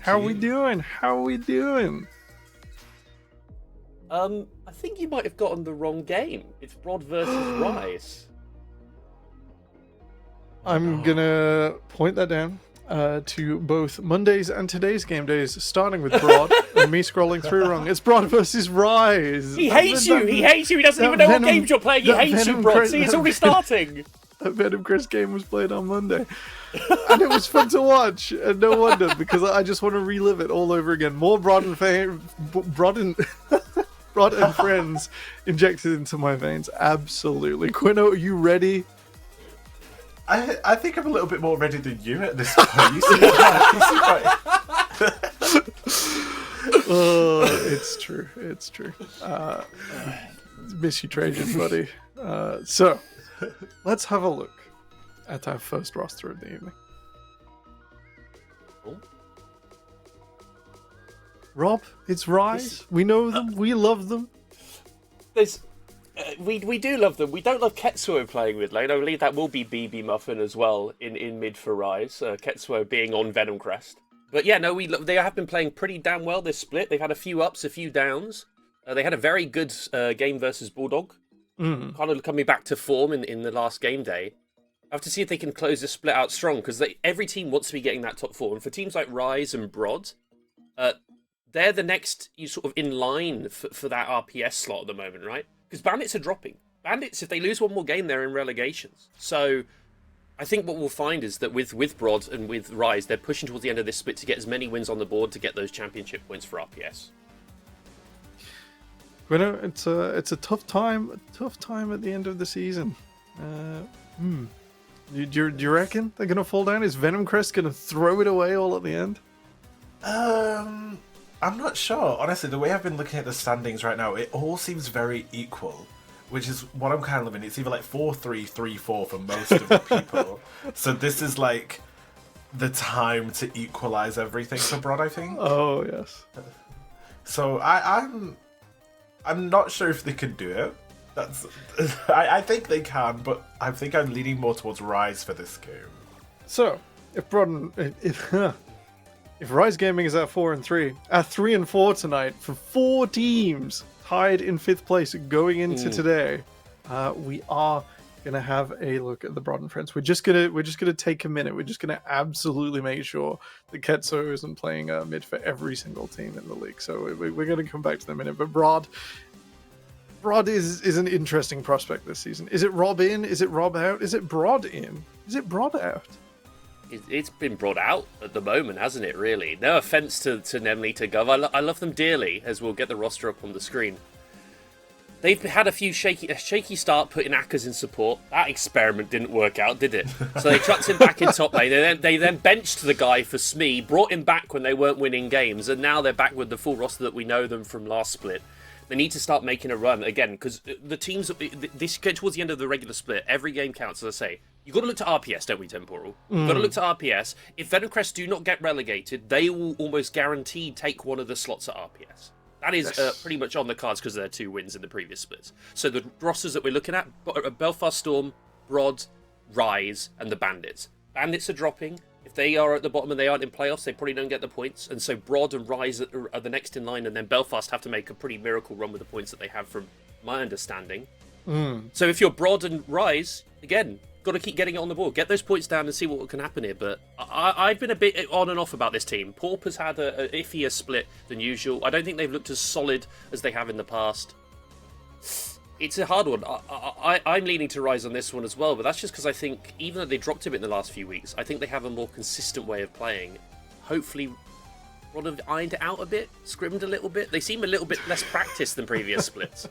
How we doing? How we doing? I think you might have gotten the wrong game. It's Broad versus Rise. I'm gonna point that down to both Mondays and today's game days, starting with Broad and me scrolling through wrong. It's Broad versus Rise. He hates you. He hates you. He doesn't even know what games you're playing. He hates you, Broad. See, it's already starting. That Venom Chris game was played on Monday, and it was fun to watch. And no wonder, because I just want to relive it all over again. More Broad and Broad and friends injected into my veins. Absolutely. Quino, are you ready? I think I'm a little bit more ready than you at this point. You seem right. Oh, it's true. It's true. Miss you, Trajan, buddy. So, let's have a look at our first roster of the evening. Rob, it's Rise. We know them. We love them. We do love them. We don't love Ketsuo playing with lane. I believe that will be BB Muffin as well in mid for Rise. Ketsuo being on Venom Crest. But yeah, no, they have been playing pretty damn well this split. They've had a few ups, a few downs. They had a very good game versus Bulldog. Kind of coming back to form in the last game day. I have to see if they can close this split out strong, because every team wants to be getting that top four. And for teams like Rise and Broad, they're the next sort of in line for that RPS slot at the moment, right? Because Bandits are dropping. Bandits, if they lose one more game, they're in relegations. So I think what we'll find is that with Broad and with Rise, they're pushing towards the end of this split to get as many wins on the board to get those championship points for RPS. Quino, it's a tough time at the end of the season. Do you reckon they're gonna fall down? Is Venom Crest gonna throw it away all at the end? I'm not sure. Honestly, the way I've been looking at the standings right now, it all seems very equal, which is what I'm kind of loving. It's either like 4-3, 3-4 for most of the people. So this is like the time to equalize everything for Broad, I think. Oh, yes. So I'm not sure if they can do it. I think they can, but I think I'm leaning more towards Rise for this game. So, if Rise Gaming is at 4-3, at 3-4 tonight for 4 teams tied in 5th place going into today, we are gonna have a look at the Broad and Friends. We're just gonna take a minute. We're just gonna absolutely make sure that Ketsuo isn't playing mid for every single team in the league. So we're gonna come back to them in a minute. But Broad is an interesting prospect this season. Is it Rob in? Is it Rob out? Is it Broad in? Is it Broad out? It's been brought out at the moment, hasn't it, really? No offence to Nemlita Gov. I love them dearly, as we'll get the roster up on the screen. They've had a shaky start putting Akkas in support. That experiment didn't work out, did it? So they chucked him back in top lane. They then benched the guy for Smee, brought him back when they weren't winning games, and now they're back with the full roster that we know them from last split. They need to start making a run again, because the teams, this get towards the end of the regular split, every game counts, as I say. You've got to look to RPS, don't we, Temporal? You've got to look to RPS. If Venom Crest do not get relegated, they will almost guaranteed take one of the slots at RPS. That is pretty much on the cards because of their 2 wins in the previous splits. So the rosters that we're looking at, Belfast Storm, Broad, Rise, and the Bandits. Bandits are dropping. If they are at the bottom and they aren't in playoffs, they probably don't get the points. And so Broad and Rise are the next in line, and then Belfast have to make a pretty miracle run with the points that they have from my understanding. So if you're Broad and Rise, again, got to keep getting it on the board. Get those points down and see what can happen here. But I've been a bit on and off about this team. Paup has had a iffier split than usual. I don't think they've looked as solid as they have in the past. It's a hard one. I'm leaning to Rise on this one as well, but that's just because I think, even though they dropped a bit in the last few weeks, I think they have a more consistent way of playing. Hopefully, Rod have ironed it out a bit, scrimmed a little bit. They seem a little bit less practiced than previous splits.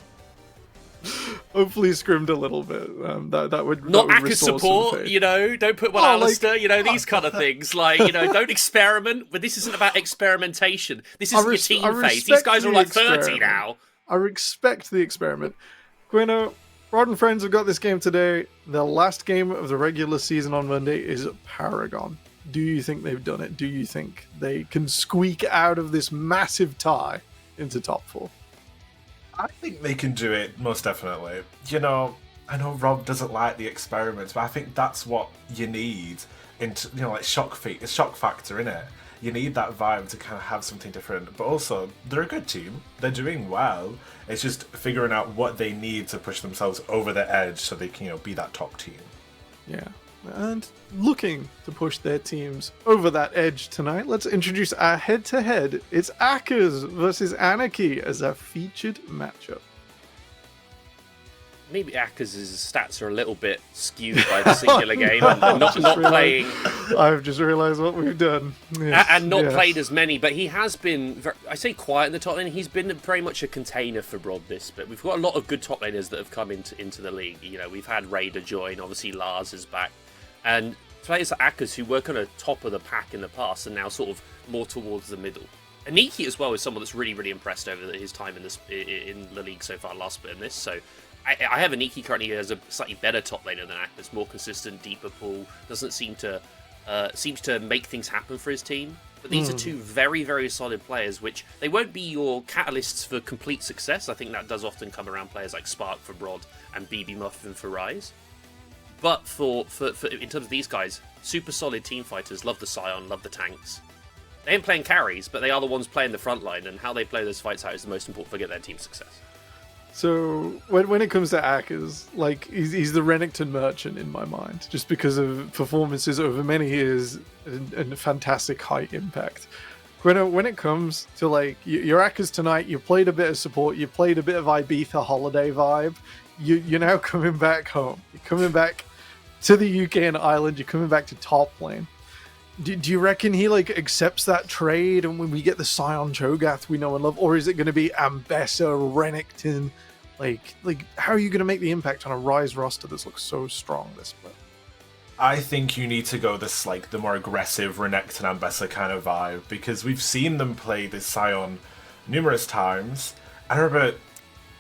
Hopefully scrimmed a little bit. That would not that would Akkas support, don't put one Alistair, these kind of things. Don't experiment. But this isn't about experimentation. This isn't your team phase. These guys are like 30 now. I respect the experiment. Quino, Broad and Friends have got this game today. The last game of the regular season on Monday is Paragon. Do you think they've done it? Do you think they can squeak out of this massive tie into top 4? I think they can do it, most definitely. I know Rob doesn't like the experiments, but I think that's what you need into, like shock factor, innit? You need that vibe to kind of have something different. But also, they're a good team. They're doing well. It's just figuring out what they need to push themselves over the edge so they can, be that top team. Yeah. And looking to push their teams over that edge tonight, let's introduce our head-to-head. It's Akkers versus Anarchy as our featured matchup. Maybe Akkers' stats are a little bit skewed by the singular game and not playing. I've just realised what we've done. Yes, and not played as many, but he has been, I say quiet in the top lane, he's been very much a container for Broad this bit. We've got a lot of good top laners that have come into the league. We've had Raider join, obviously Lars is back, and players like Akkers who were kind of top of the pack in the past are now sort of more towards the middle. Aniki as well is someone that's really, really impressed over his time in the league so far, last bit in this, so I have Aniki currently as a slightly better top laner than Akkers, more consistent, deeper pool, doesn't seems to make things happen for his team. But these are two very, very solid players, which they won't be your catalysts for complete success. I think that does often come around players like Spark for Broad and BB Muffin for Rise. But for in terms of these guys, super solid team fighters, love the Scion, love the tanks. They ain't playing carries, but they are the ones playing the front line, and how they play those fights out is the most important for getting their team's success. So when it comes to Akkers, he's the Renekton merchant in my mind, just because of performances over many years and fantastic high impact. When it comes to your Akkers tonight, you played a bit of support, you played a bit of Ibiza holiday vibe. You're now coming back home. You're coming back to the UK and Ireland. You're coming back to top lane. Do you reckon he accepts that trade, and when we get the Scion Cho'Gath we know and love, or is it going to be Ambessa, Renekton? How are you going to make the impact on a Rise roster that looks so strong this split? I think you need to go this the more aggressive Renekton Ambessa kind of vibe, because we've seen them play this Scion numerous times. I remember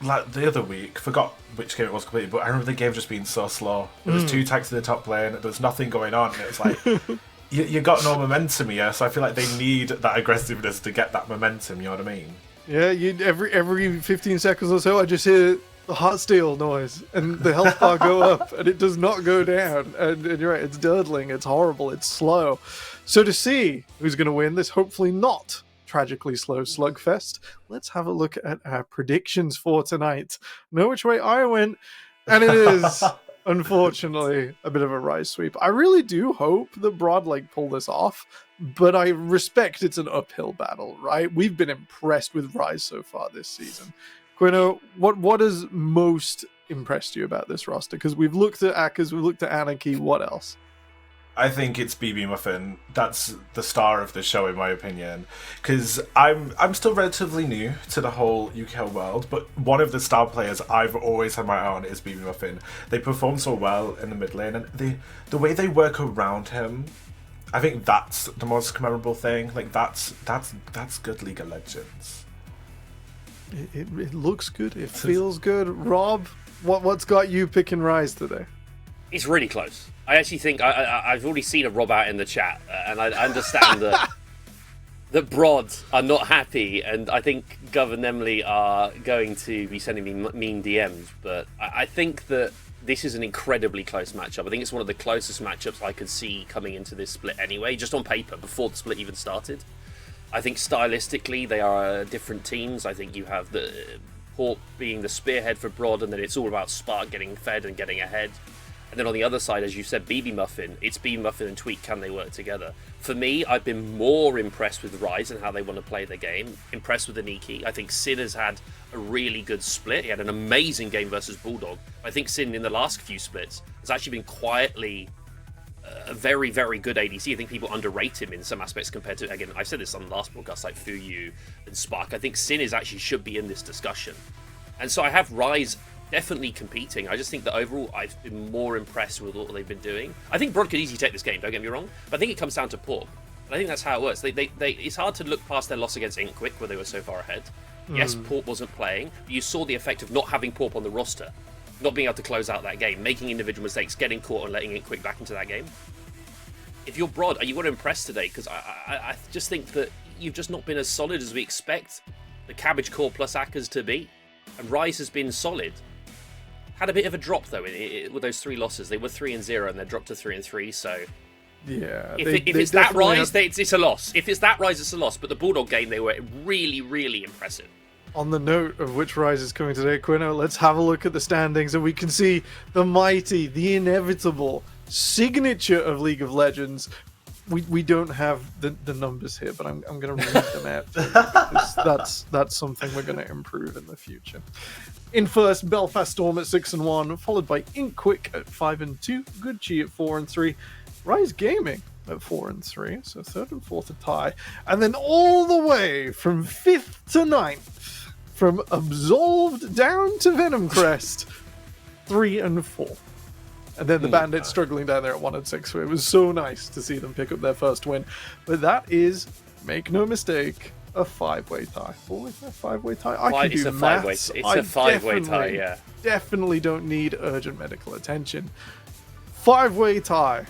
the other week, forgot which game it was completely, but I remember the game just being so slow. There was 2 tanks in the top lane, there was nothing going on, and it was like you got no momentum here, so I feel like they need that aggressiveness to get that momentum, you know what I mean? Yeah, every 15 seconds or so, I just hear the Heartsteel noise, and the health bar go up, and it does not go down. And you're right, it's durdling, it's horrible, it's slow. So to see who's going to win this, hopefully not tragically slow slugfest, let's have a look at our predictions for tonight. Know which way I went, and it is unfortunately a bit of a Rise sweep. I really do hope that Broad pull this off, but I respect it's an uphill battle, right? We've been impressed with Rise so far this season. Quino, what has most impressed you about this roster? Because we've looked at Akkers, we've looked at Anarchy, what else? I think it's BB Muffin. That's the star of the show, in my opinion. Because I'm still relatively new to the whole UK world, but one of the star players I've always had my eye on is BB Muffin. They perform so well in the mid lane, and the way they work around him, I think that's the most memorable thing. That's good League of Legends. It looks good. It feels good. Rob, what's got you picking Rise today? It's really close. I actually think I've already seen a Rob out in the chat, and I understand that Broad are not happy, and I think Gov and Emily are going to be sending me mean DMs. But I think that this is an incredibly close matchup. I think it's one of the closest matchups I could see coming into this split anyway, just on paper, before the split even started. I think stylistically they are different teams. I think you have the Port being the spearhead for Broad, and then it's all about Spark getting fed and getting ahead. And then on the other side, as you said, BB Muffin. It's BB Muffin and Tweak. Can they work together? For me, I've been more impressed with Rise and how they want to play the game. Impressed with Aniki. I think Sin has had a really good split. He had an amazing game versus Bulldog. I think Sin in the last few splits has actually been quietly a very, very good ADC. I think people underrate him in some aspects compared to, again, I said this on the last podcast, like Fuyu and Spark. I think Sin should be in this discussion. And so I have Rise definitely competing. I just think that overall I've been more impressed with what they've been doing. I think Broad could easily take this game, don't get me wrong, but I think it comes down to Port. And I think that's how it works. It's hard to look past their loss against Inkwick, where they were so far ahead. Yes, Port wasn't playing, but you saw the effect of not having Port on the roster, not being able to close out that game, making individual mistakes, getting caught and letting Inkwick back into that game. If you're Broad, are you want to impress today? Because I just think that you've just not been as solid as we expect the Cabbage Core plus Akkers to be. And Rise has been solid. Had a bit of a drop though with those 3 losses. They were 3-0 and they dropped to 3-3. So Yeah. If it's that Rise, it's a loss. If it's that Rise, it's a loss. But the Bulldog game, they were really, really impressive. On the note of which Rise is coming today, Quino, let's have a look at the standings, and we can see the mighty, the inevitable signature of League of Legends. We don't have the numbers here, but I'm going to read them out to you, because that's something we're going to improve in the future. In first, Belfast Storm at 6-1, followed by Inkquick at 5-2, Goodchi at 4-3, Rise Gaming at 4-3, so third and fourth a tie, and then all the way from 5th to 9th, from Absolved down to Venom Crest, 3-4. And then the Bandits struggling down there at 1-6. So it was so nice to see them pick up their first win. But that is, make no mistake, a 5-way tie. 4-way tie? 5-way tie? I can do maths. It's a 5-way tie, yeah. Definitely don't need urgent medical attention. 5-way tie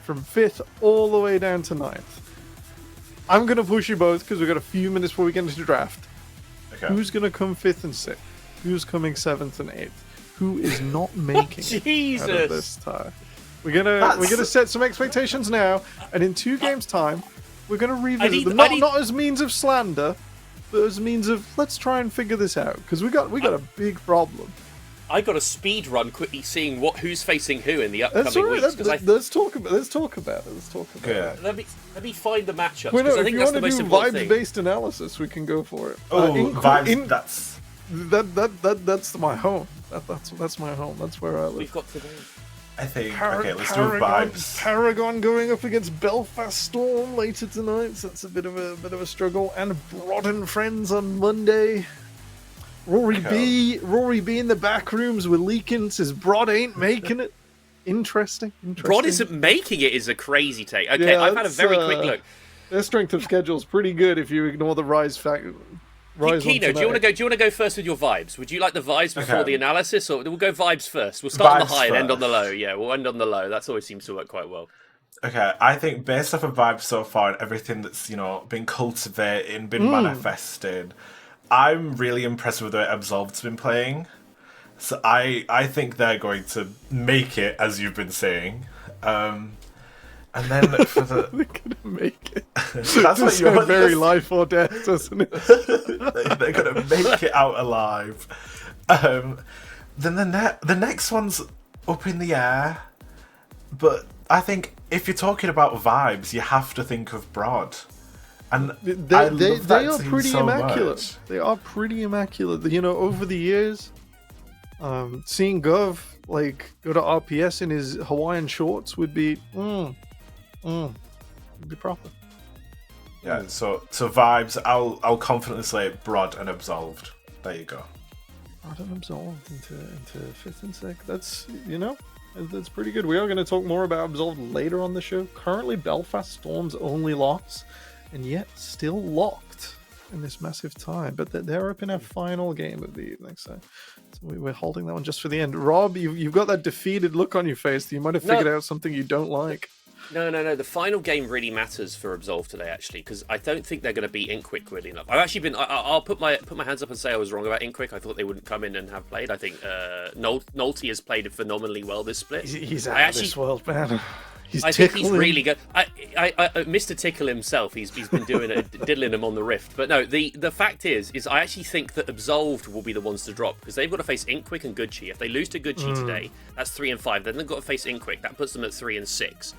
from 5th all the way down to 9th. I'm going to push you both because we've got a few minutes before we get into the draft. Okay. Who's going to come 5th and 6th? Who's coming 7th and 8th? Who is not making it out of this tie? We're gonna set some expectations now, and in 2 games' time, we're gonna revisit them. Not as means of slander, but as means of let's try and figure this out, because we got a big problem. I got a speed run quickly seeing who's facing who in the upcoming That's all right. weeks. Let's talk about it. Yeah. Let me find the matchups. Well, no, I if think you that's want the to most do important thing. vibes-based analysis, we can go for it. Vibes. That's my home. That's my home. That's where I live. We've got today. I think. Okay, let's do vibes. Paragon going up against Belfast Storm later tonight. So that's a bit of a struggle. And Broad and Friends on Monday. Rory B in the back rooms with leaking says Broad ain't making it. Interesting. Broad isn't making it is a crazy take. Okay, Yeah, I've had a very quick look. Their strength of schedule is pretty good if you ignore the Rise factor. Kino, do you want to go first with your vibes? Would you like the vibes before the analysis, or we'll go vibes first? We'll start on the high and end on the low. Yeah, we'll end on the low. That always seems to work quite well. Okay, I think based off of vibes so far and everything that's been cultivating, been manifested, I'm really impressed with the way Absolved's been playing. So I think they're going to make it, as you've been saying. And then for the They're gonna make it. that's what you're very life or death, doesn't it? They're gonna make it out alive. Then the next one's up in the air, but I think if you're talking about vibes, you have to think of Broad. And They are pretty so immaculate. much. They are pretty immaculate. Over the years, seeing Gov go to RPS in his Hawaiian shorts would be would be proper. Yeah, so vibes. I'll confidently say Broad and Absolved. There you go. Broad and Absolved into 5th and 6th. That's pretty good. We are going to talk more about Absolved later on the show. Currently, Belfast Storm's only loss, and yet still locked in this massive tie. But they're up in our final game of the evening, so we're holding that one just for the end. Rob, you've got that defeated look on your face that you might have figured out something you don't like. No. The final game really matters for Absolve today, actually, because I don't think they're going to beat Inkquick really enough. I've actually been. I'll put my hands up and say I was wrong about Inkquick. I thought they wouldn't come in and have played. I think Nolte has played phenomenally well this split. He's out of this world, man. I think he's really good. Mr. Tickle himself, he's been doing it, diddling him on the rift. But no, the fact is I actually think that Absolved will be the ones to drop because they've got to face Inkquick and Goodchi. If they lose to Goodchi today, that's 3 and 5. Then they've got to face Inkquick. That puts them at 3 and 6.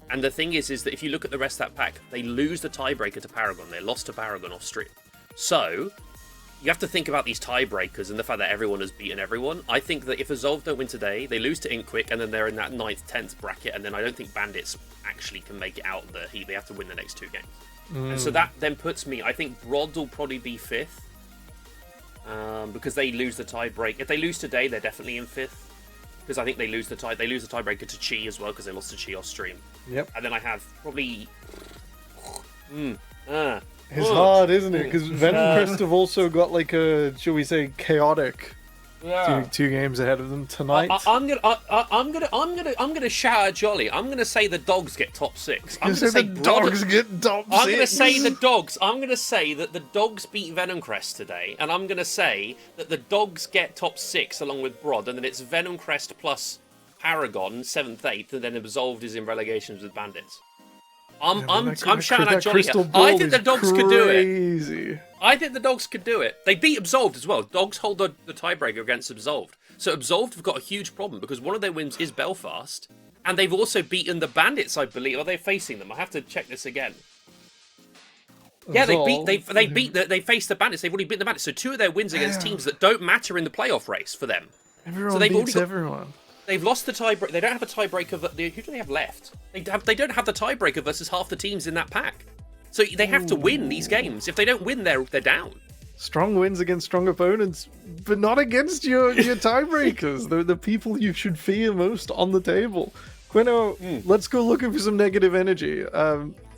And the thing is that if you look at the rest of that pack, they lose the tiebreaker to Paragon. They lost to Paragon off strip. So you have to think about these tiebreakers and the fact that everyone has beaten everyone. I think that if Absolved don't win today, they lose to Inkquick, and then they're in that 9th, 10th bracket, and then I don't think Bandits actually can make it out of the heat. They have to win the next 2 games. And so that then puts me, I think Broad will probably be 5th, because they lose the tiebreak. If they lose today, they're definitely in 5th. Because I think they lose the tiebreaker to Chi as well, because they lost to Chi off stream. Yep. And then I have probably... It's hard, isn't it? Because Venom Crest have also got shall we say, chaotic two games ahead of them tonight. I'm gonna shout at Jolly. I'm gonna say the Dogs get top 6. I'm gonna say the Dogs get top 6. I'm gonna say the Dogs. I'm gonna say that the Dogs beat Venom Crest today, and I'm gonna say that the Dogs get top 6 along with Broad, and then it's Venom Crest plus Paragon 7th, 8th, and then Absolved is in relegations with Bandits. I'm shouting that at Johnny crystal here. ball I think the is Dogs could do it. crazy. I think the Dogs could do it. They beat Absolved as well. Dogs hold the tiebreaker against Absolved. So Absolved have got a huge problem because one of their wins is Belfast, and they've also beaten the Bandits, I believe. Are they facing them? I have to check this again. Yeah, they faced the Bandits. They've already beaten the Bandits. So 2 of their wins against teams that don't matter in the playoff race for them. Everyone so they've beats everyone. They've lost the tiebreaker. They don't have a tiebreaker. Who do they have left? They don't have the tiebreaker versus half the teams in that pack. So they have to win these games. If they don't win, they're down. Strong wins against strong opponents, but not against your tiebreakers. They're the people you should fear most on the table. Quino, let's go looking for some negative energy.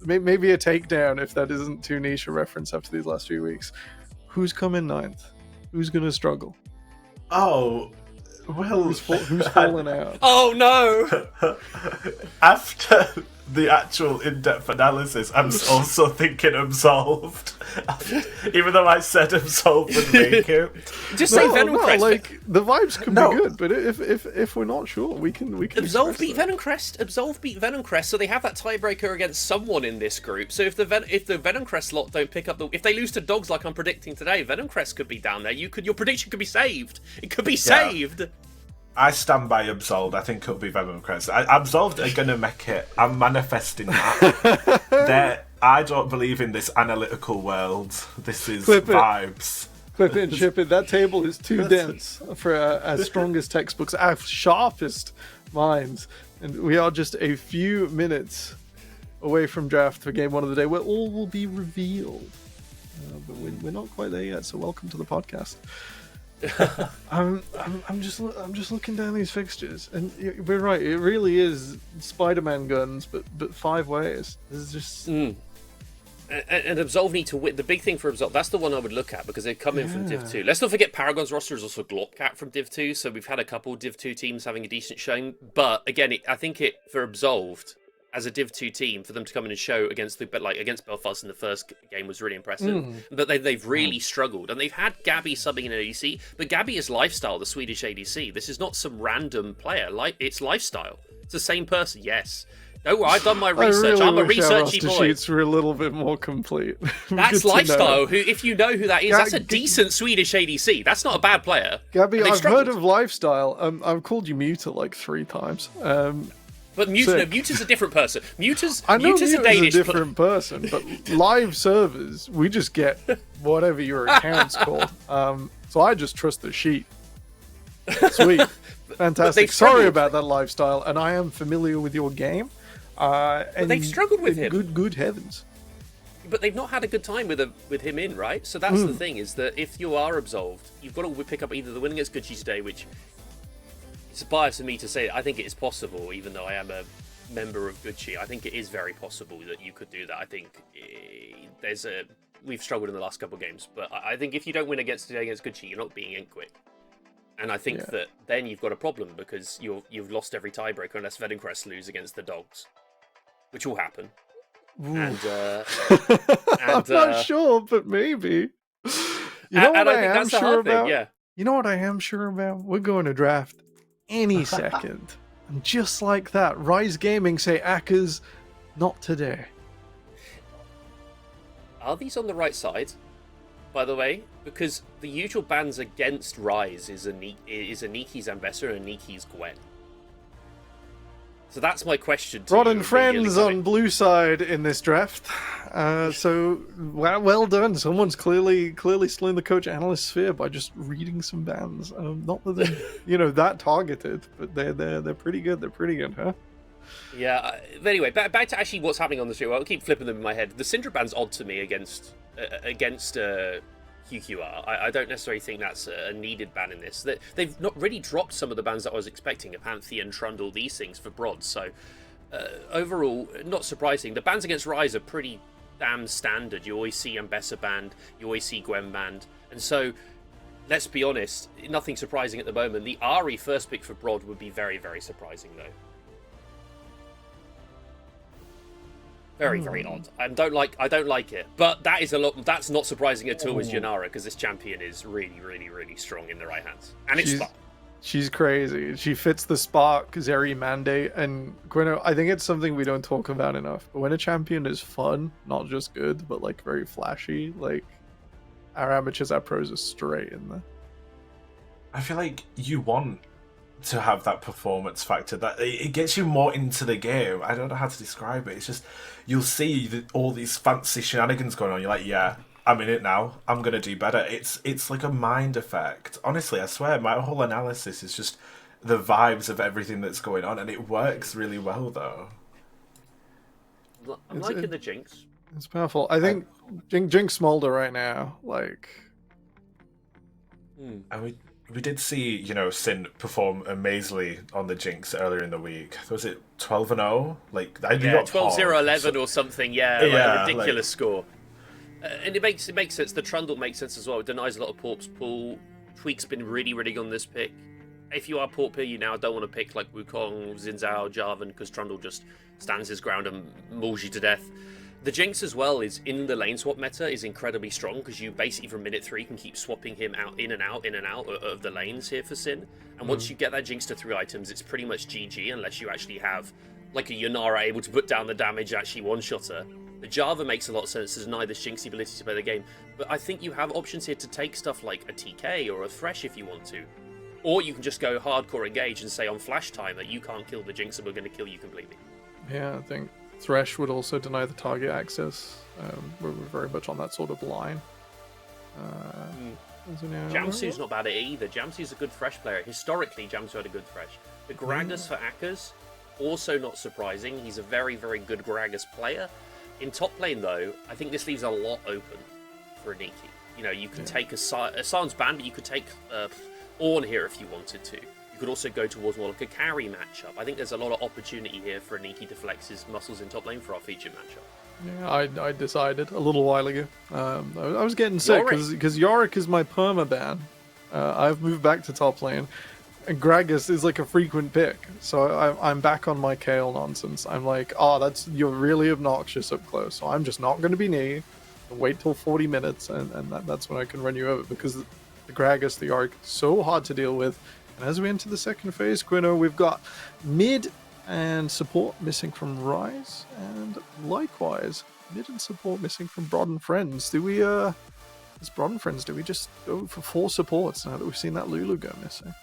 Maybe a takedown if that isn't too niche a reference after these last few weeks. Who's coming 9th? Who's going to struggle? Oh, well... Who's falling out? Oh, no! After the actual in-depth analysis, I'm also thinking Absolved. Even though I said Absolved would make it. Just say Venomcrest. Like, the vibes could be good, but if we're not sure, we can Absolved beat Venomcrest. Absolved beat Venomcrest, so they have that tiebreaker against someone in this group. So if the Venomcrest lot don't pick up if they lose to Dogs like I'm predicting today, Venomcrest could be down there. Your prediction could be saved. It could be saved. I stand by Absolved. I think it'll be Venomcrest. Absolved are going to make it. I'm manifesting that. I don't believe in this analytical world. This is vibes. Clip in, ship it. That table is too dense for our strongest textbooks, our sharpest minds. And we are just a few minutes away from draft for game 1 of the day, where all will be revealed. But we're not quite there yet, so welcome to the podcast. I'm just looking down these fixtures, and we're right. It really is Spider-Man guns, but 5 ways. There's just and Absolve need to win. The big thing for Absolve, that's the one I would look at because they've come in from Div 2. Let's not forget Paragon's roster is also Glockcat from Div 2, so we've had a couple Div 2 teams having a decent showing. But again, I think for Absolved as a Div 2 team, for them to come in and show against Belfast in the first game was really impressive. But they've really struggled. And they've had Gabby subbing in ADC, but Gabby is Lifestyle, the Swedish ADC. This is not some random player. It's Lifestyle. It's the same person, yes. Don't worry, I've done my research. I'm a researchy boy. Sheets were a little bit more complete. That's Lifestyle. Who, if you know who that is, that's a decent Swedish ADC. That's not a bad player. Gabby, I've heard of Lifestyle. I've called you Muta like 3 times. But Muta's a different person. Muta's a Danish different person, but live servers, we just get whatever your account's called. So I just trust the sheet. Sweet. Fantastic. Sorry about that, Lifestyle, and I am familiar with your game. But they've struggled with him. Good heavens. But they've not had a good time with him in, right? So that's the thing, is that if you are absolved, you've got to pick up either the win against Gucci today, which it's a bias for me to say. I think it is possible, even though I am a member of Gucci. I think it is very possible that you could do that. I think we've struggled in the last couple of games, but I think if you don't win against Gucci, you're not being in quick. And I think that then you've got a problem because you've lost every tiebreaker unless Vedencrest lose against the Dogs, which will happen. And I'm not sure, but maybe. You know what I am sure about? Yeah. You know what I am sure about? We're going to draft any second. And just like that, Rise Gaming say Akers, not today. Are these on the right side, by the way? Because the usual bans against Rise is a Niki's Ambessa and a Niki's Gwen. So that's my question to Rod you. and friends on blue side in this draft. So well done. Someone's clearly still in the coach analyst sphere by just reading some bans. Not that they're that targeted, but they're pretty good. They're pretty good, huh? Yeah. But anyway, back to actually what's happening on the show. I'll keep flipping them in my head. The Syndra ban's odd to me against QQR. I don't necessarily think that's a needed ban in this. They've not really dropped some of the bans that I was expecting, Pantheon, Trundle, these things for Brods. So overall, not surprising. The bans against Rise are pretty damn standard. You always see Ambessa banned, you always see Gwen banned. And so, let's be honest, nothing surprising at the moment. The Ahri first pick for Brod would be very, very surprising though. Very, very odd. I don't like it. But that is that's not surprising at all with Janara, because this champion is really, really, really strong in the right hands. And it's fun. She's crazy. She fits the Spark, Zeri mandate, and Gwynno, I think it's something we don't talk about enough. But when a champion is fun, not just good, but like very flashy, like our amateurs, our pros are straight in there. I feel like you want to have that performance factor, that it gets you more into the game. I don't know how to describe it. It's just, you'll see all these fancy shenanigans going on. You're like, yeah, I'm in it now. I'm gonna do better. It's like a mind effect. Honestly, I swear, my whole analysis is just the vibes of everything that's going on, and it works really well though. I'm liking the Jinx. It's powerful. I think Jinx Smolder right now, like. And we did see, Sin perform amazingly on the Jinx earlier in the week. Was it 12-0? Like, I Yeah, 12-0-11 or something. Yeah, like a ridiculous score. And it makes sense. The Trundle makes sense as well. It denies a lot of Porp's pull. Tweak's been really, really good on this pick. If you are Porp here, you now don't want to pick like Wukong, Xin Zhao, Jarvan, because Trundle just stands his ground and mauls you to death. The Jinx as well is in the lane swap meta is incredibly strong because you basically from minute 3 can keep swapping him out in and out of the lanes here for Sin. And once you get that Jinx to 3 items, it's pretty much GG unless you actually have like a Yunara able to put down the damage, actually one-shot her. The Java makes a lot of sense to deny this Jinx ability to play the game, but I think you have options here to take stuff like a TK or a Thresh if you want to. Or you can just go hardcore engage and say on flash timer, you can't kill the Jinx and we're going to kill you completely. Yeah, I think Thresh would also deny the target access. We're very much on that sort of line. Jamsu's not bad at it either. Jamsu's a good Thresh player. Historically, Jamsu had a good Thresh. The Gragas for Akkas, also not surprising. He's a very, very good Gragas player. In top lane, though, I think this leaves a lot open for Aniki. You could take Asan's banned, but you could take Ornn here if you wanted to. You could also go towards more like a carry matchup. I think there's a lot of opportunity here for Aniki to flex his muscles in top lane for our featured matchup. Yeah, I decided a little while ago. I was getting sick because Yorick is my permaban. I've moved back to top lane. And Gragas is like a frequent pick. So I'm back on my Kale nonsense. I'm like, you're really obnoxious up close. So I'm just not going to be near. Wait till 40 minutes and that's when I can run you over because the Gragas, the Yorick, so hard to deal with. And as we enter the second phase, Gwynno, we've got mid and support missing from Rise, and likewise, mid and support missing from Broad and Friends. Do we just go for 4 supports now that we've seen that Lulu go missing?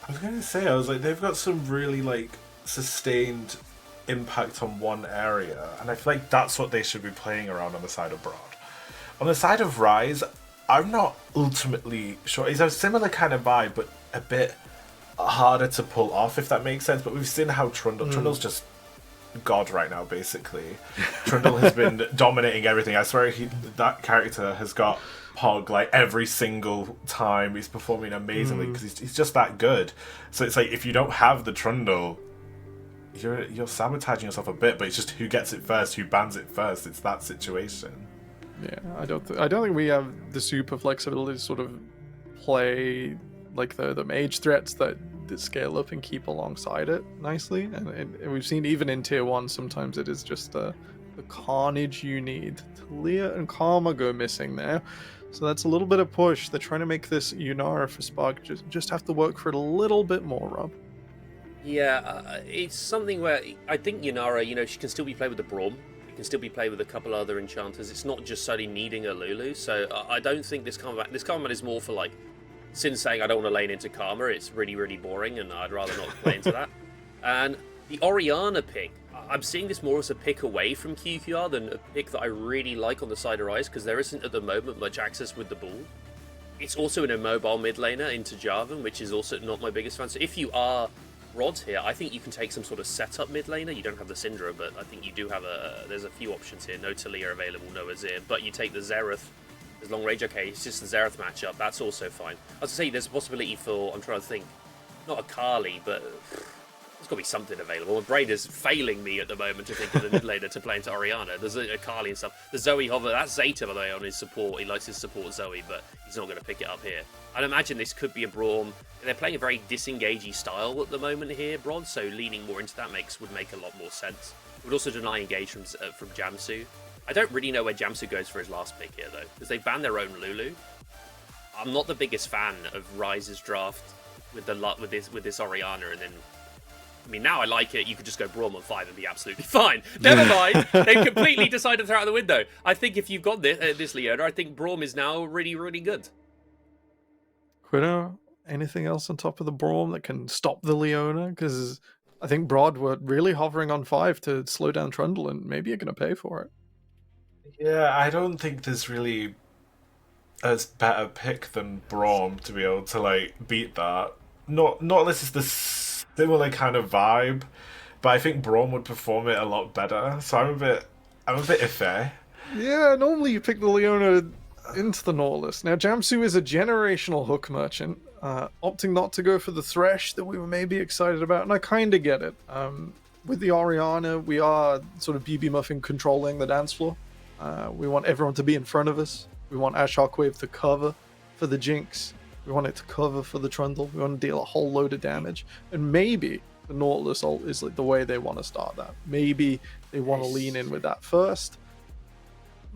I was going to say, they've got some really, sustained impact on one area, and I feel like that's what they should be playing around on the side of Broad. On the side of Rise, I'm not ultimately sure. It's a similar kind of vibe, but a bit harder to pull off, if that makes sense. But we've seen how Trundle's just God right now, basically. Trundle has been dominating everything. I swear that character has got Pog every single time. He's performing amazingly because he's just that good. So it's like if you don't have the Trundle, you're sabotaging yourself a bit. But it's just who gets it first, who bans it first. It's that situation. Yeah, I don't think we have the super flexibility to sort of play like the mage threats that scale up and keep alongside it nicely. And we've seen even in tier 1, sometimes it is just the carnage you need. Talia and Karma go missing there. So that's a little bit of push. They're trying to make this Yunara for Spark just have to work for it a little bit more, Rob. Yeah, it's something where I think Yunara, she can still be played with the Braum. Can still be played with a couple other enchanters. It's not just solely needing a Lulu, so I don't think this combat is more for Sin saying I don't want to lane into Karma. It's really, really boring, and I'd rather not play into that. And the Orianna pick, I'm seeing this more as a pick away from QQR than a pick that I really like on the side of Rise, because there isn't at the moment much access with the ball. It's also an immobile mid laner into Jarvan, which is also not my biggest fan. So if you are Rods here, I think you can take some sort of setup mid laner. You don't have the Syndra, but I think you do have there's a few options here. No Talia available, no Azir, but you take the Xerath. There's long range, okay, it's just the Xerath matchup, that's also fine. I was going to say, there's a possibility for, I'm trying to think, not a Kali, but there's got to be something available. My brain is failing me at the moment to think of the mid laner to play into Orianna. There's a Kali and stuff. The Zoe hover, that's Zeta, by the way, on his support. He likes his support Zoe, but he's not going to pick it up here. I'd imagine this could be a Braum. They're playing a very disengagey style at the moment here, Brod, so leaning more into that would make a lot more sense. It would also deny engage from Jamsu. I don't really know where Jamsu goes for his last pick here, though, because they banned their own Lulu. I'm not the biggest fan of Rise's draft with this Oriana, and then. I mean, now I like it. You could just go Braum on 5 and be absolutely fine. Never mind. They've completely decided to throw it out the window. I think if you've got this Leona, I think Braum is now really, really good. Quino, anything else on top of the Braum that can stop the Leona? Because I think Broad were really hovering on 5 to slow down Trundle, and maybe you're going to pay for it. Yeah, I don't think there's really a better pick than Braum to be able to like beat that. Not unless it's the similar kind of vibe, but I think Braum would perform it a lot better. So I'm a bit iffy. Yeah, normally you pick the Leona into the Nautilus. Now Jamsu is a generational hook merchant, opting not to go for the Thresh that we were maybe excited about, and I kind of get it. With the Oriana, we are sort of BB Muffin controlling the dance floor. We want everyone to be in front of us. We want our Shockwave to cover for the Jinx. We want it to cover for the Trundle. We want to deal a whole load of damage. And maybe the Nautilus ult is like the way they want to start that. Maybe they want to lean in with that first.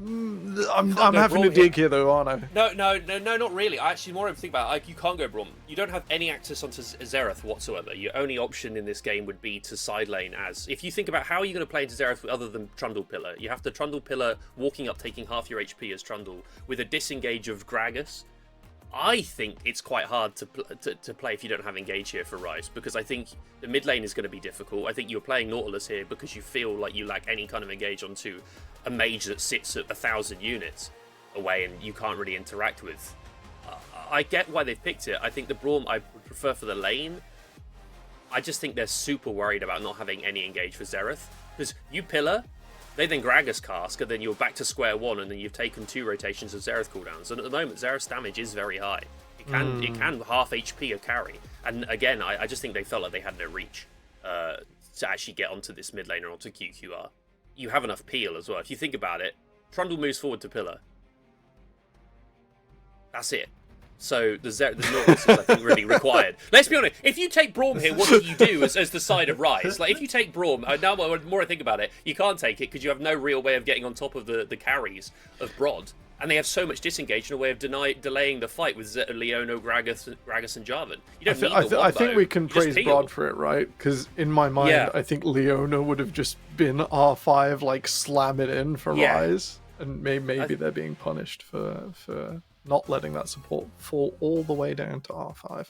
I'm having to dig here though, aren't I? No, not really. I actually more think about it, like you can't go Braum. You don't have any access onto Xerath whatsoever. Your only option in this game would be to side lane as. If you think about how are you going to play into Xerath other than Trundle Pillar, you have the Trundle Pillar walking up, taking half your HP as Trundle with a disengage of Gragas. I think it's quite hard to play if you don't have engage here for Ryze, because I think the mid lane is going to be difficult. I think you're playing Nautilus here because you feel like you lack any kind of engage onto a mage that sits at 1,000 units away and you can't really interact with. I get why they've picked it. I think the Braum I would prefer for the lane. I just think they're super worried about not having any engage for Xerath, because you pillar, they then Gragas cask, and then you're back to square one, and then you've taken 2 rotations of Xerath cooldowns. And at the moment, Xerath's damage is very high. It can half HP a carry. And again, I just think they felt like they had no reach to actually get onto this mid lane or onto QQR. You have enough peel as well. If you think about it, Trundle moves forward to pillar. That's it. So the Nautilus is, I think, really required. Let's be honest. If you take Braum here, what do you do as the side of Ryze? Like, if you take Braum, now the more I think about it, you can't take it because you have no real way of getting on top of the carries of Brod. And they have so much disengage in a way of delaying the fight with Leona, Gragas, and Jarvan. You don't need the I think we can praise Brod for it, right? Because in my mind, I think Leona would have just been R5, like, slam it in for Ryze. And maybe they're being punished for not letting that support fall all the way down to R5.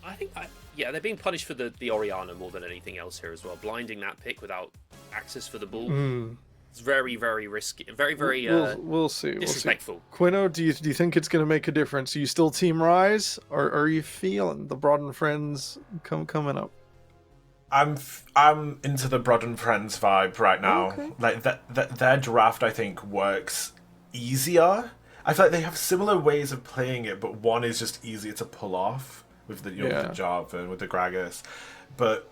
I think, they're being punished for the Oriana more than anything else here as well. Blinding that pick without access for the ball. It's very, very risky. Very, very we'll see. Disrespectful. Quino, do you think it's going to make a difference? Are you still Team Ryze, or are you feeling the Broad and Friends coming up? I'm into the Broad and Friends vibe right now. Okay. Like their draft, I think, works easier. I feel like they have similar ways of playing it, but one is just easier to pull off with the Jarvan, with the Gragas. But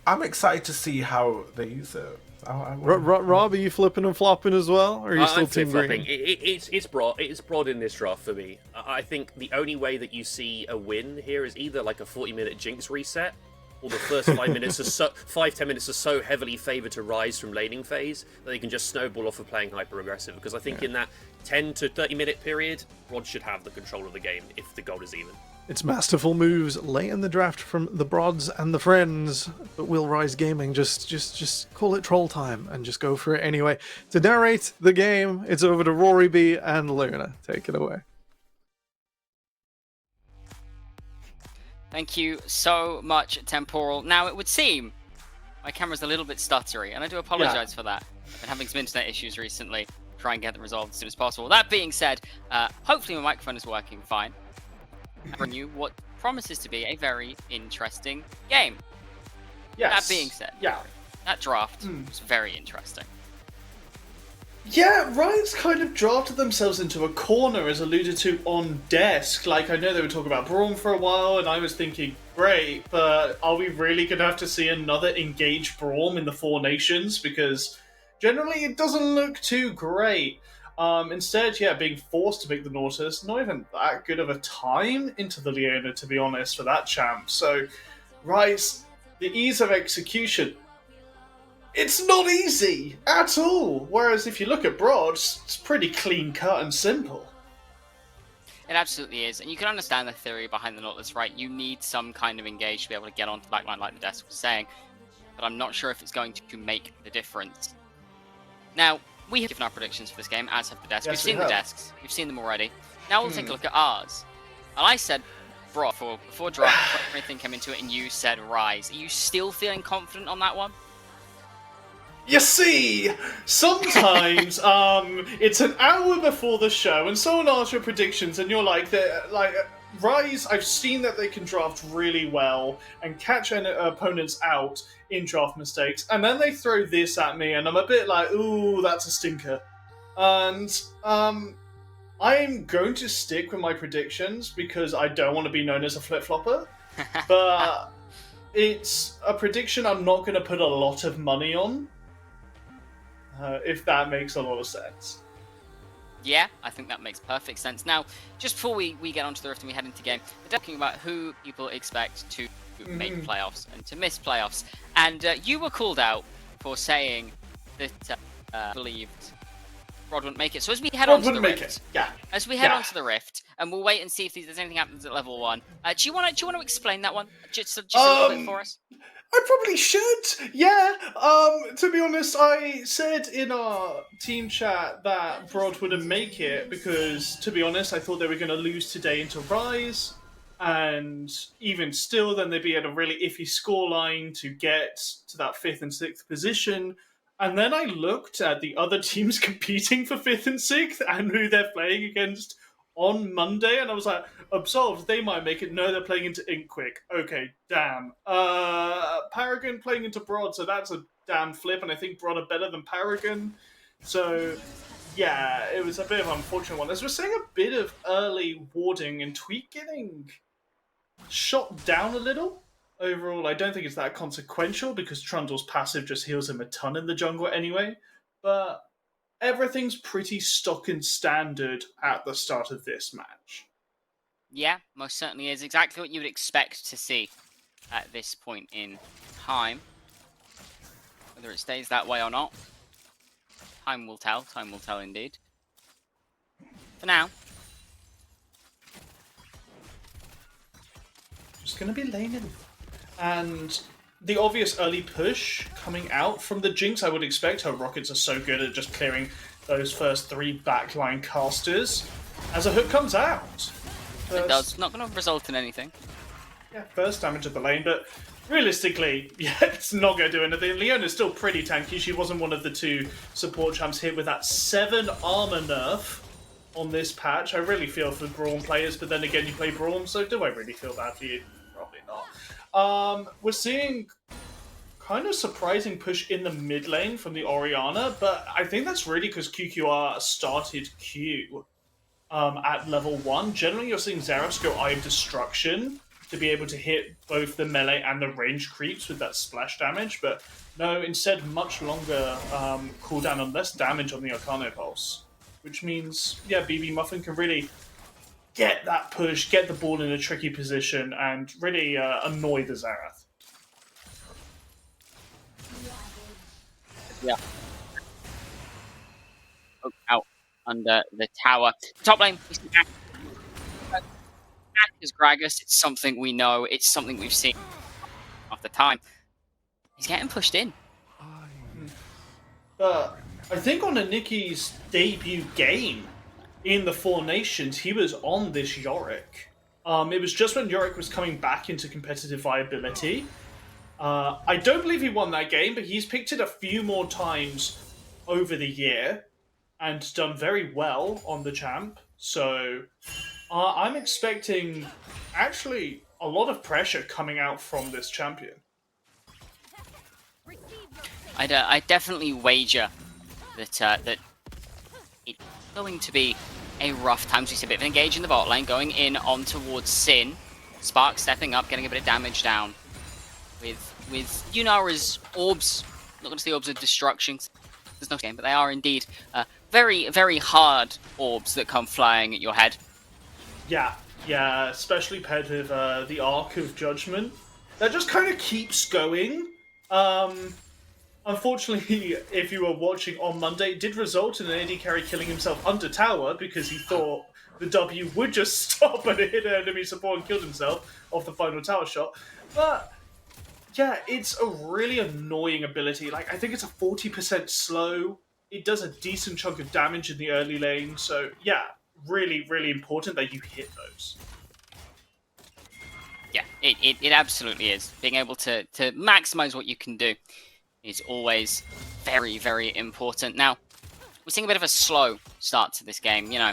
I'm excited to see how they use it. Rob, are you flipping and flopping as well, or are you still Team Green? It's Broad in this draft for me. I think the only way that you see a win here is either like a 40-minute Jinx reset, or the first 5 minutes are 5-10 minutes are so heavily favoured to Ryze from laning phase that they can just snowball off of playing hyper aggressive. Because I think in that 10 to 30-minute period, Broad should have the control of the game if the gold is even. It's masterful moves late in the draft from the Broads and the Friends, but will Ryze Gaming just call it troll time and just go for it anyway. To narrate the game, it's over to Rory B and Luna. Take it away. Thank you so much, Temporal. Now, it would seem my camera's a little bit stuttery, and I do apologise for that. I've been having some internet issues recently. Try and get them resolved as soon as possible. That being said, hopefully my microphone is working fine. I bring you what promises to be a very interesting game. Yes. That being said, that draft was very interesting. Yeah, Ryze kind of drafted themselves into a corner, as alluded to on Desk. Like, I know they were talking about Braum for a while, and I was thinking, great, but are we really going to have to see another engaged Braum in the Four Nations? Because generally it doesn't look too great. Instead, being forced to pick the Nautilus, not even that good of a time into the Leona, to be honest, for that champ. So, Ryze, the ease of execution, it's not easy at all. Whereas if you look at Broad, it's pretty clean cut and simple. It absolutely is, and you can understand the theory behind the Nautilus, right? You need some kind of engage to be able to get onto the backline, like the desk was saying, but I'm not sure if it's going to make the difference. Now, we have given our predictions for this game, as have the desk. Yes, We've seen we the have. desks, we've seen them already. Now we'll take a look at ours. And I said before draft, before everything came into it, and you said Rise. Are you still feeling confident on that one? You see, sometimes it's an hour before the show, and someone asks your predictions, and you're like, Rise. I've seen that they can draft really well and catch opponents out in draft mistakes, and then they throw this at me, and I'm a bit like, ooh, that's a stinker. And I'm going to stick with my predictions because I don't want to be known as a flip-flopper, but it's a prediction I'm not going to put a lot of money on. If that makes a lot of sense. Yeah, I think that makes perfect sense. Now, just before we get onto the Rift and we head into game, we're talking about who people expect to make playoffs and to miss playoffs. And you were called out for saying that believed Rod wouldn't make it. So as we head on to the Rift, as we head on to the Rift, and we'll wait and see if there's anything happens at level 1. Do you want to explain that one just a little bit for us? I probably should. Yeah. To be honest, I said in our team chat that Broad wouldn't make it because, to be honest, I thought they were going to lose today into Rise, and even still, then they'd be at a really iffy scoreline to get to that 5th and 6th position. And then I looked at the other teams competing for 5th and 6th and who they're playing against on Monday, and I was like, Absolved, they might make it. No, they're playing into Inkquick. Okay, damn. Paragon playing into Broad, so that's a damn flip, and I think Broad are better than Paragon. So, yeah, it was a bit of an unfortunate one. As we're seeing a bit of early warding and Tweak getting shot down a little. Overall, I don't think it's that consequential because Trundle's passive just heals him a ton in the jungle anyway, but everything's pretty stock and standard at the start of this match. Yeah, most certainly is. Exactly what you would expect to see at this point in time. Whether it stays that way or not, time will tell. Time will tell indeed. For now. Just going to be laning. And the obvious early push coming out from the Jinx, I would expect. Her rockets are so good at just clearing those first 3 backline casters as a hook comes out. It does. Not going to result in anything. Yeah, first damage of the lane, but realistically, yeah, it's not going to do anything. Leona's still pretty tanky. She wasn't one of the 2 support champs hit with that 7 armor nerf on this patch. I really feel for Braum players, but then again, you play Braum, so do I really feel bad for you? Probably not. We're seeing kind of surprising push in the mid lane from the Orianna, but I think that's really because QQR started Q at level 1. Generally, you're seeing Xerath go Eye of Destruction to be able to hit both the melee and the range creeps with that splash damage, but no, instead much longer cooldown and less damage on the Arcano Pulse, which means, yeah, BB Muffin can really get that push, get the ball in a tricky position, and really annoy the Xerath. Yeah. Out under the tower. Top lane, we see as Gragas. It's something we know. It's something we've seen off the time. He's getting pushed in. I think on Aniki's debut game in the Four Nations, he was on this Yorick. It was just when Yorick was coming back into competitive viability. I don't believe he won that game, but he's picked it a few more times over the year and done very well on the champ. So I'm expecting actually a lot of pressure coming out from this champion. I definitely wager that that it's going to be a rough time. So we see a bit of an engage in the bot lane, going in on towards Sin. Spark stepping up, getting a bit of damage down. With Yunara's orbs, not going to say orbs of destruction, there's no game, but they are indeed very, very hard orbs that come flying at your head. Yeah, especially paired with the Arc of Judgment. That just kind of keeps going. Unfortunately, if you were watching on Monday, it did result in an AD carry killing himself under tower because he thought the W would just stop and hit an enemy support and killed himself off the final tower shot. But yeah, it's a really annoying ability. Like, I think it's a 40% slow. It does a decent chunk of damage in the early lane. So yeah, really, really important that you hit those. Yeah, it absolutely is. Being able to maximize what you can do is always very, very important. Now, we're seeing a bit of a slow start to this game. You know,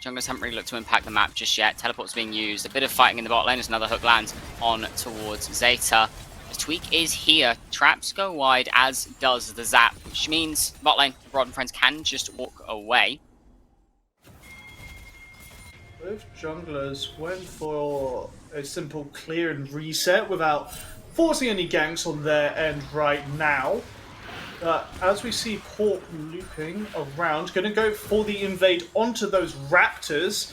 junglers haven't really looked to impact the map just yet. Teleport's being used. A bit of fighting in the bot lane as another hook lands on towards Zeta. The Tweak is here. Traps go wide, as does the Zap, which means bot lane, Rod and friends can just walk away. Both junglers went for a simple clear and reset without forcing any ganks on their end right now. As we see Pork looping around, going to go for the invade onto those Raptors,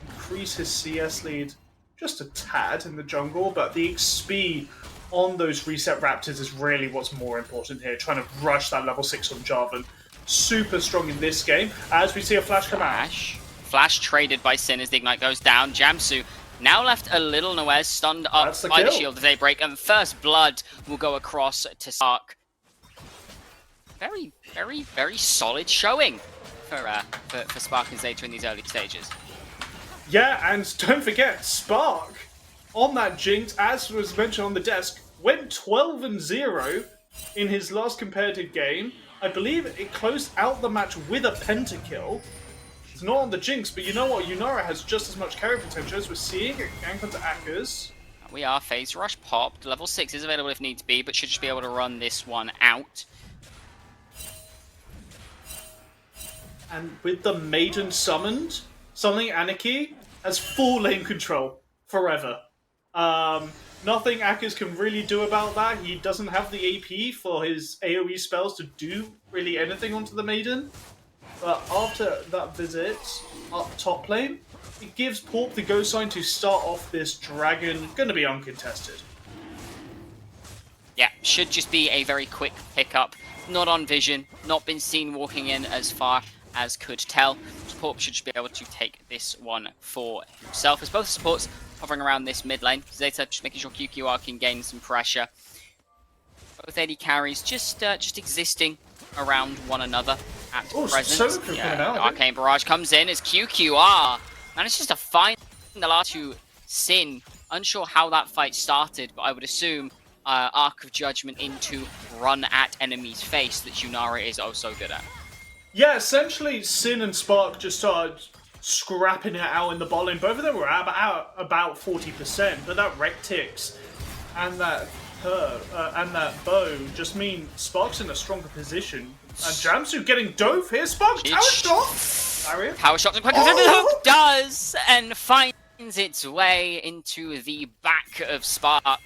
increase his CS lead just a tad in the jungle, but the XP on those reset Raptors is really what's more important here, trying to rush that level 6 on Jarvan. Super strong in this game, as we see a flash come out. Flash traded by Sin as the Ignite goes down. Jamsu now left a little nowhere, stunned up by the shield of Daybreak, and first blood will go across to Spark. Very, very, very solid showing for Spark and Zeta in these early stages. Yeah, and don't forget, Spark on that Jinx, as was mentioned on the desk, went 12-0 in his last competitive game. I believe it closed out the match with a pentakill. It's not on the Jinx, but you know what? Yunara has just as much carry potential as we're seeing. Gank onto Akkers. We are phase rush popped. Level 6 is available if needs be, but should just be able to run this one out. And with the Maiden summoned, suddenly Anarchy has full lane control forever. Nothing Akkers can really do about that. He doesn't have the AP for his AoE spells to do really anything onto the Maiden. But after that visit up top lane, it gives Pork the go sign to start off this dragon. Gonna be uncontested. Yeah, should just be a very quick pickup. Not on vision, not been seen walking in as far as could tell. Pork should just be able to take this one for himself. As both supports hovering around this mid lane. Zeta just making sure QQR can gain some pressure. Both AD carries just existing around one another at present. Arcane Barrage comes in as QQR manages to find the last two Sin. Unsure how that fight started, but I would assume Arc of Judgment into run at enemy's face that Yunara is oh so good at. Yeah, essentially Sin and Spark just started scrapping it out in the bot lane. Both of them were about 40%, but that Rectix and that bow just mean Spark's in a stronger position. And Jamsu getting dove here. Spark's tower shot! Power shot to the hook does, and finds its way into the back of Spark.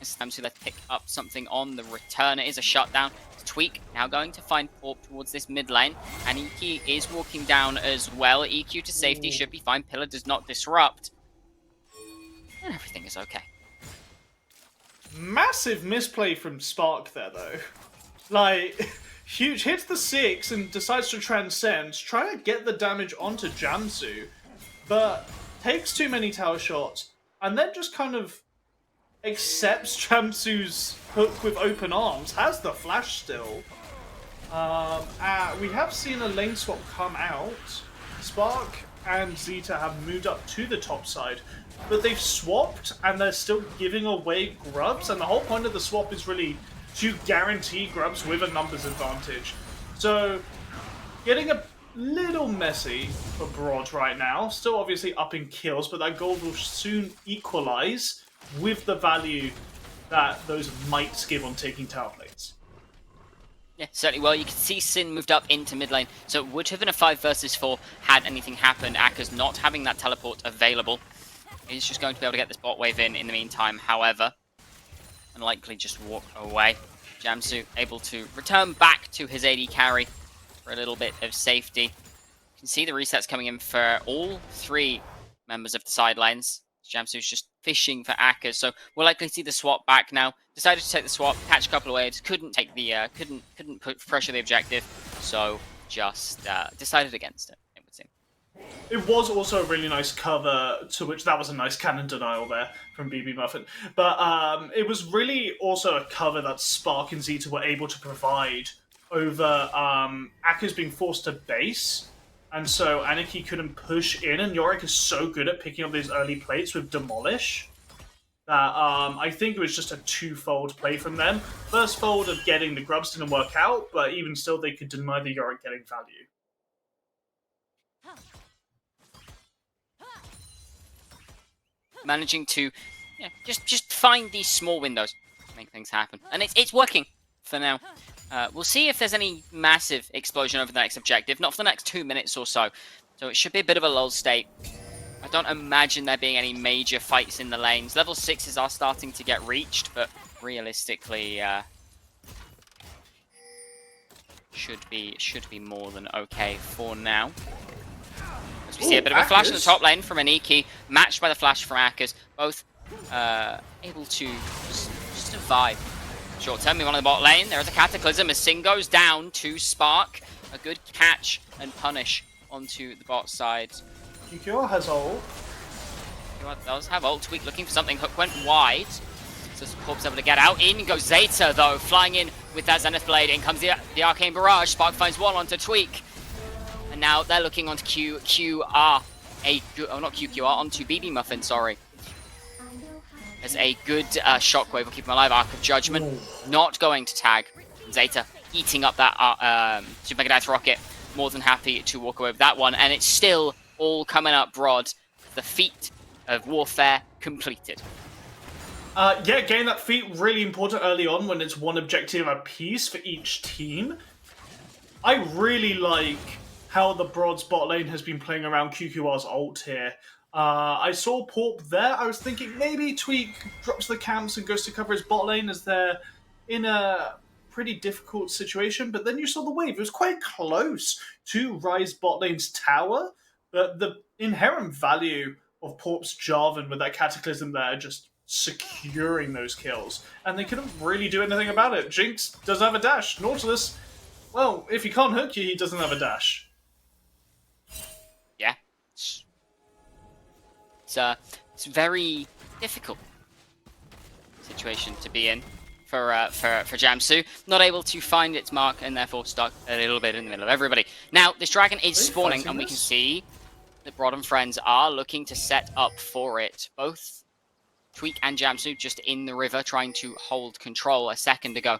It's time to pick up something on the return. It is a shutdown. Tweak now going to find Pork towards this mid lane, and EQ is walking down as well. EQ to safety should be fine. Pillar does not disrupt, and everything is okay. Massive misplay from Spark there, though. Like, huge hits the 6 and decides to transcend, trying to get the damage onto Jamsu, but takes too many tower shots, and then just kind of accepts Jamsu's hook with open arms, has the flash still. We have seen a lane swap come out. Spark and Zeta have moved up to the top side, but they've swapped and they're still giving away grubs, and the whole point of the swap is really to guarantee grubs with a numbers advantage. So, getting a little messy for Broad right now. Still obviously up in kills, but that gold will soon equalize with the value that those mites give on taking tower plates. Yeah, certainly well. You can see Sin moved up into mid lane, so it would have been a 5 versus 4 had anything happened. Akka's not having that teleport available. He's just going to be able to get this bot wave in the meantime, however, and likely just walk away. Jamsu able to return back to his AD carry for a little bit of safety. You can see the resets coming in for all 3 members of the sidelines. Jamsu's just fishing for Akers. So we'll likely see the swap back now. Decided to take the swap, catch a couple of waves, couldn't take the couldn't pressure the objective, so just decided against it. It would seem. It was also a really nice cover, to which that was a nice cannon denial there from BB Muffin. But it was really also a cover that Spark and Zeta were able to provide over Akers being forced to base. And so Anarchy couldn't push in, and Yorick is so good at picking up these early plates with Demolish that I think it was just a twofold play from them. First fold of getting the grubs didn't work out, but even still they could deny the Yorick getting value. Managing to just find these small windows to make things happen. And it's working for now. We'll see if there's any massive explosion over the next objective, not for the next 2 minutes or so. So it should be a bit of a lull state. I don't imagine there being any major fights in the lanes. Level 6s are starting to get reached, but realistically should be more than okay for now. As we see a bit of a flash in the top lane from Aniki, matched by the flash from Akers, both able to just survive. Short term, we on the bot lane. There is a Cataclysm as Sing goes down to Spark. A good catch and punish onto the bot side. QQR has ult. QQR does have ult. Tweak looking for something. Hook went wide. So Corp's able to get out. In goes Zeta, though, flying in with that Zenith Blade. In comes the Arcane Barrage. Spark finds one onto Tweak. And now they're looking onto QQR. Not QQR, onto BB Muffin, sorry. As a good shockwave will keep him alive. Arc of Judgment not going to tag. Zeta eating up that Super Mega Death Rocket. More than happy to walk away with that one. And it's still all coming up broad. The feat of warfare completed. Getting that feat really important early on when it's one objective apiece for each team. I really like how the Broad's bot lane has been playing around QQR's ult here. I saw Porp there. I was thinking maybe Tweak drops the camps and goes to cover his bot lane as they're in a pretty difficult situation. But then you saw the wave. It was quite close to Ryze bot lane's tower. But the inherent value of Porp's Jarvan with that Cataclysm there just securing those kills. And they couldn't really do anything about it. Jinx doesn't have a dash. Nautilus, well, if he can't hook you, he doesn't have a dash. Yeah. It's a very difficult situation to be in for Jamsu. Not able to find its mark and therefore stuck a little bit in the middle of everybody. Now, this dragon is spawning and we can see that Brod and friends are looking to set up for it. Both Tweak and Jamsu just in the river trying to hold control a second ago.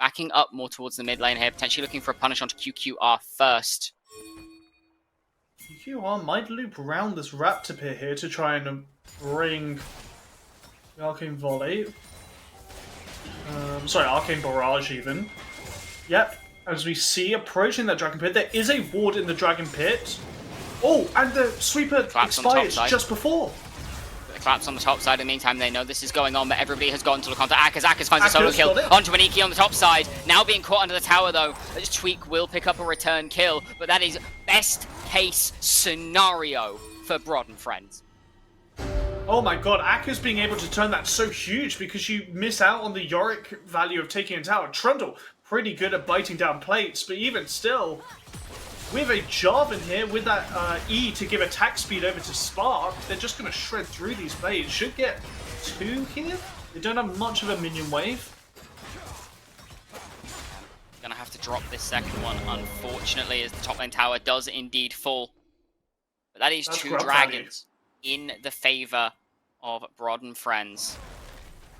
Backing up more towards the mid lane here, potentially looking for a punish onto QQR first. QQR might loop around this Raptor Pit here to try and bring the Arcane Volley. Arcane Barrage even. Yep, as we see approaching that Dragon Pit, there is a ward in the Dragon Pit. Oh, and the Sweeper expires just before. The collapse on the top side. In the meantime, they know this is going on, but everybody has gone to look onto Akers. Akers finds a solo kill onto Aniki on the top side. Now being caught under the tower, though. This Tweak will pick up a return kill, but that is best case scenario for Brod and friends. Oh my god, Akers being able to turn that so huge because you miss out on the Yorick value of taking a tower. Trundle, pretty good at biting down plates, but even still, with a Jarvan here, with that E to give attack speed over to Spark, they're just going to shred through these blades. Should get 2 here. They don't have much of a minion wave. Gonna have to drop this second one, unfortunately, as the top lane tower does indeed fall. But that is 2 dragons in the favor of Brod and friends.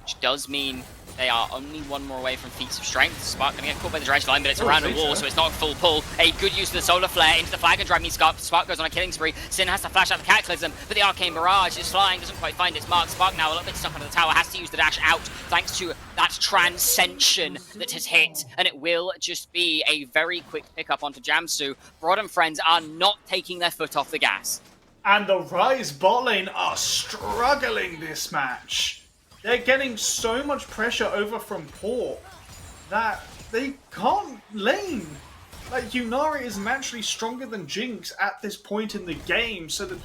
Which does mean they are only 1 more away from feats of strength. Spark gonna get caught by the Dredge line, but it's around a wall, so it's not full pull. A good use of the solar flare into the flag and dragging Spark. Spark goes on a killing spree. Sin has to flash out the Cataclysm, but the Arcane Barrage is flying, doesn't quite find its mark. Spark now a little bit stuck under the tower, has to use the dash out thanks to that Transcension that has hit, and it will just be a very quick pickup onto Jamsu. Brod and friends are not taking their foot off the gas. And the Ryze bot lane are struggling this match. They're getting so much pressure over from Porp that they can't lane. Like, Yunari is naturally stronger than Jinx at this point in the game, so that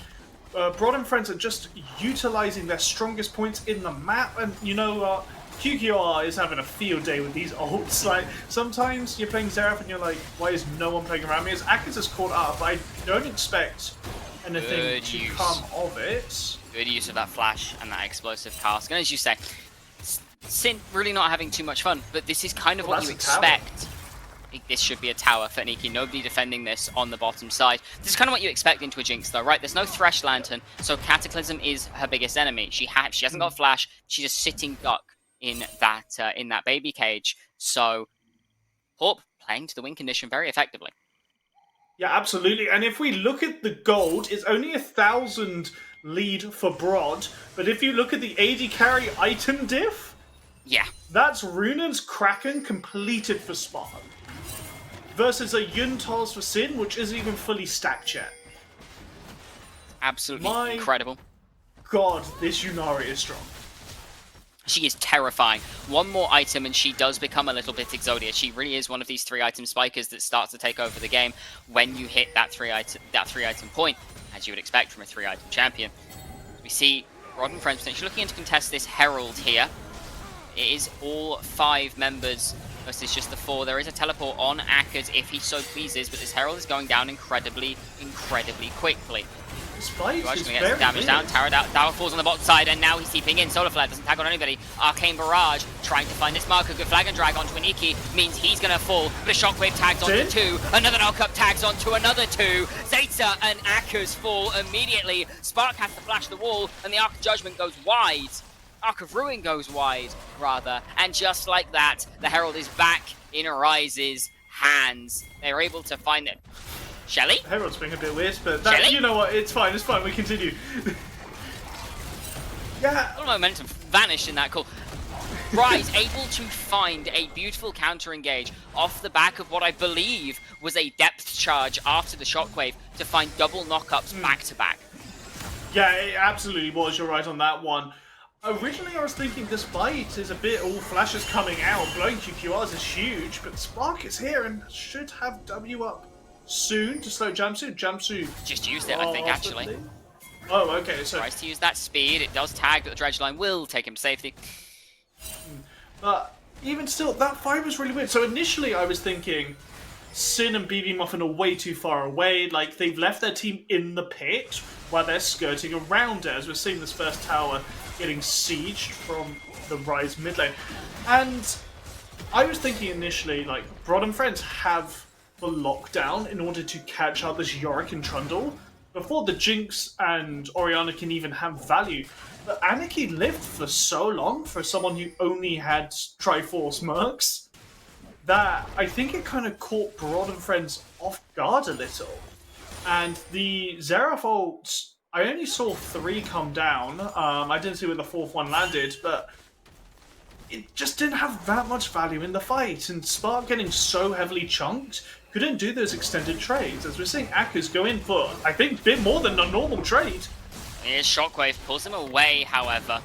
Broad and Friends are just utilizing their strongest points in the map, and you know what? QQR is having a field day with these ults. Like, sometimes you're playing Xerath and you're like, why is no one playing around me? As Akers has caught up, I don't expect anything to come of it. Good use of that flash and that explosive cask. And as you say, Sin really not having too much fun, but this is kind of what you expect. This should be a tower for Nikki. Nobody defending this on the bottom side. This is kind of what you expect into a Jinx, though, right? There's no Thresh Lantern, so Cataclysm is her biggest enemy. She hasn't got Flash. She's a sitting duck in that baby cage. So, Hawp playing to the win condition very effectively. Yeah, absolutely. And if we look at the gold, it's only 1,000 lead for Broad. But if you look at the AD carry item diff, yeah, that's Runan's Kraken completed for Spark versus a Yuntal's for Sin, which isn't even fully stacked yet. Absolutely incredible. God, this Yunari is strong. She is terrifying. One more item and she does become a little bit Exodia. She really is one of these 3-item spikers that starts to take over the game when you hit that 3-item point, as you would expect from a 3-item champion. We see Rod and Friends potentially looking to contest this Herald here. It is all 5 members versus just the 4. There is a teleport on Akers if he so pleases, but this Herald is going down incredibly quickly. Spike going to get some damage down. Tower falls on the bottom side, and now he's seeping in. Solar Flare doesn't tag on anybody. Arcane Barrage trying to find this marker. Good flag and drag onto Aniki means he's going to fall. But a Shockwave tags onto 2. Another knockup tags onto another 2. Zeta and Akers fall immediately. Spark has to flash the wall, and the Arc of Judgment goes wide. Arc of Ruin goes wide, rather. And just like that, the Herald is back in Rise's hands. They're able to find it. Shelly? Herald's being a bit weird, but that, you know what, it's fine, we continue. Yeah. All momentum vanished in that call. Rise able to find a beautiful counter engage off the back of what I believe was a depth charge after the Shockwave to find double knockups back to back. Yeah, it absolutely was, you're right on that one. Originally I was thinking this bite is a bit all flashes coming out, blowing QQRs is huge, but Spark is here and should have W up soon to slow Jamsu. Jamsu just used it, I think, actually. Oh, okay. So tries to use that speed. It does tag, but the dredge line will take him to safety. But even still, that fight was really weird. So initially, I was thinking Sin and BB Muffin are way too far away. Like they've left their team in the pit while they're skirting around it. As we're seeing this first tower getting sieged from the Rise mid lane, and I was thinking initially, like Broad and Friends have the lockdown in order to catch out this Yorick and Trundle before the Jinx and Orianna can even have value. But Anarchy lived for so long for someone who only had Triforce Mercs that I think it kind of caught Broad and Friends off guard a little. And the Xerath ults, I only saw 3 come down. I didn't see where the 4th one landed, but it just didn't have that much value in the fight. And Spark getting so heavily chunked couldn't do those extended trades, as we're seeing Akers go in for, I think, a bit more than a normal trade. Here's Shockwave, pulls him away, however.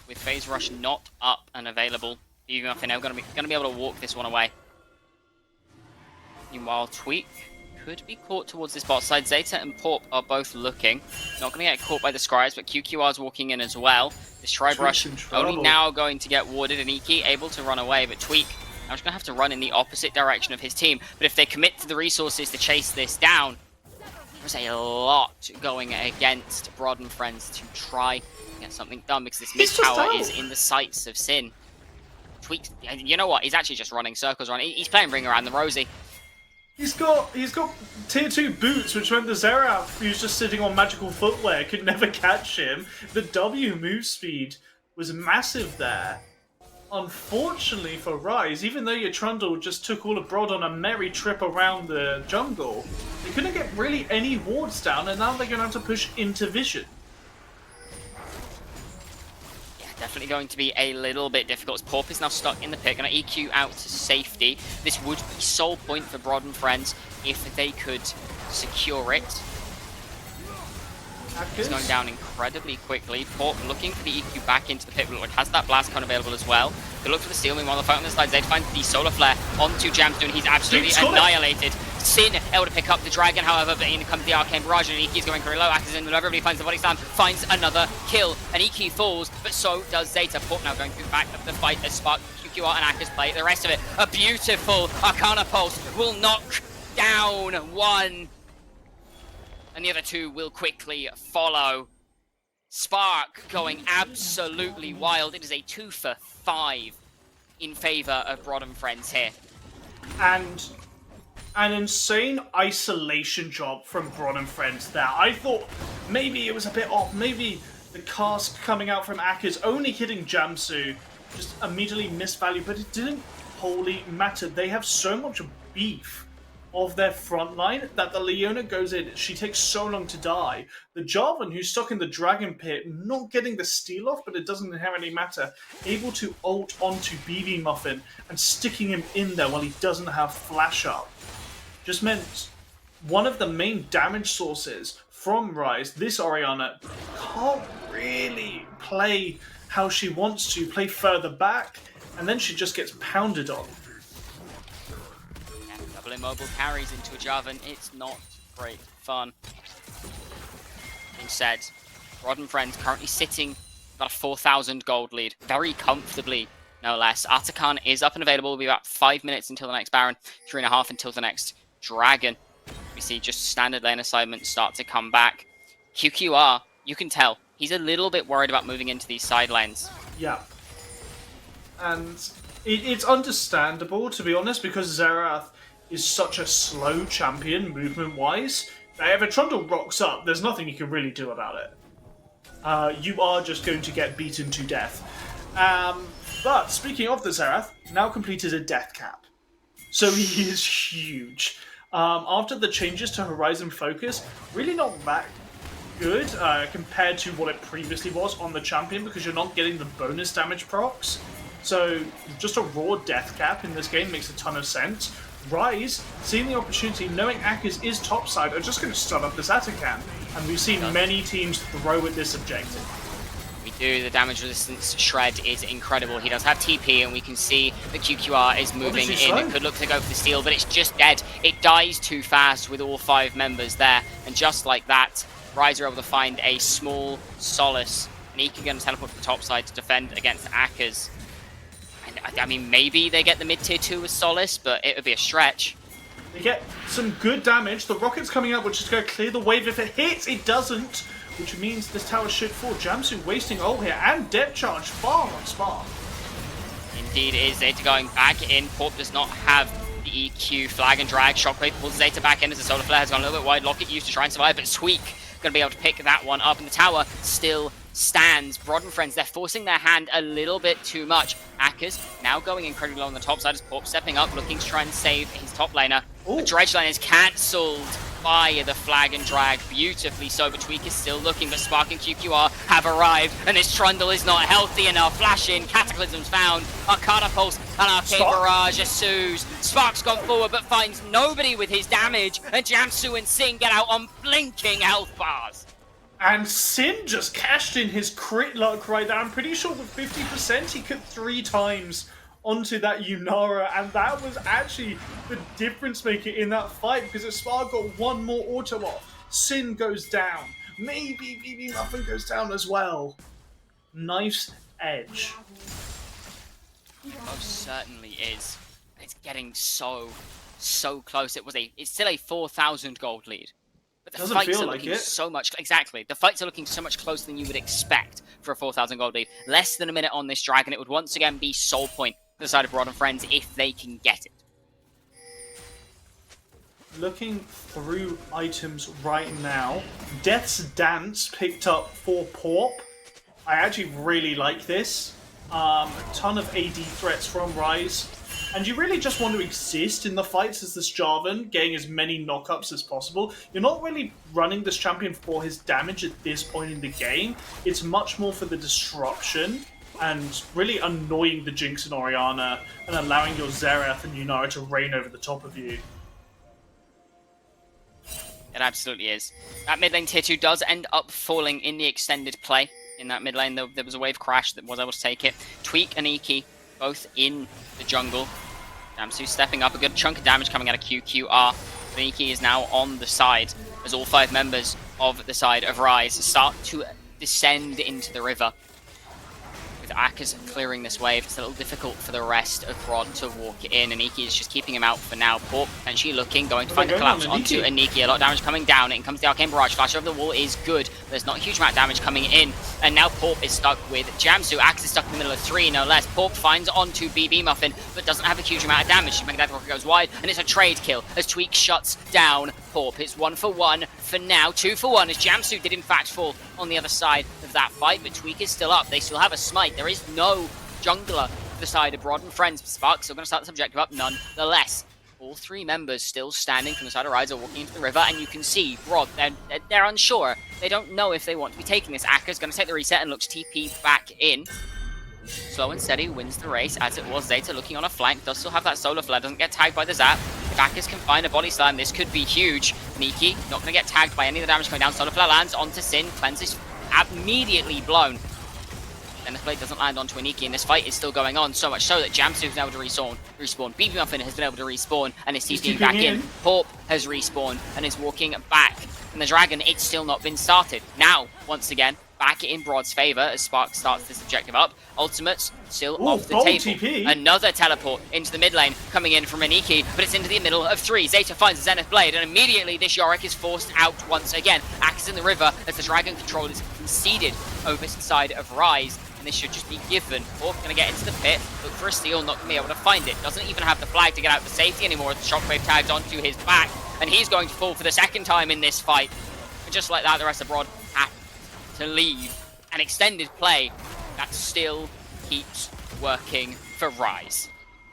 With Phase Rush not up and available, even if they're going to be able to walk this one away. Meanwhile, Tweak could be caught towards this bot side. Zeta and Porp are both looking. Not going to get caught by the Scribes, but QQR's walking in as well. This Tribe Rush only now going to get warded, and Iki able to run away, but Tweak now he's going to have to run in the opposite direction of his team. But if they commit to the resources to chase this down, there's a lot going against Broad and Friends to try and get something done, because this mid tower is in the sights of Sin. Tweak, you know what? He's actually just running circles around. He's playing Ring Around the Rosie. He's got tier 2 boots, which meant the Xerath, who's just sitting on magical footwear, could never catch him. The W move speed was massive there. Unfortunately for Rise, even though your Trundle just took all of Broad on a merry trip around the jungle, they couldn't get really any wards down, and now they're going to have to push into Vision. Yeah, definitely going to be a little bit difficult. Porp is now stuck in the pit, going to EQ out to safety. This would be sole point for Broad and Friends if they could secure it. He's going down incredibly quickly. Porp looking for the EQ back into the pit, but has that blast cone available as well. They look for the steal, meanwhile the fight on the side. Zeta finds the Solar Flare onto Jamstoon. He's absolutely annihilated. Sin able to pick up the dragon, however, but in comes the Arcane Barrage, and Iki's going very low. Aka's in the middle, everybody finds the body slam, finds another kill, and Iki falls, but so does Zeta. Port now going through back of the fight as Spark, QQR, and Aka's play. The rest of it, a beautiful Arcana Pulse will knock down one, and the other two will quickly follow. Spark going absolutely wild. It is a 2 for 5 in favor of Broad and Friends here. And an insane isolation job from Broad and Friends there. I thought maybe it was a bit off. Maybe the cast coming out from Aka's only hitting Jamsu just immediately missed value, but it didn't wholly matter. They have so much beef of their front line that the Leona goes in, she takes so long to die. The Jarvan, who's stuck in the Dragon Pit, not getting the steal off, but it doesn't inherently matter, able to ult onto BB Muffin and sticking him in there while he doesn't have flash up. Just meant one of the main damage sources from Ryze, this Orianna, can't really play how she wants to, play further back, and then she just gets pounded on. Immobile carries into a Jarvan, it's not great fun. Instead, Rod and Friends currently sitting about a 4,000 gold lead, very comfortably, no less. Atakan is up and available, will be about 5 minutes until the next Baron, 3.5 until the next Dragon. We see just standard lane assignments start to come back. QQR, you can tell, he's a little bit worried about moving into these side lanes. Yeah. And it's understandable, to be honest, because Xerath is such a slow champion movement-wise. If a Trundle rocks up, there's nothing you can really do about it. You are just going to get beaten to death. But speaking of the Xerath, now completed a death cap. So he is huge. After the changes to Horizon Focus, really not that good compared to what it previously was on the champion, because you're not getting the bonus damage procs. So just a raw death cap in this game makes a ton of sense. Ryze, seeing the opportunity, knowing Aka's is topside, are just going to stun up this Atakan. And we've seen many teams throw at this objective. We do, the damage resistance shred is incredible. He does have TP, and we can see the QQR is moving in. It could look to go for the steal, but it's just dead. It dies too fast with all 5 members there. And just like that, Ryze are able to find a small solace. And he can go and teleport to the top side to defend against Aka's. I mean, maybe they get the mid-tier 2 with Solace, but it would be a stretch. They get some good damage. The rocket's coming up, which is going to clear the wave. If it hits, it doesn't, which means this tower should fall. Jamsu wasting ult here, and depth charge far on Spark. Indeed it is. Zeta going back in. Porp does not have the EQ flag and drag. Shockwave pulls Zeta back in as the Solar Flare has gone a little bit wide. Locket used to try and survive, but Squeak going to be able to pick that one up, and the tower still stands. Broad and Friends, they're forcing their hand a little bit too much. Aka's now going incredibly low on the top side as Porp stepping up, looking to try and save his top laner. Ooh. The dredge line is cancelled by the flag and drag, beautifully so, but Tweak is still looking, but Spark and QQR have arrived, and this Trundle is not healthy enough. Flash in, Cataclysm's found, Arcana Pulse and Arcane Barrage ensues. Spark's gone forward, but finds nobody with his damage, and Jamsu and Singh get out on blinking health bars. And Sin just cashed in his crit luck right there. I'm pretty sure with 50% he could 3 times onto that Yunara, and that was actually the difference maker in that fight, because if Spark got one more auto off, Sin goes down. Maybe BB Muffin goes down as well. Nice edge. Most certainly is. It's getting so close. It's still a 4,000 gold lead. But the Doesn't fights feel are like looking it. so much... Exactly. The fights are looking so much closer than you would expect for a 4,000 gold lead. Less than a minute on this Dragon. It would once again be soul point for the side of Rod and Friends if they can get it. Looking through items right now, Death's Dance picked up for Porp. I actually really like this. A ton of AD threats from Ryze. And you really just want to exist in the fights as this Jarvan, getting as many knockups as possible. You're not really running this champion for his damage at this point in the game. It's much more for the disruption and really annoying the Jinx and Orianna and allowing your Xerath and Yunara to reign over the top of you. It absolutely is. That mid lane tier 2 does end up falling in the extended play. In that mid lane, there was a wave crash that was able to take it. Tweak and Iki, both in the jungle. Jamsu stepping up, a good chunk of damage coming out of QQR. Nikki is now on the side as all 5 members of the side of Rise start to descend into the river. With Akers clearing this wave, it's a little difficult for the rest of Rod to walk in. Aniki is just keeping him out for now. Porp potentially looking, going to find the collapse onto Aniki. A lot of damage coming down. In comes the Arcane Barrage. Flash over the wall is good. There's not a huge amount of damage coming in. And now Porp is stuck with Jamsu. Akers is stuck in the middle of 3, no less. Porp finds onto BB Muffin, but doesn't have a huge amount of damage. Magnetic Rocket goes wide, and it's a trade kill as Tweak shuts down Porp. It's 1 for 1 for now. 2 for 1 as Jamsu did in fact fall on the other side of that fight, but Tweak is still up. They still have a smite. There is no jungler for the side of Rod and Friends. Spark still going to start this objective up nonetheless. All 3 members still standing from the side of Rise are walking into the river, and you can see Rod, they're unsure. They don't know if they want to be taking this. Akker's going to take the reset and looks TP back in. Slow and Steady wins the race, as it was. Zeta looking on a flank, does still have that solar flare, doesn't get tagged by the zap. If Akers can find a body slam, this could be huge. Niki not going to get tagged by any of the damage coming down. Solar flare lands onto Sin, Cleanse is immediately blown. Then the blade doesn't land onto Aniki, and this fight is still going on, so much so that Jamsu has been able to respawn. BB Muffin has been able to respawn and is TPing back in. Porp has respawned and is walking back. And the Dragon, it's still not been started. Now, once again, back in Broad's favour as Spark starts this objective up. Ultimates still off the table. TP. Another teleport into the mid lane coming in from Aniki, but it's into the middle of 3. Zeta finds the Zenith Blade, and immediately this Yorick is forced out once again. Axe in the river as the Dragon control is conceded over the side of Rise. And this should just be given. Orc going to get into the pit, look for a steal, not going to be able to find it. Doesn't even have the flag to get out for safety anymore as the Shockwave tags onto his back, and he's going to fall for the 2nd time in this fight. And just like that, the rest of Broad have to leave. An extended play that still keeps working for Rise.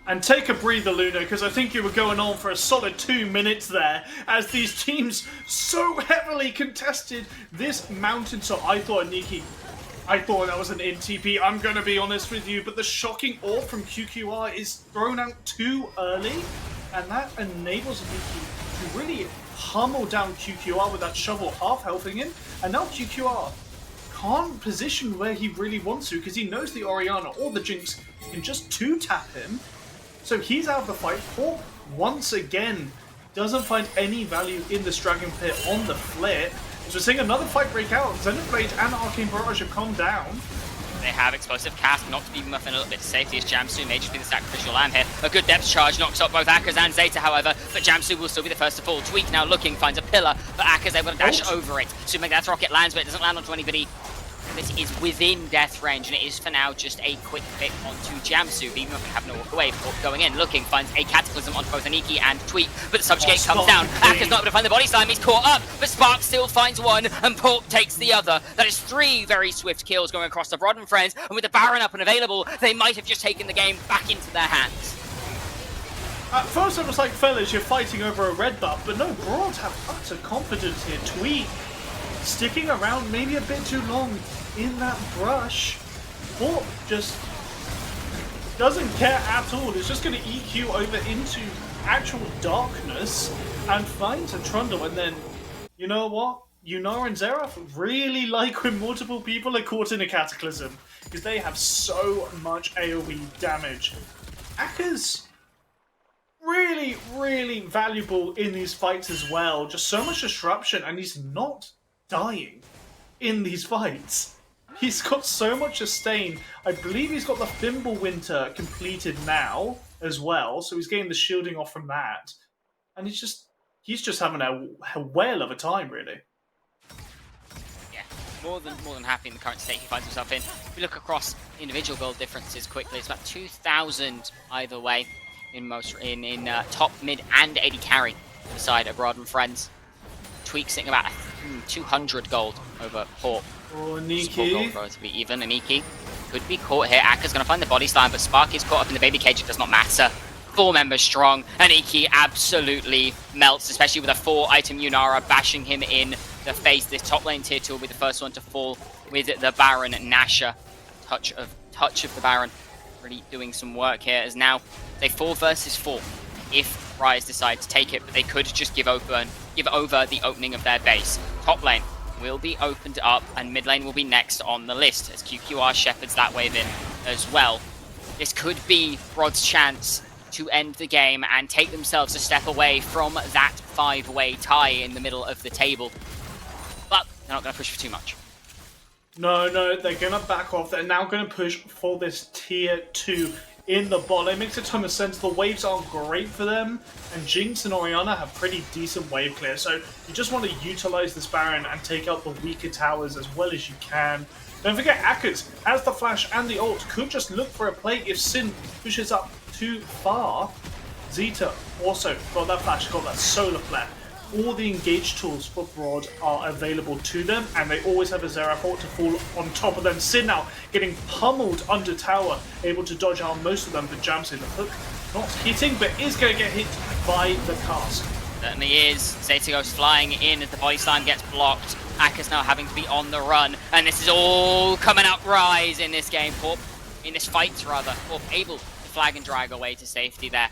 And take a breather, Luna, because I think you were going on for a solid 2 minutes there as these teams so heavily contested this mountain. So I thought that was an in-TP, I'm going to be honest with you, but the shocking orb from QQR is thrown out too early, and that enables Aniki to really pummel down QQR with that shovel half-healthing him, and now QQR can't position where he really wants to because he knows the Orianna or the Jinx can just 2-tap him, so he's out of the fight. Porp, once again, doesn't find any value in this Dragon Pit on the flip. So we're seeing another fight break out. Zenith Blade and Arcane Barrage have come down. They have Explosive Cast, knocked BB Muffin a little bit to safety as Jamsu may just be the sacrificial lamb here. A good depth charge knocks up both Akers and Zeta, however, but Jamsu will still be the first to fall. Tweak now looking, finds a pillar, but Akers able to dash over it. Super Magnetic Rocket lands, but it doesn't land onto anybody. This is within death range, and it is for now just a quick pick onto Jamsu. BB Muffin having to walk away before going in, looking, finds a Cataclysm onto both Aniki and Tweak, but the Subjugate comes down. Akers not able to find the body slam, he's caught up, but Spark still finds one, and Porp takes the other. That is 3 very swift kills going across the Rod and Friends, and with the Baron up and available, they might have just taken the game back into their hands. At first I was like, fellas, you're fighting over a red buff, but no, Broads have utter confidence here. Tweak sticking around maybe a bit too long in that brush. Porp just doesn't care at all. It's just going to EQ over into actual darkness and finds a Trundle. And then, you know what? Yunar and Xerath really like when multiple people are caught in a Cataclysm because they have so much AoE damage. Akers really, really valuable in these fights as well. Just so much disruption, and he's not dying in these fights. He's got so much sustain. I believe he's got the Fimbulwinter completed now as well, so he's getting the shielding off from that. And he's just having a whale of a time, really. Yeah, more than happy in the current state he finds himself in. If we look across individual gold differences quickly, it's about 2,000 either way in top, mid, and 80 carry for the side of Rod and Friends. Tweak sitting about 200 gold over Porp. Oh, Aniki. Gold relatively even. Aniki could be caught here. Akker's going to find the body slam, but Spark is caught up in the baby cage. It does not matter. 4 members strong. Aniki absolutely melts, especially with a 4-item Yunara bashing him in the face. This top lane tier 2 will be the first one to fall with the Baron Nasher. Touch of the Baron really doing some work here, as now they 4 versus 4 if Rise decide to take it, but they could just give over the opening of their base. Top lane will be opened up, and mid lane will be next on the list as QQR shepherds that wave in as well. This could be Rod's chance to end the game and take themselves a step away from that 5-way tie in the middle of the table. But they're not going to push for too much. No, they're going to back off. They're now going to push for this tier 2 in the bot. It makes a ton of sense. The waves aren't great for them, and Jinx and Orianna have pretty decent wave clear. So you just want to utilize this Baron and take out the weaker towers as well as you can. Don't forget, Akers has the flash and the ult. Could just look for a play if Sin pushes up too far. Zeta also got that flash, got that solar flare. All the engage tools for Broad are available to them, and they always have a Zeraport to fall on top of them. Sin now getting pummeled under tower, able to dodge out most of them, but jams in the hook. Not hitting, but is going to get hit by the cast. Certainly is. Zeta goes flying in as the body slam gets blocked. Akers now having to be on the run, and this is all coming up Rise in this game. In this fight, rather. Corp able to flag and drag away to safety there.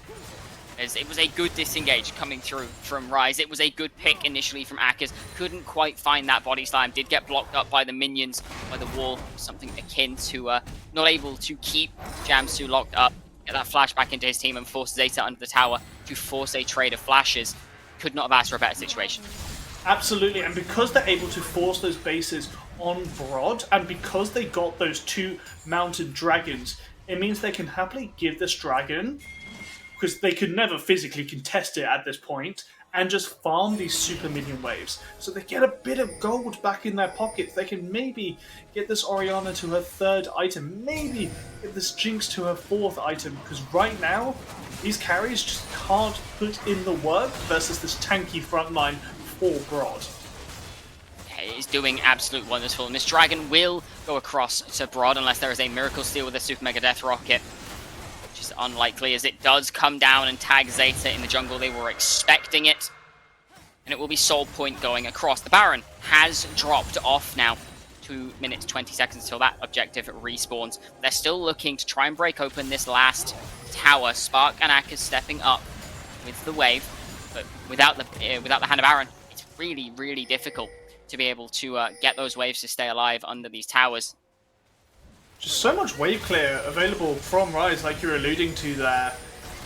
As it was a good disengage coming through from Rise. It was a good pick initially from Akers. Couldn't quite find that body slam. Did get blocked up by the minions, by the wall. Something akin to not able to keep Jamsu locked up. Get that flash back into his team and force Zeta under the tower to force a trade of flashes. Could not have asked for a better situation. Absolutely, and because they're able to force those bases on Broad, and because they got those 2 mounted dragons, it means they can happily give this dragon, because they could never physically contest it at this point, and just farm these super minion waves. So they get a bit of gold back in their pockets. They can maybe get this Orianna to her 3rd item, maybe get this Jinx to her 4th item, because right now, these carries just can't put in the work versus this tanky frontline for Broad. It is doing absolute wonders for them. This dragon will go across to Broad unless there is a miracle steal with a Super Mega Death Rocket, which is unlikely as it does come down and tag Zeta in the jungle. They were expecting it, and it will be Soul Point going across. The Baron has dropped off now. 2 minutes 20 seconds until that objective respawns. They're still looking to try and break open this last tower. Spark and Akers stepping up with the wave, but without the Hand of Baron, it's really, really difficult to be able to get those waves to stay alive under these towers. Just so much wave clear available from Rise, like you're alluding to there.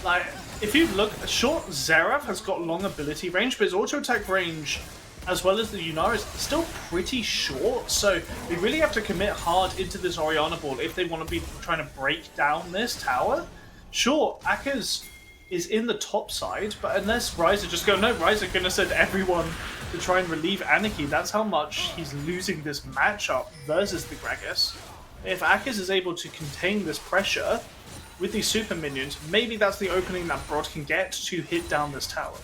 Like, if you look, short Xerath has got long ability range, but his auto attack range, as well as the Yunara, is still pretty short, so they really have to commit hard into this Orianna ball if they want to be trying to break down this tower. Sure, Akers is in the top side, but unless Rise are just going, no, Rise are going to send everyone to try and relieve Anarchy, that's how much he's losing this matchup versus the Gragas. If Akers is able to contain this pressure with these super minions, maybe that's the opening that Broad can get to hit down this tower.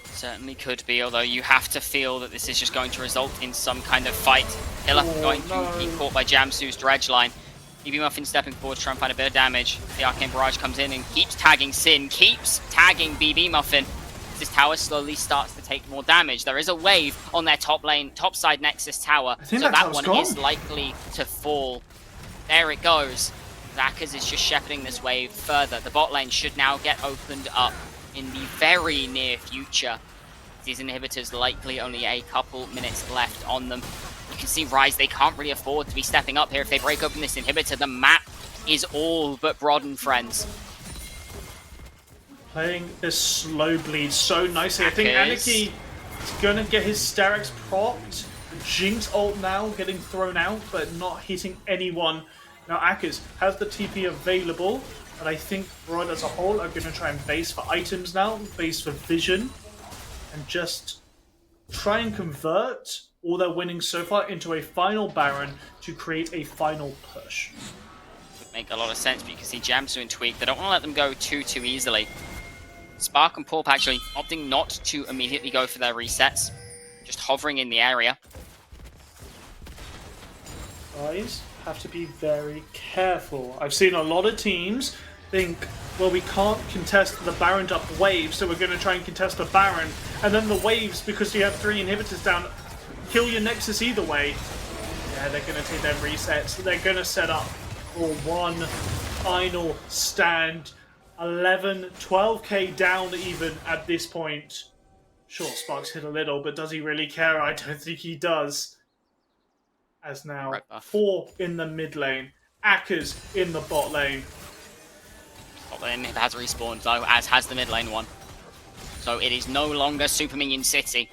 Certainly could be, although you have to feel that this is just going to result in some kind of fight. Hilla going to be caught by Jamsu's dredge line. BB Muffin stepping forward to try and find a bit of damage. The Arcane Barrage comes in and keeps tagging Sin, keeps tagging BB Muffin. This tower slowly starts to take more damage. There is a wave on their top side Nexus tower, so that one is likely to fall. There it goes. Akers is just shepherding this wave further. The bot lane should now get opened up in the very near future. These inhibitors likely only a couple minutes left on them. You can see Rise, they can't really afford to be stepping up here. If they break open this inhibitor, the map is all but Broad and friends. Playing this slow bleed so nicely. I think Anarchy is going to get his Sterex propped. The Jinx ult now getting thrown out, but not hitting anyone. Now Akers has the TP available, but I think Broad as a whole are going to try and base for items now, base for vision, and just try and convert all their winning so far into a final Baron to create a final push. Would make a lot of sense, but you can see Jamsu and Tweak, they don't want to let them go too easily. Spark and Pulp actually opting not to immediately go for their resets, just hovering in the area. Guys, have to be very careful. I've seen a lot of teams think, well, we can't contest the Baron up wave, so we're going to try and contest the Baron, and then the waves, because you have 3 inhibitors down, kill your Nexus either way. Yeah, they're going to take their resets. They're going to set up for one final stand. 11, 12k down even at this point. Sure, Sparks hit a little, but does he really care? I don't think he does. As now, right buff. 4 in the mid lane, Akers in the bot lane. Top lane has respawned though, as has the mid lane one. So it is no longer Super Minion City.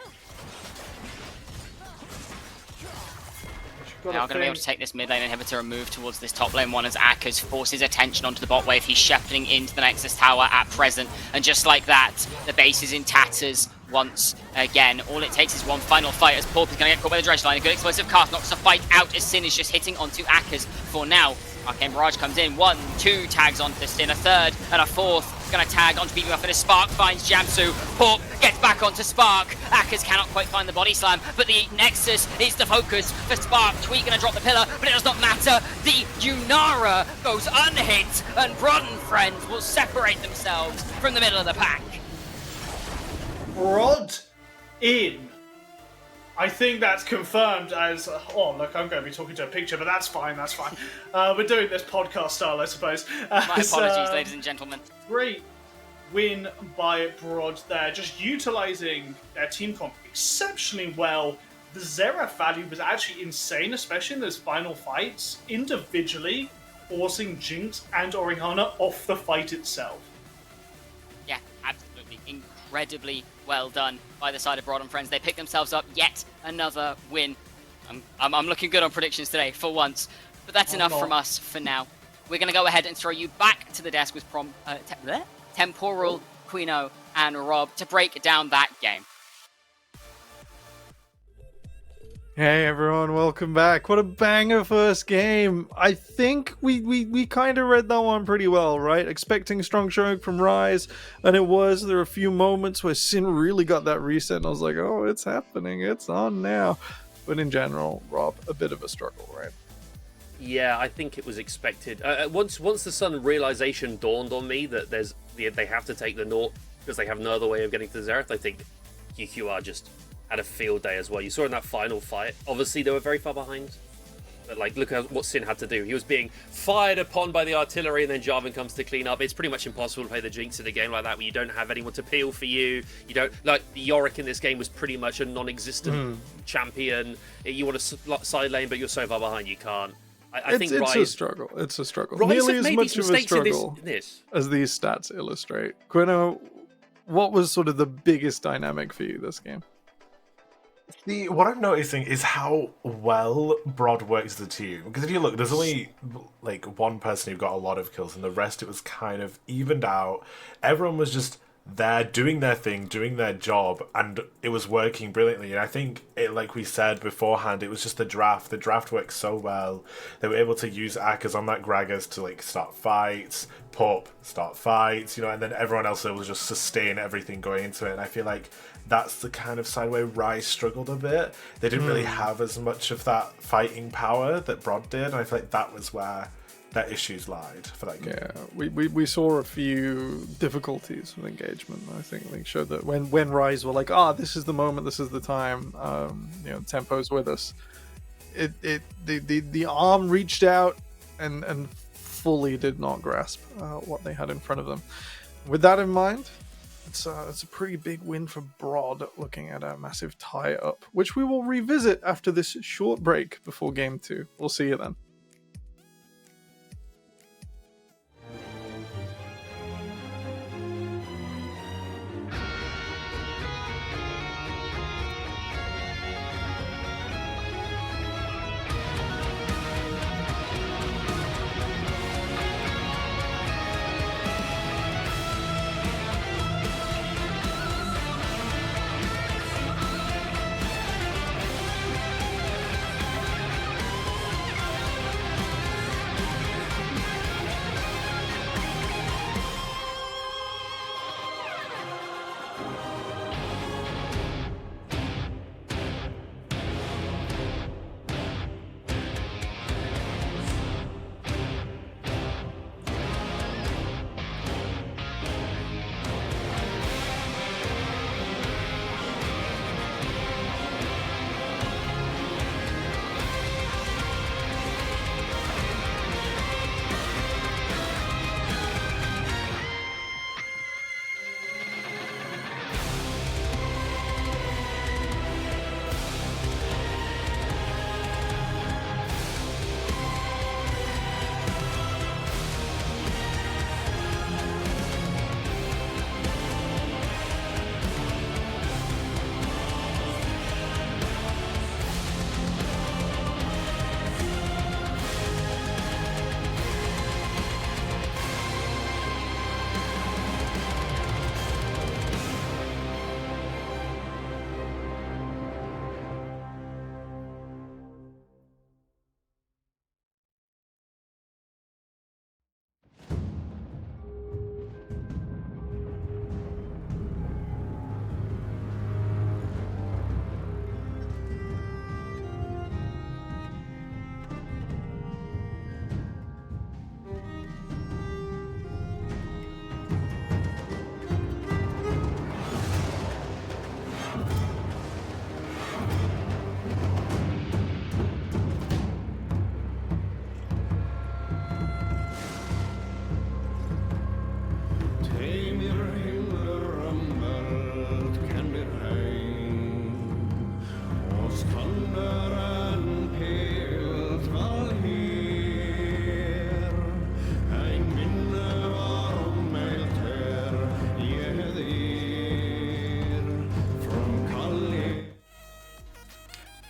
They are going to be able to take this mid lane inhibitor and move towards this top lane one as Akers forces attention onto the bot wave. He's shepherding into the Nexus tower at present. And just like that, the base is in tatters once again. All it takes is one final fight as Porp is going to get caught by the dredge line. A good explosive cast knocks the fight out as Sin is just hitting onto Akers for now. Arcane Barrage comes in. 1, 2 tags onto Sin. A third and a fourth. Going to tag onto BB Muff and a Spark finds Jamsu. Porp gets back onto Spark. Akers cannot quite find the body slam, but the Nexus is the focus for Spark. Tweet going to drop the pillar, but it does not matter. The Yunara goes unhit, and Broad and friends will separate themselves from the middle of the pack. Broad in. I think that's confirmed as... Oh, look, I'm going to be talking to a picture, but that's fine, that's fine. We're doing this podcast style, I suppose. My apologies, ladies and gentlemen. Great win by Broad there, just utilising their team comp exceptionally well. The Xerath value was actually insane, especially in those final fights, individually forcing Jinx and Orianna off the fight itself. Yeah, absolutely. Incredibly well done by the side of Broad and friends. They pick themselves up yet another win. I'm looking good on predictions today, for once. But that's enough from us for now. We're going to go ahead and throw you back to the desk with Temporal, Quino, and Rob to break down that game. Hey everyone, welcome back. What a banger first game. I think we kind of read that one pretty well, right? Expecting strong showing from Rise, and it was. There were a few moments where Sin really got that reset, and I was like, oh, it's happening. It's on now. But in general, Rob, a bit of a struggle, right? Yeah, I think it was expected. Once the sudden realization dawned on me that they have to take the Naught because they have no other way of getting to Xerath, I think QQR just had a field day as well. You saw in that final fight, obviously they were very far behind, but like look at what Sin had to do. He was being fired upon by the artillery, and then Jarvan comes to clean up. It's pretty much impossible to play the Jinx in a game like that where you don't have anyone to peel for you. You don't, like Yorick in this game was pretty much a non-existent champion. You want to side lane, but you're so far behind you can't. I think it's Rise, a struggle. It's a struggle. Rise Nearly have as made much these of a mistakes struggle in this. as these stats illustrate. Quino, what was sort of the biggest dynamic for you this game? What I'm noticing is how well Broad works as a team. Because if you look, there's only like one person who got a lot of kills, and the rest it was kind of evened out. Everyone was just there doing their thing, doing their job, and it was working brilliantly. And I think it, like we said beforehand, it was just the draft. The draft worked so well. They were able to use Akers on that Gragas to like start fights, Pop, start fights, you know, and then everyone else will just sustain everything going into it. And I feel like that's the kind of side where Rise struggled a bit. They didn't really have as much of that fighting power that Broad did, and I feel like that was where their issues lied for that game. Yeah, we saw a few difficulties with engagement. I think they showed that when Rise were like, this is the moment, this is the time. Tempo's with us. The arm reached out and fully did not grasp what they had in front of them. With that in mind, it's a pretty big win for Broad, looking at a massive tie-up, which we will revisit after this short break before Game 2. We'll see you then.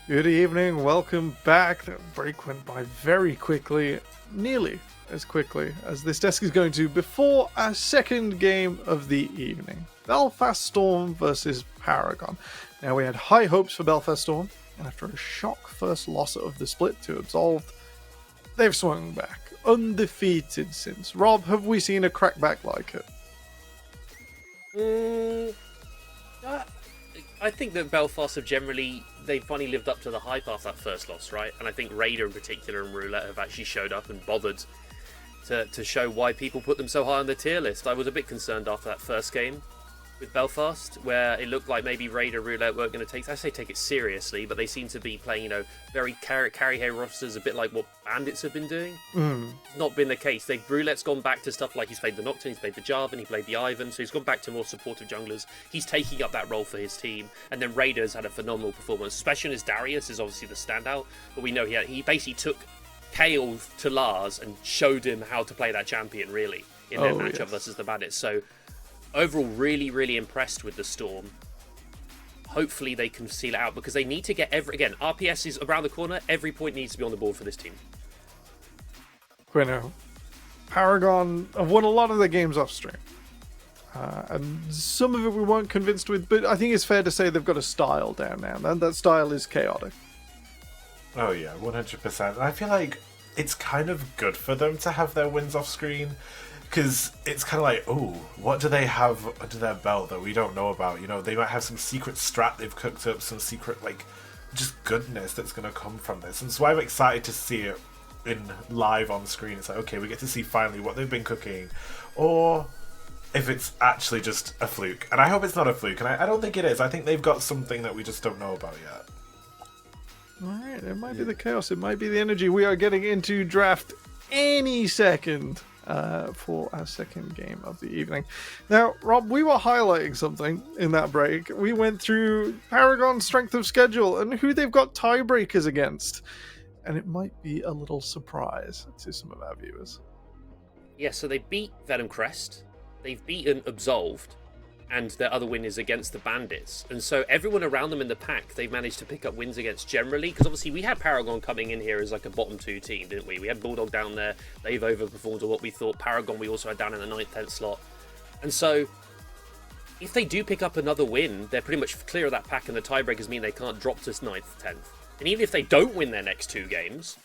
Good evening, welcome back. That break went by very quickly, nearly as quickly as this desk is going to before our second game of the evening. Belfast Storm versus Paragon. Now, we had high hopes for Belfast Storm, and after a shock first loss of the split to Absolved, they've swung back, undefeated since. Rob, have we seen a crackback like it? I think that Belfast have generally, they've finally lived up to the hype after that first loss, right? And I think Raider in particular and Roulette have actually showed up and bothered to show why people put them so high on the tier list. I was a bit concerned after that first game with Belfast, where it looked like maybe Raider Roulette weren't going to take it seriously, but they seem to be playing, very carry hair rosters, a bit like what Bandits have been doing. Not been the case. Roulette's gone back to stuff like he's played the Nocturne, he's played the Jarvan, he played the Ivan, so he's gone back to more supportive junglers. He's taking up that role for his team, and then Raiders had a phenomenal performance, especially as Darius is obviously the standout, but we know he basically took Kale to Lars and showed him how to play that champion, really, in their matchup versus the Bandits. So overall, really, really impressed with the Storm. Hopefully they can seal it out, because they need to get again, RPS is around the corner. Every point needs to be on the board for this team. Quino, Paragon have won a lot of their games off stream. And some of it we weren't convinced with, but I think it's fair to say they've got a style down now. And that style is chaotic. Oh yeah, 100%. I feel like it's kind of good for them to have their wins off screen, because it's kind of like, oh, what do they have under their belt that we don't know about? They might have some secret strat they've cooked up, some secret, just goodness that's going to come from this. And so I'm excited to see it in live on screen. It's like, okay, we get to see finally what they've been cooking, or if it's actually just a fluke. And I hope it's not a fluke, and I don't think it is. I think they've got something that we just don't know about yet. Alright, it might be the chaos, it might be the energy. We are getting into draft any second for our second game of the evening. Now, Rob, we were highlighting something in that break. We went through Paragon's strength of schedule and who they've got tiebreakers against. And it might be a little surprise to some of our viewers. Yeah, so they beat Venom Crest, they've beaten Absolved, and their other win is against the Bandits. And so everyone around them in the pack, they've managed to pick up wins against generally, because obviously we had Paragon coming in here as like a bottom 2 team, didn't we? We had Bulldog down there, they've overperformed what we thought. Paragon we also had down in the 9th, 10th slot. And so if they do pick up another win, they're pretty much clear of that pack, and the tiebreakers mean they can't drop to 9th, 10th. And even if they don't win their next 2 games,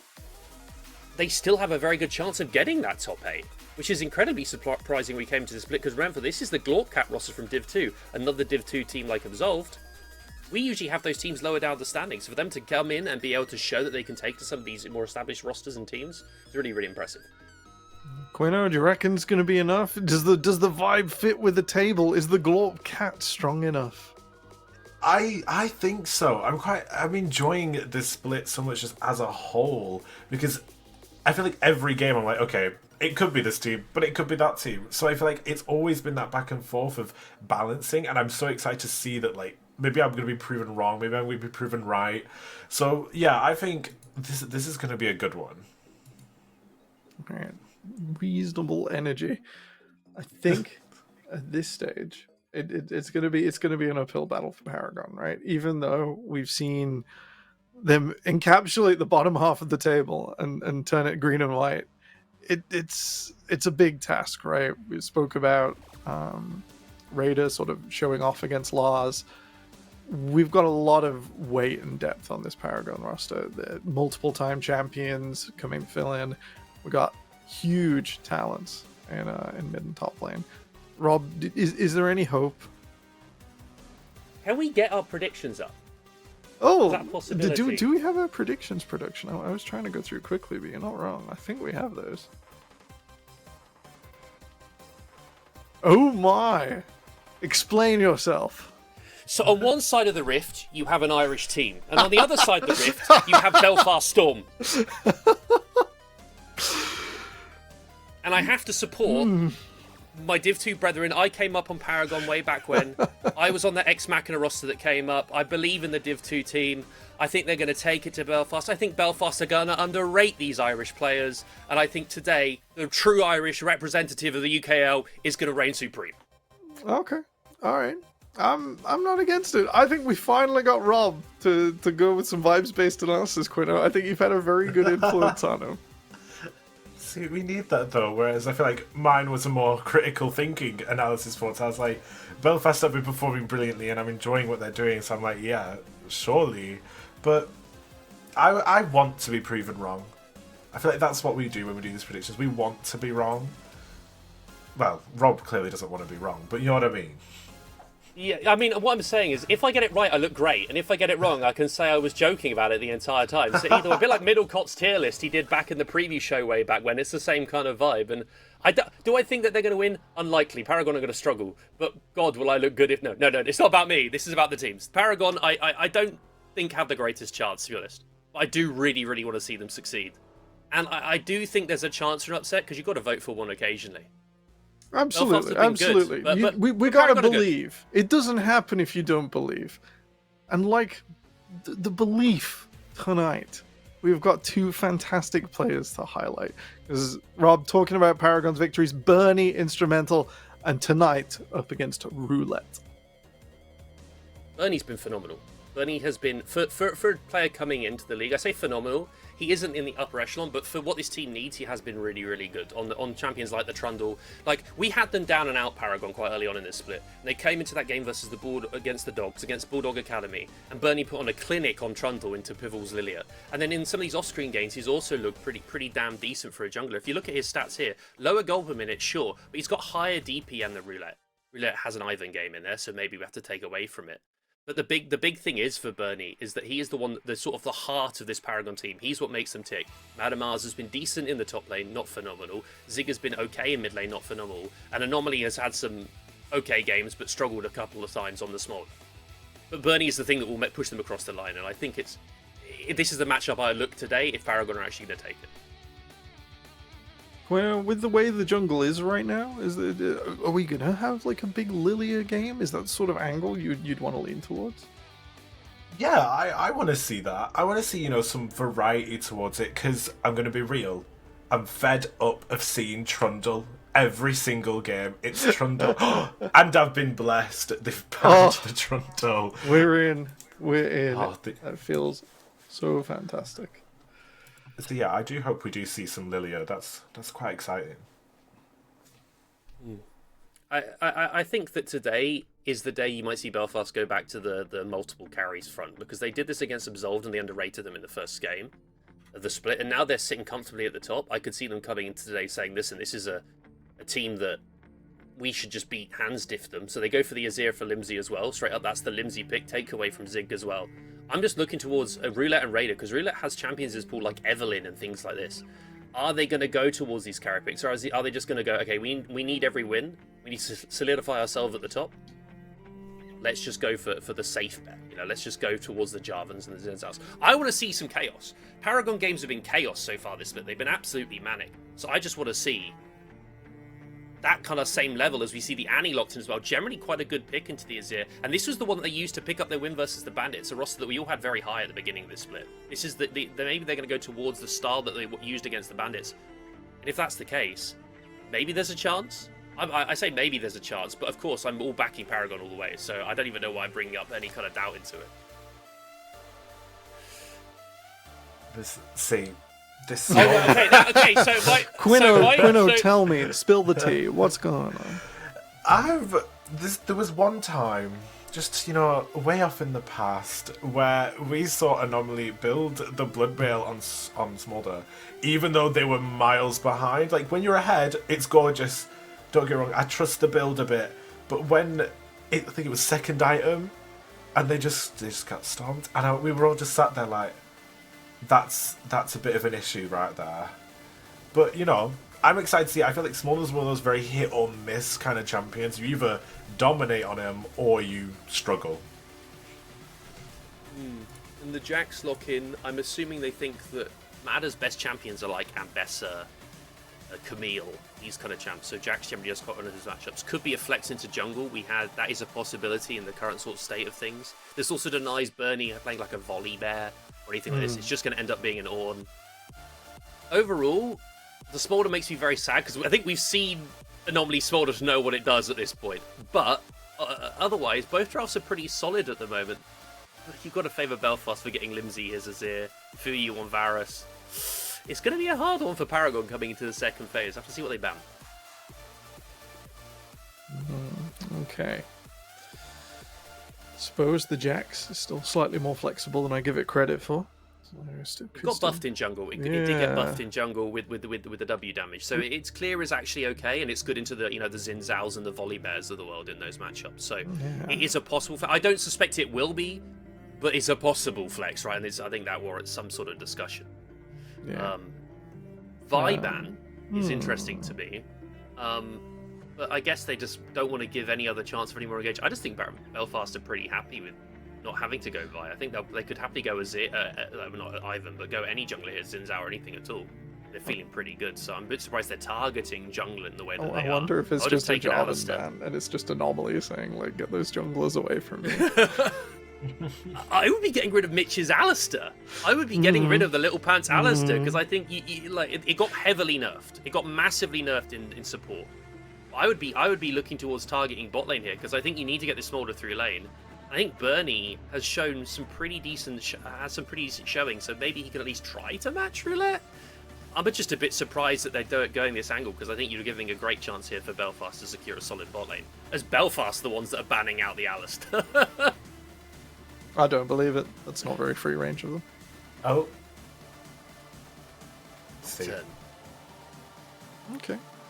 they still have a very good chance of getting that top 8. Which is incredibly surprising we came to this split, because remember, this is the Glorp roster from Div 2, another Div 2 team like Absolved. We usually have those teams lower down the standings. For them to come in and be able to show that they can take to some of these more established rosters and teams, is really, really impressive. Quino, do you reckon it's going to be enough? Does the vibe fit with the table? Is the Glorp cat strong enough? I think so. I'm enjoying this split so much just as a whole, because I feel like every game I'm like, okay, it could be this team, but it could be that team. So I feel like it's always been that back and forth of balancing, and I'm so excited to see that, maybe I'm going to be proven wrong, maybe I'm going to be proven right. So yeah, I think this is going to be a good one. All right. Reasonable energy. I think at this stage, it's going to be an uphill battle for Paragon, right? Even though we've seen them encapsulate the bottom half of the table and turn it green and white. It's a big task, right? We spoke about Raider sort of showing off against Lars. We've got a lot of weight and depth on this Paragon roster. The multiple time champions coming to fill in. We got huge talents in mid and top lane. Rob, is there any hope? Can we get our predictions up? Oh, Is that a possibility? do we have a predictions production? I was trying to go through quickly, but you're not wrong. I think we have those. Oh my! Explain yourself. So on one side of the rift, you have an Irish team, and on the other side of the rift, you have Belfast Storm. And I have to support my Div 2 brethren. I came up on Paragon way back when. I was on the Ex Machina roster that came up. I believe in the Div 2 team. I think they're going to take it to Belfast. I think Belfast are going to underrate these Irish players. And I think today, the true Irish representative of the UKL is going to reign supreme. Okay. All right. I'm not against it. I think we finally got Rob to go with some vibes-based analysis, Quino. I think you've had a very good influence on him. See, we need that though, whereas I feel like mine was a more critical thinking analysis for it. So I was like, Belfast have been performing brilliantly and I'm enjoying what they're doing, so I'm like, yeah, surely. But I want to be proven wrong. I feel like that's what we do when we do these predictions. We want to be wrong. Well, Rob clearly doesn't want to be wrong, but you know what I mean? Yeah, I mean, what I'm saying is, if I get it right, I look great, and if I get it wrong, I can say I was joking about it the entire time. So either a bit like Middlecott's tier list he did back in the preview show way back when. It's the same kind of vibe, and do I think that they're going to win? Unlikely. Paragon are going to struggle, but God, will I look good if no. It's not about me. This is about the teams. Paragon, I don't think have the greatest chance, to be honest. But I do really, really want to see them succeed, and I do think there's a chance for an upset because you've got to vote for one occasionally. Absolutely, absolutely. We gotta believe. It doesn't happen if you don't believe. And like the belief tonight, we've got two fantastic players to highlight. Because Rob talking about Paragon's victories, Bernie instrumental, and tonight up against Roulette. Bernie's been phenomenal. Bernie has been for a player coming into the league. I say phenomenal. He isn't in the upper echelon, but for what this team needs, he has been really, really good on champions like the Trundle. Like, we had them down and out Paragon quite early on in this split. And they came into that game versus against the Dogs, against Bulldog Academy, and Bernie put on a clinic on Trundle into Pivel's Lilia. And then in some of these off-screen games, he's also looked pretty damn decent for a jungler. If you look at his stats here, lower goal per minute, sure, but he's got higher DPM than Roulette. Roulette has an Ivan game in there, so maybe we have to take away from it. But the big thing is for Bernie is that he is the sort of the heart of this Paragon team. He's what makes them tick. Madamars has been decent in the top lane, not phenomenal. Zig has been okay in mid lane, not phenomenal. And Anomaly has had some okay games, but struggled a couple of times on the small. But Bernie is the thing that will push them across the line, and I think this is the matchup I look today if Paragon are actually going to take it. Well, with the way the jungle is right now, are we gonna have like a big Lilia game? Is that sort of angle you'd want to lean towards? Yeah, I want to see that. I want to see, some variety towards it, because I'm going to be real. I'm fed up of seeing Trundle every single game. It's Trundle. And I've been blessed. They've banned the Trundle. We're in. Oh, That feels so fantastic. So yeah, I do hope we do see some Lilia. That's quite exciting. I think that today is the day you might see Belfast go back to the multiple carries front, because they did this against Absolved and they underrated them in the first game of the split, and now they're sitting comfortably at the top. I could see them coming into today saying, listen, this is a team that we should just beat, hands diff them. So they go for the Azir for Limsey as well. Straight up, that's the Limsey pick, take away from Zig as well. I'm just looking towards a Roulette and Raider, because Roulette has champions as pool like Evelyn and things like this. Are they going to go towards these carry picks, or are they just going to go, okay, we need every win, we need to solidify ourselves at the top, let's just go for the safe bet, let's just go towards the Jarvans and the Zenzals. I want to see some chaos. Paragon games have been chaos so far this split, they've been absolutely manic, so I just want to see that kind of same level as we see the Annie locked in as well. Generally quite a good pick into the Azir. And this was the one that they used to pick up their win versus the Bandits, a roster that we all had very high at the beginning of this split. This is maybe they're going to go towards the style that they used against the Bandits. And if that's the case, maybe there's a chance. I say maybe there's a chance, but of course I'm all backing Paragon all the way, so I don't even know why I'm bringing up any kind of doubt into it. Okay, so Quino, tell me, spill the tea. What's going on? There was one time, just way off in the past, where we saw Anomaly build the Bloodmail on Smolder, even though they were miles behind. Like, when you're ahead, it's gorgeous. Don't get me wrong, I trust the build a bit, but when I think it was second item, and they just got stomped, and we were all just sat there like, that's a bit of an issue right there. But I'm excited to see it. I feel like Smolder's one of those very hit or miss kind of champions. You either dominate on him or you struggle. And the Jax lock in, I'm assuming they think that Madder's best champions are like Ambessa, Camille, these kind of champs. So Jax generally just got one of his matchups. Could be a flex into jungle. That is a possibility in the current sort of state of things. This also denies Bernie playing like a volley bear or anything like this. It's just going to end up being an Ornn. Overall, the Smolder makes me very sad, because I think we've seen Anomaly Smolder to know what it does at this point. But Otherwise, both drafts are pretty solid at the moment. You've got to favour Belfast for getting Limsey, his Azir, Fuyu on Varus. It's going to be a hard one for Paragon coming into the second phase. I have to see what they ban. Okay. Suppose the Jax is still slightly more flexible than I give it credit for. So It got buffed in jungle. It did get buffed in jungle with the W damage. So its clear is actually okay, and it's good into the the Xin Zhaos and the Volley Bears of the world in those matchups. So it is a possible. I don't suspect it will be, but it's a possible flex, right? And I think that warrants some sort of discussion. Yeah. Viban is interesting to me. But I guess they just don't want to give any other chance for any more engage. I just think Belfast are pretty happy with not having to go Vi. I think they could happily go Azir, not Ivan, but go any jungler here, Xin Zhao or anything at all. They're feeling pretty good, so I'm a bit surprised they're targeting jungle in the way that they are. I wonder if it's just a Jarvan Alistar. ban, and it's just Anomaly saying, like, get those junglers away from me. I would be getting rid of Mitch's Alistair. I would be getting rid of the Little Pants Alistair, because I think it got heavily nerfed. It got massively nerfed in support. I would be looking towards targeting bot lane here, because I think you need to get this Smolder through lane. I think Bernie has shown some pretty decent showing, so maybe he can at least try to match Roulette. I'm just a bit surprised that they're going this angle, because I think you're giving a great chance here for Belfast to secure a solid bot lane. As Belfast the ones that are banning out the Alistair. I don't believe it. That's not very free range of them. Oh. Let's see. Turn.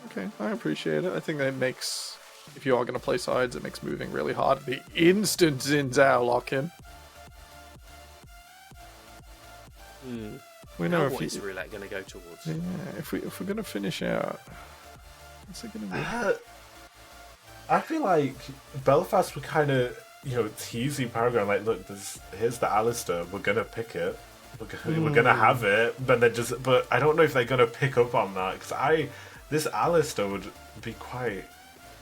Okay, I appreciate it. I think that makes, if you are going to play sides, it makes moving really hard. The instant Xin Zhao lock-in. We know What is Roulette going to go towards? Yeah, if we're going to finish out, what's it going to be? I feel like Belfast were kind of, teasing Paragon, like, look, here's the Alistair, we're going to pick it. We're going to have it, but I don't know if they're going to pick up on that, because this Alistair would be quite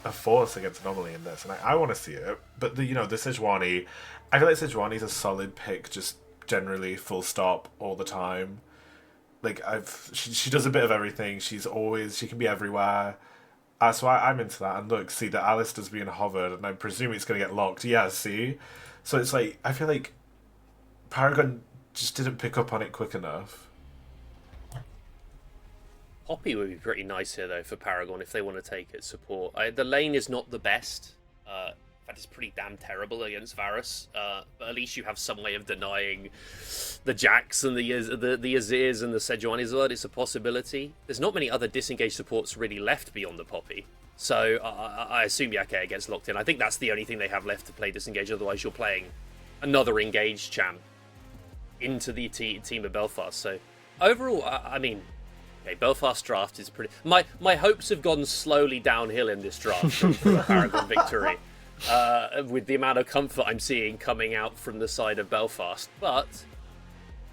a force against Anomaly in this, and I want to see it. But the Sejuani, I feel like Sejuani's a solid pick, just generally full stop all the time. Like she does a bit of everything. She can be everywhere. So I'm into that. And look, see the Alistair's being hovered, and I presume it's going to get locked. Yeah, see. So it's like I feel like Paragon just didn't pick up on it quick enough. Poppy would be pretty nice here, though, for Paragon if they want to take it support. The lane is not the best. In fact, it's pretty damn terrible against Varus. But at least you have some way of denying the Jax and the Azirs and the Sejuani as well. It's a possibility. There's not many other disengaged supports really left beyond the Poppy. So I assume Yake gets locked in. I think that's the only thing they have left to play disengage. Otherwise, you're playing another engaged champ into the team of Belfast. So overall, I mean... Okay, Belfast draft is pretty... My hopes have gone slowly downhill in this draft from a Paragon victory, with the amount of comfort I'm seeing coming out from the side of Belfast. But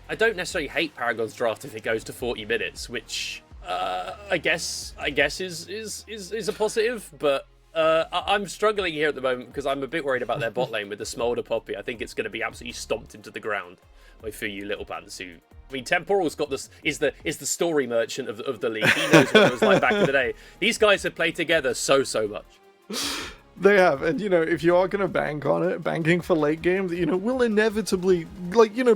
I don't necessarily hate Paragon's draft if it goes to 40 minutes, which I guess is a positive. But I'm struggling here at the moment because I'm a bit worried about their bot lane with the Smolder Poppy. I think it's going to be absolutely stomped into the ground by Fuyu Little Pants, who... I mean, Temporal's got this is the story merchant of the league. He knows what it was like back in the day. These guys have played together so much. They have, and if you are going to bank on it, banking for late game, will inevitably,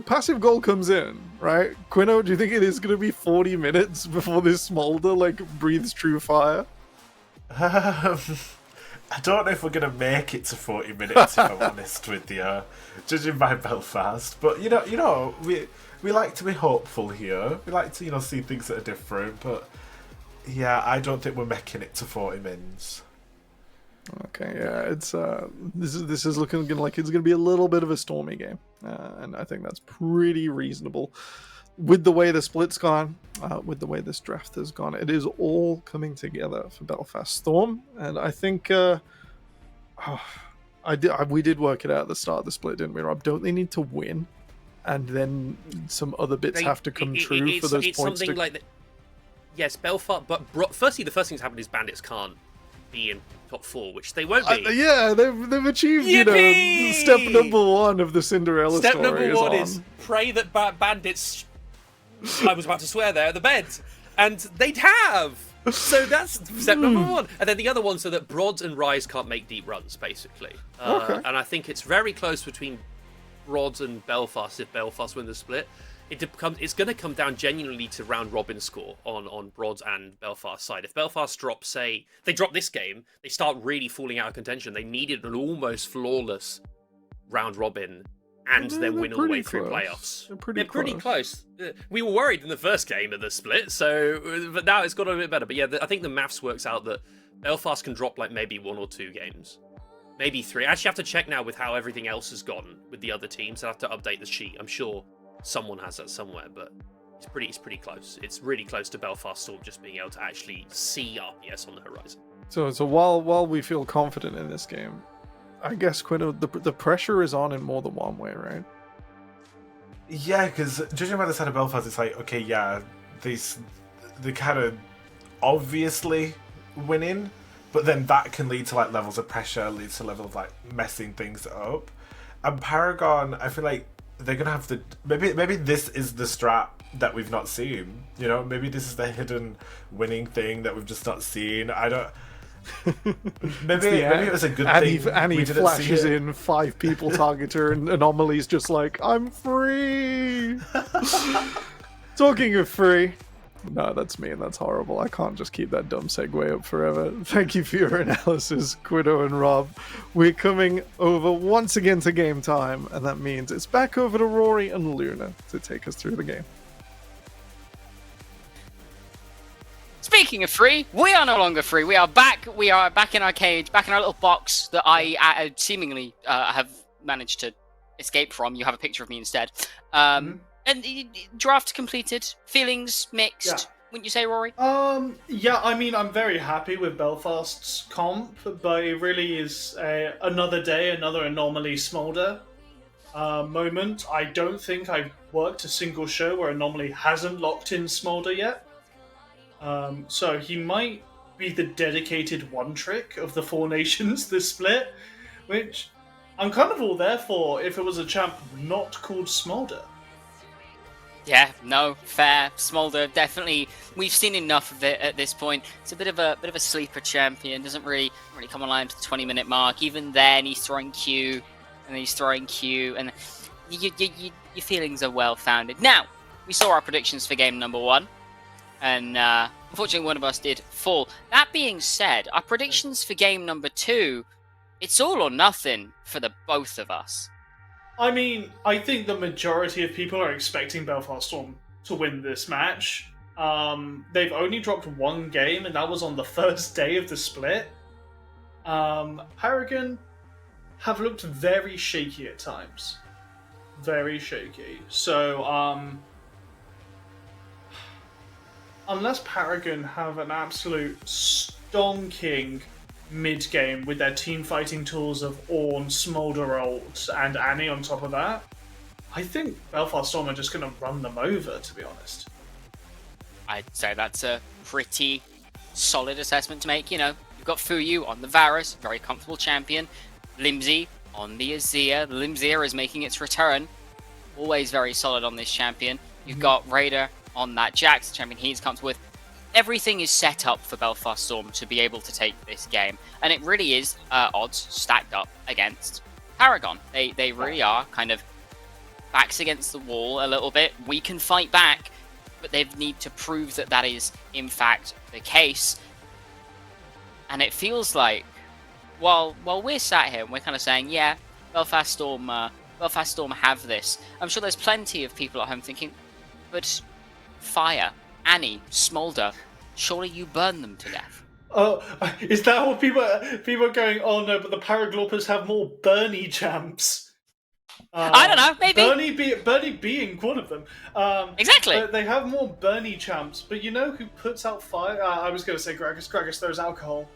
passive goal comes in, right? Quino, do you think it is going to be 40 minutes before this Smolder breathes true fire? I don't know if we're going to make it to 40 minutes, if I'm honest with you, judging by Belfast. But we like to be hopeful here. We like to, see things that are different. But yeah, I don't think we're making it to 40 mins. Okay, yeah, it's this is looking like it's going to be a little bit of a stormy game, and I think that's pretty reasonable. With the way the split's gone, with the way this draft has gone, it is all coming together for Belfast Storm, and I think we did work it out at the start of the split, didn't we, Rob? Don't they need to win? And then some other bits have to come true for those points to... Like that. Yes, Belfast, but firstly, the first thing that's happened is Bandits can't be in top 4, which they won't be. Yeah, they've achieved, Yippee! Step number 1 of the Cinderella Step story. Number 1 is pray that Bandits... I was about to swear there, the bed. And they'd have! So that's step number one. And then the other one, so that Brods and Rise can't make deep runs, basically. Okay. And I think it's very close between Brods and Belfast if Belfast win the split. It's going to come down genuinely to round robin score on Brods and Belfast side. If Belfast drop, say, they drop this game, they start really falling out of contention. They needed an almost flawless round robin and then win all the way through playoffs. They're pretty close. We were worried in the first game of the split, but now it's got a bit better. But yeah, I think the maths works out that Belfast can drop like maybe 1 or 2 games. Maybe 3. I actually have to check now with how everything else has gone with the other teams. I have to update the sheet. I'm sure someone has that somewhere, but it's pretty close. It's really close to Belfast Storm just being able to actually see RPS on the horizon. So while we feel confident in this game, I guess Quinn, the pressure is on in more than one way, right? Yeah, because judging by the side of Belfast, it's like, okay, yeah, they kind of obviously winning, but then that can lead to like levels of pressure, leads to levels of like messing things up. And Paragon, I feel like they're gonna have to maybe this is the strat that we've not seen. You know, maybe this is the hidden winning thing that we've just not seen. I don't. Maybe it was a good thing. Annie flashes in 5 people target her, and Anomaly's just like, I'm free. Talking of free. No, that's me, and that's horrible. I can't just keep that dumb segue up forever. Thank you for your analysis, Quiddo and Rob. We're coming over once again to game time, and that means it's back over to Rory and Luna to take us through the game. Speaking of free, we are no longer free. We are back. We are back in our cage, back in our little box that I seemingly have managed to escape from. You have a picture of me instead. And draft completed. Feelings mixed. Yeah. Wouldn't you say, Rory? Yeah, I mean, I'm very happy with Belfast's comp, but it really is another day, another Anomaly Smolder moment. I don't think I've worked a single show where Anomaly hasn't locked in Smolder yet. So he might be the dedicated one trick of the 4 nations this split, which I'm kind of all there for if it was a champ not called Smolder. Yeah, no, fair. Smolder, definitely. We've seen enough of it at this point. It's a bit of a sleeper champion. Doesn't really come online to the 20-minute mark. Even then, he's throwing Q, and then he's throwing Q, and your feelings are well founded. Now, we saw our predictions for game number 1. And unfortunately, one of us did fall. That being said, our predictions for game number 2, it's all or nothing for the both of us. I mean, I think the majority of people are expecting Belfast Storm to win this match. They've only dropped 1 game, and that was on the first day of the split. Paragon have looked very shaky at times. Very shaky. So, unless Paragon have an absolute stonking mid-game with their team fighting tools of Ornn, Smolder ult, and Annie on top of that, I think Belfast Storm are just going to run them over, to be honest. I'd say that's a pretty solid assessment to make. You know, you've got Fuyu on the Varus, very comfortable champion. Limsey on the Azir. The Limsir is making its return. Always very solid on this champion. You've got Raider on that Jax, the champion he's comfortable with. Everything is set up for Belfast Storm to be able to take this game. And it really is odds stacked up against Paragon. They really are kind of backs against the wall a little bit. We can fight back, but they need to prove that that is, in fact, the case. And it feels like, while we're sat here and we're kind of saying, yeah, Belfast Storm have this, I'm sure there's plenty of people at home thinking, but Fire, Annie, Smolder, surely you burn them to death. Oh, is that what people are going, oh no, but the Paraglorpers have more Bernie champs. I don't know, maybe. Bernie being one of them. Exactly. They have more Bernie champs, but you know who puts out fire? I was going to say Gragas. Gragas throws alcohol.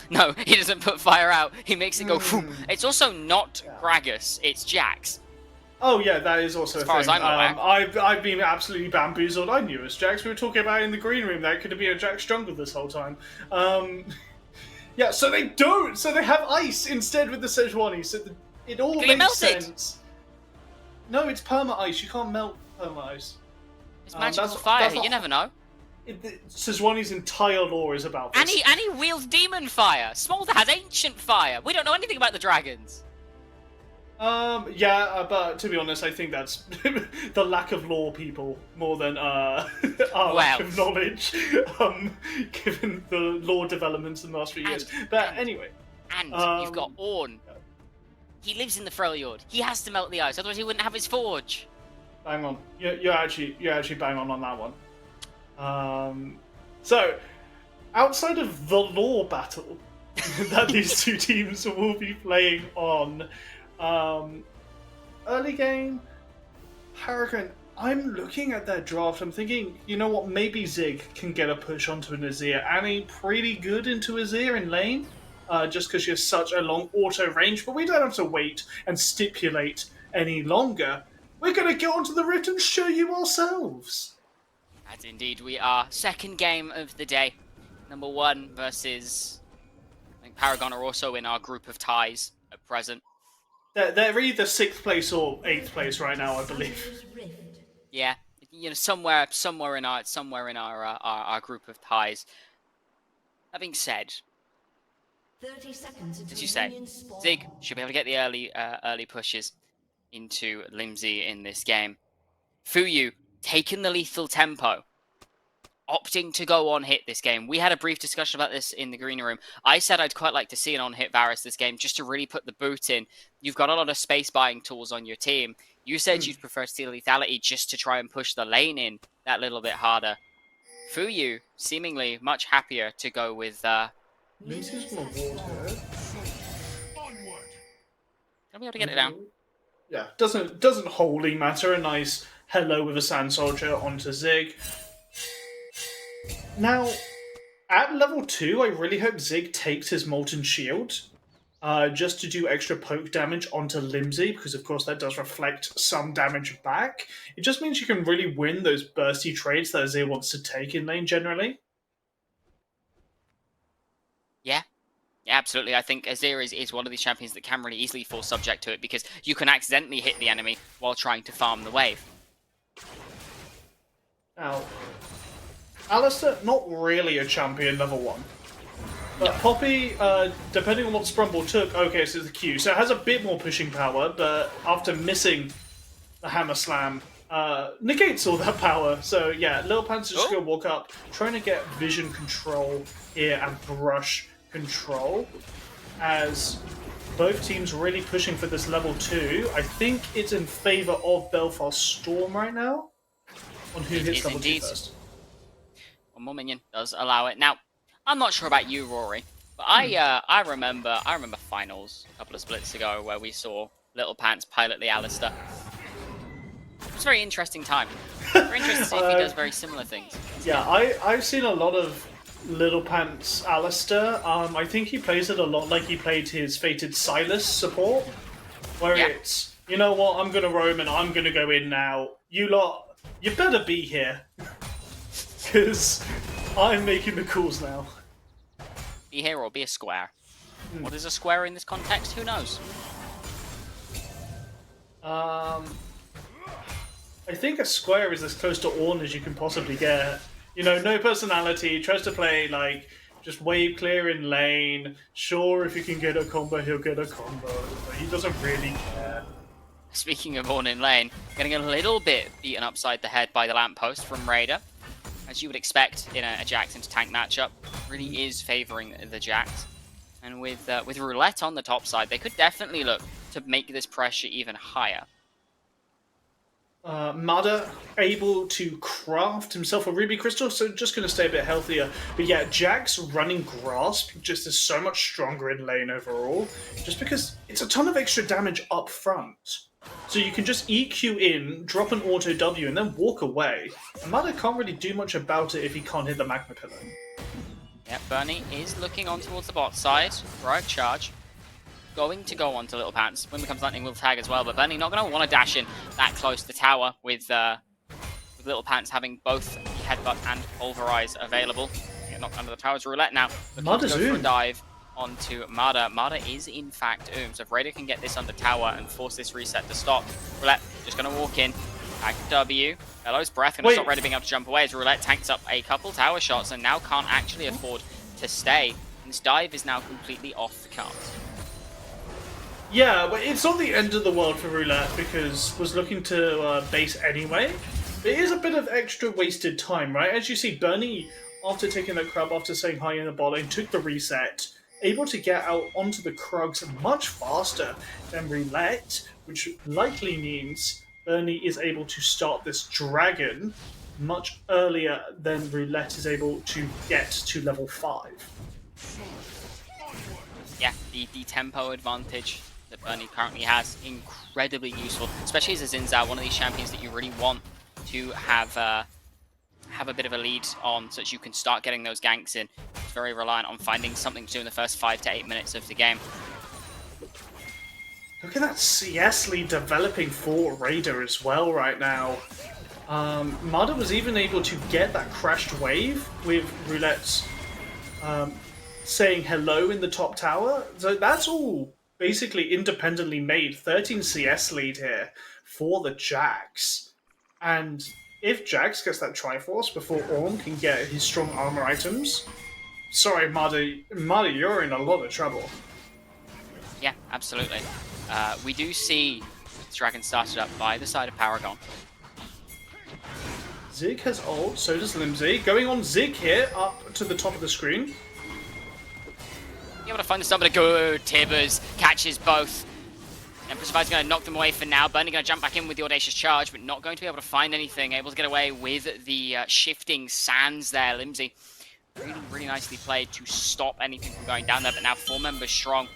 No, he doesn't put fire out. He makes it go. It's also not Gragas, it's Jax. Oh yeah, that is also as a far thing. As I'm aware. I've been absolutely bamboozled. I knew it was Jax. We were talking about it in the green room. That could have been a Jax jungle this whole time. Yeah, so they don't. So they have ice instead with the Sejuani. So it all makes sense. No, it's perma ice. You can't melt perma ice. It's magical fire. You never know. Sejuani's entire lore is about this. And he wields demon fire. Smolder has ancient fire. We don't know anything about the dragons. But to be honest, I think that's the lack of lore, people, more than our lack of knowledge, given the lore developments in the last few years. But anyway. And you've got Ornn. He lives in the Freljord. He has to melt the ice, otherwise he wouldn't have his forge. Bang on. You're actually bang on that one. So, outside of the lore battle that these two teams will be playing on, early game, Paragon, I'm looking at their draft, I'm thinking, you know what, maybe Zig can get a push onto an Azir. Annie pretty good into Azir in lane, just because she has such a long auto range, but we don't have to wait and stipulate any longer. We're going to get onto the Rift and show you ourselves. As indeed we are. Second game of the day. Number 1 versus... I think Paragon are also in our group of ties at present. They're either 6th place or 8th place right now, I believe. Yeah, you know, somewhere in our group of ties. That being said, 30 seconds as you say, Zig should be able to get the early pushes into Limsey in this game. Fuyu taking the lethal tempo, opting to go on hit this game. We had a brief discussion about this in the green room. I said I'd quite like to see an on hit Varus this game just to really put the boot in. You've got a lot of space buying tools on your team. You said you'd prefer to see lethality just to try and push the lane in that little bit harder. Fuyu seemingly much happier to go with Lucy's gonna ward her. I'll be able to get it down. Yeah, doesn't wholly matter. A nice hello with a sand soldier onto Zig. Now, at level 2, I really hope Zig takes his Molten Shield, just to do extra poke damage onto Limsey, because of course that does reflect some damage back. It just means you can really win those bursty trades that Azir wants to take in lane generally. Yeah, absolutely. I think Azir is one of these champions that can really easily fall subject to it, because you can accidentally hit the enemy while trying to farm the wave. Now, Alistair, not really a champion level 1. But Poppy, depending on what Sprumble took, okay, so the Q. So it has a bit more pushing power, but after missing the Hammer Slam, negates all that power. So yeah, Lil Pants is just going to walk up, trying to get vision control here and brush control, as both teams really pushing for this level 2. I think it's in favour of Belfast Storm right now, on who hits level 2 first. One more minion does allow it. Now, I'm not sure about you, Rory, but I remember finals a couple of splits ago where we saw Little Pants pilot the Alistair. It was a very interesting time. Very interesting to see if he does very similar things. Yeah, I've seen a lot of Little Pants Alistair. I think he plays it a lot like he played his Fated Silas support, where it's, you know what, I'm gonna roam and I'm gonna go in now. You lot, you better be here, because I'm making the calls now. Be here or be a square. What is a square in this context? Who knows? I think a square is as close to Ornn as you can possibly get. You know, no personality, tries to play, like, just wave clear in lane. Sure, if he can get a combo, he'll get a combo, but he doesn't really care. Speaking of Ornn in lane, getting a little bit beaten upside the head by the lamppost from Raider. As you would expect in a Jax into tank matchup, really is favouring the Jax. And with Roulette on the top side, they could definitely look to make this pressure even higher. Mada able to craft himself a Ruby Crystal, so just going to stay a bit healthier. But yeah, Jax running Grasp just is so much stronger in lane overall, just because it's a ton of extra damage up front. So you can just EQ in, drop an auto W, and then walk away. And Mada can't really do much about it if he can't hit the Magma Pillar. Yep, Bernie is looking on towards the bot side. Right charge. Going to go on to Little Pants. When becomes Lightning will tag as well, but Bernie not going to want to dash in that close to the tower with Little Pants having both the Headbutt and Pulverize available. Get knocked under the tower's Roulette now. Mada's go for a dive onto Mada. Mada is in fact so if Raider can get this under tower and force this reset to stop, Roulette just going to walk in. Back to W. Bellows Breath gonna stop Raider being able to jump away as Roulette tanks up a couple tower shots and now can't actually afford to stay. And this dive is now completely off the cards. Yeah, but it's not the end of the world for Roulette because was looking to base anyway. It is a bit of extra wasted time, right? As you see, Bernie, after taking the crab, after saying hi in the bot lane, took the reset, able to get out onto the Krugs much faster than Roulette, which likely means Bernie is able to start this dragon much earlier than Roulette is able to get to level 5. Yeah, the tempo advantage that Bernie currently has, incredibly useful, especially as a Xin Zhao, one of these champions that you really want to have a bit of a lead on so that you can start getting those ganks in. It's very reliant on finding something to do in the first 5 to 8 minutes of the game. Look at that CS lead developing for Raider as well right now. Mada was even able to get that crashed wave with Roulette's saying hello in the top tower. So that's all basically independently made. 13 CS lead here for the Jax. And if Jax gets that Triforce before Orm can get his strong armor items, sorry, Mada, you're in a lot of trouble. Yeah, absolutely. We do see this dragon started up by the side of Paragon. Zig has ult, so does Limsey. Going on Zig here, up to the top of the screen. Able to find the stun, but a good Tibbers catches both. Empress Vi's going to knock them away for now. Bernie going to jump back in with the Audacious Charge, but not going to be able to find anything. Able to get away with the shifting sands there. Limsey really, really nicely played to stop anything from going down there, but now 4 members strong.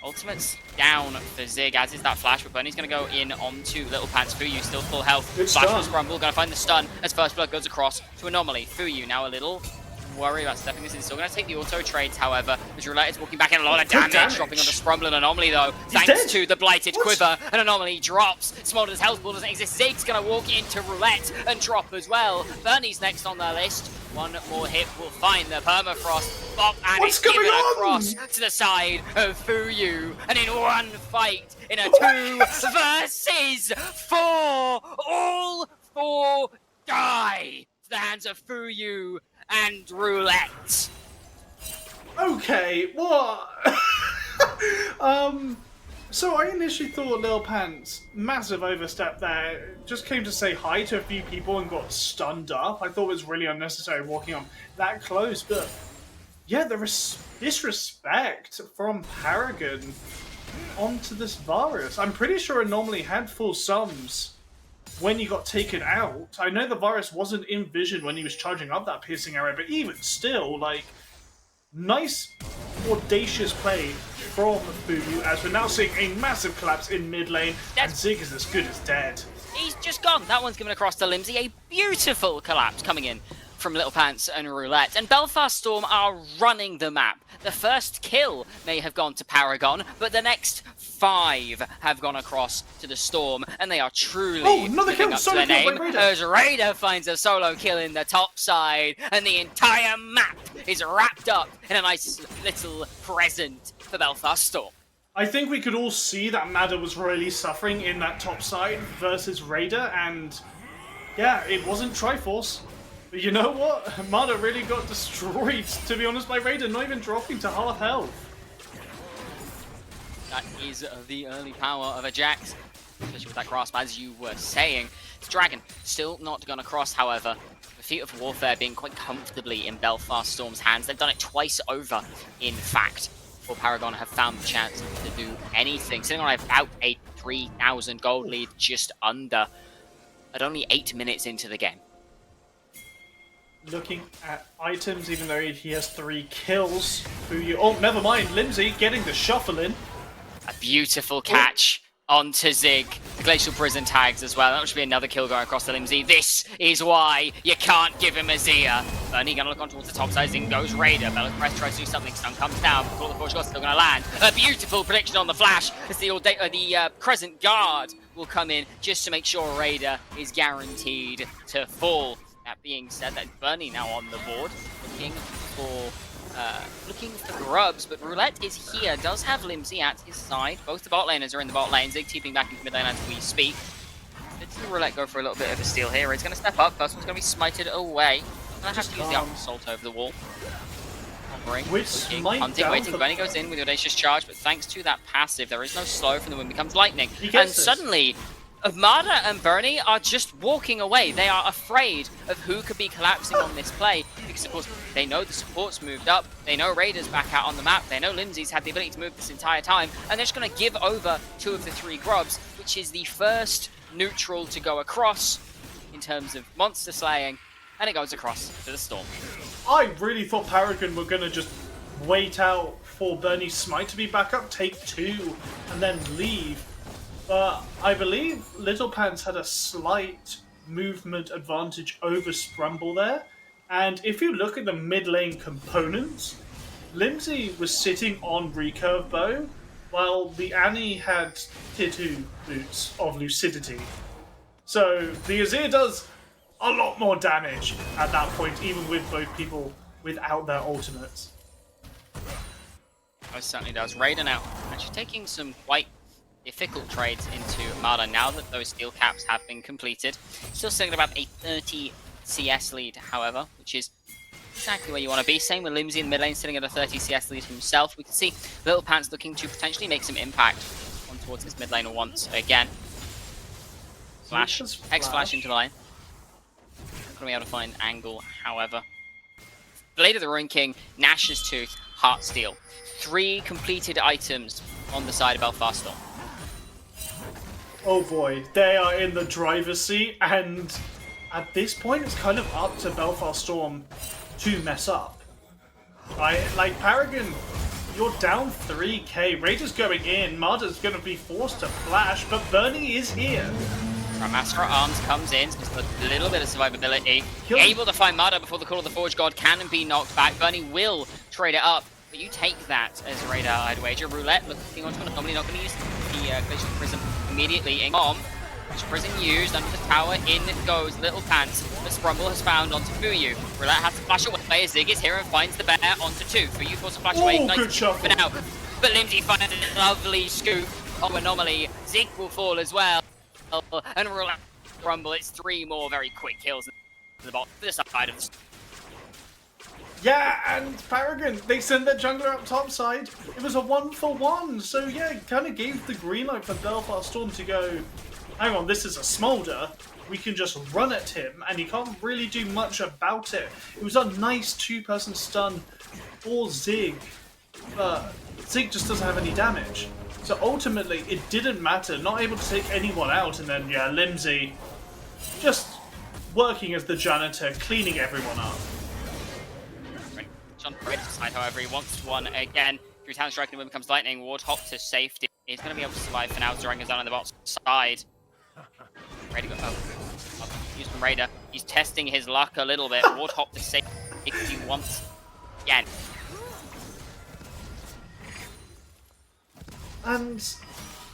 Ultimate's down for Zig, as is that flash, but Bernie's going to go in onto Little Pants. Fuyu still full health. Flash from Scrumble, going to find the stun as First Blood goes across to Anomaly. Fuyu now a little worry about stepping this in. Still going to take the auto trades, however, as Roulette is walking back in a lot of damage. Dropping onto Sprumble and Anomaly, though, thanks to the Blighted Quiver. And Anomaly drops. Smolder's health pool doesn't exist. Zig's going to walk into Roulette and drop as well. Bernie's next on their list. One more hit will find the Permafrost. Bop, and it's given across to the side of Fuyu. And in one fight, in a 2 versus 4, all 4 die to the hands of Fuyu and Roulette. Okay, what? So I initially thought Lil Pants, massive overstep there, just came to say hi to a few people and got stunned up. I thought it was really unnecessary walking on that close, but yeah, there is disrespect from Paragon onto this Varus. I'm pretty sure it normally had full sums when he got taken out. I know the Varus wasn't in vision when he was charging up that piercing arrow, but even still, like, nice, audacious play from Fuyu, as we're now seeing a massive collapse in mid lane, and Zig is as good as dead. He's just gone. That one's given across to Limsey. A beautiful collapse coming in from Little Pants and Roulette. And Belfast Storm are running the map. The first kill may have gone to Paragon, but the next 5 have gone across to the Storm, and they are truly living up to their name. As Raider finds a solo kill in the top side, and the entire map is wrapped up in a nice little present for Belfast Storm. I think we could all see that Mada was really suffering in that top side versus Raider, and yeah, it wasn't Triforce. But you know what? Mada really got destroyed, to be honest, by Raider, not even dropping to half health. That is the early power of a Jax, especially with that grasp, as you were saying. It's Dragon still not gone across, however. The feat of Warfare being quite comfortably in Belfast Storm's hands. They've done it twice over, in fact, before Paragon have found the chance to do anything. Sitting on about a 3,000 gold lead, just under, at only 8 minutes into the game. Looking at items, even though he has 3 kills. Oh, never mind. Limsey getting the shuffle in. A beautiful catch onto Zig. The Glacial Prison tags as well. That should be another kill going across the Limsey. This is why you can't give him a Zia. Bernie gonna look on towards the top side. Zing goes Raider. Bellows Press tries to do something. Stun comes down. Call the push still gonna land. A beautiful prediction on the flash as the Crescent Guard will come in just to make sure Raider is guaranteed to fall. That being said, that Bernie now on the board, looking for grubs, but Roulette is here, does have Limsey at his side. Both the bot laners are in the bot lane. Zig TPing back into mid lane as we speak. It's Roulette go for a little bit of a steal here. He's going to step up. First one's going to be smited away. Going to have to use the up assault over the wall. Hovering, With looking, smite hunting, down waiting. for- Bernie goes in with Audacious Charge, but thanks to that passive, there is no slow from the wind becomes lightning. He And gets this. suddenly, Armada and Bernie are just walking away. They are afraid of who could be collapsing on this play because, of course, they know the support's moved up. They know Raiders back out on the map. They know Limsey's had the ability to move this entire time. And they're just going to give over 2 of the 3 grubs, which is the first neutral to go across in terms of monster slaying. And it goes across to the Storm. I really thought Paragon were going to just wait out for Bernie's smite to be back up, take 2, and then leave. But I believe Little Pants had a slight movement advantage over Sprumble there. And if you look at the mid lane components, Limsey was sitting on recurve bow, while the Annie had tier 2 boots of lucidity. So the Azir does a lot more damage at that point, even with both people without their ultimates. Most certainly does. Raider now actually taking some quite difficult trades into Armada now that those steel caps have been completed. Still sitting at about a 30 CS lead, however, which is exactly where you want to be. Same with Limsey in the mid lane, sitting at a 30 CS lead himself. We can see Little Pants looking to potentially make some impact on towards this mid lane once again. Flash, Hex Flash into the line. Not going to be able to find angle, however. Blade of the Ruin King, Nash's Tooth, Heartsteel. 3 completed items on the side of Belfast Storm. Oh boy, they are in the driver's seat, and at this point it's kind of up to Belfast Storm to mess up. Right? Like, Paragon, you're down 3k, Raiders going in, Marta's going to be forced to flash, but Bernie is here. Master at Arms comes in, just a little bit of survivability. Kill- Able to find Marta before the Call of the Forge God can be knocked back. Bernie will trade it up, but you take that as a radar, I'd wager. Roulette looking onto an anomaly, not going to use the Glacial Prism immediately. In bomb, Glacial Prism used under the tower, in goes Little Pants, that Sprumble has found onto Fuyu. Roulette has to flash away, Zig is here and finds the bear onto 2. Fuyu forces a flash away, Oh, ignites good shuffle. but now. But Limsey finds a lovely scoop of anomaly. Zig will fall as well. And Roulette Rumble, it's 3 more very quick kills in the bottom to the side of the... Yeah, and Paragon, they send their jungler up top side. It was a 1-for-1, so yeah, it kind of gave the green light for Belfast Storm to go, hang on, this is a smolder. We can just run at him, and he can't really do much about it. It was a nice 2-person stun for Zig, but Zig just doesn't have any damage. So ultimately, it didn't matter, not able to take anyone out, and then, yeah, Limsey just working as the janitor, cleaning everyone up. On the right side, however, he wants one again. Through Talon Strike and when becomes lightning, Warthog to safety. He's going to be able to survive for now. Durango's down on the bottom side. Raider go. Oh, use from Raider. He's testing his luck a little bit. Warthog to safety once again. And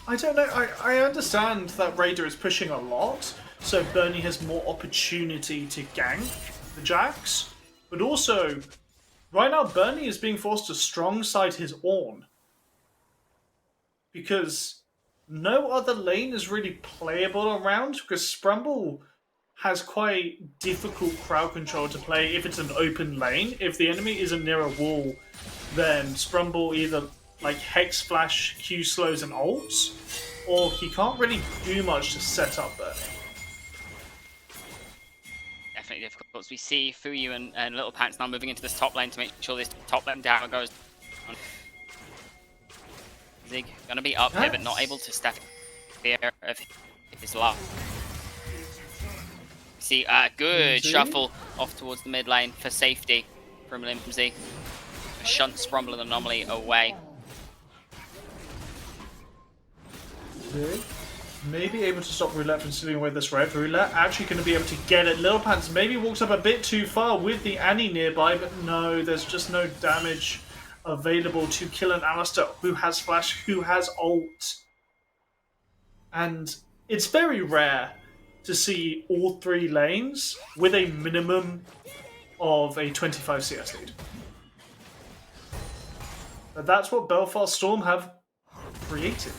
I don't know, I understand that Raider is pushing a lot, so Bernie has more opportunity to gank the Jax, but also, right now Bernie is being forced to strong side his Ornn. Because no other lane is really playable around, because Sprumble has quite difficult crowd control to play if it's an open lane. If the enemy isn't near a wall, then Sprumble either like Hex Flash, Q slows and ults, or he can't really do much to set up Bernie. Definitely difficult. As we see Fuyu and Little Pants now moving into this top lane to make sure this top lane tower goes on. Zig gonna be up here, but not able to step fear of his luck. See, good shuffle off towards the mid lane for safety from Limsey. Shunt Sprumble and Anomaly away. Maybe able to stop Roulette from stealing away this red. Roulette actually going to be able to get it. Little Pants maybe walks up a bit too far with the Annie nearby, but no, there's just no damage available to kill an Alistar who has flash, who has ult. And it's very rare to see all 3 lanes with a minimum of a 25 CS lead. But that's what Belfast Storm have created.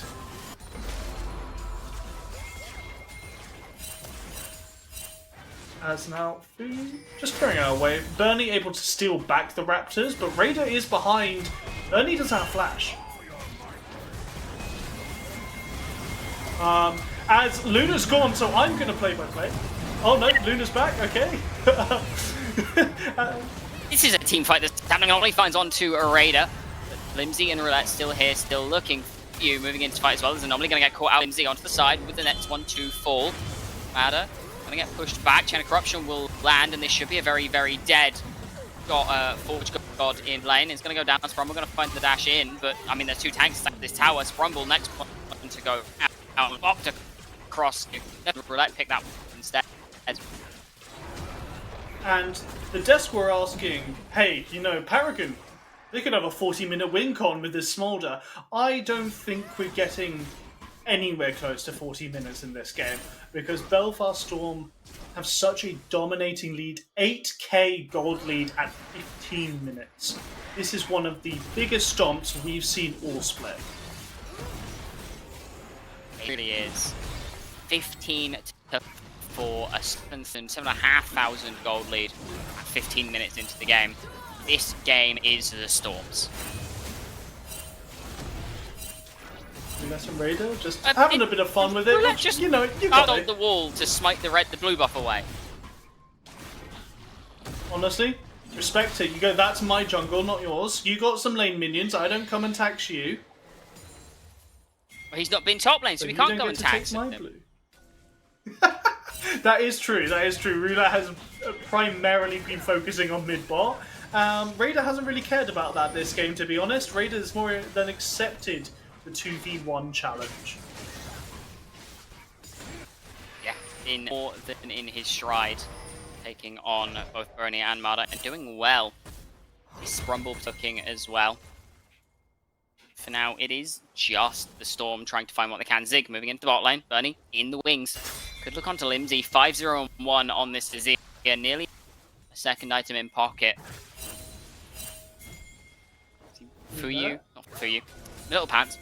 As now, just throwing it away. Bernie able to steal back the Raptors, but Raider is behind. Bernie doesn't have flash. As Luna's gone, so I'm going to play by play. Oh no, Luna's back, okay. This is a team fight that's happening. Only finds onto a Raider. But Limsey and Roulette still here, still looking for you, moving into fight as well. There's anomaly going to get caught out. Limsey onto the side with the next 1-2 fall. Matter going to get pushed back. Chain of Corruption will land, and this should be a very, very dead Forge God in lane. It's going to go down. Sprumble going to find the dash in, but I mean, there's two tanks at this tower. Sprumble next one to go out, up to cross. Roulette pick that one instead. And the desk were asking, hey, you know, Paragon, they could have a 40-minute win con with this Smolder. I don't think we're getting anywhere close to 40 minutes in this game because Belfast Storm have such a dominating lead, 8k gold lead at 15 minutes. This is one of the biggest stomps we've seen all split. It really is. 15 to 4, a 7,500 gold lead at 15 minutes into the game. This game is the Storms. Unless and Raider just having a bit of fun with it. Roulette just you know, you got on it. the wall to smite the blue buff away. Honestly, respect it. You go, that's my jungle, not yours. You got some lane minions. I don't come and tax you. Well, he's not been top lane, so we can't go and tax him. Blue. That is true. That is true. Roulette has primarily been focusing on mid bot. Raider hasn't really cared about that this game, to be honest. Raider's more than accepted the 2v1 challenge. Yeah, in more than in his stride, taking on both Bernie and Marta and doing well. Sprumble looking as well. For now, it is just the Storm trying to find what they can. Zig moving into the bot lane. Bernie in the wings. Could look onto Limsey. 5-0-1 on this Zig. Nearly a second item in pocket. Fuyu, not Fuyu. Little Pants.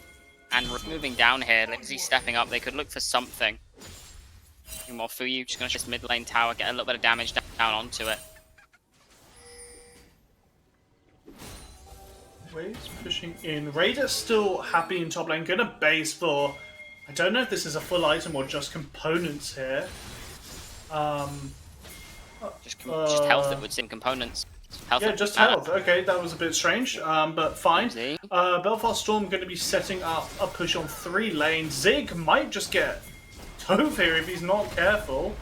And moving down here, Limsey stepping up. They could look for something. More Fuyu, just going to just mid lane tower, get a little bit of damage down onto it. Waves pushing in. Raider's still happy in top lane. Gonna base for... I don't know if this is a full item or just components here. Just health that would seem components. Health yeah, just health. Okay, that was a bit strange, but fine. Belfast Storm going to be setting up a push on 3 lanes. Zig might just get Tove here if he's not careful.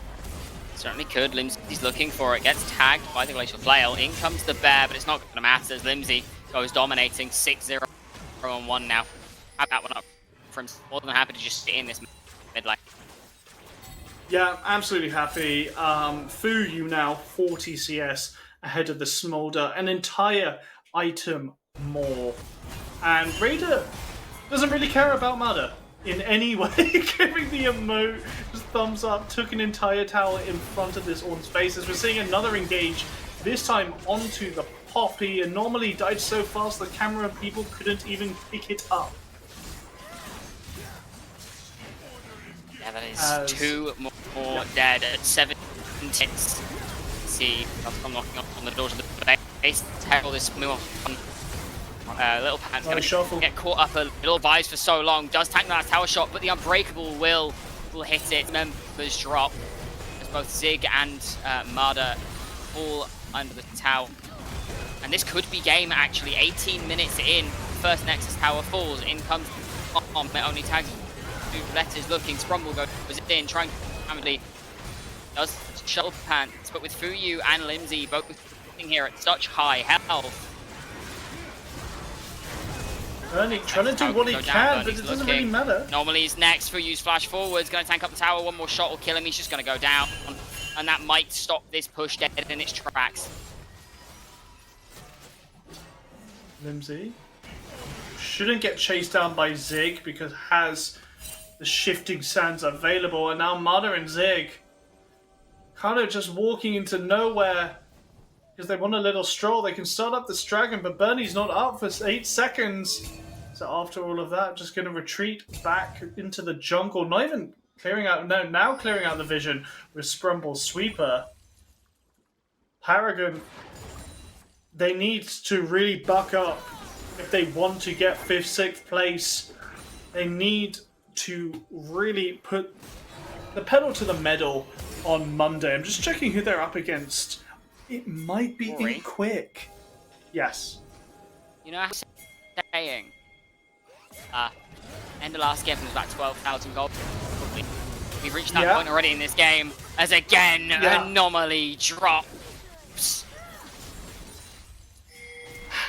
Certainly could. Limsey's looking for it. Gets tagged by the Glacial Flail. In comes the bear, but it's not going to matter as Limsey goes dominating 6-0 on 1 now. Have that one up from more than happy to just sit in this mid lane. Yeah, absolutely happy. Fuyu now 40 CS ahead of the Smolder, an entire item more. And Raider doesn't really care about Mudder in any way, giving the emote, just thumbs up, took an entire tower in front of this Ornn's face as we're seeing another engage, this time onto the Poppy. Anomaly died so fast the camera people couldn't even pick it up. Yeah, that is 2 more dead at 7 ticks. See, I'm knocking on the door to the base. Tackle this move on. Little Pant's going to get caught up a little vibes for so long. Does tank that tower shot, but the Unbreakable will hit it. Members drop as both Zig and Marder fall under the tower. And this could be game actually. 18 minutes in, first Nexus tower falls. In comes on, only tags 2 letters looking. Sprumble goes in, trying to family. Does shuttle pants, but with Fuyu and Limsey both sitting here at such high health. Bernie trying to do what he can, but it doesn't really matter. Normally he's next. Fuyu's flash forwards, going to tank up the tower. One more shot will kill him. He's just going to go down, and that might stop this push dead in its tracks. Limsey shouldn't get chased down by Zig because has the shifting sands available, and now Mada and Zig kind of just walking into nowhere because they want a little stroll. They can start up this dragon, but Bernie's not up for 8 seconds. So after all of that, just going to retreat back into the jungle. Not even clearing out, no, now clearing out the vision with Sprumble's Sweeper. Paragon, they need to really buck up if they want to get 5th, 6th place. They need to really put the pedal to the metal on Monday. I'm just checking who they're up against. It might be Rory? Quick. Yes. You know, how I'm saying, end of last game was about 12,000 gold. We've reached that point already in this game, as again, Anomaly drops.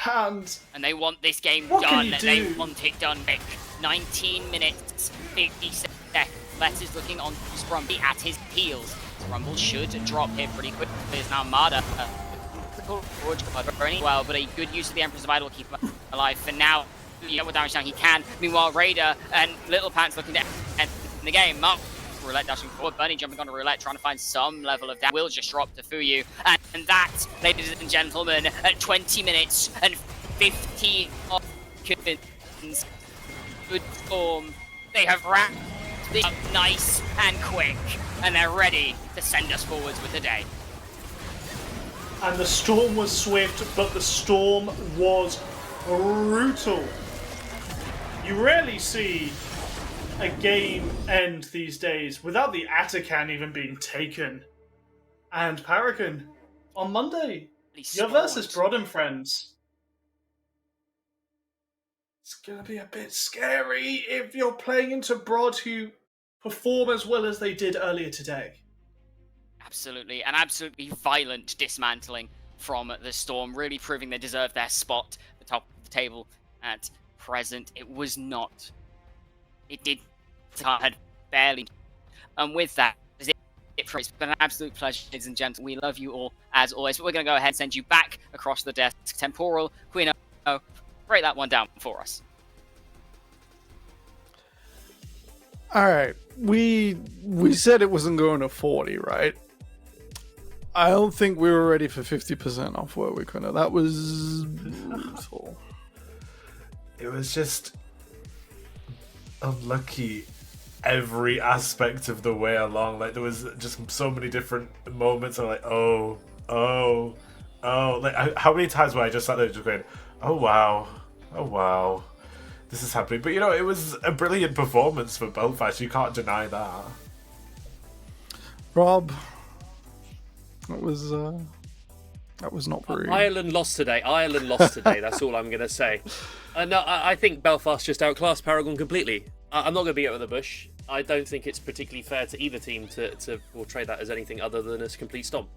And they want this game what done. can you They do? want it done quick. 19 minutes, 50 seconds. Letters looking on Scrumby at his heels. Rumble should drop here pretty quickly. There's now Marder. Well, but a good use of the Emperor's Divide will keep him alive for now. Yeah, what damage down he can. Meanwhile, Raider and Little Pants looking to end the game. Mark Roulette dashing forward, Bernie jumping on a Roulette, trying to find some level of damage. Will just drop to Fuyu. And that, ladies and gentlemen, at 20 minutes and 15 seconds. Good Storm. They have wrapped this up nice and quick. And they're ready to send us forwards with the day. And the storm was swift, but the storm was brutal. You rarely see a game end these days without the Atacan even being taken. And Paragon, on Monday, you're versus Broad and Friends. It's going to be a bit scary if you're playing into Broad, who perform as well as they did earlier today. Absolutely, an absolutely violent dismantling from the Storm, really proving they deserve their spot at the top of the table at present. It was not. It did. Had barely. And with that, it's been an absolute pleasure, ladies and gentlemen. We love you all, as always. But we're going to go ahead and send you back across the desk. Temporal, Queen, break that one down for us. All right, we said it wasn't going to 40, right? I don't think we were ready for 50% off where we could have. That was brutal. It was just unlucky every aspect of the way along. Like, there was just so many different moments of like, oh. Like, how many times were I just sat there just going, oh wow, this is happening. But, you know, it was a brilliant performance for Belfast. You can't deny that. Rob, that was not very... Ireland lost today. That's all I'm going to say. No, I think Belfast just outclassed Paragon completely. I'm not going to beat it with the bush. I don't think it's particularly fair to either team to portray that as anything other than a complete stomp.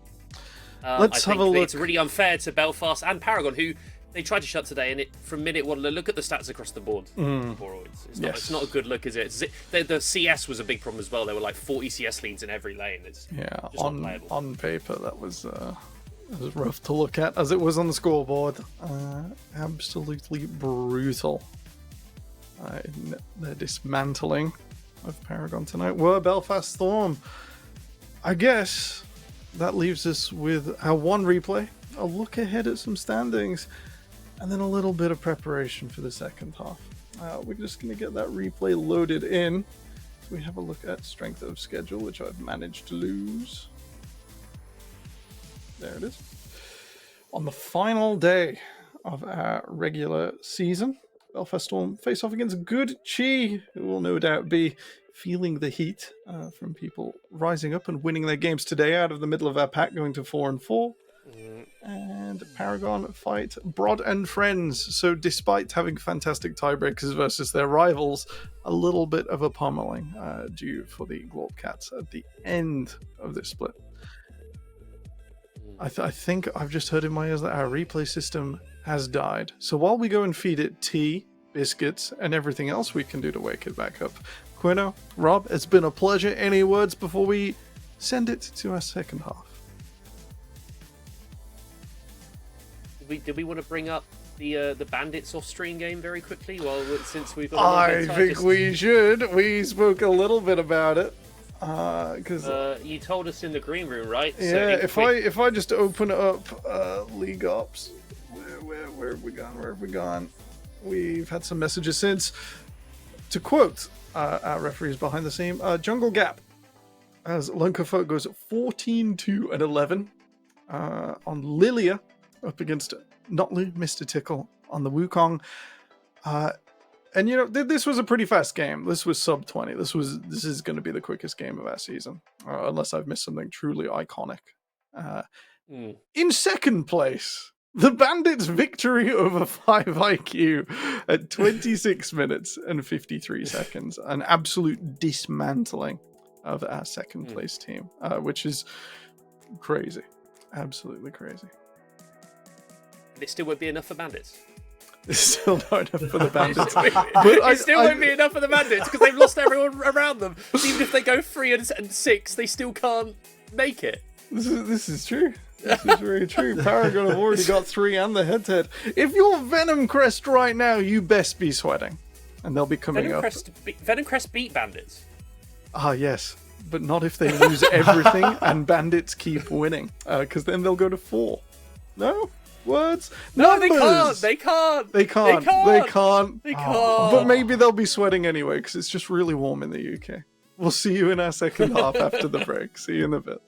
Let's have a look. It's really unfair to Belfast and Paragon, who they tried to shut today, and from minute one, look at the stats across the board. It's not a good look, is it? The CS was a big problem as well. There were like 40 CS leads in every lane. It's just on paper, that was rough to look at, as it was on the scoreboard. Absolutely brutal. The dismantling of Paragon tonight were Belfast Storm. I guess that leaves us with our one replay, a look ahead at some standings, and then a little bit of preparation for the second half. We're just going to get that replay loaded in. So we have a look at strength of schedule, which I've managed to lose. There it is. On the final day of our regular season, Belfast Storm face off against Good Chi, who will no doubt be feeling the heat from people rising up and winning their games today out of the middle of our pack, going to 4-4. And Paragon fight Broad and Friends. So despite having fantastic tiebreakers versus their rivals, a little bit of a pummeling due for the Glorp Cats at the end of this split. I think I've just heard in my ears that our replay system has died. So while we go and feed it tea, biscuits, and everything else we can do to wake it back up, Quino, Rob, it's been a pleasure. Any words before we send it to our second half? Did we want to bring up the Bandits off-screen game very quickly? Since we've got I think we should. We spoke a little bit about it. Because you told us in the green room, right? Yeah, so if I just open up League Ops, where have we gone? Where have we gone? We've had some messages since. To quote our referees behind the scene, Jungle Gap, as Lunkerfolk goes 14-2-11. on Lilia, up against Notlu, Mr. Tickle on the Wukong. And you know, this was a pretty fast game. This was sub 20. This is going to be the quickest game of our season, unless I've missed something truly iconic. In second place, the Bandits' victory over 5IQ at 26 minutes and 53 seconds. An absolute dismantling of our second place team, which is crazy. Absolutely crazy. It still won't be enough for Bandits. It's still not enough for the Bandits. It still won't be enough for the Bandits because they've lost everyone around them. So even if they go 3 and 6, they still can't make it. This is true. This is very true. Paragon have already got 3 and the head-to-head. If you're Venom Crest right now, you best be sweating. And they'll be coming up. Venom Crest beat Bandits. Ah, yes. But not if they lose everything and Bandits keep winning. Because then they'll go to 4. No? Words? No, Numbers! they can't. They can't. Oh. But maybe they'll be sweating anyway, because it's just really warm in the UK. We'll see you in our second half after the break. See you in a bit.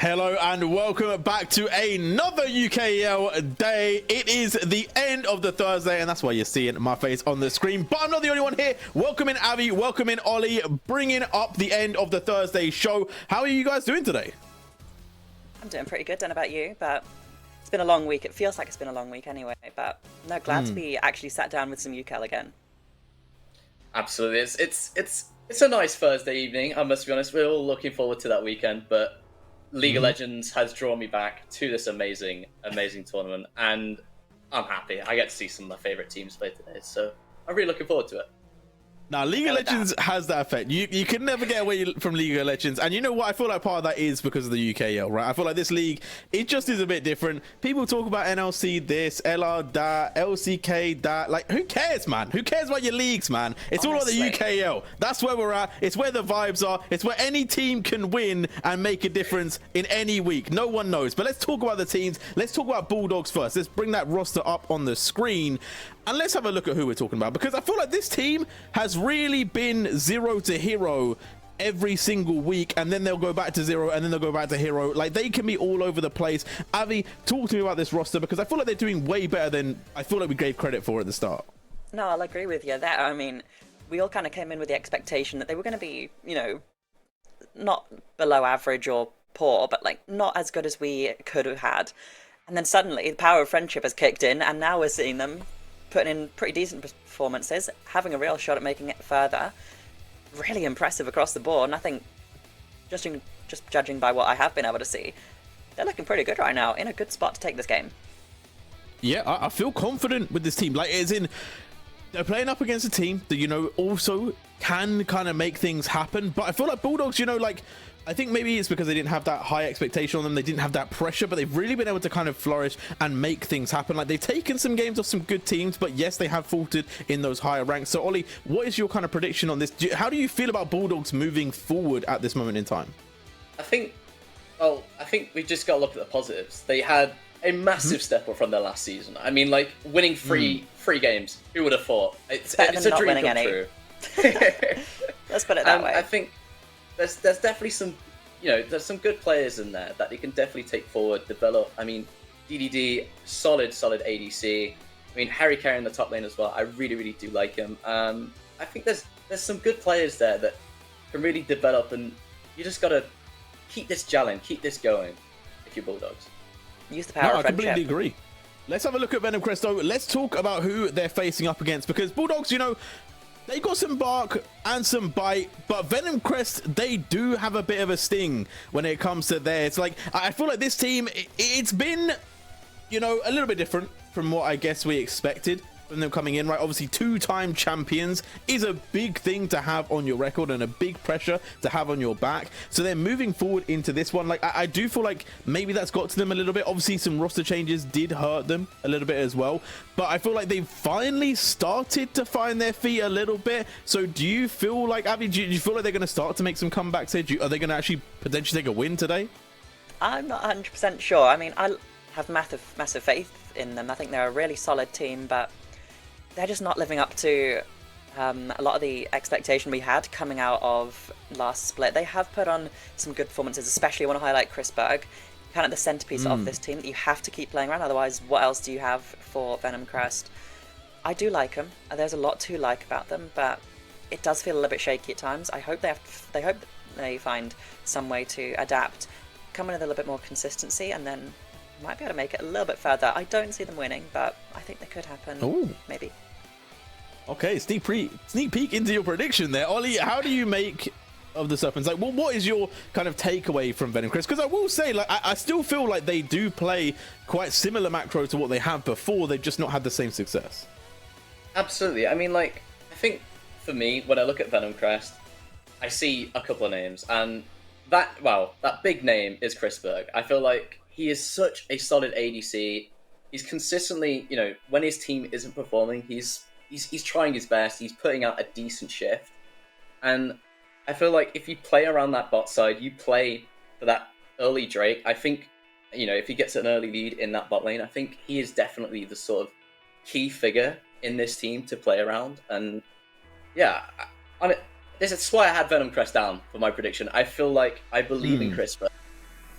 Hello and welcome back to another UKL day. It is the end of the Thursday and that's why you're seeing my face on the screen. But I'm not the only one here. Welcome in Avi, welcome in Ollie, bringing up the end of the Thursday show. How are you guys doing today? I'm doing pretty good, don't know about you, but it's been a long week. It feels like it's been a long week anyway, but no, glad to be actually sat down with some UKL again. Absolutely. It's a nice Thursday evening, I must be honest. We're all looking forward to that weekend, but League of Legends has drawn me back to this amazing tournament, and I'm happy. I get to see some of my favourite teams play today, so I'm really looking forward to it. Now, League of Legends has that effect. You can never get away from League of Legends. And you know what? I feel like part of that is because of the UKL, right? I feel like this league, it just is a bit different. People talk about NLC this, LR that, LCK that. Like, who cares, man? Who cares about your leagues, man? It's Honestly. all about the UKL. That's where we're at. It's where the vibes are. It's where any team can win and make a difference in any week. No one knows. But let's talk about the teams. Let's talk about Bulldogs first. Let's bring that roster up on the screen. And let's have a look at who we're talking about, because I feel like this team has really been 0 to hero every single week, and then they'll go back to 0 and then they'll go back to hero. Like, they can be all over the place. Avi, talk to me about this roster, because I feel like they're doing way better than I feel like we gave credit for at the start. No, I'll agree with you there. I mean, we all kind of came in with the expectation that they were going to be, you know, not below average or poor, but like not as good as we could have had. And then suddenly the power of friendship has kicked in, and now we're seeing them putting in pretty decent performances, having a real shot at making it further. Really impressive across the board, and I think just judging by what I have been able to see, they're looking pretty good right now, in a good spot to take this game. Yeah, I feel confident with this team. Like, as in, they're playing up against a team that, you know, also can kind of make things happen. But I feel like Bulldogs, you know, like, I think maybe it's because they didn't have that high expectation on them. They didn't have that pressure, but they've really been able to kind of flourish and make things happen. Like, they've taken some games off some good teams, but yes, they have faltered in those higher ranks. So, Ollie, what is your kind of prediction on this? How do you feel about Bulldogs moving forward at this moment in time? I think we just got to look at the positives. They had a massive step up from their last season. I mean, like, winning three games. Who would have thought? It's a dream come true. Let's put it that way. I think there's definitely some, you know, there's some good players in there that they can definitely take forward, develop. I mean, DDD, solid ADC. I mean, Harry Carey in the top lane as well. I really do like him. I think there's some good players there that can really develop, and you just gotta keep this gelling, keep this going if you're Bulldogs. Use the power of I friendship. completely agree. Let's have a look at Venom Cresto. Let's talk about who they're facing up against, because Bulldogs, you know, they got some bark and some bite, but Venom Crest, they do have a bit of a sting when it comes to there. It's like, I feel like this team, it's been, you know, a little bit different from what I guess we expected from them coming in, right? Obviously, 2-time champions is a big thing to have on your record and a big pressure to have on your back. So they're moving forward into this one. Like, I do feel like maybe that's got to them a little bit. Obviously, some roster changes did hurt them a little bit as well. But I feel like they've finally started to find their feet a little bit. So do you feel like, Abby, do you feel like they're going to start to make some comebacks here? Are they going to actually potentially take a win today? I'm not 100% sure. I mean, I have massive faith in them. I think they're a really solid team, but they're just not living up to a lot of the expectation we had coming out of last split. They have put on some good performances, especially I want to highlight Chris Berg, kind of the centerpiece of this team that you have to keep playing around. Otherwise, what else do you have for Venom Crest? I do like them. There's a lot to like about them, but it does feel a little bit shaky at times. I hope they find some way to adapt, come in with a little bit more consistency, and then might be able to make it a little bit further. I don't see them winning, but I think that could happen. Ooh. Maybe. Okay, sneak peek into your prediction there. Ollie, how do you make of the Serpents? Like, well, what is your kind of takeaway from Venom Crest? Because I will say, like, I still feel like they do play quite similar macro to what they have before. They've just not had the same success. Absolutely. I mean, like, I think for me, when I look at Venom Crest, I see a couple of names, and that big name is Chris Berg. I feel like he is such a solid ADC. He's consistently, you know, when his team isn't performing, he's trying his best. He's putting out a decent shift. And I feel like if you play around that bot side, you play for that early Drake, I think, you know, if he gets an early lead in that bot lane, I think he is definitely the sort of key figure in this team to play around. And yeah, this is why I had Venom Crest down for my prediction. I feel like I believe in Chris Berg.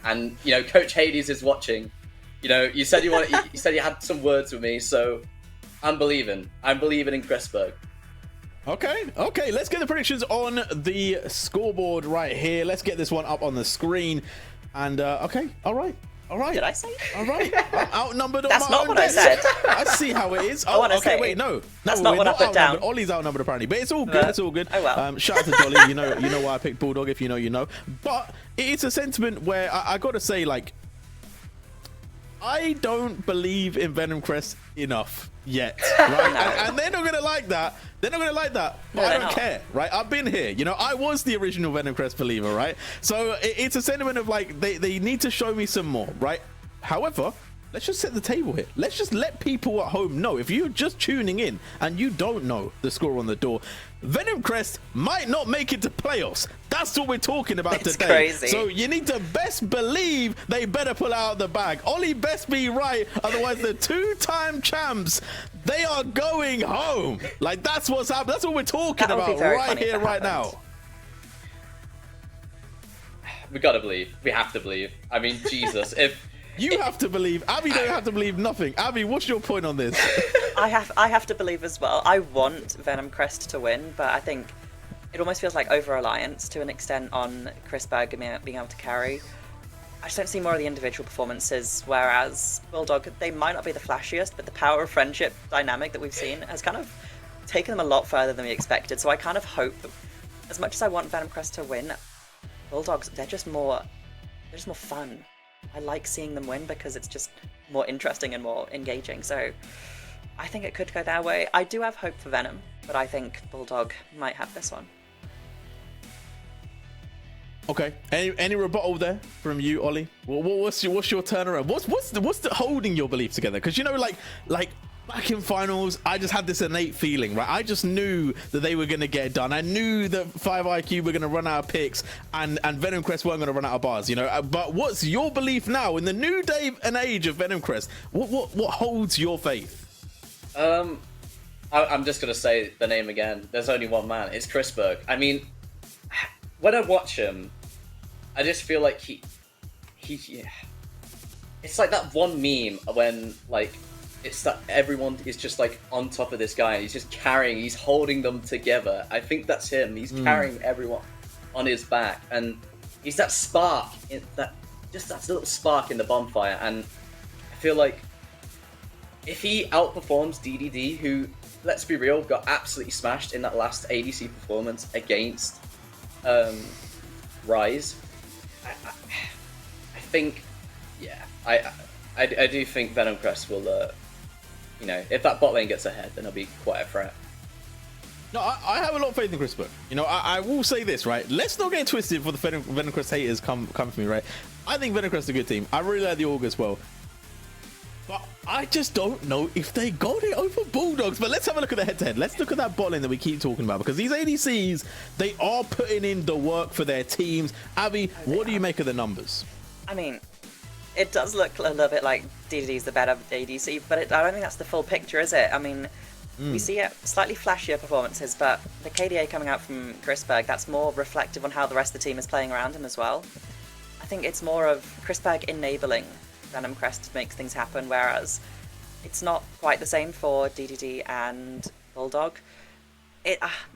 And you know, Coach Hades is watching. You know, you said you said you had some words with me, so I'm believing. I'm believing in Chrisberg. Okay, let's get the predictions on the scoreboard right here. Let's get this one up on the screen. And okay, all right. Did I say it? All right. I'm outnumbered on That's my not own what I desk. said. I see how it is. I wanna okay, say wait, no. that's No, not what I put down. Ollie's outnumbered apparently, but it's all good. It's all good. Oh well. Shout out to Dolly. You know why I picked Bulldog. If you know, you know. But it's a sentiment where I got to say, like, I don't believe in Venom Crest enough yet, right? No. and they're not gonna like that. They're not gonna like that. But No, I they're don't not. care, right? I've been here. You know, I was the original Venom Crest believer, right? So it's a sentiment of like they need to show me some more, right? However, let's just set the table here. Let's just let people at home know. If you're just tuning in and you don't know the score on the door, Venom Crest might not make it to playoffs. That's what we're talking about It's today. crazy. So you need to best believe they better pull out the bag. Ollie best be right. Otherwise, the two-time champs, they are going home. Like, that's what's happening. That's what we're talking That would be about very right funny if here, that right happened. now. We gotta believe. We have to believe. I mean, Jesus, if You have to believe. Abby don't have to believe nothing. Abby, what's your point on this? I have to believe as well. I want Venom Crest to win, but I think it almost feels like over-reliance to an extent on Chrisberg being able to carry. I just don't see more of the individual performances, whereas Bulldog, they might not be the flashiest, but the power of friendship dynamic that we've seen has kind of taken them a lot further than we expected. So I kind of hope that, as much as I want Venom Crest to win, Bulldogs, they're just more fun. I like seeing them win because it's just more interesting and more engaging. So I think it could go their way. I do have hope for Venom, but I think Bulldog might have this one. Okay. Any rebuttal there from you, Ollie? What's your turnaround? What's the holding your belief together? Because you know, like back in finals, I just had this innate feeling, right? I just knew that they were going to get it done. I knew that 5IQ were going to run out of picks and Venom Crest weren't going to run out of bars, you know? But what's your belief now in the new day and age of Venom Crest? What holds your faith? I'm just gonna say the name again. There's only one man. It's Chrisberg. I mean, when I watch him, I just feel like he. It's like that one meme when like it's that everyone is just like on top of this guy and he's just carrying, he's holding them together. I think that's him. He's carrying everyone on his back, and he's that spark in that little spark in the bonfire. And I feel like if he outperforms DDD, who, let's be real, got absolutely smashed in that last ADC performance against Rise, I think, yeah, I do think Venom Crest will, you know, if that bot lane gets ahead, then it'll be quite a threat. No, I have a lot of faith in Chrisberg. You know, I will say this, right? Let's not get twisted for the Venom Crest haters come for me, right? I think Venom Crest is a good team. I really like the org as well. But I just don't know if they got it over Bulldogs. But let's have a look at the head-to-head. Let's look at that bot lane that we keep talking about, because these ADCs, they are putting in the work for their teams. Abby, what do you make of the numbers? I mean, it does look a little bit like DDD's the better ADC, but I don't think that's the full picture, is it? I mean, we see it slightly flashier performances, but the KDA coming out from Chrisberg, that's more reflective on how the rest of the team is playing around him as well. I think it's more of Chrisberg enabling Venom Crest to make things happen, whereas it's not quite the same for DDD and Bulldog.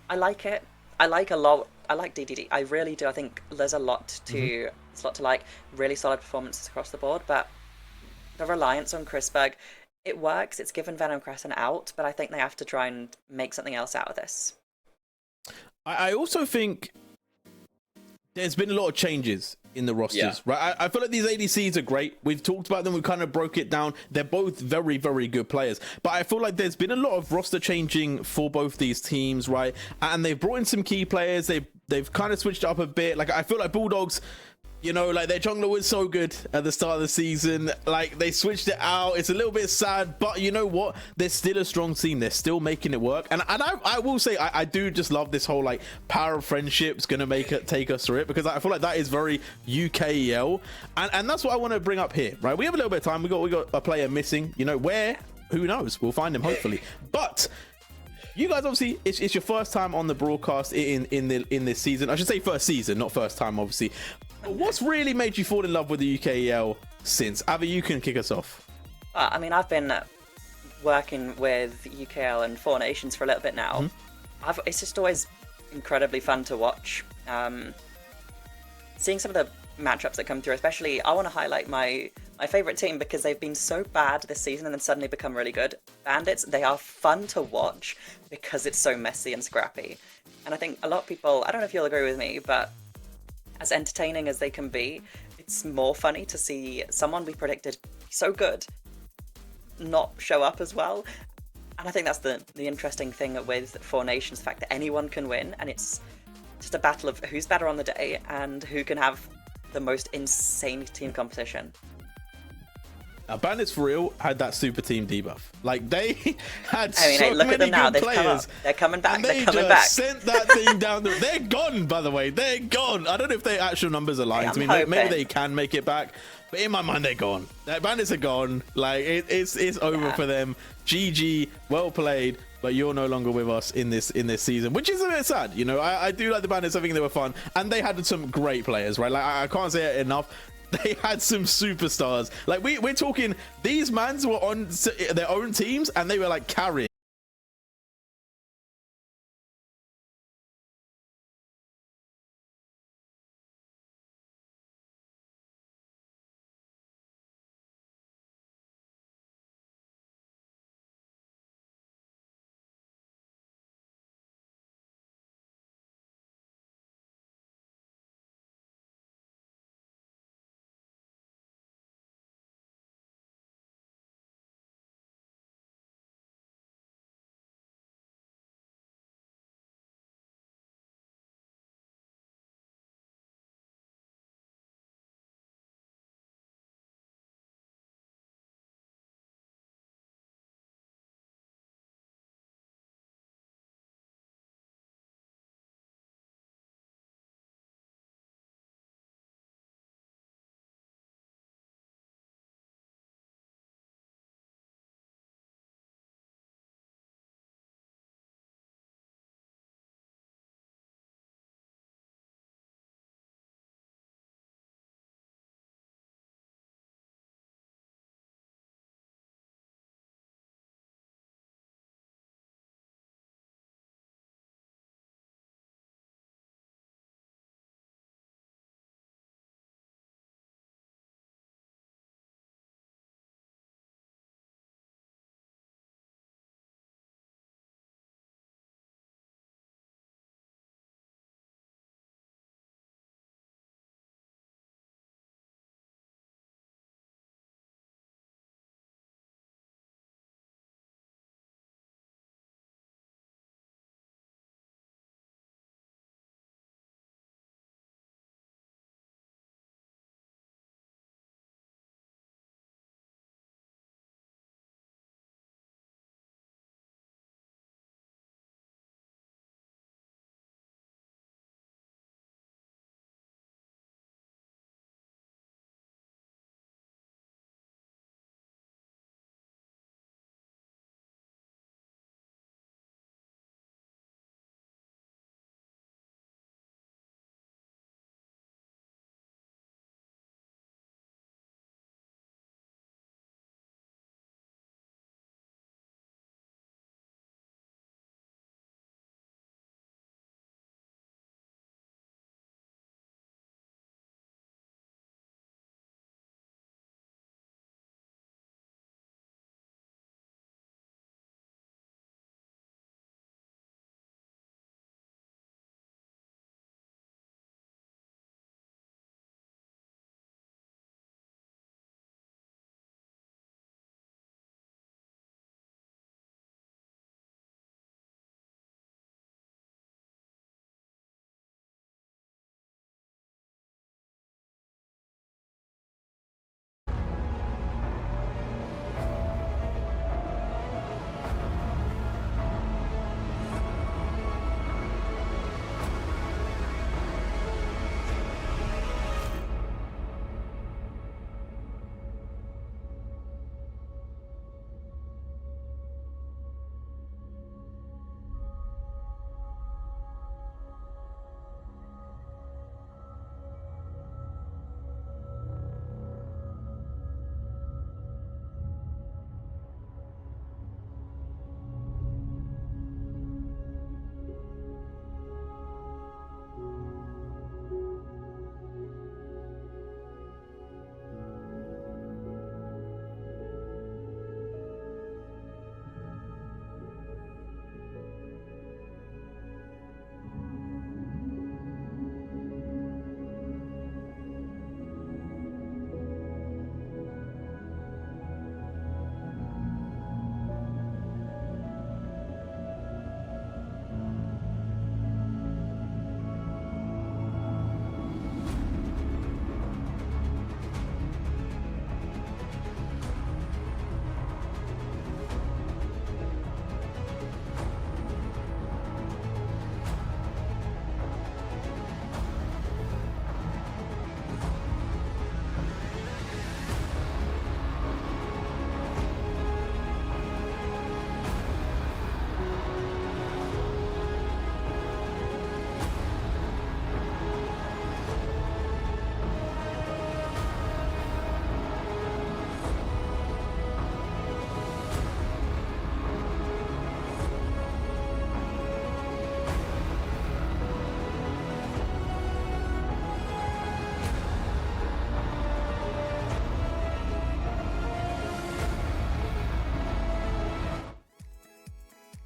I like it. I like DDD. I really do. I think there's a lot to like. Really solid performances across the board, but the reliance on Chrisberg, it works. It's given Venom Crest an out, but I think they have to try and make something else out of this. I also think there's been a lot of changes in the rosters, right? I feel like these ADCs are great. We've talked about them. We kind of broke it down. They're both very, very good players. But I feel like there's been a lot of roster changing for both these teams, right? And they've brought in some key players. They've kind of switched it up a bit. Like, I feel like Bulldogs, you know, like their jungler was so good at the start of the season. Like, they switched it out. It's a little bit sad, but you know what? They're still a strong team. They're still making it work. And I will say, I do just love this whole like power of friendship's gonna take us through it, because I feel like that is very UKEL, and that's what I want to bring up here, right? We have a little bit of time. We got a player missing. You know where? Who knows? We'll find him hopefully. But you guys, obviously, it's your first time on the broadcast in this season. I should say first season, not first time, obviously. What's really made you fall in love with the UKEL since? Avi, you can kick us off. I mean, I've been working with UKL and Four Nations for a little bit now. It's just always incredibly fun to watch. Seeing some of the matchups that come through, especially, I want to highlight my favourite team because they've been so bad this season and then suddenly become really good. Bandits, they are fun to watch because it's so messy and scrappy. And I think a lot of people, I don't know if you'll agree with me, but as entertaining as they can be, it's more funny to see someone we predicted so good not show up as well. And I think that's the interesting thing with Four Nations, the fact that anyone can win, and it's just a battle of who's better on the day and who can have the most insane team composition. Now, Bandits for real had that super team debuff. Like, they had look many at them now. good They've come up. players. They're coming back. And They're they coming just back. sent that thing down the... They're gone, by the way. They're gone. I don't know if their actual numbers are lying to me. hoping. Maybe they can make it back. But in my mind, they're gone. The Bandits are gone. Like, it's over for them. GG, well played. But you're no longer with us in this season, which is a bit sad. You know, I do like the Bandits. I think they were fun. And they had some great players, right? Like, I can't say it enough. They had some superstars. Like, we're talking, these mans were on their own teams and they were like carrying.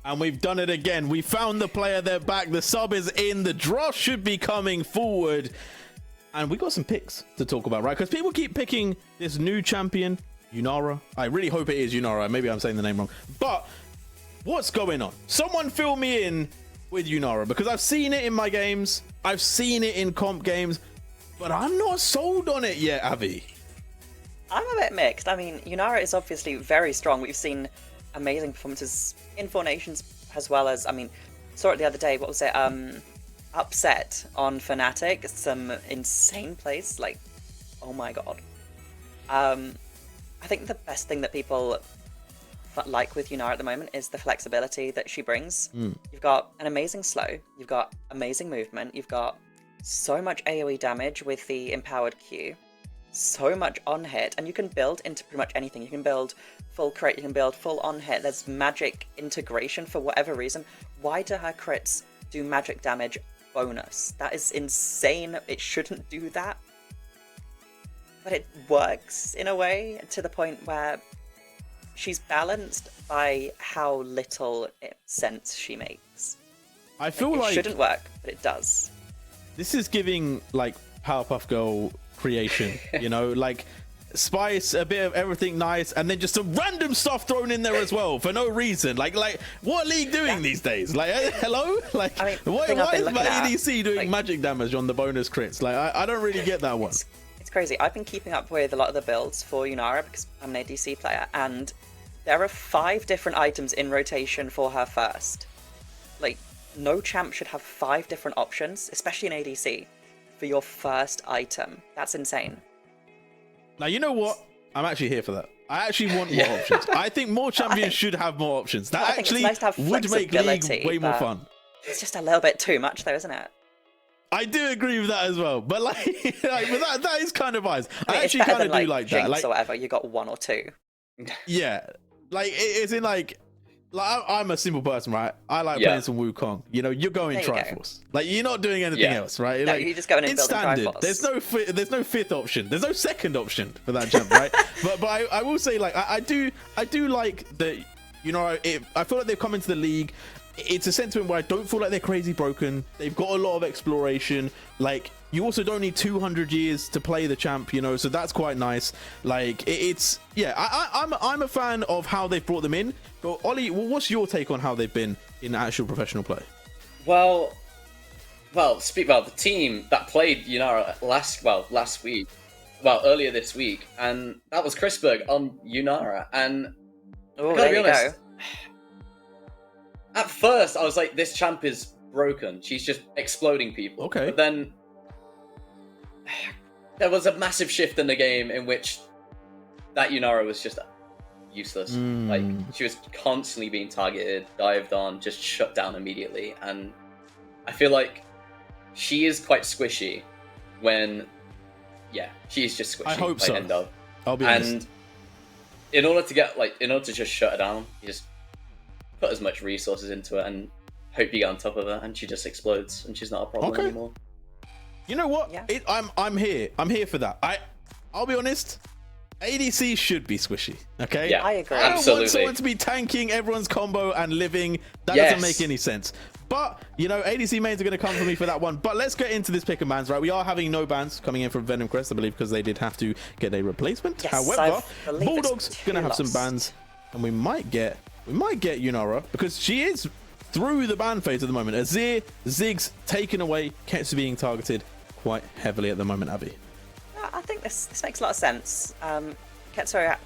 And we've done it again. We found the player, they're back. The sub is in. The draft should be coming forward. And we got some picks to talk about, right? Because people keep picking this new champion, Yunara. I really hope it is Yunara. Maybe I'm saying the name wrong. But what's going on? Someone fill me in with Yunara, because I've seen it in my games. I've seen it in comp games. But I'm not sold on it yet, Avi. I'm a bit mixed. I mean, Yunara is obviously very strong. We've seen amazing performances in Four Nations, as well as, I mean, saw it the other day, what was it, Upset on Fnatic, some insane plays, like, oh my god. I think the best thing that people like with Yunara at the moment is the flexibility that she brings. You've got an amazing slow, you've got amazing movement, you've got so much AoE damage with the empowered Q, so much on hit, and you can build into pretty much anything. You can build full crit, you can build full on hit. There's magic integration for whatever reason. Why do her crits do magic damage bonus? That is insane. It shouldn't do that. But it works in a way, to the point where she's balanced by how little sense she makes. I feel like it shouldn't work, but it does. This is giving like Powerpuff Girl creation, you know, like spice, a bit of everything nice, and then just some random stuff thrown in there as well for no reason. Like what league doing these days? Like, hello? Like, I mean, why is my ADC doing like, magic damage on the bonus crits? Like, I don't really get that one. It's crazy. I've been keeping up with a lot of the builds for Yunara because I'm an ADC player, and there are 5 different items in rotation for her first. Like, no champ should have 5 different options, especially in ADC, for your first item. That's insane. Now, you know what? I'm actually here for that. I actually want more options. I think more champions should have more options. That actually nice to have would make League way more fun. It's just a little bit too much, though, isn't it? I do agree with that as well, but but that is kind of nice. I mean, I actually kind of do like that. Like, or whatever, you got 1 or 2. Yeah, like it's in like I'm a simple person, right? I like playing some Wukong. You know, you're going Triforce. Like, you're not doing anything else, right? No, like, you're just going and it's building standard. Triforce. There's no fifth option. There's no second option for that jump, right? but I will say, like, I do like that. You know, I feel like they've come into the league. It's a sentiment where I don't feel like they're crazy broken. They've got a lot of exploration. Like, you also don't need 200 years to play the champ, you know, so that's quite nice. Like, I'm a fan of how they've brought them in. But Ollie, what's your take on how they've been in actual professional play? Well, the team that played Yunara last week, earlier this week, and that was Chrisberg on Yunara, and I gotta be honest, at first I was like, this champ is broken. She's just exploding people. Okay. But then there was a massive shift in the game in which that Yunara was just useless. Like, she was constantly being targeted, dived on, just shut down immediately. And I feel like she is quite squishy when, she's just squishy. I hope so. End of. I'll be honest. And in order to just shut her down, you just put as much resources into it and hope you get on top of her, and she just explodes, and she's not a problem anymore. You know what? Yeah. I'm here. I'm here for that. I'll be honest. ADC should be squishy. Okay. Yeah, I agree. I don't absolutely. want someone to be tanking everyone's combo and living. That doesn't make any sense. But, you know, ADC mains are going to come for me for that one. But let's get into this pick and bans, right? We are having no bans coming in from Venom Crest, I believe, because they did have to get a replacement. Yes, however, I believe Bulldog's going to have some bans, and we might get Yunara, because she is through the ban phase at the moment. Azir, Ziggs taken away, Ketsu being targeted quite heavily at the moment, Abby. I think this makes a lot of sense. Ketsu,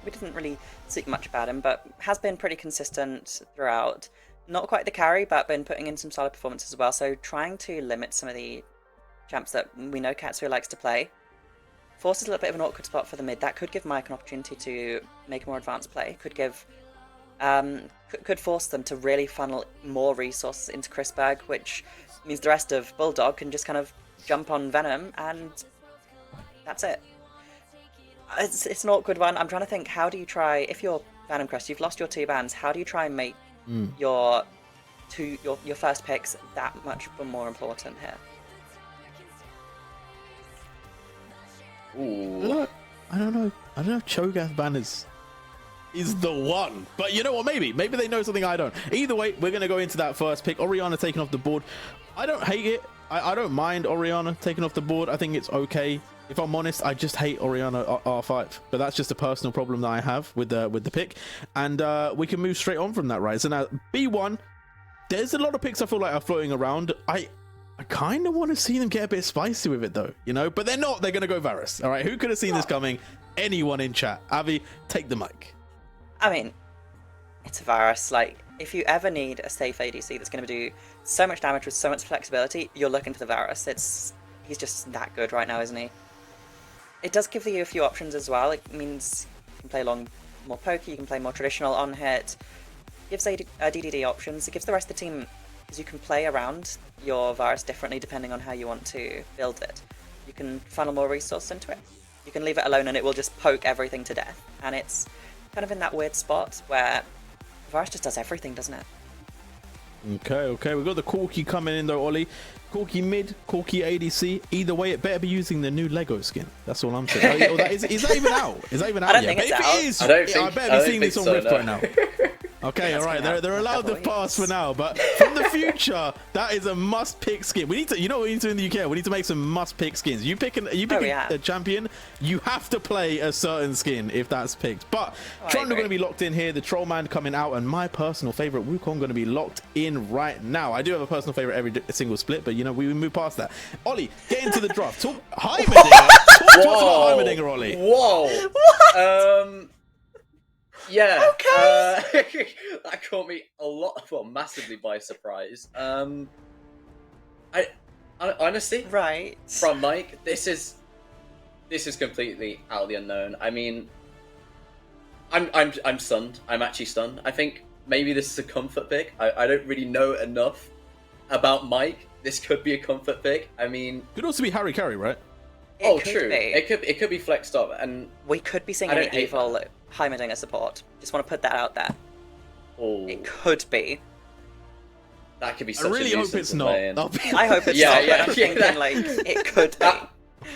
we didn't really speak much about him, but has been pretty consistent throughout. Not quite the carry, but been putting in some solid performances as well. So trying to limit some of the champs that we know Ketsu likes to play. Forces a little bit of an awkward spot for the mid. That could give Mike an opportunity to make a more advanced play. Could give, could force them to really funnel more resources into Chrisberg, which means the rest of Bulldog can just kind of jump on Venom, and that's it. It's an awkward one. I'm trying to think, how do you try, if you're Venom Crest, you've lost your 2 bans, how do you try and make your first picks that much more important here? Ooh. I don't know. Cho'Gath ban is is the one. But you know what? Maybe they know something I don't. Either way, we're going to go into that first pick. Orianna taking off the board. I don't hate it. I don't mind Orianna taking off the board. I think it's okay. If I'm honest, I just hate Orianna R5, but that's just a personal problem that I have with the pick, and we can move straight on from that, right? So now B1, there's a lot of picks I feel like are floating around. I kind of want to see them get a bit spicy with it though, you know, but they're not. They're going to go Varus. All right, who could have seen this coming? Anyone in chat? Avi, take the mic. I mean, it's a Varus. Like, if you ever need a safe ADC that's going to do so much damage with so much flexibility, you're looking to the Varus. He's just that good right now, isn't he? It does give you a few options as well. It means you can play along more pokey, you can play more traditional on hit. Gives DDD options. It gives the rest of the team, because you can play around your Varus differently depending on how you want to build it. You can funnel more resource into it. You can leave it alone and it will just poke everything to death. And it's kind of in that weird spot where Varus just does everything, doesn't it? Okay. We've got the Corki coming in though, Ollie. Corki mid, Corki ADC. Either way, it better be using the new Lego skin. That's all I'm saying. Is that even out? Is that even out I don't yet? think it's But out. if it is, I better be seeing this on so, Rift no. right now. Okay, all right. They're allowed to couple pass years. for now, but from the future, that is a must-pick skin. We need to, you know what we need to do in the UK? We need to make some must-pick skins. You pick a champion, you have to play a certain skin if that's picked. But Trundle going to be locked in here. The Trollman coming out, and my personal favorite Wukong going to be locked in right now. I do have a personal favorite every single split, but you know we move past that. Ollie, get into the draft. Talk Heimerdinger. Talk to us about Heimerdinger, Ollie. Whoa. What? Yeah. Okay. That caught me massively by surprise. I honestly, Right. from Mike, this is completely out of the unknown. I mean, I'm stunned. I'm actually stunned. I think maybe this is a comfort pick. I don't really know enough about Mike. This could be a comfort pick. I mean, Could also be Harry Carey, right? It could true. be. It could be flexed up, and We could be seeing I an don't hate evil Heimerdinger support. Just want to put that out there. oh, It could be. that could be I such really a hope nuisance it's to not. play in. I hope it's Yeah, not, yeah, but I'm yeah, thinking, that- like, it could be.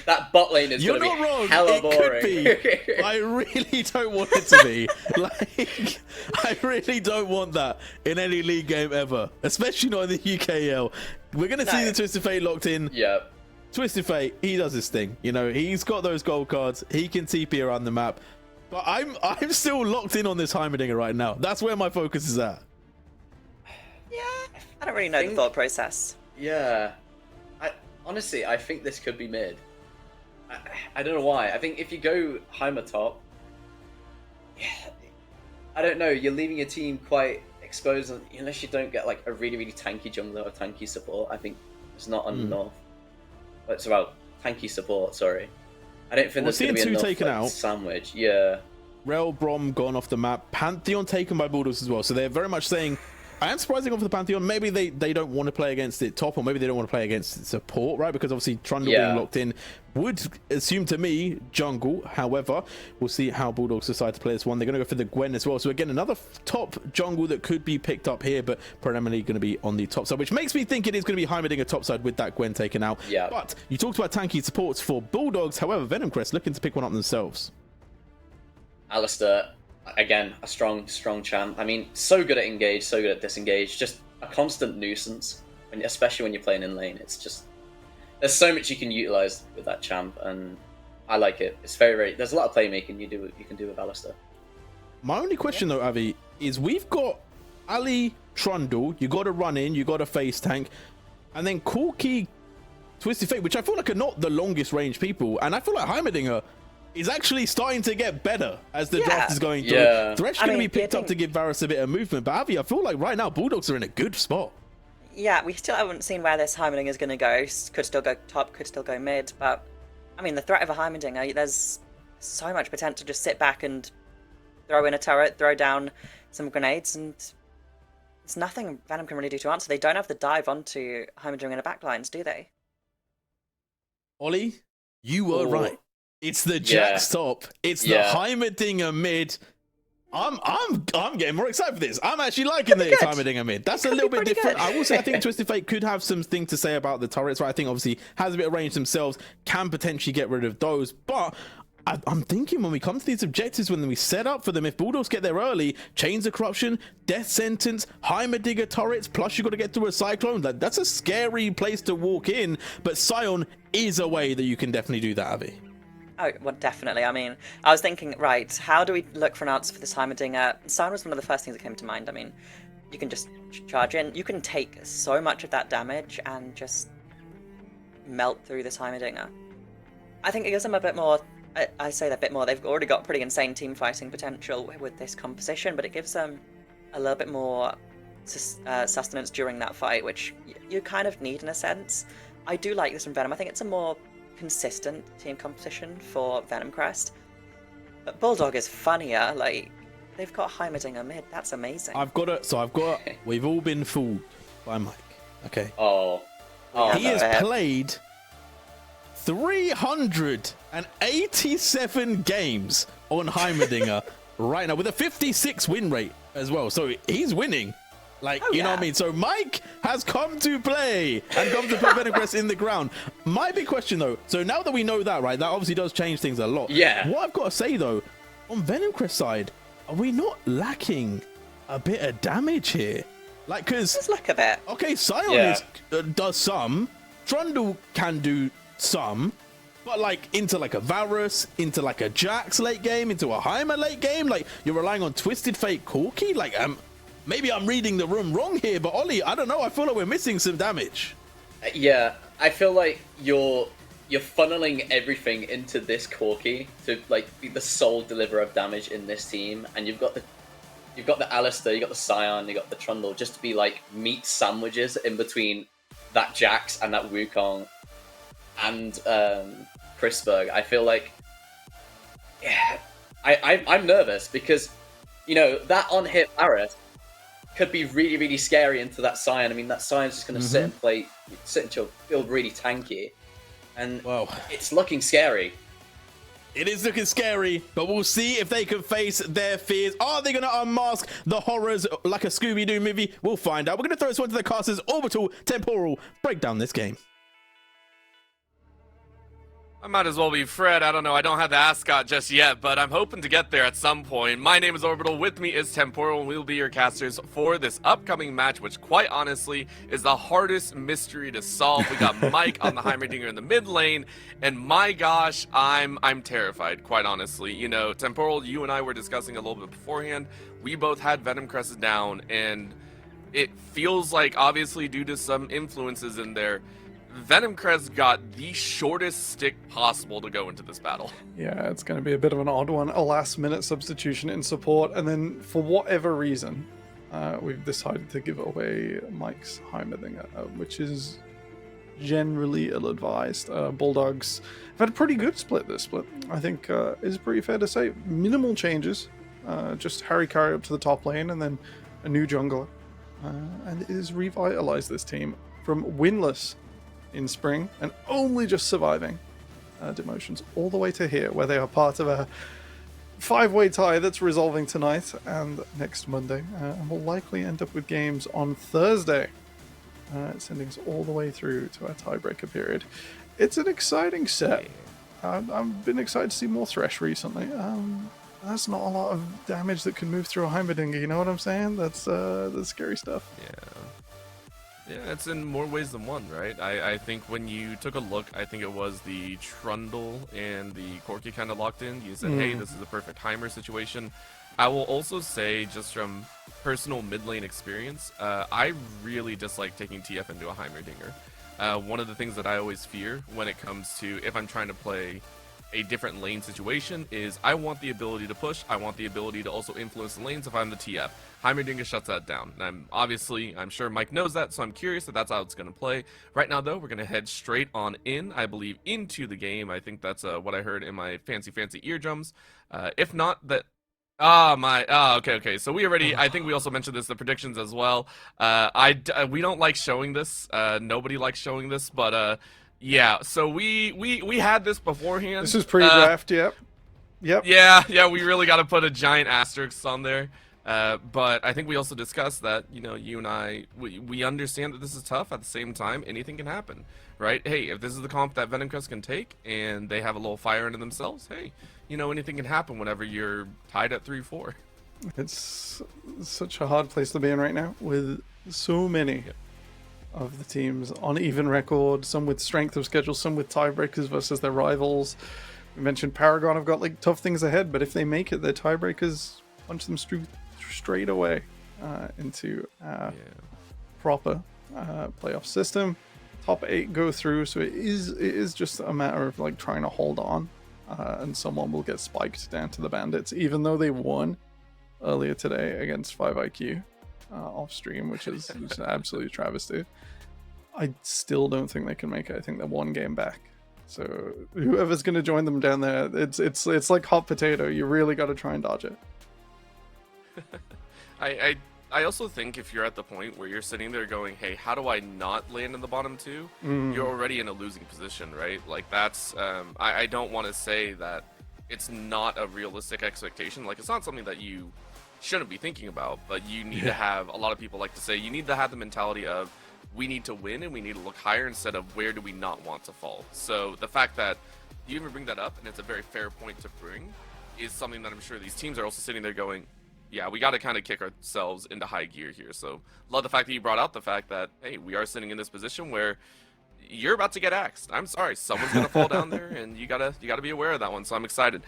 That bot lane is You're going to not be wrong. hella It boring. could be. I really don't want it to be. Like, I really don't want that in any league game ever, especially not in the UKL. We're going to see No. the Twisted Fate locked in. Yeah. Twisted Fate, he does his thing. You know, he's got those gold cards. He can TP around the map. But I'm still locked in on this Heimerdinger right now. That's where my focus is at. Yeah. I don't really know the thought process. Yeah. Honestly, I think this could be mid. I don't know why. I think if you go Heimer top, yeah, I don't know. You're leaving your team quite exposed unless you don't get like a really, really tanky jungler or tanky support. I think it's not enough. It's about tanky support. Sorry, I don't think We're there's going seeing to be two enough taken like, out. sandwich. Yeah. Rel Brom gone off the map. Pantheon taken by Bulldogs as well. So they're very much saying, I am surprising off the Pantheon. Maybe they don't want to play against it top, or maybe they don't want to play against it support, right? Because obviously Trundle being locked in would assume to me jungle. However, we'll see how Bulldogs decide to play this one. They're going to go for the Gwen as well. So again, another top jungle that could be picked up here, but primarily going to be on the top side, which makes me think it is going to be Heimerdinger top side with that Gwen taken out. Yeah. But you talked about tanky supports for Bulldogs. However, Venom Crest looking to pick one up themselves. Alistair, again, a strong champ. I mean, so good at engage, so good at disengage. Just a constant nuisance, and especially when you're playing in lane. It's just there's so much you can utilize with that champ, and I like it. It's very there's a lot of playmaking you can do with Alistair. My only question though, Avi, is we've got Ali Trundle. You got to run in, you got to face tank, and then Corki, Twisted Fate, which I feel like are not the longest range people, and I feel like Heimerdinger is actually starting to get better as the draft is going through. Yeah. Thresh going to be picked up to give Varus a bit of movement, but Avi, I feel like right now Bulldogs are in a good spot. Yeah, we still haven't seen where this Heimerdinger is going to go. Could still go top, could still go mid, but I mean, the threat of a Heimerdinger, there's so much potential to just sit back and throw in a turret, throw down some grenades, and there's nothing Venom can really do to answer. They don't have the dive onto Heimerdinger in the backlines, do they? Ollie, you were Ooh. right. It's the Jack's top. It's the Heimerdinger mid. I'm getting more excited for this. I'm actually liking the Heimerdinger mid. That's a little bit different. good. I will say I think Twisted Fate could have something to say about the turrets, right? I think obviously has a bit of range themselves, can potentially get rid of those, but I'm thinking when we come to these objectives, when we set up for them, if Bulldogs get there early, Chains of Corruption, Death Sentence, Heimerdinger turrets, plus you got to get through a Cyclone, that's a scary place to walk in, but Scion is a way that you can definitely do that, Avi. Oh, well, definitely. I mean, I was thinking, right, how do we look for an answer for this Heimerdinger? Scion was one of the first things that came to mind. I mean, you can just charge in. You can take so much of that damage and just melt through this Heimerdinger. I think it gives them a bit more, I say that a bit more, they've already got pretty insane team fighting potential with this composition, but it gives them a little bit more sustenance during that fight, which you kind of need in a sense. I do like this from Venom. I think it's a more consistent team composition for Venom Crest. But Bulldog is funnier, like, they've got Heimerdinger mid, that's amazing. We've all been fooled by Mike, okay? He has played 387 games on Heimerdinger right now with a 56 win rate as well. So he's winning. Like, you know what I mean? So Mike has come to play and come to put Venom Crest in the ground. My big question though, so now that we know that, right, that obviously does change things a lot. Yeah. What I've got to say though, on Venom Crest side, are we not lacking a bit of damage here? Like, because... Just like a bit. Okay, Scion does some. Trundle can do some. But, like, into, like, a Varus, into, like, a Jax late game, into a Heimer late game, like, you're relying on Twisted Fate Corki? Like, maybe I'm reading the room wrong here, but Ollie, I don't know. I feel like we're missing some damage. Yeah, I feel like you're funneling everything into this Corki to, like, be the sole deliverer of damage in this team, and you've got the Alistair, you've got the Scion, you've got the Trundle, just to be like meat sandwiches in between that Jax and that Wukong and Chrisberg. I feel like, yeah, I'm nervous because, you know, that on-hit Varus could be really, really scary into that Scion. I mean, that Scion's just going to sit and chill, feel really tanky. And it's looking scary. It is looking scary, but we'll see if they can face their fears. Are they going to unmask the horrors like a Scooby-Doo movie? We'll find out. We're going to throw this one to the casters. Orbital, Temporal, break down this game. I might as well be Fred. I don't know. I don't have the ascot just yet, but I'm hoping to get there at some point. My name is Orbital. With me is Temporal, and we'll be your casters for this upcoming match, which quite honestly is the hardest mystery to solve. We got Mike on the Heimerdinger in the mid lane, and my gosh, I'm terrified, quite honestly. You know, Temporal, you and I were discussing a little bit beforehand. We both had Venom Crest down, and it feels like, obviously, due to some influences in there, Venom Crest got the shortest stick possible to go into this battle. Yeah, it's going to be a bit of an odd one. A last-minute substitution in support, and then for whatever reason, we've decided to give away Mike's Heimerdinger, which is generally ill-advised. Bulldogs have had a pretty good split this split. I think is pretty fair to say. Minimal changes, just Harry Carry up to the top lane, and then a new jungler. And it has revitalized this team from winless in spring and only just surviving demotions all the way to here, where they are part of a 5-way tie that's resolving tonight and next Monday, and will likely end up with games on Thursday, sending us all the way through to our tiebreaker period. It's an exciting set. I've been excited to see more Thresh recently. That's not a lot of damage that can move through a Heimerdinger, you know what I'm saying? That's scary stuff. Yeah, it's in more ways than one, right? I think when you took a look, I think it was the Trundle and the Corki kind of locked in. You said, hey, this is a perfect Heimer situation. I will also say, just from personal mid lane experience, I really dislike taking TF into a Heimerdinger. One of the things that I always fear when it comes to if I'm trying to play a different lane situation is I want the ability to push. I want the ability to also influence the lanes if I'm the TF. Heimerdinger shuts that down. And I'm sure Mike knows that, so I'm curious if that's how it's going to play. Right now, though, we're going to head straight on in, I believe, into the game. I think that's what I heard in my fancy eardrums. If not, that... okay. So we already, I think we also mentioned this, the predictions as well. We don't like showing this. Nobody likes showing this, but... yeah, so we had this beforehand. This is pre-draft, yep. Yeah, we really got to put a giant asterisk on there. But I think we also discussed that, you know, you and I, we understand that this is tough. At the same time, anything can happen, right? Hey, if this is the comp that Venom Crest can take, and they have a little fire into themselves, hey, you know, anything can happen whenever you're tied at 3-4. It's such a hard place to be in right now, with so many of the teams on even record, some with strength of schedule, some with tiebreakers versus their rivals. We mentioned Paragon have got like tough things ahead, but if they make it, their tiebreakers punch them straight away into proper playoff system. Top 8 go through, so it is just a matter of like trying to hold on, and someone will get spiked down to the Bandits, even though they won earlier today against 5IQ off stream, which is an absolute travesty. I still don't think they can make it. I think they're one game back. So whoever's going to join them down there, it's like hot potato. You really got to try and dodge it. I also think if you're at the point where you're sitting there going, hey, how do I not land in the bottom 2? You're already in a losing position, right? Like that's I don't want to say that it's not a realistic expectation. Like it's not something that you shouldn't be thinking about, but you need to have, a lot of people like to say, you need to have the mentality of we need to win and we need to look higher instead of where do we not want to fall. So the fact that you even bring that up, and it's a very fair point to bring, is something that I'm sure these teams are also sitting there going, yeah, we got to kind of kick ourselves into high gear here. So love the fact that you brought out the fact that, hey, we are sitting in this position where you're about to get axed. I'm sorry, someone's gonna fall down there, and you gotta be aware of that one. So I'm excited.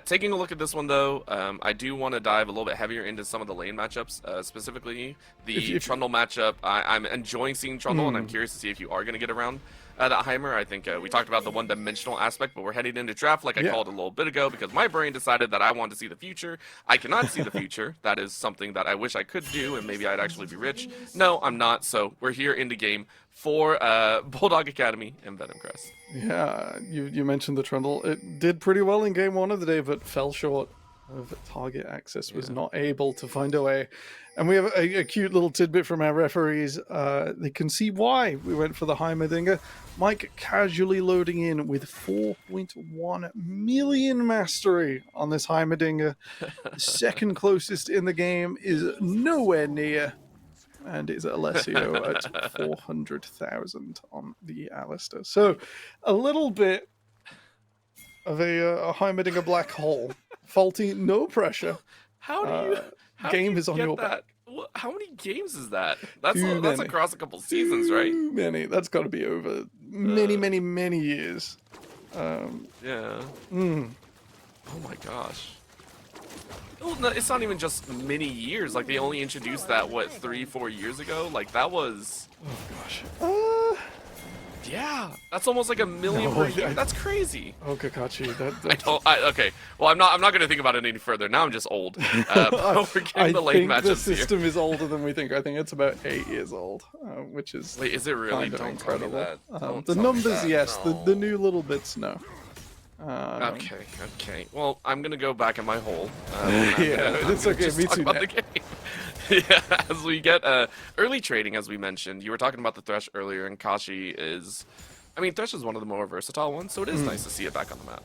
Taking a look at this one though, I do want to dive a little bit heavier into some of the lane matchups, specifically the Trundle matchup. I'm enjoying seeing Trundle, and I'm curious to see if you are gonna get around that Heimer. I think we talked about the one-dimensional aspect, but we're heading into draft like I called a little bit ago because my brain decided that I wanted to see the future. I cannot see the future. That is something that I wish I could do, and maybe I'd actually be rich. No, I'm not. So we're here in the game for Bulldog Academy and Venom Crest. Yeah, you mentioned the Trundle. It did pretty well in game 1 of the day, but fell short of target access, was not able to find a way. And we have a cute little tidbit from our referees. They can see why we went for the Heimerdinger. Mike casually loading in with 4.1 million mastery on this Heimerdinger. Second closest in the game is nowhere near, and is Alessio at 400,000 on the Alistair. So a little bit of a Heimerdinger black hole. Faulty, no pressure. How do you game is on your back. How many games is that? That's across a couple seasons, right? Too many. That's got to be over many years. Yeah. Oh my gosh. Well, no, it's not even just many years. Like they only introduced that 3-4 years ago. Like that was. Oh gosh. Yeah, that's almost like 1 million per year. That's crazy. Oh, Kakashi, okay. Well, I'm not going to think about it any further. Now I'm just old. We're getting the lane matchups the system here. is older than we think. I think it's about 8 years old, which is wait, is it really? kind of Don't incredible. Tell me that. The numbers, yes. No. The new little bits, no. Okay. Well, I'm gonna go back in my hole. It's okay. Me too. Yeah, as we get early trading, as we mentioned, you were talking about the Thresh earlier, and Kashi is, I mean, Thresh is one of the more versatile ones, so it is nice to see it back on the map.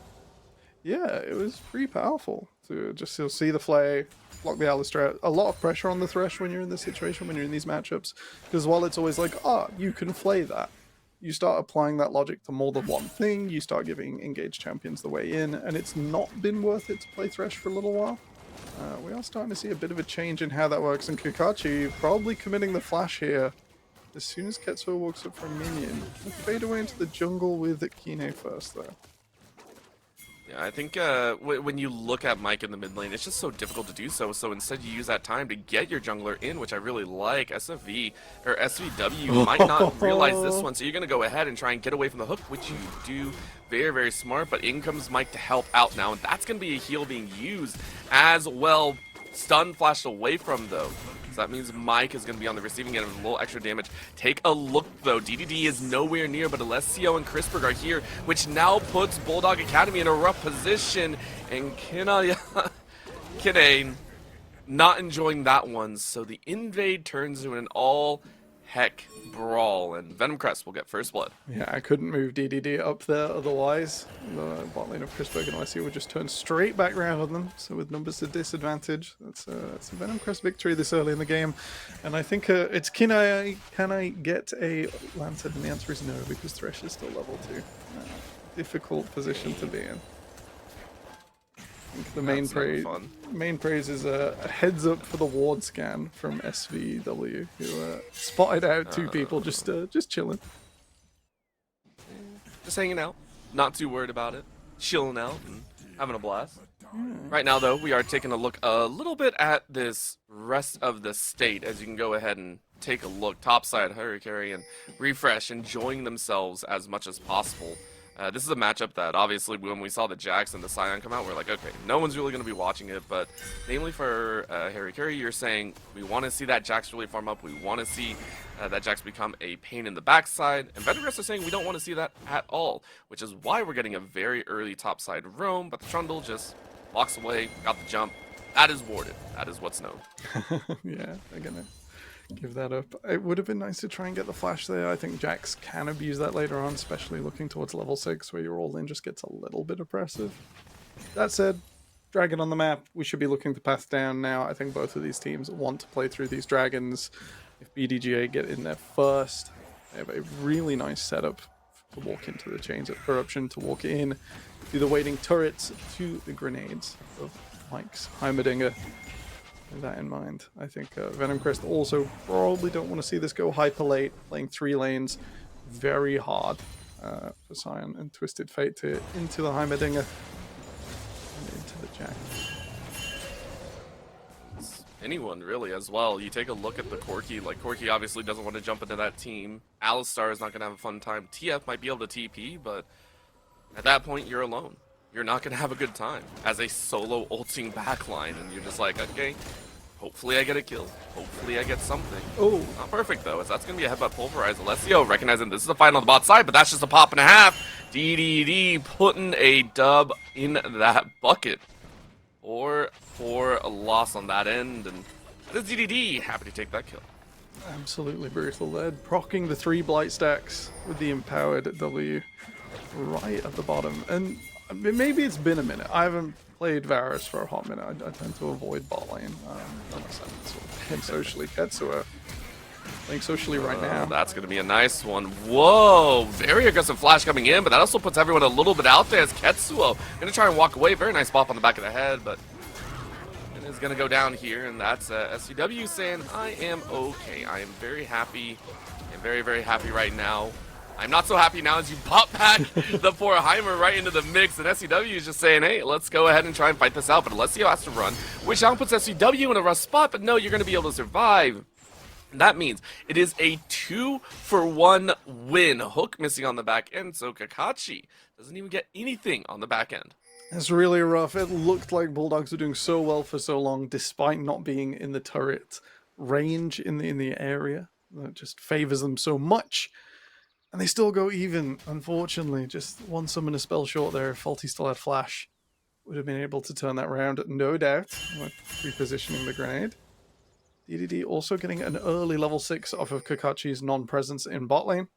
Yeah, it was pretty powerful to just see the Flay, block the Alistair out. A lot of pressure on the Thresh when you're in this situation, when you're in these matchups, because while it's always like, you can Flay that, you start applying that logic to more than one thing, you start giving engaged champions the way in, and it's not been worth it to play Thresh for a little while. We are starting to see a bit of a change in how that works, and Kakashi probably committing the flash here as soon as Ketsuo walks up for a minion. We'll fade away into the jungle with Kine first, though. Yeah, I think when you look at Mike in the mid lane, it's just so difficult to do so. So instead, you use that time to get your jungler in, which I really like. SFV or SVW might not realize this one, so you're gonna go ahead and try and get away from the hook, which you do very smart. But in comes Mike to help out now, and that's gonna be a heal being used as well. Stun flashed away from though. So that means Mike is going to be on the receiving end of a little extra damage. Take a look, though. DDD is nowhere near, but Alessio and Chrisberg are here, which now puts Bulldog Academy in a rough position. And Kinane not enjoying that one. So the invade turns into an all-heck brawl, and Venom Crest will get first blood. Yeah, I couldn't move DDD up there otherwise. The bot lane of Chrisberg and Alessio would just turn straight back around on them. So with numbers to disadvantage, that's a Venom Crest victory this early in the game. And I think it's can I get a Lantern? And the answer is no, because Thresh is still level 2. Difficult position to be in. think the main That's never praise, fun. main praise is a heads up for the ward scan from SVW, who spotted out two people just chilling. Just hanging out, not too worried about it, chilling out and having a blast. Right now, though, we are taking a look a little bit at this rest of the state. As you can go ahead and take a look, topside, Hurricane, and Refresh enjoying themselves as much as possible. This is a matchup that obviously when we saw the Jax and the Scion come out, we're like, okay, no one's really going to be watching it. But namely for Harry Carey, you're saying we want to see that Jax really farm up. We want to see that Jax become a pain in the backside. And Venomcrest are saying we don't want to see that at all, which is why we're getting a very early topside roam. But the Trundle just walks away, got the jump. That is warded. That is what's known. Yeah, they're gonna give that up. It would have been nice to try and get the flash there. I think Jax can abuse that later on, especially looking towards level 6 where your all-in just gets a little bit oppressive. That said, Dragon on the map, we should be looking to path down now. I think both of these teams want to play through these dragons. If BDGA get in there first, they have a really nice setup to walk into the Chains of Corruption, to walk in, do the waiting turrets, to the grenades of Mike's Heimerdinger. With that in mind, I think Venomcrest also probably don't want to see this go hyper late, playing 3 lanes very hard for Scion and Twisted Fate to into the Heimerdinger and into the Jack. Anyone really as well. You take a look at the Corki, like Corki obviously doesn't want to jump into that team. Alistar is not going to have a fun time. TF might be able to TP, but at that point you're alone. You're not going to have a good time as a solo ulting backline, and you're just like, okay, hopefully I get a kill. Hopefully I get something. Oh, not perfect though, as that's going to be a headbutt pulverize. Alessio recognizing this is a fight on the bot side, but that's just a pop and a half. DDD putting a dub in that bucket. Or for a loss on that end, and that is DDD happy to take that kill. absolutely brutal there. Proccing the 3 blight stacks with the empowered W right at the bottom. And maybe it's been a minute. I haven't played Varus for a hot minute. I tend to avoid bot lane unless I'm sort of playing socially. Ketsuo playing socially right now. That's going to be a nice one. Whoa, very aggressive flash coming in, but that also puts everyone a little bit out there as Ketsuo going to try and walk away. Very nice bop on the back of the head, but it is going to go down here, and that's SCW saying, I am okay. I am very happy and very, very happy right now. I'm not so happy now as you pop back the poor Heimer right into the mix, and SCW is just saying, hey, let's go ahead and try and fight this out, but Alessio has to run, which now puts SCW in a rough spot, but no, you're going to be able to survive. And that means it is a 2-for-1 win. Hook missing on the back end, so Kakashi doesn't even get anything on the back end. It's really rough. It looked like Bulldogs were doing so well for so long, despite not being in the turret range in the area. That just favors them so much. And they still go even, unfortunately. Just one summoner spell short there. If Faulty still had flash, would have been able to turn that round, no doubt. Repositioning the grenade. DDD also getting an early level 6 off of Kakashi's non-presence in bot lane.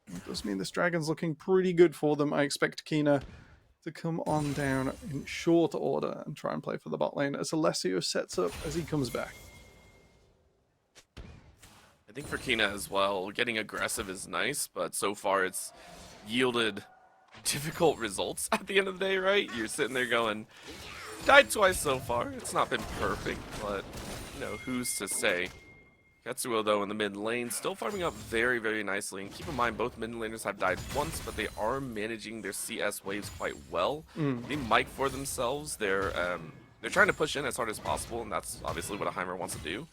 It does mean this dragon's looking pretty good for them. I expect Kina to come on down in short order and try and play for the bot lane as Alessio sets up as he comes back. I think for Kina as well, getting aggressive is nice, but so far it's yielded difficult results at the end of the day, right? You're sitting there going, died twice so far. It's not been perfect, but, you know, who's to say? Ketsuo, though, in the mid lane, still farming up very, very nicely. And keep in mind, both mid laners have died once, but they are managing their CS waves quite well. They mic for themselves. They're trying to push in as hard as possible, and that's obviously what a Heimer wants to do.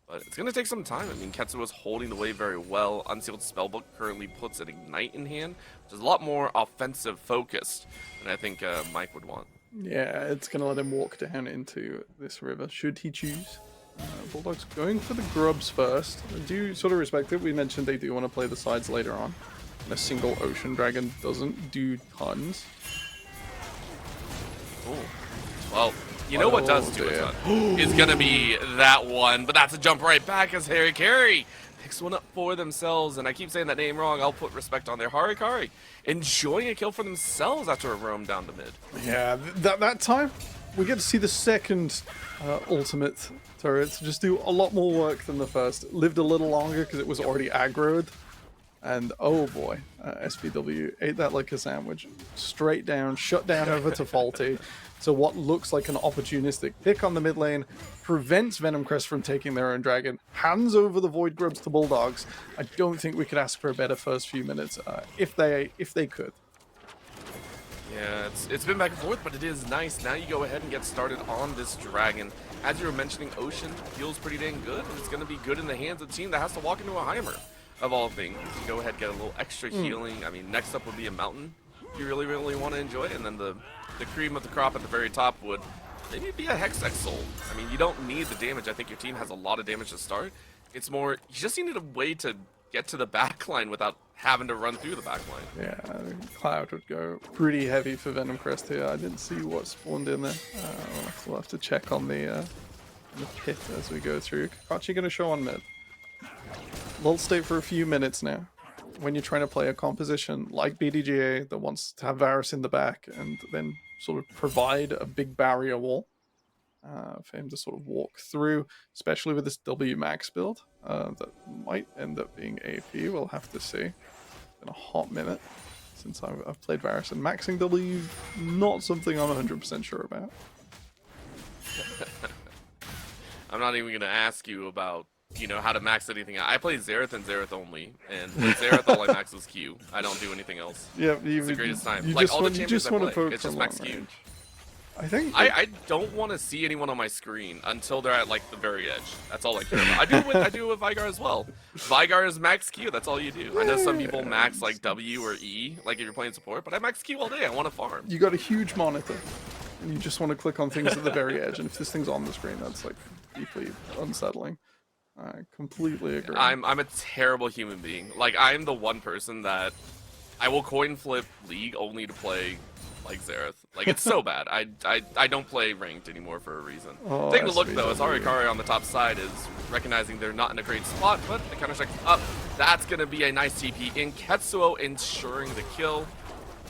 But it's going to take some time. I mean, Ketsuo is holding the wave very well. Unsealed Spellbook currently puts an Ignite in hand, which is a lot more offensive focused than I think Mike would want. Yeah, it's going to let him walk down into this river, should he choose. Bulldogs going for the grubs first. I do sort of respect it. We mentioned they do want to play the sides later on. And a single Ocean Dragon doesn't do tons. Ooh. Well, you know what does do a ton is going to be that one, but that's a jump right back as Harry Carey picks one up for themselves, and I keep saying that name wrong. I'll put respect on there. Harikari enjoying a kill for themselves after a roam down the mid. Yeah, that time we get to see the second ultimate turret just do a lot more work than the first. Lived a little longer because it was already aggroed. And oh boy, SPW ate that like a sandwich. Straight down, shut down over to Faulty. So what looks like an opportunistic pick on the mid lane prevents Venomcrest from taking their own dragon, hands over the Void Grubs to Bulldogs. I don't think we could ask for a better first few minutes if they could. Yeah, it's been back and forth, but it is nice. Now you go ahead and get started on this dragon. As you were mentioning, Ocean feels pretty dang good, and it's going to be good in the hands of the team that has to walk into a Heimer, of all things. You can go ahead and get a little extra healing. I mean, next up would be a Mountain if you really, really want to enjoy it, and then the cream of the crop at the very top would maybe be a Hextech Soul. I mean, you don't need the damage. I think your team has a lot of damage to start. It's more, you just needed a way to get to the backline without having to run through the backline. Yeah, Cloud would go pretty heavy for Venomcrest here. I didn't see what spawned in there. We'll have to check on the pit as we go through. Kakashi going to show on mid. Lull state for a few minutes now. When you're trying to play a composition like BDGA that wants to have Varus in the back and then sort of provide a big barrier wall for him to sort of walk through, especially with this W max build that might end up being AP. We'll have to see. It's been a hot minute since I've played Varus, and maxing W not something I'm 100% sure about. I'm not even going to ask you about, you know, how to max anything. I play Xerath and Xerath only, and with Xerath all I max is Q. I don't do anything else. Yeah, it's the greatest time. You like just all want, the you champions just I want to play, poke it's from just long max Q. range. I think I don't want to see anyone on my screen until they're at like the very edge. That's all I care about. I do it with Vigar as well. Vigar is max Q. That's all you do. I know some people max like W or E, like if you're playing support, but I max Q all day. I want to farm. You got a huge monitor, and you just want to click on things at the very edge. And if this thing's on the screen, that's like deeply unsettling. I completely agree. I'm a terrible human being. Like I'm the one person that I will coin flip League only to play like Xerath. Like it's so bad. I don't play ranked anymore for a reason. Oh, Taking a look though, as Harikari on the top side is recognizing they're not in a great spot, but the counter strike's up. That's gonna be a nice TP in. Ketsuo ensuring the kill.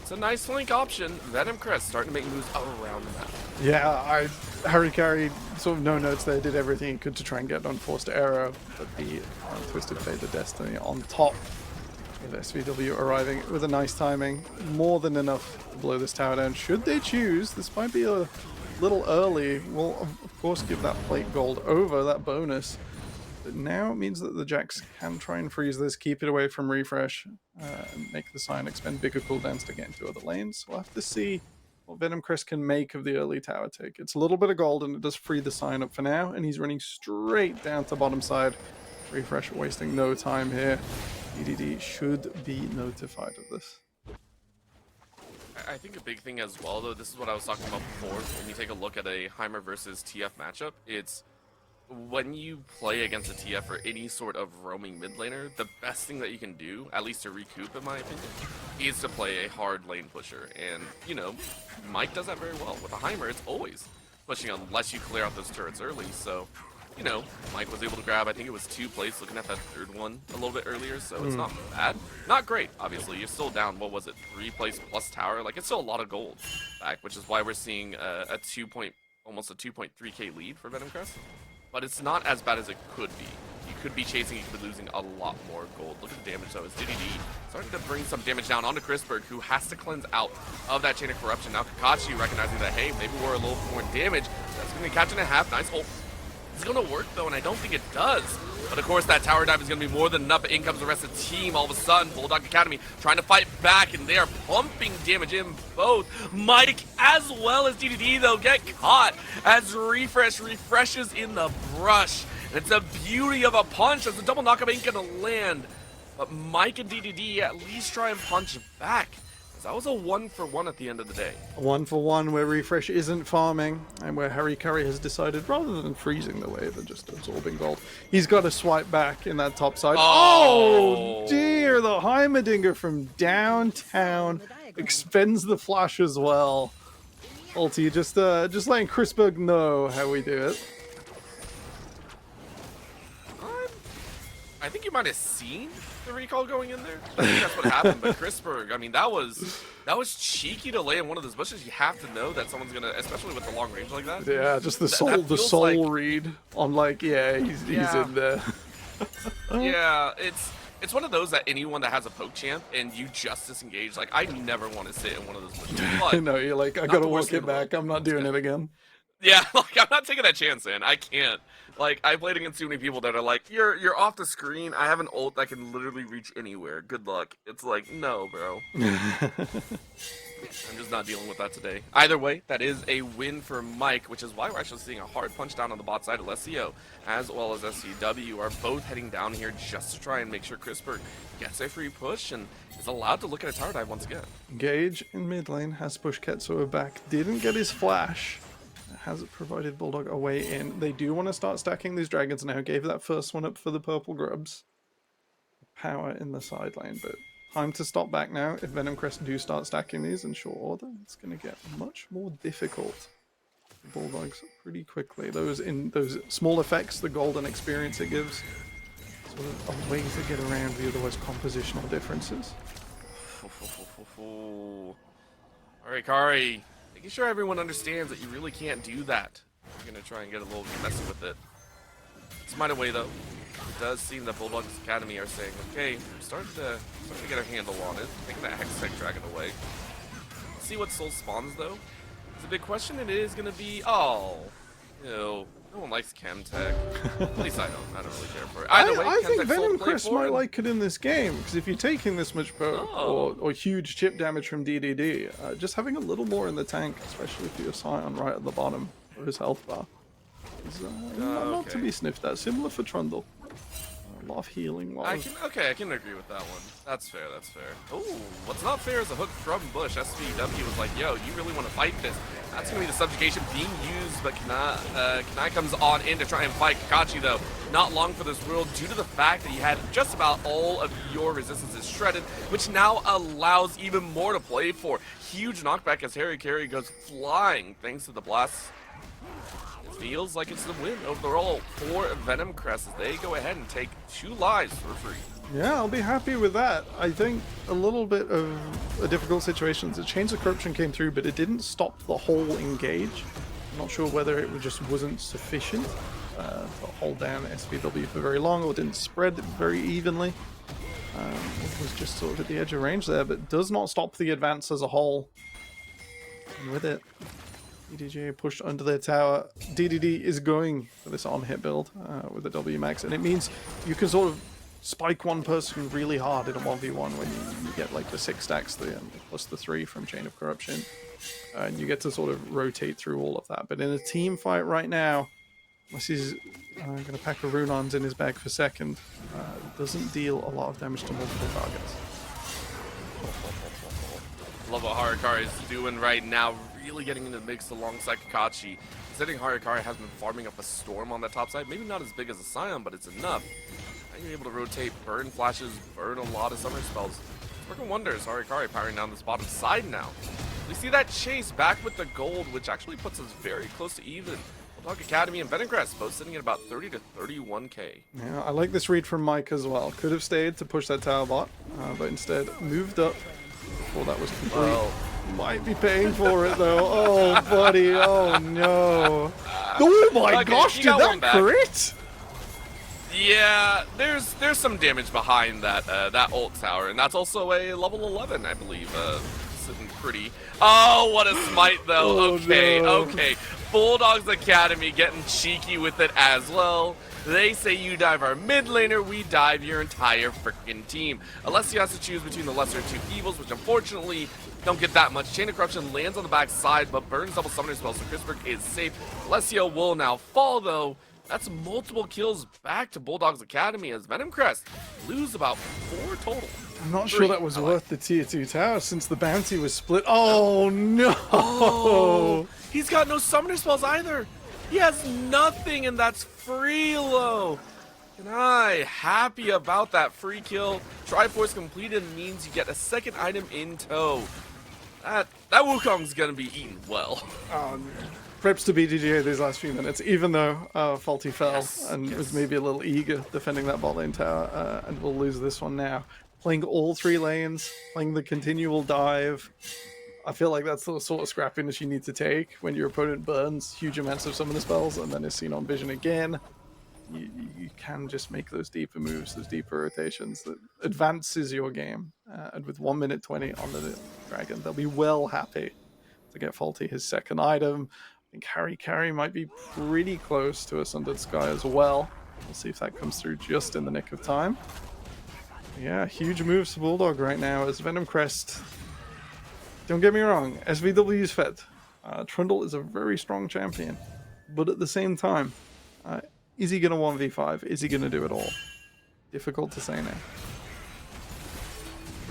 It's a nice flank option. Venomcrest starting to make moves around the map. Yeah, Harikari sort of no notes there, did everything he could to try and get an unforced arrow, but the Twisted Fate of Destiny on top with SVW arriving with a nice timing. More than enough to blow this tower down. Should they choose, this might be a little early. We'll of course give that plate gold over, that bonus. But now it means that the Jacks can try and freeze this, keep it away from refresh, and make the Psionic spend bigger cooldowns to get into other lanes. We'll have to see what Venomcrest can make of the early tower take. It's a little bit of gold and it does free the Psion up for now, and he's running straight down to bottom side. Refresh wasting no time here. EDD should be notified of this. I think a big thing as well, though, this is what I was talking about before, when you take a look at a Heimer versus TF matchup, it's when you play against a TF or any sort of roaming mid laner, the best thing that you can do, at least to recoup in my opinion, is to play a hard lane pusher. And, you know, Mike does that very well. With a Heimer, it's always pushing unless you clear out those turrets early, so you know, Mike was able to grab, I think it was 2 plates, looking at that third one a little bit earlier, so it's not bad. Not great, obviously. You're still down, what was it, 3 plates plus tower? Like, it's still a lot of gold back, which is why we're seeing almost a 2.3k lead for Venomcrest. But it's not as bad as it could be. You could be chasing, you could be losing a lot more gold. Look at the damage, though. It's DDD starting to bring some damage down onto Chrisberg, who has to cleanse out of that chain of corruption. Now Kakashi recognizing that, hey, maybe we're a little more damage. That's going to be catching a half. Nice ult. It's going to work, though, and I don't think it does. But, of course, that tower dive is going to be more than enough. But in comes the rest of the team all of a sudden. Bulldog Academy trying to fight back, and they are pumping damage in both. Mike, as well as DDD, though, get caught as Refresh refreshes in the brush. And it's a beauty of a punch as the double knockup ain't going to land. But Mike and DDD at least try and punch back. That was a 1-for-1 at the end of the day. A 1-for-1 where Refresh isn't farming, and where Harikari has decided, rather than freezing the wave and just absorbing gold, he's got to swipe back in that top side. Oh dear, the Heimerdinger from downtown expends the flash as well. Ulti, just letting Chrisberg know how we do it. I think you might have seen the recall going in there. I think that's what happened. But Chrisberg, I mean, that was cheeky to lay in one of those bushes. You have to know that someone's gonna, especially with the long range like that. Yeah, just the soul read on like, yeah, he's in there. Yeah, it's it's one of those that anyone that has a poke champ and you just disengage, like I never want to sit in one of those bushes. But No, you're like, I gotta work it back. I'm not doing it again. yeah, like I'm not taking that chance, man. I can't. Like I played against too many people that are like, you're off the screen. I have an ult that can literally reach anywhere. Good luck. It's like, no, bro. I'm just not dealing with that today. Either way, that is a win for Mike, which is why we're actually seeing a hard punch down on the bot side. Alessio, as well as SCW, are both heading down here just to try and make sure Crispberg gets a free push and is allowed to look at a tower dive once again. Gage in mid lane has pushed Ketsuo back. Didn't get his flash. Has provided Bulldog a way in. They do want to start stacking these dragons now. Gave that first one up for the purple grubs. Power in the side lane, but time to stop back now. If Venom Crest do start stacking these in short order, it's going to get much more difficult for Bulldogs pretty quickly. Those small effects, the golden experience it gives, sort of a way to get around the otherwise compositional differences. Alright, Kari. Making sure everyone understands that you really can't do that. You're going to try and get a little messy with it. It's might away though. It does seem that Bulldogs Academy are saying, okay, we're starting to get a handle on it. Taking that Hextech Dragon away. Let's see what soul spawns though. It's a big question, and it is going to be, oh, no one likes Chemtech. At least I don't really care for it. Either way, I think Chemtech's Venom soul play Crest for might it. like it in this game, because if you're taking this much or huge chip damage from DDD, just having a little more in the tank, especially for your Scion right at the bottom of his health bar, is not to be sniffed at. Similar for Trundle. A lot of healing. I can agree with that one. That's fair, that's fair. Oh, what's not fair is a hook from Bush. SVW was like, yo, you really want to fight this? That's going to be the subjugation being used, but Kanai comes on in to try and fight Kakashi, though. Not long for this world due to the fact that you had just about all of your resistances shredded, which now allows even more to play for. Huge knockback as Harry Carey goes flying thanks to the blast. Feels like it's the win overall for Venom Crest as they go ahead and take 2 lives for free. Yeah, I'll be happy with that. I think a little bit of a difficult situation. The Chains of Corruption came through, but it didn't stop the whole engage. I'm not sure whether it just wasn't sufficient to hold down SVW for very long, or didn't spread very evenly. It was just sort of at the edge of range there, but does not stop the advance as a whole. And with it, DDJ pushed under their tower. DDD is going for this on-hit build with the W max, and it means you can sort of spike one person really hard in a 1v1 when you get like the 6 stacks plus the 3 from Chain of Corruption, and you get to sort of rotate through all of that. But in a team fight right now, unless he's going to pack a Runons in his bag for second, doesn't deal a lot of damage to multiple targets. Love what Harakari is doing right now, really getting into the mix alongside Kakashi. Considering Harakari has been farming up a storm on the top side, maybe not as big as a Scion, but it's enough. Now you're able to rotate, burn flashes, burn a lot of summer spells. It's working wonders. Harakari powering down this bottom side now. We see that chase back with the gold, which actually puts us very close to even. Bulldog Academy and Venom Crest both sitting at about 30 to 31k. Yeah, I like this read from Mike as well. Could have stayed to push that tower bot, but instead moved up before that was complete. Well, might be paying for it though. Oh, buddy. Oh, no. Oh my gosh, did that crit? Yeah, there's some damage behind that ult tower, and that's also a level 11, I believe. Sitting pretty. Oh, what a smite though. Oh, okay, no. okay. Bulldogs Academy getting cheeky with it as well. They say you dive our mid laner, we dive your entire freaking team. Alessio has to choose between the lesser 2 evils, which unfortunately don't get that much. Chain of Corruption lands on the back side, but burns double summoner spells, so Crispberg is safe. Alessio will now fall though. That's multiple kills back to Bulldogs Academy as Venom Crest lose about 4 total. I'm not sure that was worth the tier 2 tower since the bounty was split. Oh no! Oh, he's got no summoner spells either. He has nothing, and that's free low. And I happy about that free kill. Triforce completed means you get a second item in tow. That Wukong's gonna be eaten well. Preps to BGGA these last few minutes, even though Faulty fell and was maybe a little eager defending that bot lane tower, and we'll lose this one now. Playing all 3 lanes, playing the continual dive. I feel like that's the sort of scrappiness you need to take when your opponent burns huge amounts of summoner spells and then is seen on vision again. you can just make those deeper moves, those deeper rotations that advances your game. And with 1 minute 20 on the dragon, they'll be well happy to get Faulty his second item. I think Harry Carey might be pretty close to a Sundered Sky as well. We'll see if that comes through just in the nick of time. Yeah, huge moves to Bulldog right now as Venom Crest. Don't get me wrong, SVW's fed. Trundle is a very strong champion, but at the same time, is he going to 1v5? Is he going to do it all? Difficult to say now.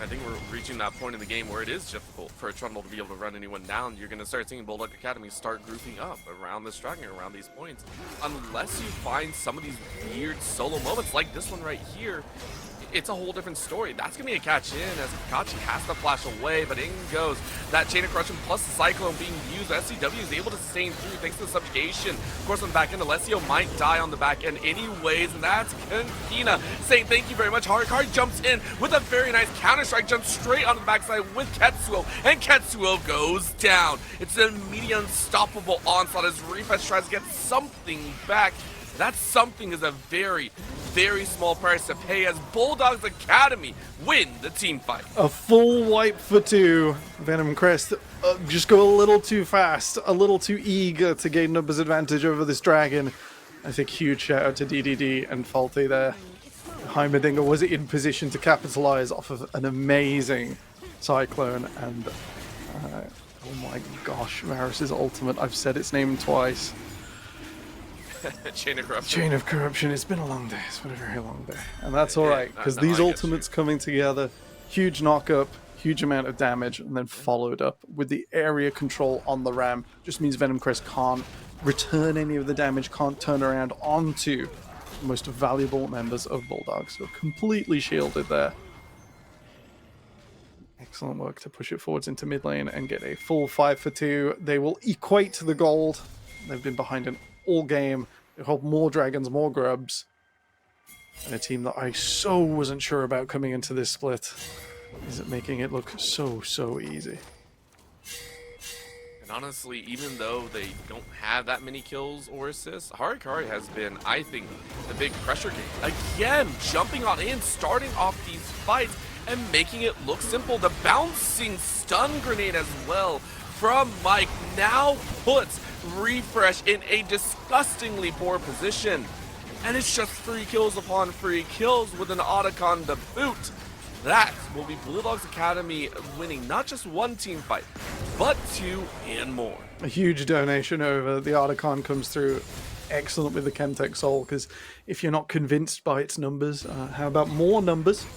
I think we're reaching that point in the game where it is difficult for a Trundle to be able to run anyone down. You're going to start seeing Bulldog Academy start grouping up around this dragon, around these points. Unless you find some of these weird solo moments like this one right here, it's a whole different story. That's going to be a catch in as Kakashi has to flash away, but in goes that Chain of Corruption plus the Cyclone being used. SCW is able to sustain through thanks to the subjugation. Of course, on the back end, Alessio might die on the back end anyways, and that's Kankina saying thank you very much. Harikari jumps in with a very nice counter-strike, jumps straight onto the backside with Ketsuo, and Ketsuo goes down. It's an immediate unstoppable onslaught as Refresh tries to get something back. That something is a very, very small price to pay as Bulldogs Academy win the team fight. A full wipe for 2. Venom Crest just go a little too fast, a little too eager to gain numbers advantage over this dragon. I think huge shout out to DDD and Faulty there. Heimerdinger was in position to capitalize off of an amazing Cyclone, and oh my gosh, Varus's ultimate, I've said its name twice. Chain of Corruption. Chain of Corruption. It's been a long day. It's been a very long day. And that's alright, because these ultimates coming together, huge knock-up, huge amount of damage, and then followed up with the area control on the ram, just means Venom Crest can't return any of the damage, can't turn around onto the most valuable members of Bulldog. So completely shielded there. Excellent work to push it forwards into mid lane and get a full 5 for 2. They will equate to the gold. They've been behind an all game. They hold more dragons, more grubs. And a team that I so wasn't sure about coming into this split is it making it look so easy. And honestly, even though they don't have that many kills or assists, Harikari has been, I think, the big pressure game. Again, jumping on in, starting off these fights, and making it look simple. The bouncing stun grenade as well from Mike now puts Refresh in a disgustingly poor position. And it's just 3 kills upon 3 kills with an Otacon to boot. That will be Bulldogs Academy winning not just 1 team fight, but 2 and more. A huge donation over. The Otacon comes through excellent with the Chemtech Soul, because if you're not convinced by its numbers, how about more numbers?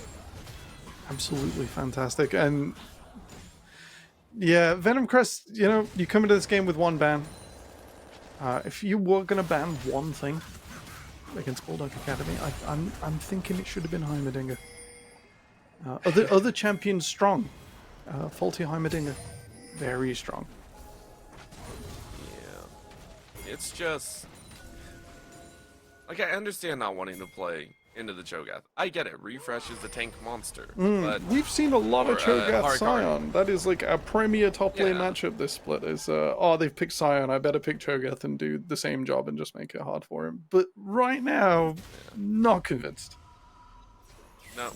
Absolutely fantastic. And yeah, Venom Crest, you know, you come into this game with 1 ban. If you were going to ban one thing against Bulldog Academy, I'm thinking it should have been Heimerdinger. Other champions strong. Faulty Heimerdinger, very strong. Yeah. It's just... like, I understand not wanting to play into the Cho'Gath. I get it. Refresh is the tank monster. But we've seen a lot of Cho'Gath Scion. That is like a premier top lane matchup this split is, oh, they've picked Scion, I better pick Cho'Gath and do the same job and just make it hard for him. But right now, not convinced. No.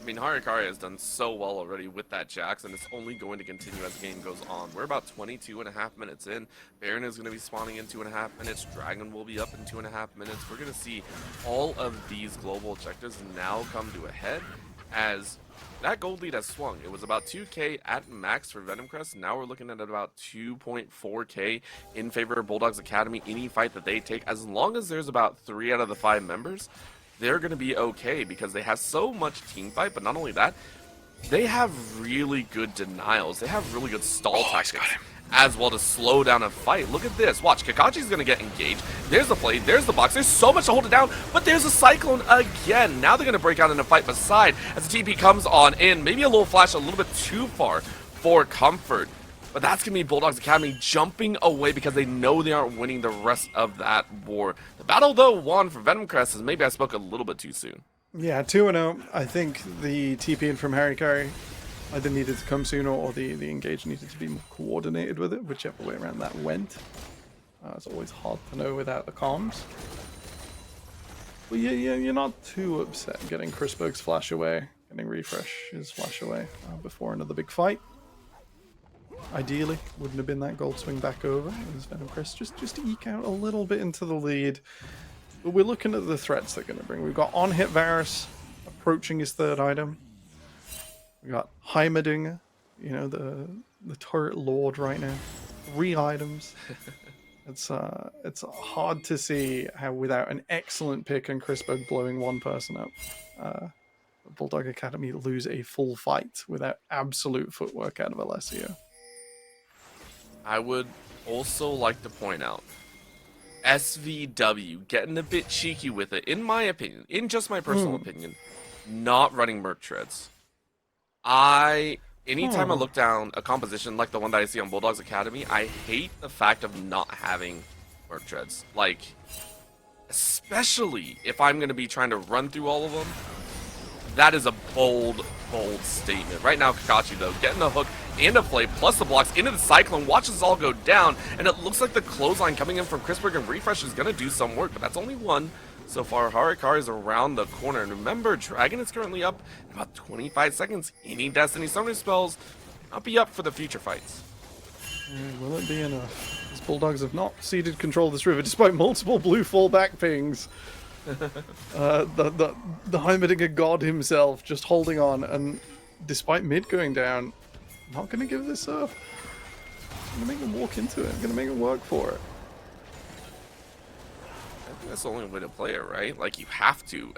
I mean, Harikari has done so well already with that Jax, and it's only going to continue as the game goes on. We're about 22.5 minutes in. Baron is going to be spawning in 2.5 minutes. Dragon will be up in 2.5 minutes. We're going to see all of these global objectives now come to a head as that gold lead has swung. It was about 2k at max for Venom Crest. Now we're looking at about 2.4k in favor of Bulldogs Academy. Any fight that they take, as long as there's about 3 out of the 5 members, they're going to be okay because they have so much team fight, but not only that, they have really good denials. They have really good stall tactics as well to slow down a fight. Look at this. Watch, Kakachi's going to get engaged. There's the play. There's the box. There's so much to hold it down, but there's a Cyclone again. Now they're going to break out in a fight beside as the TP comes on in. Maybe a little flash a little bit too far for comfort. But that's going to be Bulldogs Academy jumping away because they know they aren't winning the rest of that war. The battle, though, won for Venom Crest, as maybe I spoke a little bit too soon. Yeah, 2-0. I think the TP in from Harikari either needed to come sooner or the engage needed to be more coordinated with it, whichever way around that went. It's always hard to know without the comms. But you're not too upset getting Chrisberg's flash away, getting Refresh's flash away before another big fight. Ideally, wouldn't have been that gold swing back over as Venom Crest just eke out a little bit into the lead. But we're looking at the threats they're going to bring. We've got on-hit Varus approaching his third item. We got Heimerdinger, you know, the turret lord right now. 3 items. It's hard to see how without an excellent pick and Chrisberg blowing one person up, Bulldog Academy lose a full fight without absolute footwork out of Alessio. I would also like to point out SVW getting a bit cheeky with it, in my opinion, in just my personal opinion, not running Merc Treads. Anytime I look down a composition like the one that I see on Bulldogs Academy, I hate the fact of not having Merc Treads. Like, especially if I'm going to be trying to run through all of them. That is a bold, bold statement. Right now, Kakashi, though, getting the hook and a play, plus the blocks into the Cyclone, watches this all go down, and it looks like the clothesline coming in from Chrisberg and Refresh is going to do some work, but that's only one so far. Harikari is around the corner, and remember, Dragon is currently up in about 25 seconds. Any Destiny Summoning spells not be up for the future fights. Will it be enough? These Bulldogs have not ceded control of this river, despite multiple blue fallback pings. The Heimerdinger god himself just holding on, and despite mid going down, not going to give this up. I'm going to make him walk into it. I'm going to make him work for it. I think that's the only way to play it, right? Like, you have to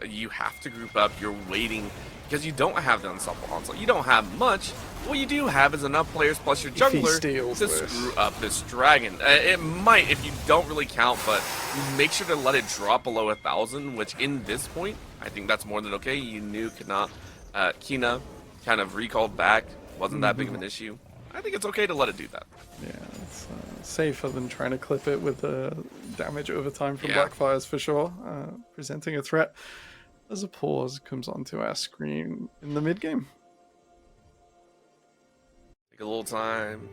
group up. You're waiting because you don't have the unstoppable onslaught. You don't have much. What you do have is enough players plus your jungler to screw up this dragon. It might, if you don't really count, but you make sure to let it drop below 1,000, which in this point, I think that's more than okay. You knew Kina kind of recalled back. Wasn't that big of an issue. I think it's okay to let it do that. Yeah, it's safer than trying to clip it with damage over time from Blackfires for sure. Presenting a threat as a pause comes onto our screen in the mid game. Take a little time,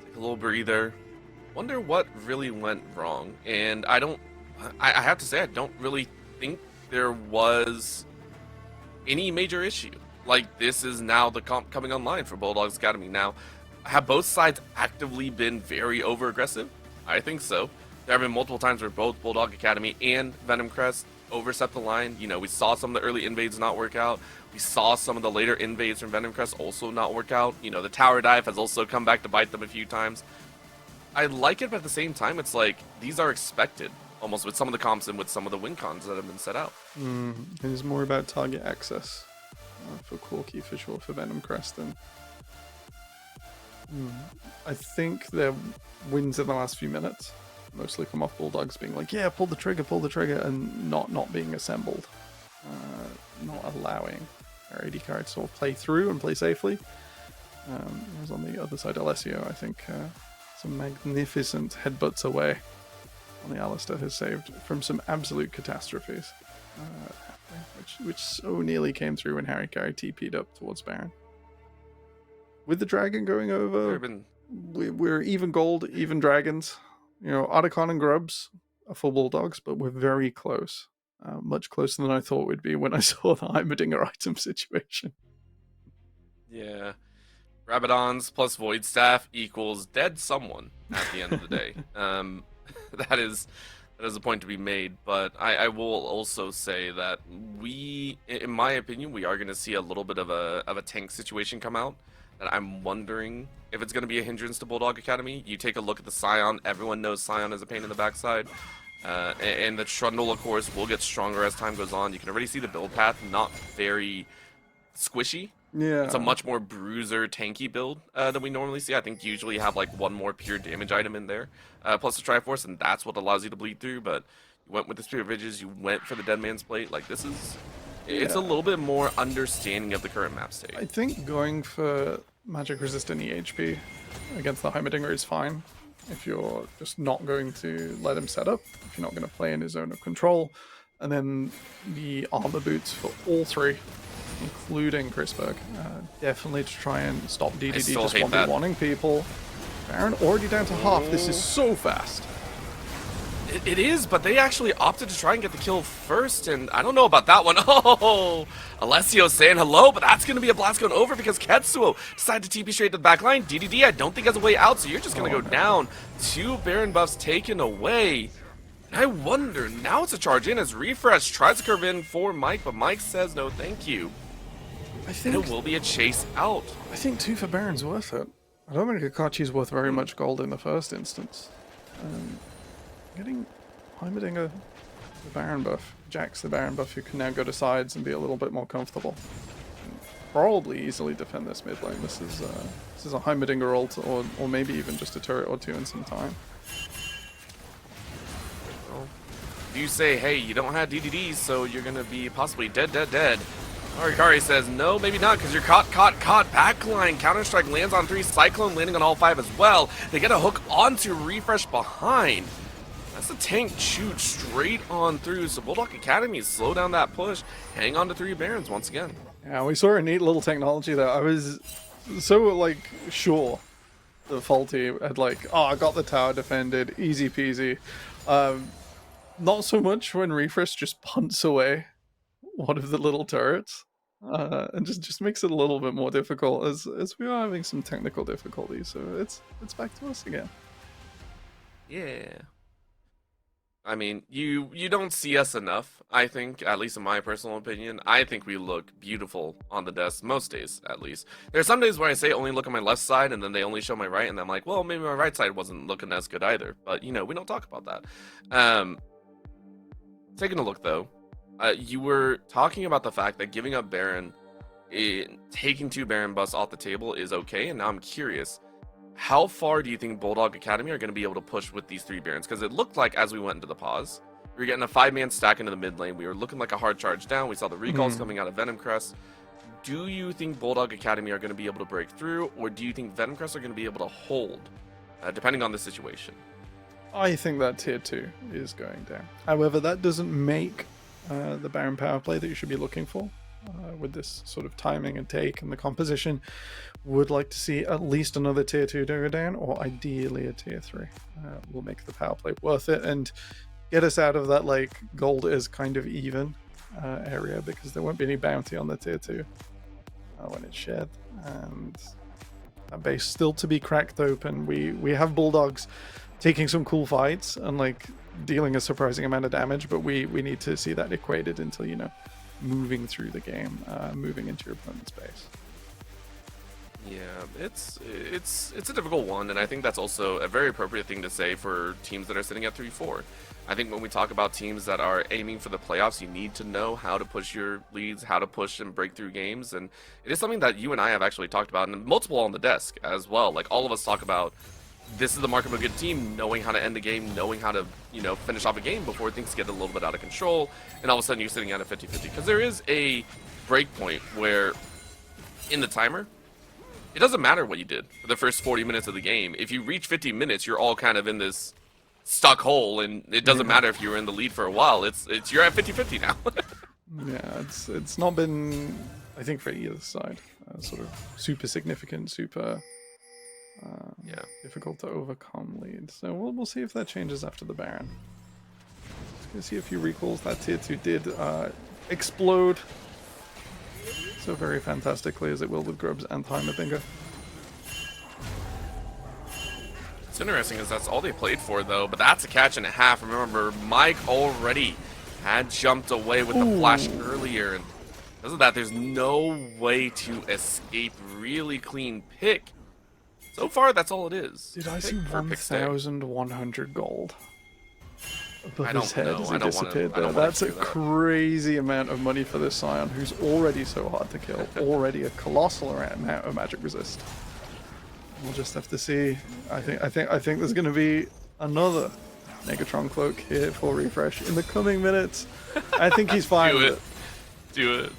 take a little breather. Wonder what really went wrong. And I have to say, I don't really think there was any major issue. Like, this is now the comp coming online for Bulldogs Academy. Now, have both sides actively been very over-aggressive? I think so. There have been multiple times where both Bulldog Academy and Venom Crest overstepped the line. You know, we saw some of the early invades not work out. We saw some of the later invades from Venom Crest also not work out. You know, the tower dive has also come back to bite them a few times. I like it, but at the same time, it's like, these are expected, almost with some of the comps and with some of the win cons that have been set out. It is more about target access for Corky, for sure, for Venom Crest. And I think their wins in the last few minutes mostly come off Bulldogs being like, yeah, pull the trigger, and not being assembled. Not allowing our AD cards to sort of play through and play safely. Whereas on the other side, Alessio, I think some magnificent headbutts away on the Alistair has saved from some absolute catastrophes. Which so nearly came through when Harikari TP'd up towards Baron. With the dragon going over, we're even gold, even dragons. You know, Otacon and Grubs are full Bulldogs, but we're very close. Much closer than I thought we'd be when I saw the Heimerdinger item situation. Yeah. Rabadons plus Void Staff equals dead someone at the end of the day. That is a point to be made, but I will also say that in my opinion, we are going to see a little bit of a tank situation come out, and I'm wondering if it's going to be a hindrance to Bulldog Academy. You take a look at the Scion. Everyone knows Scion is a pain in the backside. And the Trundle, of course, will get stronger as time goes on. You can already see the build path not very squishy. Yeah. It's a much more bruiser, tanky build than we normally see. I think you usually have like one more pure damage item in there, plus the Triforce, and that's what allows you to bleed through. But you went with the Spirit Ridges, you went for the Dead Man's Plate. Like, this is... It's a little bit more understanding of the current map state. I think going for magic resistant EHP against the Heimerdinger is fine. If you're just not going to let him set up, if you're not going to play in his zone of control, and then the armor boots for all three, including Chrisberg, definitely to try and stop DDD just 1v1ing people. Baron already down to half. This is so fast. It is, but they actually opted to try and get the kill first, and I don't know about that one. Oh, Alessio saying hello, but that's going to be a blast going over because Ketsuo decided to TP straight to the back line. DDD, I don't think has a way out, so you're just going to go down. 2 Baron buffs taken away. And I wonder, now it's a charge in as Refresh tries to curve in for Mike, but Mike says no thank you. I think And it will be a chase out. I think 2 for Baron's worth it. I don't think Akachi's worth very much gold in the first instance. Getting Heimerdinger the Baron buff, Jax the Baron buff, who can now go to sides and be a little bit more comfortable. And probably easily defend this mid lane. This is a Heimerdinger ult, or maybe even just a turret or 2 in some time. Well, if you say, hey, you don't have DDDs, so you're going to be possibly dead. Arikari says, no, maybe not, because you're caught. Backline, Counter-Strike lands on 3, Cyclone landing on all 5 as well. They get a hook onto Refresh behind. That's a tank shoot straight on through, so Bulldog Academy slow down that push, hang on to 3 Barons once again. Yeah, we saw a neat little technology there. I was so, like, sure that Faulty had, like, oh, I got the tower defended, easy peasy. Not so much when Refresh just punts away one of the little turrets. And just makes it a little bit more difficult as we are having some technical difficulties. So it's back to us again. Yeah. I mean, you don't see us enough, I think, at least in my personal opinion. I think we look beautiful on the desk, most days, at least. There are some days where I say only look at my left side, and then they only show my right, and I'm like, well, maybe my right side wasn't looking as good either. But, you know, we don't talk about that. Taking a look, though, you were talking about the fact that giving up Baron, taking 2 Baron buffs off the table is okay, and now I'm curious. How far do you think Bulldog Academy are going to be able to push with these 3 Barons? Because it looked like as we went into the pause, we were getting a 5-man stack into the mid lane. We were looking like a hard charge down. We saw the recalls coming out of Venom Crest. Do you think Bulldog Academy are going to be able to break through, or do you think Venom Crest are going to be able to hold, depending on the situation? I think that tier 2 is going down. However, that doesn't make the Baron power play that you should be looking for. With this sort of timing and take and the composition, would like to see at least another tier 2 go down, or ideally a tier 3. Will make the power play worth it and get us out of that like gold is kind of even area, because there won't be any bounty on the tier 2 when it's shared, and that base still to be cracked open. We have Bulldogs taking some cool fights and like dealing a surprising amount of damage, but we need to see that equated into, you know, moving through the game, moving into your opponent's base. Yeah, it's a difficult one, and I think that's also a very appropriate thing to say for teams that are sitting at 3-4. I think when we talk about teams that are aiming for the playoffs, you need to know how to push your leads, how to push and break through games, and it is something that you and I have actually talked about, and multiple on the desk as well. Like, all of us talk about, this is the mark of a good team, knowing how to end the game, knowing how to, you know, finish off a game before things get a little bit out of control, and all of a sudden you're sitting at a 50-50. Because there is a break point where, in the timer, it doesn't matter what you did for the first 40 minutes of the game. If you reach 50 minutes, you're all kind of in this stuck hole, and it doesn't matter if you were in the lead for a while. It's you're at 50-50 now. Yeah, it's not been, I think, for either side, sort of super significant, super difficult to overcome lead. So we'll see if that changes after the Baron. Let's go see a few recalls. That tier 2 did explode so very fantastically, as it will with Grubs and Heimerdinger. What's interesting is that's all they played for, though, but that's a catch and a half. Remember, Mike already had jumped away with the flash earlier, and because of that, there's no way to escape. Really clean pick. So far, that's all it is. Did I see 1,100 gold above his head as he disappeared there? That's a crazy amount of money for this Scion, who's already so hard to kill, already a colossal amount of magic resist. We'll just have to see. I think there's going to be another Negatron cloak here for Refresh in the coming minutes. I think he's fine with it. Do it.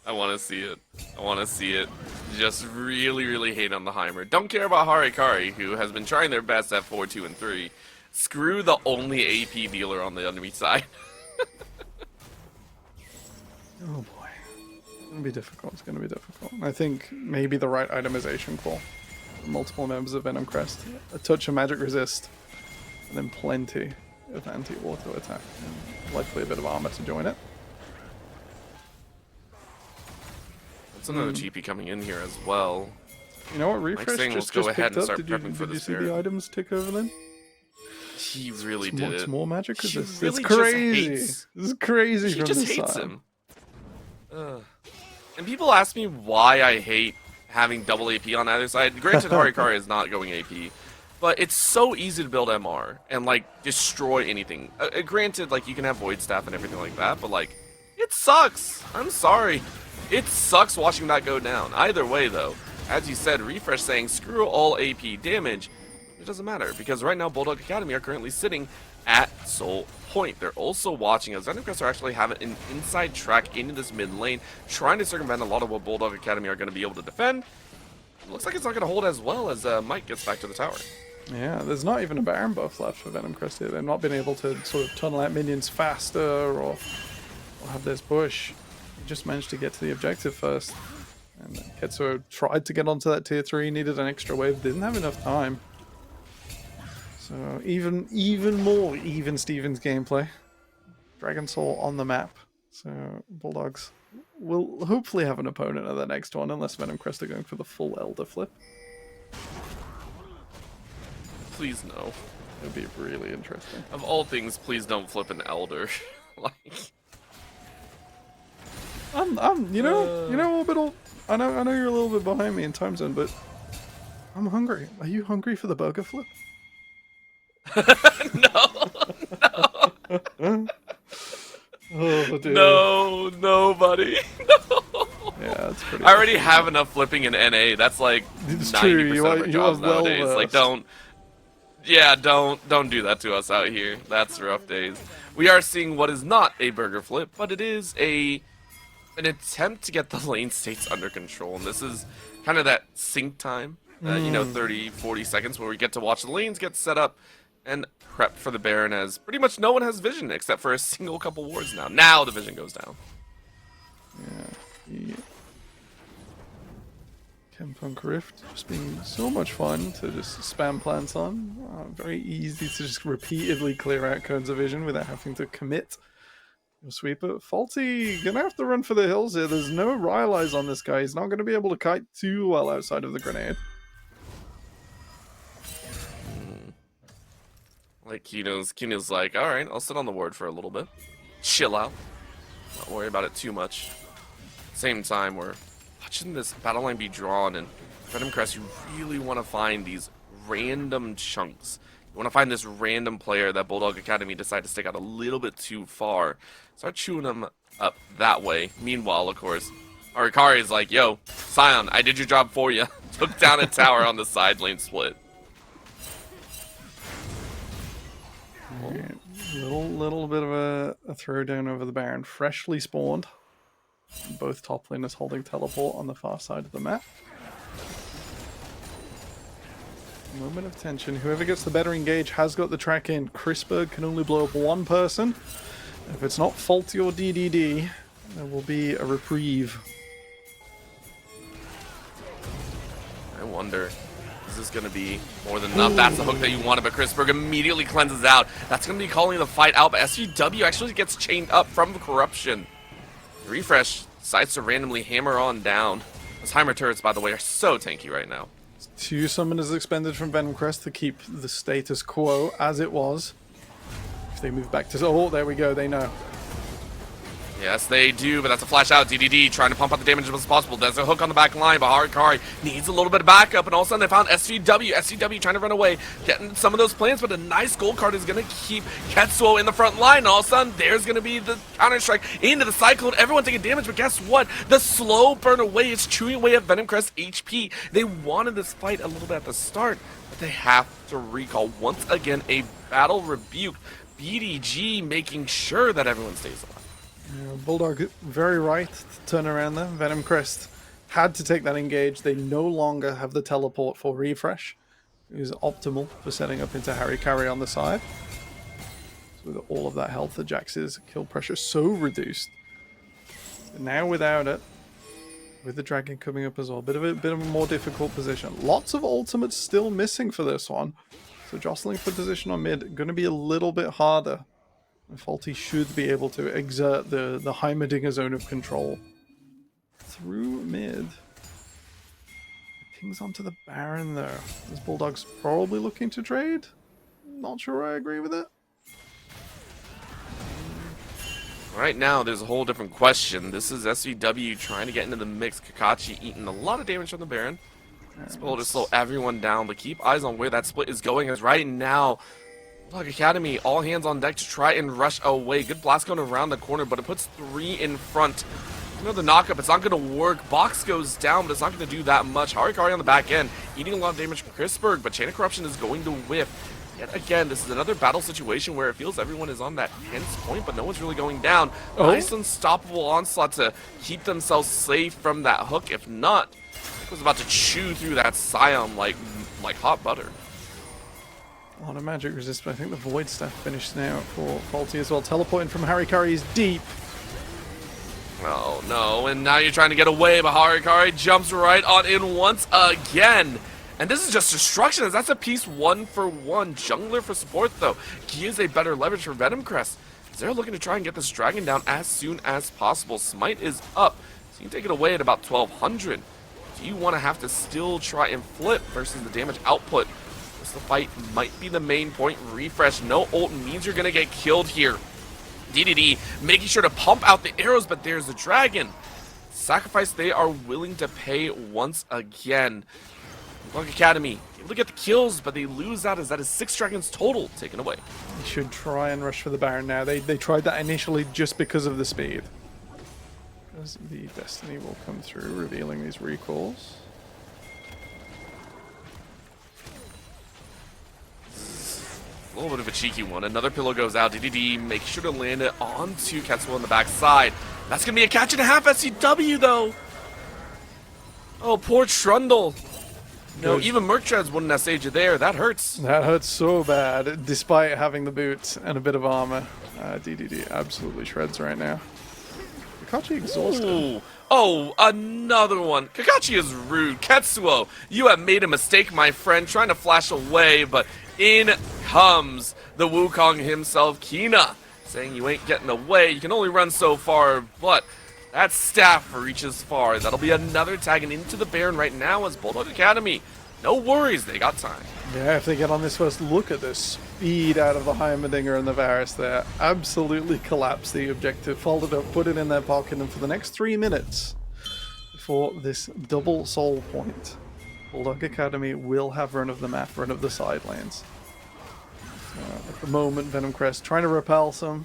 I want to see it. I want to see it. Just really hate on the Heimer. Don't care about Harikari, who has been trying their best at 4, 2, and 3. Screw the only AP dealer on the enemy side. Oh boy. It's going to be difficult. It's going to be difficult. I think maybe the right itemization call. Multiple members of Venom Crest. A touch of magic resist. And then plenty with anti-auto attack. And likely a bit of armor to join it. That's another GP coming in here as well. You know what? Refresh saying just, let's go just ahead picked and up. start Did prepping you, for did you this see pair. the items tick over then? He really It's did more, it. it's more magic because She it's really crazy. just This is crazy She from just this hates side. him. Ugh. And people ask me why I hate having double AP on either side. Granted, Harikari is not going AP, but it's so easy to build MR and like destroy anything. Granted, like you can have Void Staff and everything like that, but like it sucks. I'm sorry. It sucks watching that go down. Either way, though, as you said, Refresh saying screw all AP damage. It doesn't matter because right now Bulldog Academy are currently sitting at Soul Point. They're also watching as Venomcrest are actually having an inside track into this mid lane, trying to circumvent a lot of what Bulldog Academy are going to be able to defend. It looks like it's not going to hold as well as Mike gets back to the tower. Yeah, there's not even a Baron buff left for Venomcrest here. They've not been able to sort of tunnel out minions faster or have this push. They just managed to get to the objective first. And Ketsuo tried to get onto that tier 3, needed an extra wave, didn't have enough time. So even more even Stevens gameplay. Dragon Soul on the map. So Bulldogs will hopefully have an opponent at the next one, unless Venomcrest are going for the full Elder flip. Please no. It'll be really interesting. Of all things, please don't flip an Elder. Like, you know, Orbital. I know you're a little bit behind me in time zone, but I'm hungry. Are you hungry for the burger flip? no. Oh, dude. No, buddy. No. Yeah, that's pretty. I already have enough flipping in NA. That's like It's 90% true. of You our are jobs well nowadays. Like, versed. don't do that to us out here. That's rough days. We are seeing what is not a burger flip, but it is an attempt to get the lane states under control. And this is kind of that sync time, 30, 40 seconds where we get to watch the lanes get set up and prep for the Baron, as pretty much no one has vision except for a single couple wards now. Now the vision goes down. Yeah. Chempunk Rift just being so much fun to just spam plants on. Very easy to just repeatedly clear out cones of vision without having to commit your sweeper. Faulty gonna have to run for the hills here. There's no Rylai's on this guy. He's not gonna be able to kite too well outside of the grenade. Like Kino's like, alright, I'll sit on the ward for a little bit. Chill out. Not worry about it too much. Same time, we're watching this battle line be drawn, and Venomcrest, you really want to find these random chunks. You want to find this random player that Bulldog Academy decide to stick out a little bit too far. Start chewing them up that way. Meanwhile, of course, Arikari is like, yo, Sion, I did your job for you. Took down a tower on the side lane split. Little bit of a throwdown over the Baron. Freshly spawned. Both top laners holding teleport on the far side of the map. Moment of tension. Whoever gets the better engage has got the track in. Chrisberg can only blow up one person. If it's not Faulty or DDD, there will be a reprieve. I wonder, is this going to be more than enough? That's the hook that you wanted, but Chrisberg immediately cleanses out. That's going to be calling the fight out, but SVW actually gets chained up from the corruption. Refresh decides to randomly hammer on down. Those Heimer turrets, by the way, are so tanky right now. 2 summoners expended from Venomcrest to keep the status quo as it was. If they move back to... Oh, there we go, they know. Yes, they do, but that's a flash out. DDD trying to pump out the damage as much as possible. There's a hook on the back line, but Harikari needs a little bit of backup, and all of a sudden they found SVW. SVW trying to run away, getting some of those plans, but a nice gold card is going to keep Ketsuo in the front line. And all of a sudden, there's going to be the counter-strike into the cyclone. Everyone taking damage, but guess what? The slow burn away is chewing away at Venomcrest HP. They wanted this fight a little bit at the start, but they have to recall. Once again, a battle rebuke. BDG making sure that everyone stays alive. Yeah, Bulldog very right to turn around there. Venomcrest had to take that engage. They no longer have the teleport for Refresh. It is optimal for setting up into Harikari on the side. So with all of that health, the Jax's kill pressure so reduced. But now without it, with the dragon coming up as well, bit of a more difficult position. Lots of ultimates still missing for this one. So jostling for position on mid, going to be a little bit harder. And Faulty should be able to exert the Heimerdinger zone of control through mid. Pings onto the Baron though. This Bulldog's probably looking to trade. Not sure I agree with it. Right now, there's a whole different question. This is SVW trying to get into the mix. Kakashi eating a lot of damage from the Baron. Spell to slow everyone down, but keep eyes on where that split is going, as right now, Bulldog Academy, all hands on deck to try and rush away. Good blast going around the corner, but it puts 3 in front. Another knockup, it's not going to work. Box goes down, but it's not going to do that much. Harikari on the back end, eating a lot of damage from Chrisberg, but Chain of Corruption is going to whiff. Yet again, this is another battle situation where it feels everyone is on that tense point, but no one's really going down. Nice unstoppable onslaught to keep themselves safe from that hook. If not, it was about to chew through that Scion like hot butter. A lot of magic resist, but I think the Void Staff finished now for Faulty as well. Teleporting from Harikari is deep. Oh no, and now you're trying to get away, but Harikari jumps right on in once again. And this is just destruction, as that's a piece 1-for-1. Jungler for support, though. He is a better leverage for Venom Crest. They're looking to try and get this dragon down as soon as possible. Smite is up, so you can take it away at about 1200. Do you want to have to still try and flip versus the damage output? This the fight might be the main point. Refresh, no ult means you're going to get killed here. DDD making sure to pump out the arrows, but there's the dragon. Sacrifice they are willing to pay once again. Bulldog Academy able to get the kills, but they lose out as that is 6 dragons total taken away. They should try and rush for the Baron now. They tried that initially just because of the speed. Because the Destiny will come through, revealing these recalls. A little bit of a cheeky one. Another pillow goes out. DDD makes sure to land it onto Ketsuo on the backside. That's going to be a catch and a half SCW, though. Oh, poor Trundle. No, even Merctreads wouldn't have saved you there. That hurts. That hurts so bad, despite having the boots and a bit of armor. DDD absolutely shreds right now. Kakashi exhausted. Ooh. Oh, another one. Kakashi is rude. Ketsuo, you have made a mistake, my friend, trying to flash away, but in comes the Wukong himself, Kina, saying you ain't getting away. You can only run so far, but that staff reaches far. That'll be another tagging into the Baron right now as Bulldog Academy. No worries, they got time. Yeah, if they get on this first, look at the speed out of the Heimerdinger and the Varus there. Absolutely collapse the objective, fold it up, put it in their pocket, and for the next 3 minutes, for this double soul point, Bulldog Academy will have run of the map, run of the side lanes. At the moment, Venom Crest trying to repel some.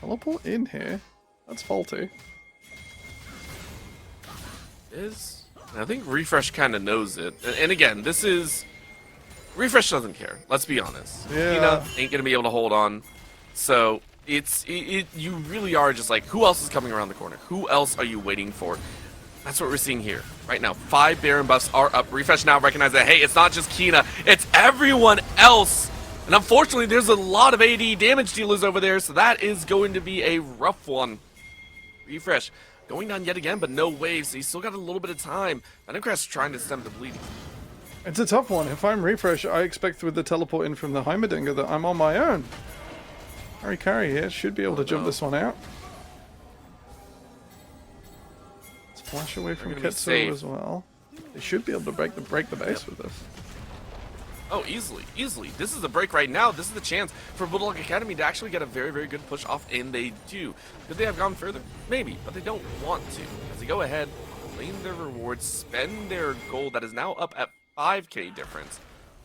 Teleport in here. That's faulty. I think Refresh kind of knows it. And again, this is... Refresh doesn't care. Let's be honest. Yeah. Kina ain't going to be able to hold on. So, you really are just like, who else is coming around the corner? Who else are you waiting for? That's what we're seeing here. Right now, 5 Baron buffs are up. Refresh now recognize that, hey, it's not just Kina. It's everyone else. And unfortunately, there's a lot of AD damage dealers over there, so that is going to be a rough one. Refresh going down yet again, but no waves, so he's still got a little bit of time. Venomcrest trying to stem the bleeding. It's a tough one. If I'm Refresh, I expect with the teleport in from the Heimerdinger that I'm on my own. Harikari here should be able to jump this one out. Let's flash away from Ketsuo as well. They should be able to break the base with this. Oh, easily, easily. This is the break right now. This is the chance for Bulldog Academy to actually get a very, very good push off, and they do. Could they have gone further? Maybe, but they don't want to. As they go ahead, claim their rewards, spend their gold that is now up at 5k difference.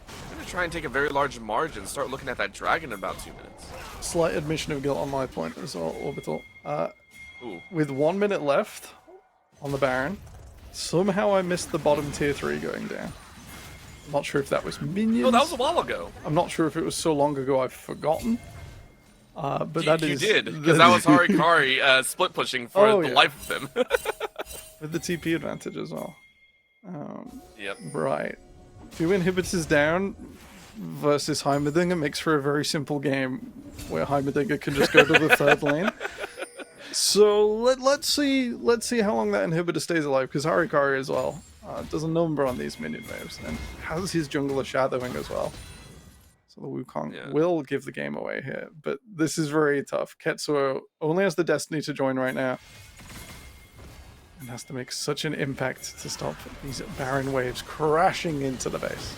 I'm going to try and take a very large margin, start looking at that dragon in about 2 minutes. Slight admission of guilt on my point as well, Orbital. Ooh. With 1 minute left on the Baron, somehow I missed the bottom tier 3 going down. I'm not sure if that was minions. Oh, that was a while ago. I'm not sure if it was so long ago I've forgotten. But You did, because that was Harikari split pushing for the life of him. With the TP advantage as well. Yep. Right. 2 inhibitors down versus Heimerdinger makes for a very simple game where Heimerdinger can just go to the third lane. So let's see how long that inhibitor stays alive, because Harikari as well. Does a number on these minion waves, and has his jungler shadowing as well. So the Wukong will give the game away here, but this is very tough. Ketsuo only has the Destiny to join right now, and has to make such an impact to stop these Baron waves crashing into the base.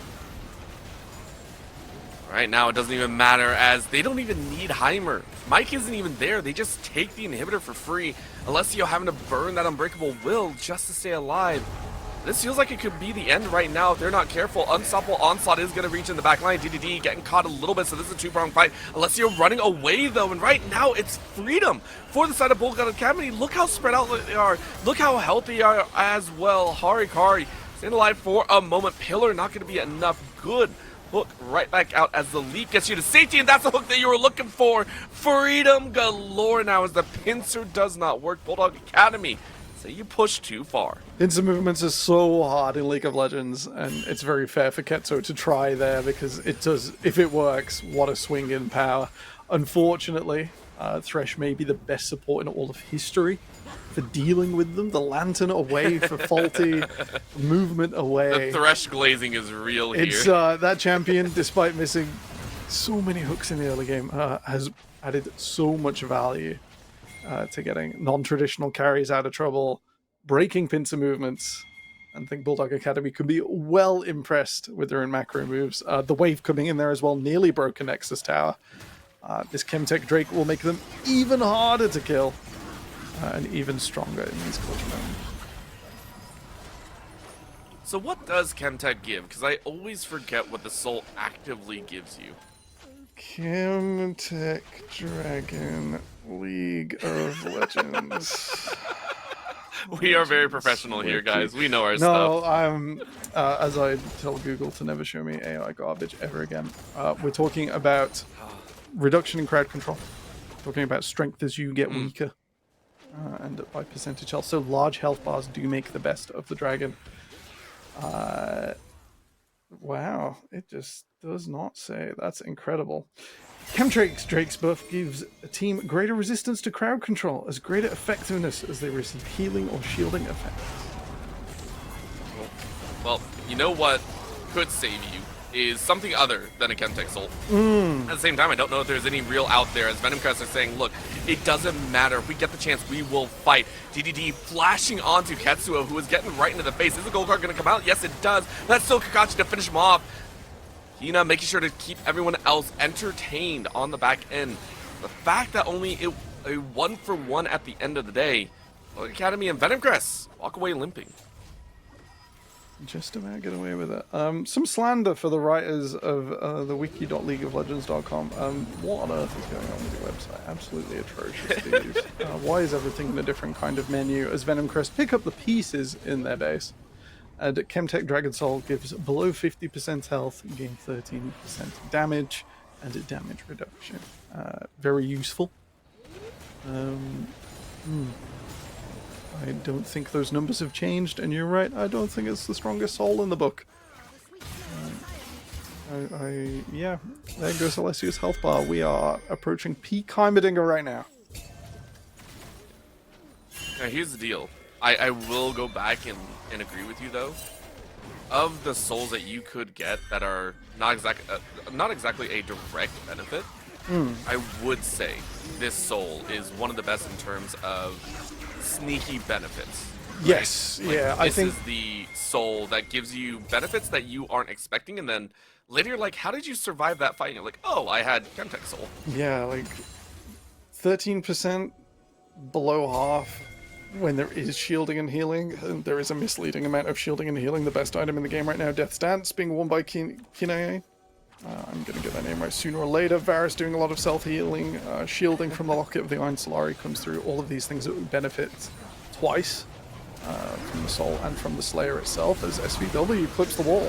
Right now, it doesn't even matter, as they don't even need Heimer. Mike isn't even there. They just take the inhibitor for free. Alessio having to burn that Unbreakable Will just to stay alive. This feels like it could be the end right now if they're not careful. Unstoppable Onslaught is going to reach in the back line. DDD getting caught a little bit, so this is a two-pronged fight. Alessio running away, though, and right now it's freedom for the side of Bulldog Academy. Look how spread out they are. Look how healthy they are as well. Harikari staying alive for a moment. Pillar not going to be enough. Good hook right back out as the leap gets you to safety, and that's the hook that you were looking for. Freedom galore now as the pincer does not work. Bulldog Academy, so you push too far. Pincer movements are so hard in League of Legends, and it's very fair for Ketsuo to try there because it does, if it works, what a swing in power. Unfortunately, Thresh may be the best support in all of history for dealing with them. The Lantern away for faulty, movement away. The Thresh glazing is real here. It's that champion, despite missing so many hooks in the early game, has added so much value to getting non-traditional carries out of trouble, breaking pincer movements. And I think Bulldog Academy could be well impressed with their own macro moves. The wave coming in there as well nearly broke a Nexus Tower. This Chemtech Drake will make them even harder to kill and even stronger in these clutch moments. So what does Chemtech give? Because I always forget what the soul actively gives you. Chemtech Dragon League of Legends. We are very professional here, guys. We know our no, stuff. I'm, as I tell Google to never show me AI garbage ever again. We're talking about reduction in crowd control. Talking about strength as you get weaker. And by percentage health. So large health bars do make the best of the dragon. Wow, it just does not say. That's incredible. Chemtrake's buff gives a team greater resistance to crowd control as greater effectiveness as they receive healing or shielding effects. Well, you know what could save you is something other than a Chemtech Soul. At the same time, I don't know if there's any real out there, as Venomcrest are saying, look, it doesn't matter. If we get the chance, we will fight. DDD flashing onto Ketsuo, who is getting right into the face. Is the gold card going to come out? Yes, it does. That's still Kakashi to finish him off. Hina making sure to keep everyone else entertained on the back end. The fact that only a 1-for-1 at the end of the day, Academy and Venomcrest walk away limping. Just about get away with it. Some slander for the writers of the wiki.leagueoflegends.com. What on earth is going on with your website? Absolutely atrocious, these. Why is everything in a different kind of menu as Venomcrest pick up the pieces in their base? And Chemtech Dragon Soul gives below 50% health, gain 13% damage, and a damage reduction. Very useful. I don't think those numbers have changed, and you're right, I don't think it's the strongest soul in the book. Yeah, there goes Alessio's health bar. We are approaching peak Heimerdinger right now. Now here's the deal. I will go back and agree with you though. Of the souls that you could get that are not exactly a direct benefit, I would say this soul is one of the best in terms of sneaky benefits. Right? Yes, like, yeah, I think this is the soul that gives you benefits that you aren't expecting, and then later you're like, how did you survive that fight? And you're like, oh, I had Chemtech Soul. Yeah, like 13% below half when there is shielding and healing, and there is a misleading amount of shielding and healing. The best item in the game right now, Death's Dance, being worn by Kinae. I'm going to get that name right sooner or later. Varus doing a lot of self-healing. Shielding from the Locket of the Iron Solari comes through. All of these things that would benefit twice from the Soul and from the Slayer itself as SVW clips the wall.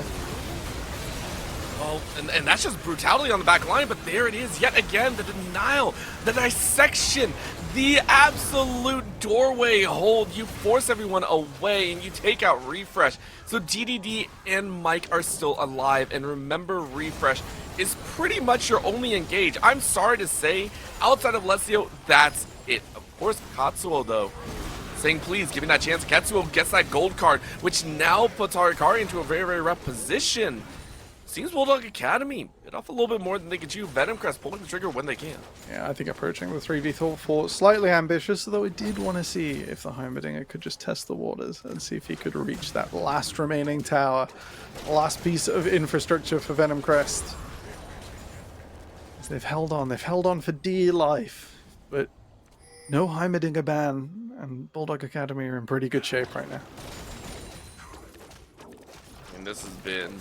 Well, and that's just brutality on the back line, but there it is yet again, the denial, the dissection, the absolute doorway hold. You force everyone away and you take out Refresh. So DDD and Mike are still alive, and remember, Refresh is pretty much your only engage. I'm sorry to say, outside of Alessio, that's it. Of course, Katsuo, though, saying please, giving that chance. Ketsuo gets that gold card, which now puts Harikari into a very, very rough position. Seems Bulldog Academy bit off a little bit more than they could chew. Venom Crest pulling the trigger when they can. Yeah, I think approaching the 3v4 slightly ambitious, though I did want to see if the Heimerdinger could just test the waters and see if he could reach that last remaining tower, last piece of infrastructure for Venom Crest. They've held on for dear life, but no Heimerdinger ban, and Bulldog Academy are in pretty good shape right now. And this has been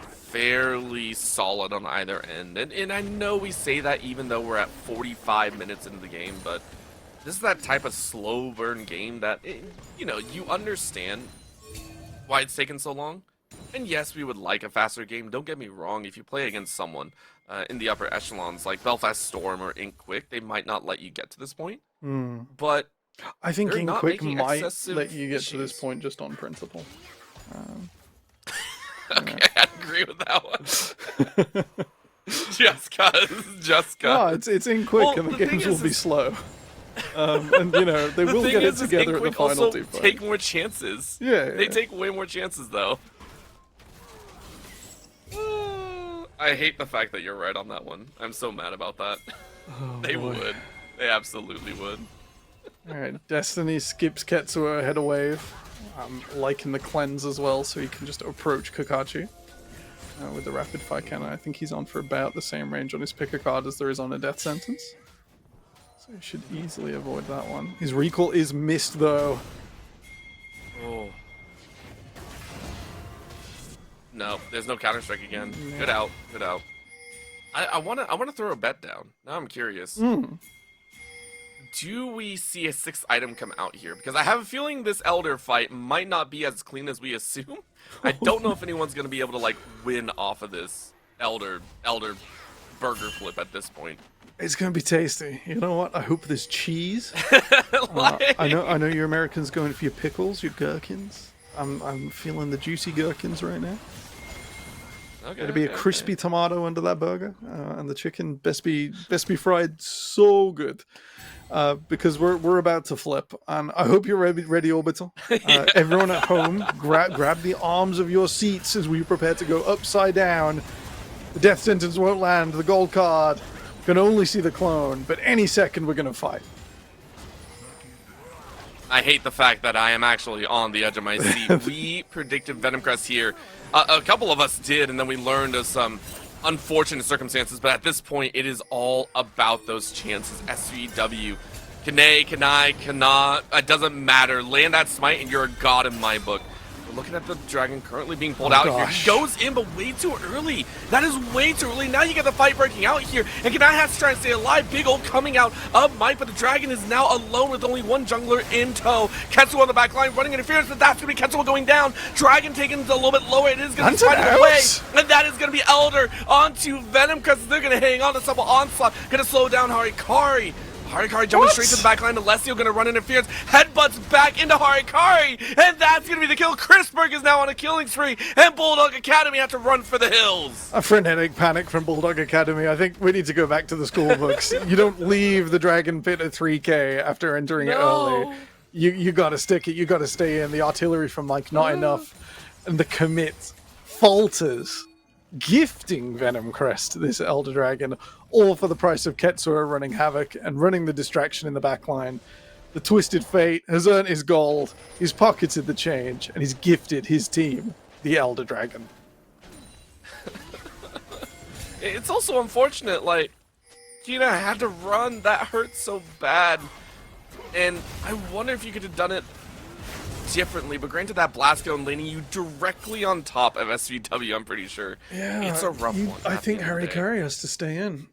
fairly solid on either end. And I know we say that even though we're at 45 minutes into the game, but this is that type of slow burn game that, you understand why it's taken so long. And yes, we would like a faster game. Don't get me wrong. If you play against someone in the upper echelons like Belfast Storm or Ink Quick, they might not let you get to this point. But I think they're Ink not Quick making might excessive let you get to this issues. point just on principle. Okay, I agree with that one. just cause. No, it's Ink Quick, Well, and the the games thing will is be slow. And they will get it together at the final also two fight. take more chances. Yeah, They yeah. take way more chances, though. I hate the fact that you're right on that one. I'm so mad about that. They boy. would. They absolutely would. Alright, Destiny skips Ketsuo ahead of wave. Liking the cleanse as well, so he can just approach Kakashi with the rapid fire cannon. I think he's on for about the same range on his pick a card as there is on a death sentence. So he should easily avoid that one. His recall is missed though. Oh. No, there's no counter strike again. Good out. Good out. I wanna throw a bet down. Now I'm curious. Do we see a 6th item come out here? Because I have a feeling this Elder fight might not be as clean as we assume. I don't know if anyone's gonna be able to win off of this Elder burger flip at this point. It's gonna be tasty. You know what? I hope there's cheese. I know you Americans going for your pickles, your gherkins. I'm feeling the juicy gherkins right now. Okay, It'll be a crispy tomato under that burger, and the chicken best be fried so good. Because we're about to flip, and I hope you're ready Orbital. Everyone at home, grab the arms of your seats as we prepare to go upside down. The death sentence won't land. The gold card can only see the clone, but any second we're gonna fight. I hate the fact that I am actually on the edge of my seat. We predicted Venom Crest here. A couple of us did, and then we learned of some unfortunate circumstances, but at this point, it is all about those chances. SVW. Cannot. It doesn't matter. Land that smite, and you're a god in my book. We're looking at the dragon currently being pulled out here. He goes in, but way too early. That is way too early. Now you get the fight breaking out here, and Kanai has to try and stay alive. Big ult coming out of Mike, but the dragon is now alone with only one jungler in tow. Ketsuo on the back line running interference, but that's going to be Ketsuo going down. Dragon taking it a little bit lower. It is going to be finding a way, and that is going to be Elder onto Venom because they're going to hang on to some onslaught. Going to slow down Harikari. Harikari jumping straight to the back line. Alessio going to run interference. Headbutts back into Harikari. And that's going to be the kill. Chrisberg is now on a killing spree. And Bulldog Academy have to run for the hills. A frenetic panic from Bulldog Academy. I think we need to go back to the school books. You don't leave the Dragon Pit at 3k after entering it early. You got to stick it. You got to stay in. The artillery from Mike, not enough. And the commit falters. Gifting Venom Crest, this Elder Dragon, all for the price of Ketsuo running havoc and running the distraction in the backline. The Twisted Fate has earned his gold, he's pocketed the change, and he's gifted his team the Elder Dragon. It's also unfortunate, Gina had to run. That hurts so bad. And I wonder if you could have done it differently, but granted that blast gun landing you directly on top of SVW, I'm pretty sure. Yeah, it's a rough one. I think Harikari has to stay in.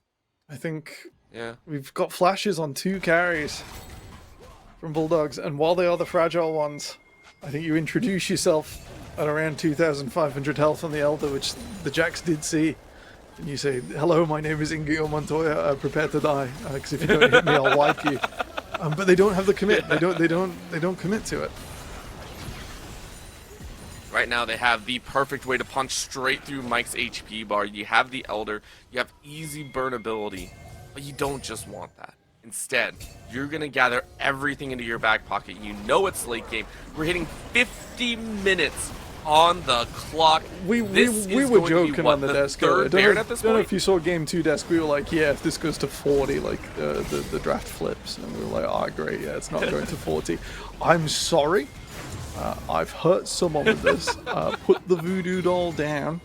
I think yeah, we've got flashes on 2 carries from Bulldogs, and while they are the fragile ones, I think you introduce yourself at around 2,500 health on the Elder, which the Jacks did see, and you say, "Hello, my name is Ingio Montoya. Prepare to die, because if you don't hit me, I'll wipe you." But they don't have the commit. They don't commit to it. Right now, they have the perfect way to punch straight through Mike's HP bar. You have the Elder, you have easy burn ability, but you don't just want that. Instead, you're going to gather everything into your back pocket. You know it's late game. We're hitting 50 minutes on the clock. We were joking on the desk. I don't know if you saw Game 2 desk. We were like, yeah, if this goes to 40, like the draft flips. And we were like, oh, great, yeah, it's not going to 40. I'm sorry. I've hurt someone with this. Put the voodoo doll down.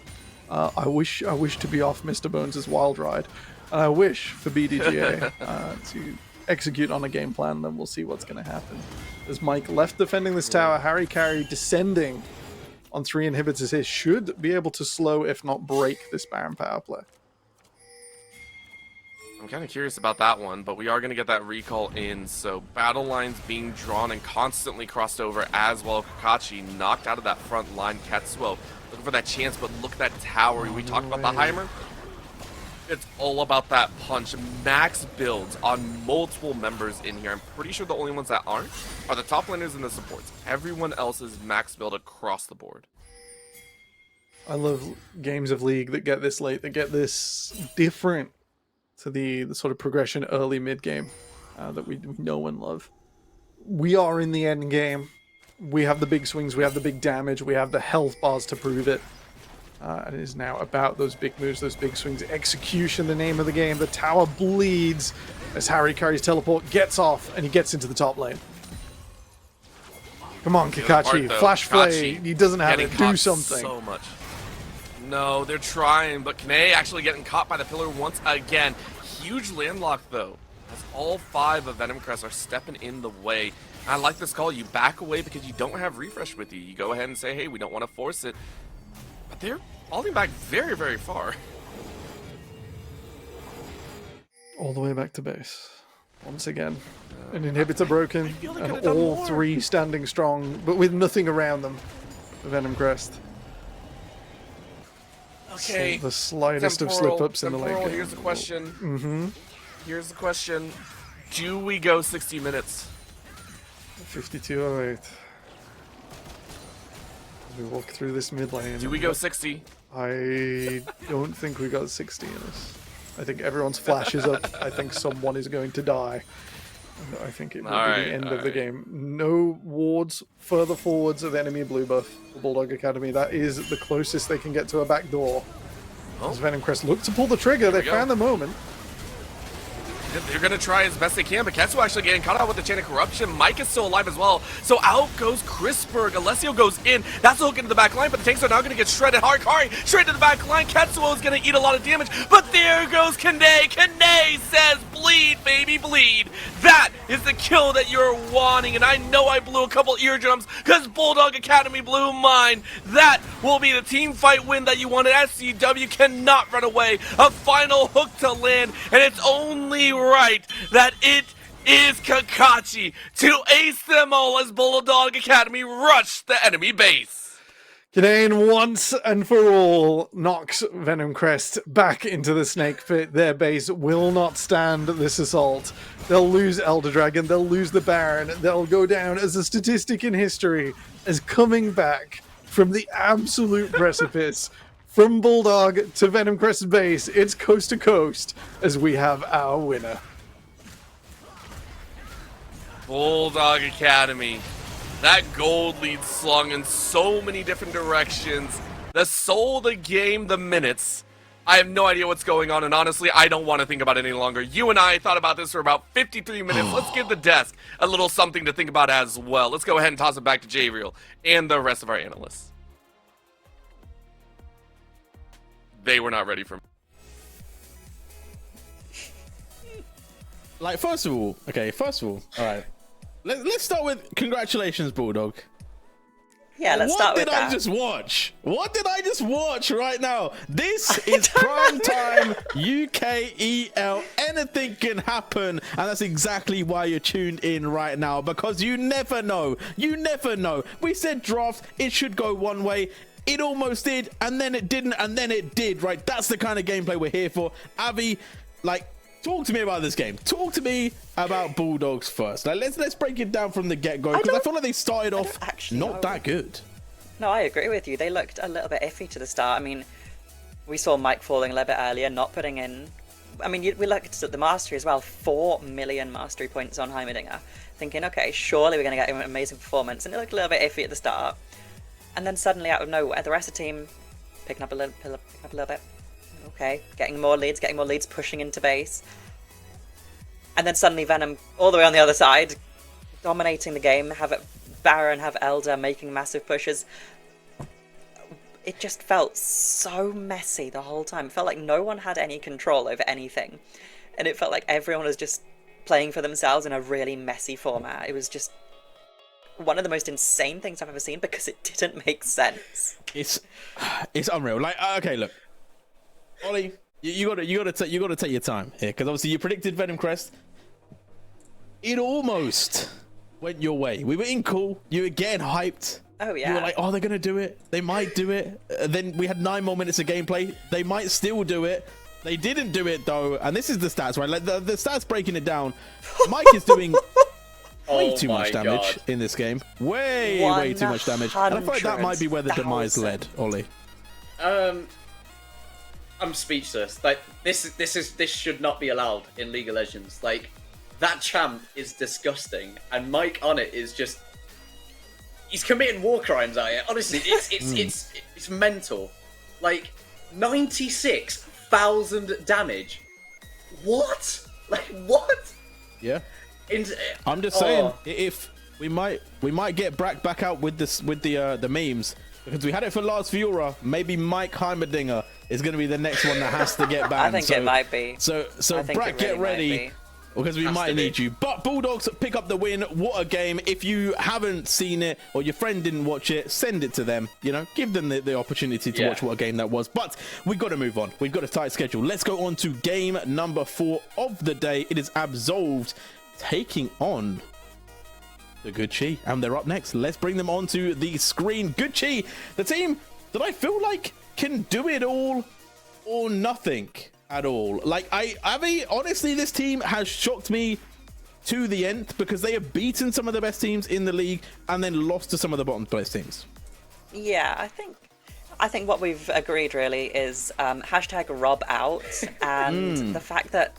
I wish to be off Mr. Bones' wild ride. And I wish for BDGA to execute on a game plan, then we'll see what's going to happen. There's Mike left defending this tower. Harry Carey descending on 3 inhibitors here should be able to slow, if not break, this Baron power play. I'm kind of curious about that one, but we are going to get that recall in, so battle lines being drawn and constantly crossed over as well. Kakashi knocked out of that front line. Ketsuo looking for that chance, but look at that tower. We talked about the Heimer. It's all about that punch. Max builds on multiple members in here. I'm pretty sure the only ones that aren't are the top laners and the supports. Everyone else is max build across the board. I love games of League that get this late, that get this different to the sort of progression early mid game that we know and love. We are in the end game. We have the big swings, we have the big damage, we have the health bars to prove it. And it is now about those big moves, those big swings. Execution, the name of the game. The tower bleeds as Harry Carey's teleport gets off and he gets into the top lane. Come on, Kakashi. Flash Flay. He doesn't have it. Do something. So much. No, they're trying, but Kane actually getting caught by the pillar once again. Huge landlock, though, as all 5 of Venom Crest are stepping in the way. I like this call. You back away because you don't have refresh with you. You go ahead and say, hey, we don't want to force it. But they're falling back very, very far. All the way back to base. Once again. An inhibitor broken. And all 3 standing strong, but with nothing around them. The Venom Crest. Okay. So the slightest of slip-ups in the late game. Here's the question. Here's the question. Do we go 60 minutes? 52:08. We walk through this mid lane. Do we go 60? I don't think we got 60 in this. I think everyone's flash is up. I think someone is going to die. And I think it will be the end of the game. No wards further forwards of enemy blue buff for Bulldog Academy. That is the closest they can get to a back door. As Venom Crest look to pull the trigger, they found the moment. They're going to try as best they can, but Ketsuo actually getting caught out with the Chain of Corruption. Mike is still alive as well. So out goes Chrisberg. Alessio goes in. That's a hook into the back line, but the tanks are now going to get shredded. Harikari straight to the back line. Ketsuo is going to eat a lot of damage, but there goes Kane. Kane says, bleed, baby, bleed. That is the kill that you're wanting, and I know I blew a couple eardrums because Bulldog Academy blew mine. That will be the team fight win that you wanted. SCW cannot run away. A final hook to land, and it's only right that it is Kakashi to ace them all as Bulldog Academy rush the enemy base. Kanane once and for all knocks Venom Crest back into the snake pit. Their base will not stand this assault. They'll lose Elder Dragon, they'll lose the Baron, they'll go down as a statistic in history as coming back from the absolute precipice. From Bulldog to Venom Crest base, it's coast to coast as we have our winner. Bulldog Academy. That gold lead slung in so many different directions. The soul, the game, the minutes. I have no idea what's going on, and honestly, I don't want to think about it any longer. You and I thought about this for about 53 minutes. Let's give the desk a little something to think about as well. Let's go ahead and toss it back to J-Real and the rest of our analysts. They were not ready for me. Like, first of all, all right. Let's start with congratulations, Bulldog. Yeah, let's start with that. What did I just watch? What did I just watch right now? This is prime time UKEL. Anything can happen, and that's exactly why you're tuned in right now, because you never know. You never know. We said draft, it should go one way. It almost did, and then it didn't, and then it did, right? That's the kind of gameplay we're here for. Avi, like, talk to me about this game. Talk to me about Bulldogs first. Like, let's break it down from the get-go, because I feel like they started off not that good. No, I agree with you. They looked a little bit iffy to the start. I mean, we saw Mike falling a little bit earlier, not putting in I mean, we looked at the mastery as well. 4 million mastery points on Heimerdinger, thinking, okay, surely we're going to get an amazing performance, and it looked a little bit iffy at the start, and then suddenly out of nowhere, the rest of the team picking up a little bit. Okay, getting more leads, pushing into base, and then suddenly Venom all the way on the other side, dominating the game. Have Baron, have Elder making massive pushes. It just felt so messy the whole time. It felt like no one had any control over anything. And it felt like everyone was just playing for themselves in a really messy format. It was just one of the most insane things I've ever seen because it didn't make sense. It's unreal. Like, okay, look, Ollie, you gotta take your time here, because obviously you predicted Venom Crest. It almost went your way. We were in cool. You were getting hyped. Oh, yeah. You were like, oh, they're going to do it. They might do it. Then we had 9 more minutes of gameplay. They might still do it. They didn't do it, though. And this is the stats, right? Like, the stats breaking it down. Mike is doing way too much damage in this game. Way too much damage. And I feel like that might be where the demise led, Ollie. I'm speechless. Like, this should not be allowed in League of Legends. Like, that champ is disgusting. And Mike on it is just... He's committing war crimes out here. Honestly, it's mental. Like, 96,000 damage. What? Like, what? Yeah. I'm just saying, if we might get Brack back out with the memes, because we had it for Lars Fiora. Maybe Mike Heimerdinger is going to be the next one that has to get banned. I think it might be. So Brack, get ready. Because we might need you. But Bulldogs pick up the win. What a game. If you haven't seen it or your friend didn't watch it, send it to them. You know, give them the opportunity to watch what a game that was. But we've got to move on. We've got a tight schedule. Let's go on to game number 4 of the day. It is Absolved taking on the Good Chi. And they're up next. Let's bring them onto the screen. Good Chi, the team that I feel like can do it all or nothing at all. Like, honestly, this team has shocked me to the end, because they have beaten some of the best teams in the league and then lost to some of the bottom place teams. Yeah, I think what we've agreed really is hashtag Rob out, and the fact that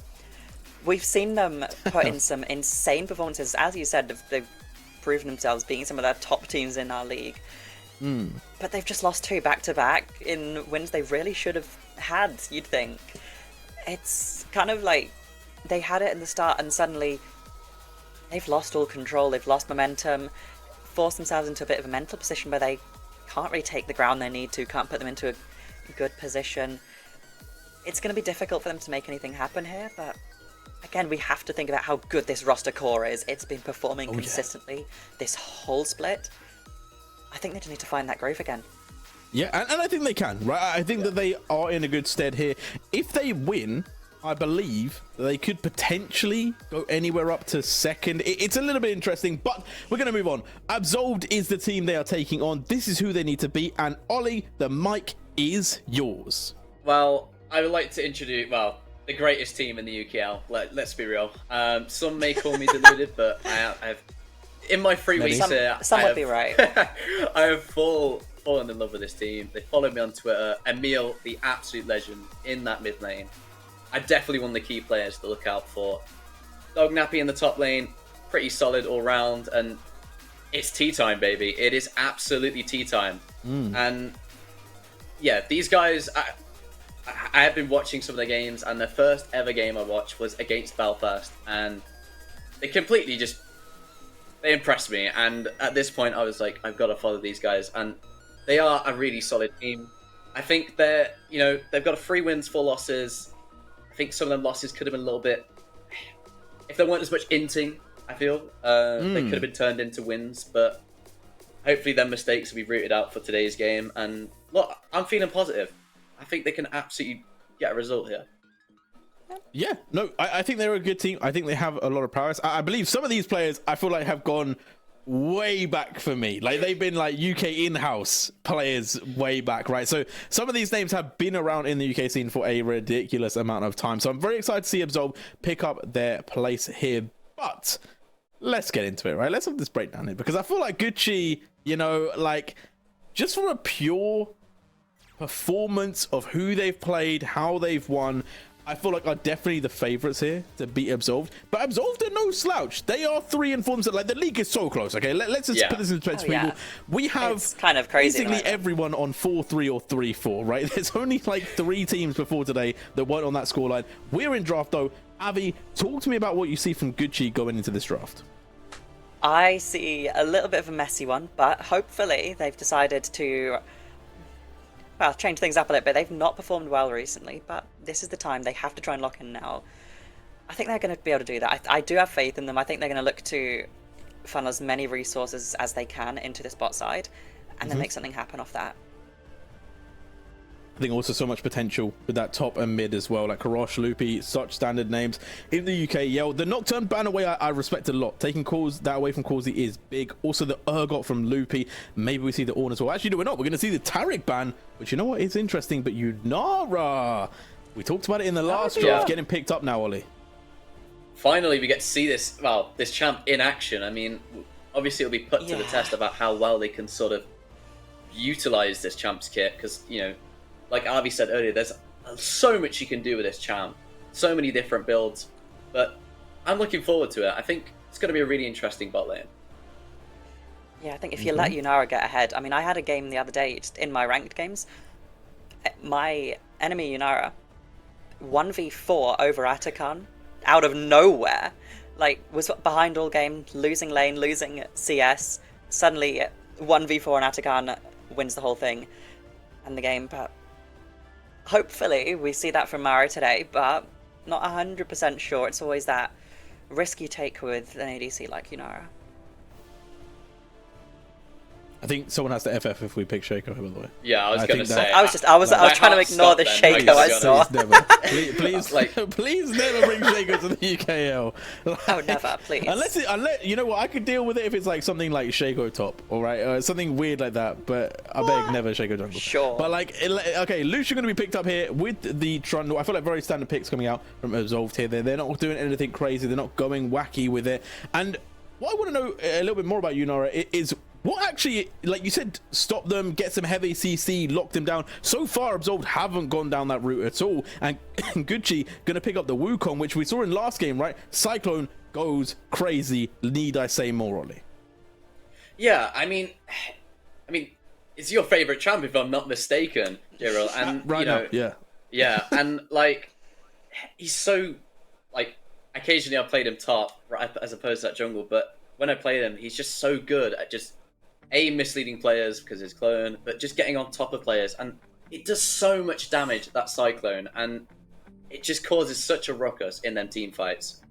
we've seen them put in some insane performances. As you said, they've proven themselves being some of the top teams in our league. But they've just lost 2 back-to-back in wins they really should have had, you'd think. It's kind of like they had it in the start and suddenly they've lost all control, they've lost momentum, forced themselves into a bit of a mental position where they can't really take the ground they need to, can't put them into a good position. It's going to be difficult for them to make anything happen here, but again, we have to think about how good this roster core is. It's been performing consistently this whole split. I think they just need to find that groove again. Yeah, and I think they can, right? I think that they are in a good stead here. If they win, I believe they could potentially go anywhere up to second. It's a little bit interesting, but we're going to move on. Absolved is the team they are taking on. This is who they need to beat. And Ollie, the mic is yours. Well, I would like to introduce, the greatest team in the UKL. Let's be real. Some may call me deluded, but I have in my 3 weeks here, some would be right. I have fallen in love with this team. They follow me on Twitter. Emil, the absolute legend in that mid lane. I definitely one of the key players to look out for. Dog Nappy in the top lane, pretty solid all round, and it's tea time, baby. It is absolutely tea time. And yeah, these guys, I have been watching some of their games, and their first ever game I watched was against Belfast, and they completely they impressed me. And at this point, I was like, I've got to follow these guys, and they are a really solid team. I think they've got 3 wins, 4 losses. I think some of them losses could have been a little bit, if there weren't as much inting, I feel, they could have been turned into wins, but hopefully their mistakes will be rooted out for today's game. And look, I'm feeling positive. I think they can absolutely get a result here. Yeah, no, I think they're a good team. I think they have a lot of prowess. I believe some of these players, I feel like, have gone way back for me. Like, they've been like UK in-house players way back, right? So some of these names have been around in the UK scene for a ridiculous amount of time. So I'm very excited to see Absolve pick up their place here. But let's get into it, right? Let's have this breakdown here, because I feel like Gucci, you know, like, just from a pure performance of who they've played, how they've won, I feel like are definitely the favorites here to beat Absolved, but Absolved are no slouch. They are 3-4. Like the league is so close. Okay, let's just put this into perspective, people. We have It's kind of crazy basically right now. everyone on 4-3 or 3-4. Right? There's only like 3 teams before today that weren't on that scoreline. We're in draft though. Avi, talk to me about what you see from Gucci going into this draft. I see a little bit of a messy one, but hopefully they've decided to, well, change things up a little bit. They've not performed well recently, but this is the time. They have to try and lock in now. I think they're going to be able to do that. I do have faith in them. I think they're going to look to funnel as many resources as they can into this bot side and then make something happen off that. I think also so much potential with that top and mid as well, like Karosh, Loopy, such standard names in the UK. Yell, the Nocturne ban away I respect a lot. Taking that away from Causey is big. Also the Urgot from Loopy. Maybe we see the Ornn as well. Actually, no, we're not. We're going to see the Taric ban, which you know what is interesting, but Yunara. We talked about it in the last draft, getting picked up now, Ollie. Finally, we get to see this, well, this champ in action. I mean, obviously it'll be put to the test about how well they can sort of utilize this champ's kit, because, you know, like Avi said earlier, there's so much you can do with this champ. So many different builds. But I'm looking forward to it. I think it's going to be a really interesting bot lane. Yeah, I think if you let Yunara get ahead... I mean, I had a game the other day just in my ranked games. My enemy Yunara 1v4 over Atakan out of nowhere. Like, was behind all game, losing lane, losing CS. Suddenly 1v4 and Atakan wins the whole thing and the game. But hopefully we see that from Mara today, but not 100% sure. It's always that risk you take with an ADC like Yunara. I think someone has to FF if we pick Shaco, by the way. Yeah, I was going to say. I was trying to ignore the Shaco I saw. Please never bring Shaco to the UKL. Oh, never, please. Unless you know what, I could deal with it if it's like something like Shaco top, all right, something weird like that. But I beg, never Shaco jungle. Sure. But like, okay, Lucian going to be picked up here with the Trundle. I feel like very standard picks coming out from Absolved here. They're not doing anything crazy. They're not going wacky with it. And what I want to know a little bit more about Yunara is, what actually, like you said, stop them, get some heavy CC, lock them down. So far, Absolved haven't gone down that route at all. And Gucci going to pick up the Wukong, which we saw in last game, right? Cyclone goes crazy. Need I say more, Ollie? Yeah, I mean, it's your favorite champ, if I'm not mistaken, Gerald. And, right, you know, now, yeah, and, like, he's so, like, occasionally I've played him top, right, as opposed to that jungle, but when I play him, he's just so good at just misleading players because his clone, but just getting on top of players, and it does so much damage, that Cyclone, and it just causes such a ruckus in them team fights.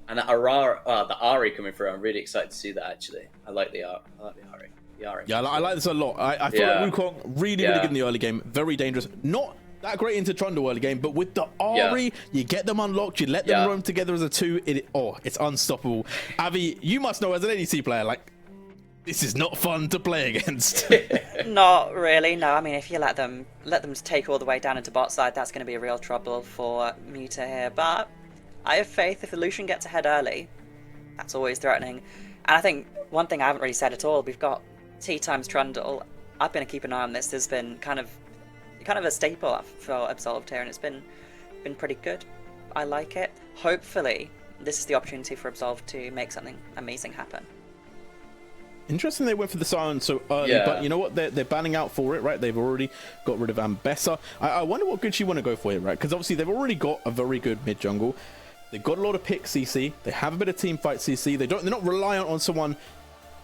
And that the Ari coming through, I'm really excited to see that, actually. I like the Ari. Yeah, I like this a lot. I feel like Wukong really good in the early game, very dangerous. Not that great into Trundle early game, but with the Ari, you get them unlocked, you let them roam together as a 2. It's unstoppable. Avi, you must know as an ADC player, like, this is not fun to play against. Not really, no. I mean, if you let them take all the way down into bot side, that's going to be a real trouble for Meta here. But I have faith if the Lucian gets ahead early, that's always threatening. And I think one thing I haven't really said at all, we've got T times Trundle. I'm going to keep an eye on this. There's been kind of a staple for Absolved here, and it's been pretty good. I like it. Hopefully, this is the opportunity for Absolved to make something amazing happen. Interesting they went for the Sion so early, but you know what? They're banning out for it, right? They've already got rid of Ambessa. I wonder what Gucci want to go for here, right? Because obviously they've already got a very good mid jungle. They've got a lot of pick CC. They have a bit of team fight CC. They're not reliant on someone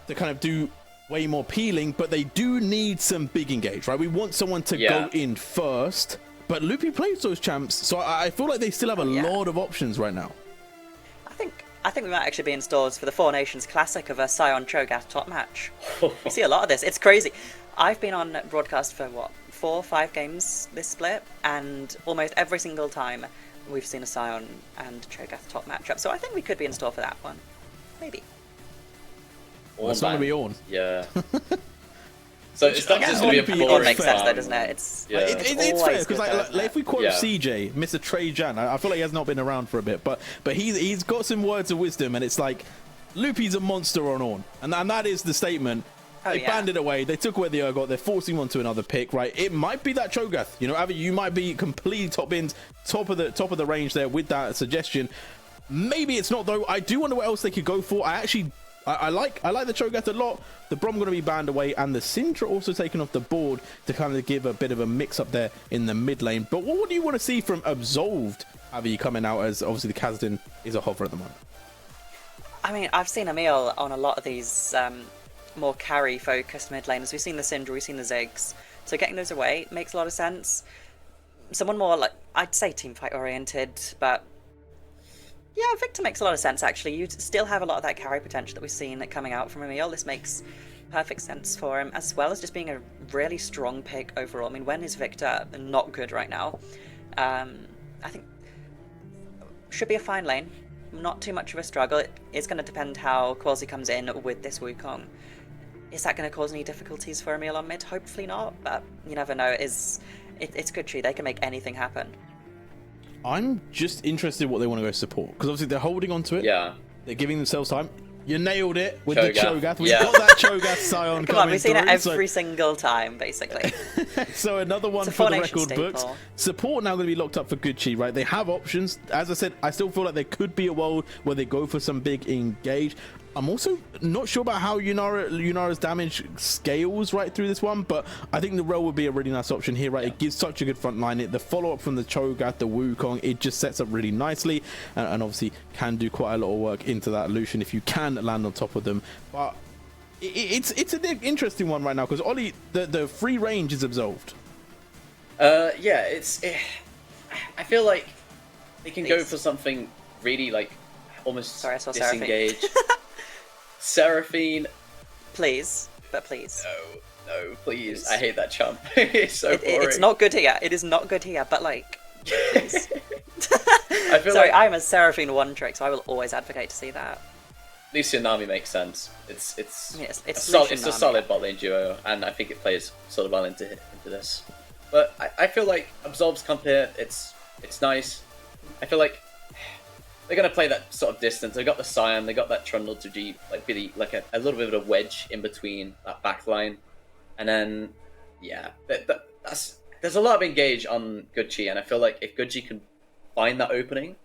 to kind of do way more peeling, but they do need some big engage, right? We want someone to go in first, but Loopy plays those champs, so I feel like they still have a lot of options right now. I think we might actually be in stores for the Four Nations Classic of a Sion Cho'Gath top match. We see a lot of this. It's crazy. I've been on broadcast for, 4 or 5 games this split, and almost every single time we've seen a Sion and Cho'Gath top matchup. So I think we could be in store for that one. Maybe. Well, it's not going to be on. Yeah. So it's not just going to be a boring makes sense, though, doesn't it? It's fair because like if we quote CJ, Mr. Trey Jan, I feel like he has not been around for a bit, but he's got some words of wisdom, and it's like Loopy's a monster on Ornn, and that is the statement. They banned it away. They took away the Urgot. They're forcing him onto another pick, right? It might be that Cho'Gath. You know, Avi, you might be completely top of the range there with that suggestion. Maybe it's not though. I do wonder what else they could go for. I like the Cho'Gath a lot. The Brom going to be banned away, and the Syndra also taken off the board to kind of give a bit of a mix up there in the mid lane. But what do you want to see from Absolved, Avi, coming out, as obviously the Kha'Zix is a hover at the moment? I mean, I've seen Emil on a lot of these more carry-focused mid laners. We've seen the Syndra, we've seen the Ziggs. So getting those away makes a lot of sense. Someone more, like, I'd say teamfight oriented, but yeah, Victor makes a lot of sense, actually. You still have a lot of that carry potential that we've seen coming out from Emil. This makes perfect sense for him, as well as just being a really strong pick overall. I mean, when is Victor not good right now? I think should be a fine lane. Not too much of a struggle. It is going to depend how Quasi comes in with this Wukong. Is that going to cause any difficulties for Emil on mid? Hopefully not, but you never know. It's Gucci. They can make anything happen. I'm just interested in what they want to go support, because obviously they're holding on to it. Yeah. They're giving themselves time. You nailed it with Cho'Gath. the Cho'Gath. We've got that Cho'Gath Scion Come on, we've seen it every single time, basically. So another one It's a for the Formation record staple. books. Support now going to be locked up for Gucci, right? They have options. As I said, I still feel like there could be a world where they go for some big engage. I'm also not sure about how Lunara's damage scales right through this one, but I think the Rel would be a really nice option here, right? It gives such a good front line. The follow-up from the Cho'Gath, the Wukong, it just sets up really nicely, and obviously can do quite a lot of work into that Lucian if you can land on top of them. But it's an interesting one right now, because Ollie, the free range is absolved. Yeah, I feel like they can go for something really, like, almost disengage. Seraphine. Please, but please. No, please. I hate that chump. It's so boring. It's not good here. It is not good here, but like, please. I feel Sorry, like I'm a Seraphine one trick, so I will always advocate to see that. Lucian Nami makes sense. It's It's a Lucian Nami. solid bot lane duo, and I think it plays sort of well into this. But I feel like Absolved's comp here, it's nice. I feel like they're gonna play that sort of distance. They got the Scion, they got that Trundle to G, like be like a little bit of a wedge in between that back line, and then yeah, there's a lot of engage on Gucci, and I feel like if Gucci can find that opening,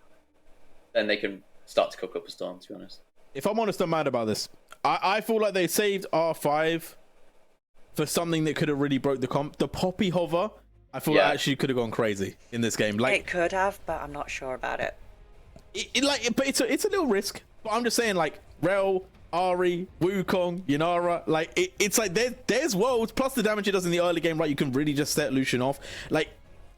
then they can start to cook up a storm. To be honest, if I'm honest, I'm mad about this. I feel like they saved R5 for something that could have really broke the comp. The Poppy Hover, I feel like actually could have gone crazy in this game. Like it could have, but I'm not sure about it. But it's a little risk. But I'm just saying, like, Rel, Ari, Wukong, Yunara, like it's like there's worlds plus the damage it does in the early game, right? You can really just set Lucian off. Like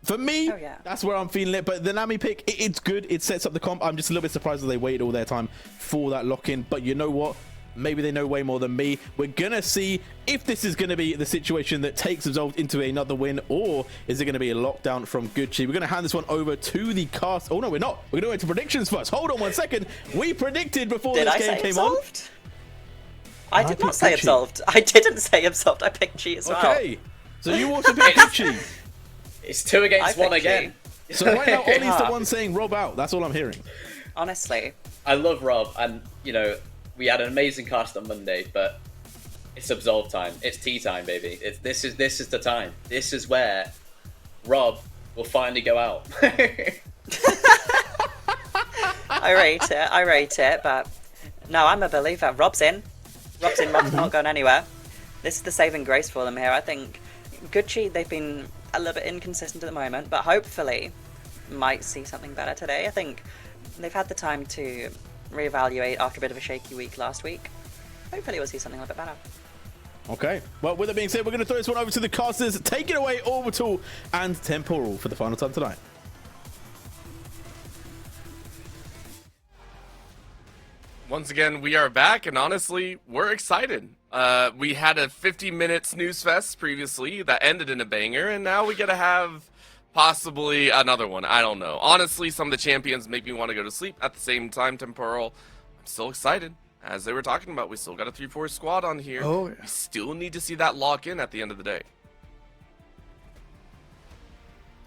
for me, that's where I'm feeling it. But the Nami pick, it's good. It sets up the comp. I'm just a little bit surprised that they waited all their time for that lock-in. But you know what? Maybe they know way more than me. We're gonna see if this is gonna be the situation that takes Absolved into another win, or is it gonna be a lockdown from Gucci? We're gonna hand this one over to the cast. Oh no, we're not. We're gonna go into predictions first. Hold on 1 second. We predicted before this game came on. I did not say Absolved. I didn't say Absolved. I picked G as well. Okay, so you also picked Gucci. It's 2 against 1 again. So right now, Ollie's the one saying Rob out. That's all I'm hearing. Honestly, I love Rob, and you know we had an amazing cast on Monday, but it's Absolved time. It's tea time, baby. This is the time. This is where Rob will finally go out. I rate it, but no, I'm a believer. Rob's in. Rob's not going anywhere. This is the saving grace for them here. I think Gucci, they've been a little bit inconsistent at the moment, but hopefully might see something better today. I think they've had the time to reevaluate after a bit of a shaky week last week. Hopefully we'll see something a little bit better. Okay, well, with that being said, we're going to throw this one over to the casters. Take it away, Orbital and Temporal, for the final time tonight. Once again, we are back, and honestly, we're excited. We had a 50-minute snooze fest previously that ended in a banger, and now we get to have possibly another one. I don't know. Honestly, some of the champions make me want to go to sleep. At the same time, Temporal, I'm still excited. As they were talking about, we still got a 3-4 squad on here. Oh, yeah. We still need to see that lock in at the end of the day.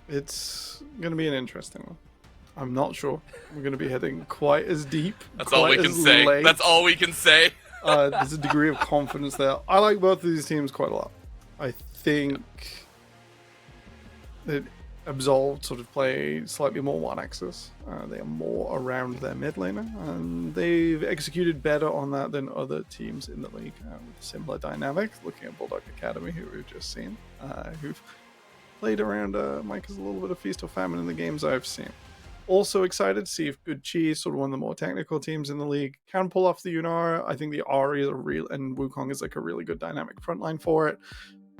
It's going to be an interesting one. I'm not sure we're going to be heading quite as deep. That's all we can say. Late. That's all we can say. There's a degree of confidence there. I like both of these teams quite a lot. I think that Absolved sort of play slightly more one axis. They are more around their mid laner, and they've executed better on that than other teams in the league with similar dynamics. Looking at Bulldog Academy, who we've just seen, who've played around Mike as a little bit of feast or famine in the games I've seen. Also excited to see if Good Chi, sort of one of the more technical teams in the league, can pull off the Yunara. I think the Ahri is a real, and Wukong is like a really good dynamic frontline for it.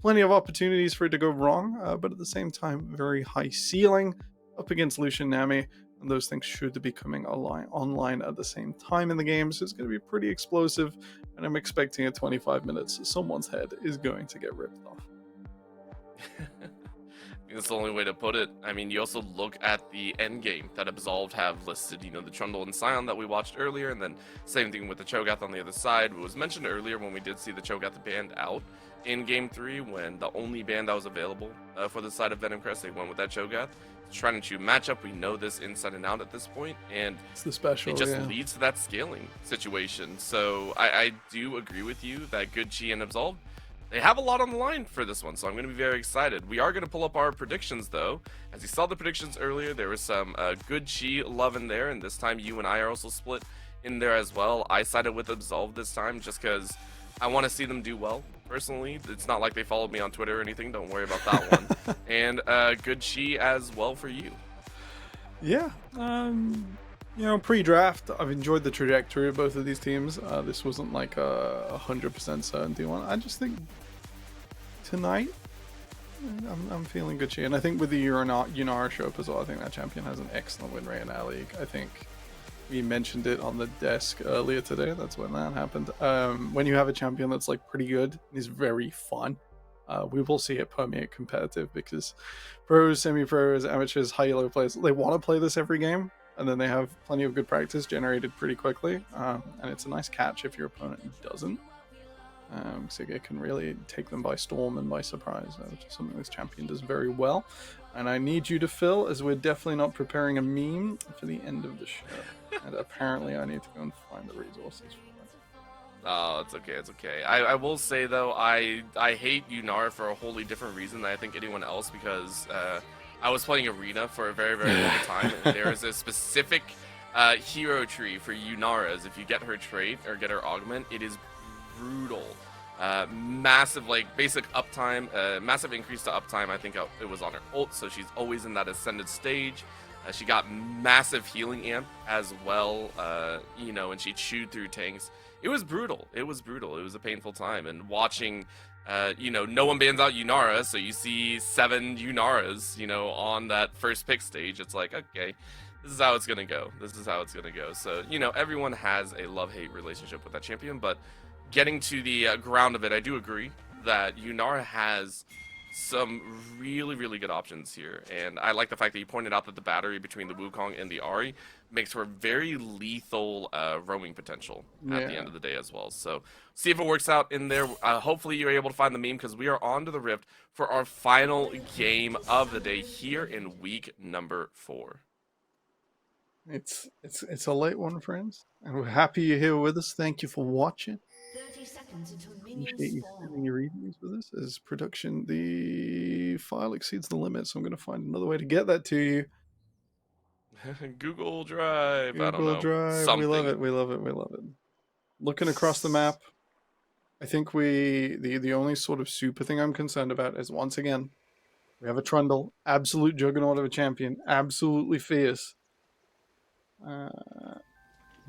Plenty of opportunities for it to go wrong, but at the same time, very high ceiling up against Lucian Nami, and those things should be coming online at the same time in the game, so it's going to be pretty explosive, and I'm expecting at 25 minutes, someone's head is going to get ripped off. That's the only way to put it. I mean, you also look at the end game that Absolved have listed, you know, the Trundle and Scion that we watched earlier, and then same thing with the Cho'Gath on the other side. It was mentioned earlier when we did see the Cho'Gath banned out in Game 3, when the only ban that was available for the side of Venom Crest, they went with that Cho'Gath. Trying to match up, we know this inside and out at this point, and it's the special, it just leads to that scaling situation. So I do agree with you that Good Chi and Absolved, they have a lot on the line for this one, so I'm going to be very excited. We are going to pull up our predictions, though. As you saw the predictions earlier, there was some Good Chi love in there, and this time you and I are also split in there as well. I sided with Absolved this time just because I want to see them do well, personally. It's not like they followed me on Twitter or anything. Don't worry about that one. And Good Chi as well for you. Yeah. You know, pre-draft, I've enjoyed the trajectory of both of these teams. This wasn't like a 100% certainty one. I just think tonight, I'm feeling Good Chi. And I think with the Yunara show up as well, I think that champion has an excellent win rate in our league. I think we mentioned it on the desk earlier today. That's when that happened. When you have a champion that's like pretty good and is very fun, we will see it permeate competitive, because pros, semi-pros, amateurs, high-elo players, they want to play this every game, and then they have plenty of good practice generated pretty quickly, and it's a nice catch if your opponent doesn't. So it can really take them by storm and by surprise, which is something this champion does very well. And I need you to fill, as we're definitely not preparing a meme for the end of the show. And apparently I need to go and find the resources for it. Oh, it's okay, it's okay. I will say, though, I hate Yunara for a wholly different reason than I think anyone else, because I was playing Arena for a very, very long time, and there is a specific hero tree for Yunaras. If you get her trait or get her augment, it is brutal. Massive, like, basic uptime, massive increase to uptime. I think it was on her ult, so she's always in that ascended stage. She got massive healing amp as well, you know, and she chewed through tanks. It was brutal. It was brutal. It was a painful time. And watching, you know, no one bans out Yunara, so you see 7 Yunaras, you know, on that first pick stage. It's like, okay, this is how it's going to go. This is how it's going to go. So, you know, everyone has a love-hate relationship with that champion, but getting to the ground of it, I do agree that Yunara has some really, really good options here. And I like the fact that you pointed out that the battery between the Wukong and the Ahri makes for a very lethal roaming potential at the end of the day as well. So see if it works out in there. Hopefully you're able to find the meme, because we are on to the Rift for our final game of the day here in week number 4. It's a late one, friends, and we're happy you're here with us. Thank you for watching. 30 seconds until Appreciate minions you spawn. spending your evenings with us. As production, the file exceeds the limit, so I'm going to find another way to get that to you. Google Drive. I don't Google know. Drive. Something. We love it. We love it. We love it. Looking across the map, I think the only sort of super thing I'm concerned about is, once again, we have a Trundle, absolute juggernaut of a champion, absolutely fierce.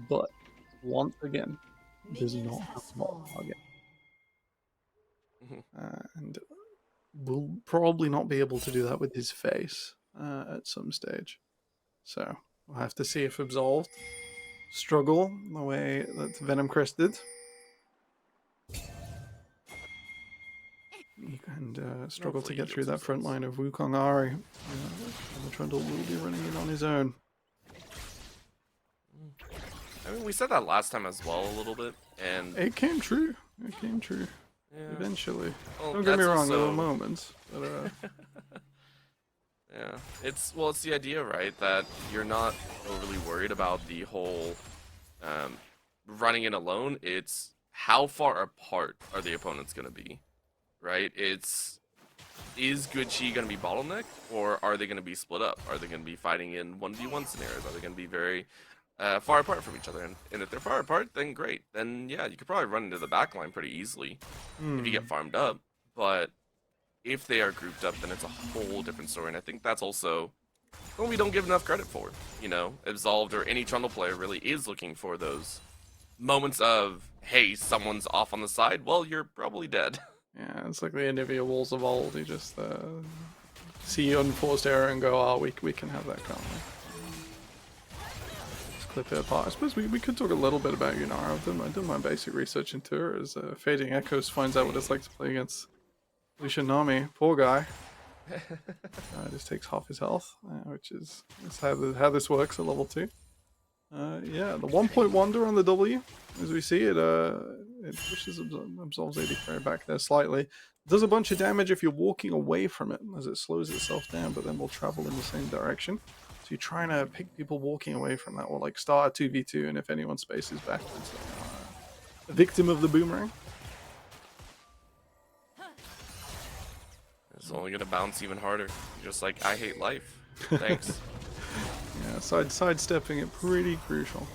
But once again, does not have a lot of target. And will probably not be able to do that with his face at some stage. So we'll have to see if Absolved struggle the way that Venom Crest did. And struggle to get through that front line of Wukong Ahri. And the Trundle will be running in on his own. I mean, we said that last time as well a little bit, and It came true. It came true. yeah. Eventually. Well, Don't get me that's wrong, there were also- moments. But, Yeah, it's the idea, right, that you're not overly worried about the whole running in alone. It's how far apart are the opponents going to be, right? Is Good Chi going to be bottlenecked, or are they going to be split up? Are they going to be fighting in 1v1 scenarios? Are they going to be very far apart from each other? And if they're far apart, then great. Then, yeah, you could probably run into the backline pretty easily if you get farmed up. But if they are grouped up, then it's a whole different story. And I think that's also what we don't give enough credit for. You know, Absolved or any Trundle player really is looking for those moments of, hey, someone's off on the side. Well, you're probably dead. Yeah, it's like the Anivia Walls of old. You just see unforced error and go, oh, we can have that, can't we? Just clip it apart. I suppose we could talk a little bit about Yunara. I've done my basic research into her as Fading Echoes finds out what it's like to play against Lucian Nami. Poor guy. Just takes half his health, which is how this works at level 2. Yeah, the 1-point wonder on the W, as we see it, it pushes Absolves AD carry back there slightly. It does a bunch of damage if you're walking away from it, as it slows itself down, but then will travel in the same direction. So you're trying to pick people walking away from that, or like start a 2v2, and if anyone spaces backwards, a victim of the boomerang. It's only going to bounce even harder. Just like, I hate life. Thanks. Yeah, sidestepping it pretty crucial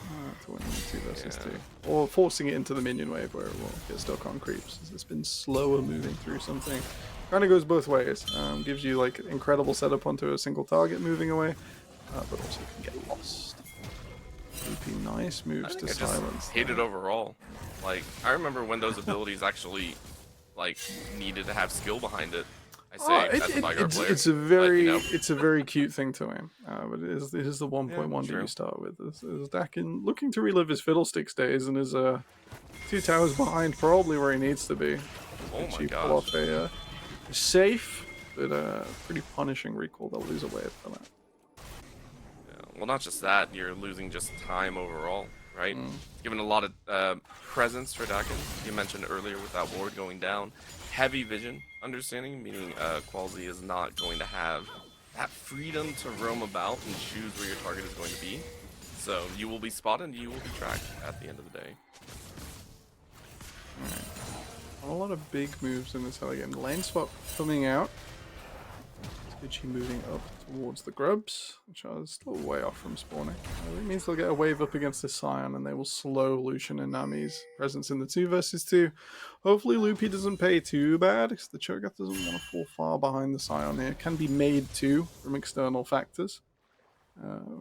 to winning the 2 versus 2. Or forcing it into the minion wave where it will get stuck on creeps. It's been slower moving through something. Kind of goes both ways. Gives you like incredible setup onto a single target moving away, but also can get lost. Loopy, nice moves to silence. Hate it overall. Like, I remember when those abilities actually like needed to have skill behind it. I say as a Vanguard player. It's a very it's a very cute thing to aim, but it is the 1.1 that you start with. Is Dakin looking to relive his Fiddlesticks days and is 2 towers behind, probably where he needs to be. Oh my gosh! Pull off a safe but pretty punishing recall. They'll lose away for that. Yeah, well, not just that, you're losing just time overall, right? Given a lot of presence for Dakin. You mentioned earlier with that ward going down. Heavy vision understanding, meaning Qualzy is not going to have that freedom to roam about and choose where your target is going to be. So you will be spotted and you will be tracked at the end of the day. Alright. A lot of big moves in this early game. Lane swap coming out. Gucci moving up towards the grubs, which are still way off from spawning. It means they'll get a wave up against this Scion and they will slow Lucian and Nami's presence in the 2 versus 2. Hopefully Loopy doesn't pay too bad, because the Cho'Gath doesn't want to fall far behind the Scion here. Can be made too from external factors,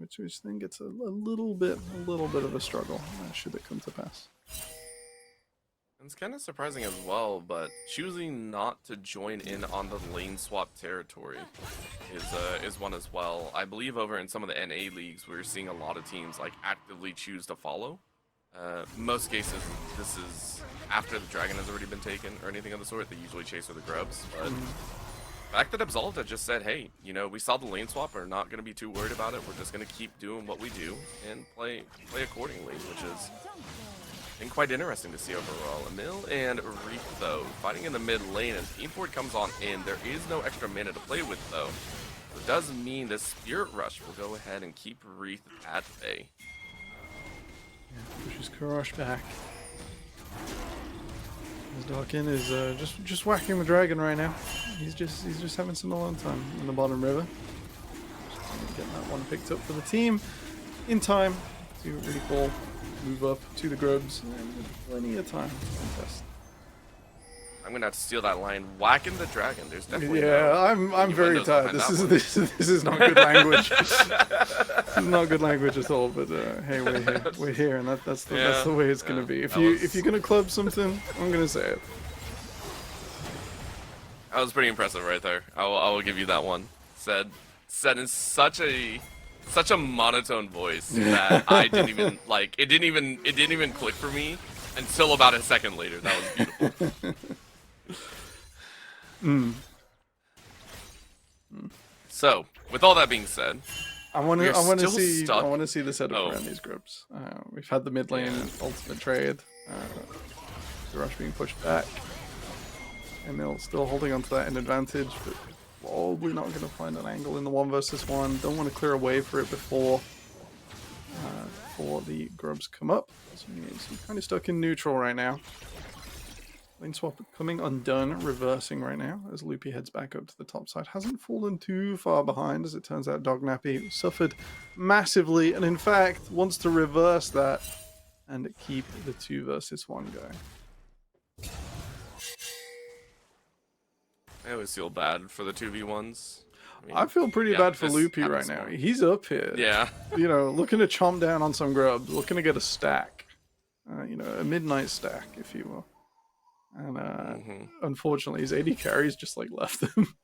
which then gets a little bit of a struggle should it come to pass. It's kind of surprising as well, but choosing not to join in on the lane swap territory is one as well. I believe over in some of the NA leagues, we're seeing a lot of teams like actively choose to follow. Most cases, this is after the dragon has already been taken or anything of the sort. They usually chase for the grubs, but the fact that Absolved had just said, hey, you know, we saw the lane swap, we're not going to be too worried about it. We're just going to keep doing what we do and play accordingly, which is been quite interesting to see overall. Emil and Reef, though, fighting in the mid lane, and Teamford comes on in. There is no extra mana to play with, though. So it does mean the Spirit Rush will go ahead and keep Reef at bay. Yeah, pushes Karash back. Darkin is just whacking the dragon right now. He's just having some alone time in the bottom river. Just getting that one picked up for the team in time to recall. Move up to the grubs, and plenty of time to contest. I'm gonna have to steal that line. Whacking the dragon. There's definitely I'm very tired. This is not good language. This is not good language at all. But hey, we're here, and that's the way it's gonna be. If you're gonna club something, I'm gonna say it. That was pretty impressive right there. I will give you that one. Said in such a monotone voice that I didn't even like. It didn't even click for me until about a second later. That was beautiful. So, with all that being said, I want to see the setup around these groups. We've had the mid lane ultimate trade, the rush being pushed back, and they're still holding onto that in advantage, but probably not going to find an angle in the 1 versus 1. Don't want to clear a wave for it before before the grubs come up. So he's kind of stuck in neutral right now. Lane swap coming undone, reversing right now as Loopy heads back up to the top side. Hasn't fallen too far behind, as it turns out Dognappy suffered massively, and in fact wants to reverse that and keep the 2 versus 1 going. I always feel bad for the 2v1s. I feel pretty bad for Loopy right now. He's up here. Yeah. You know, looking to chomp down on some grubs, looking to get a stack. You know, a midnight stack, if you will. And unfortunately, his AD carries just like left him.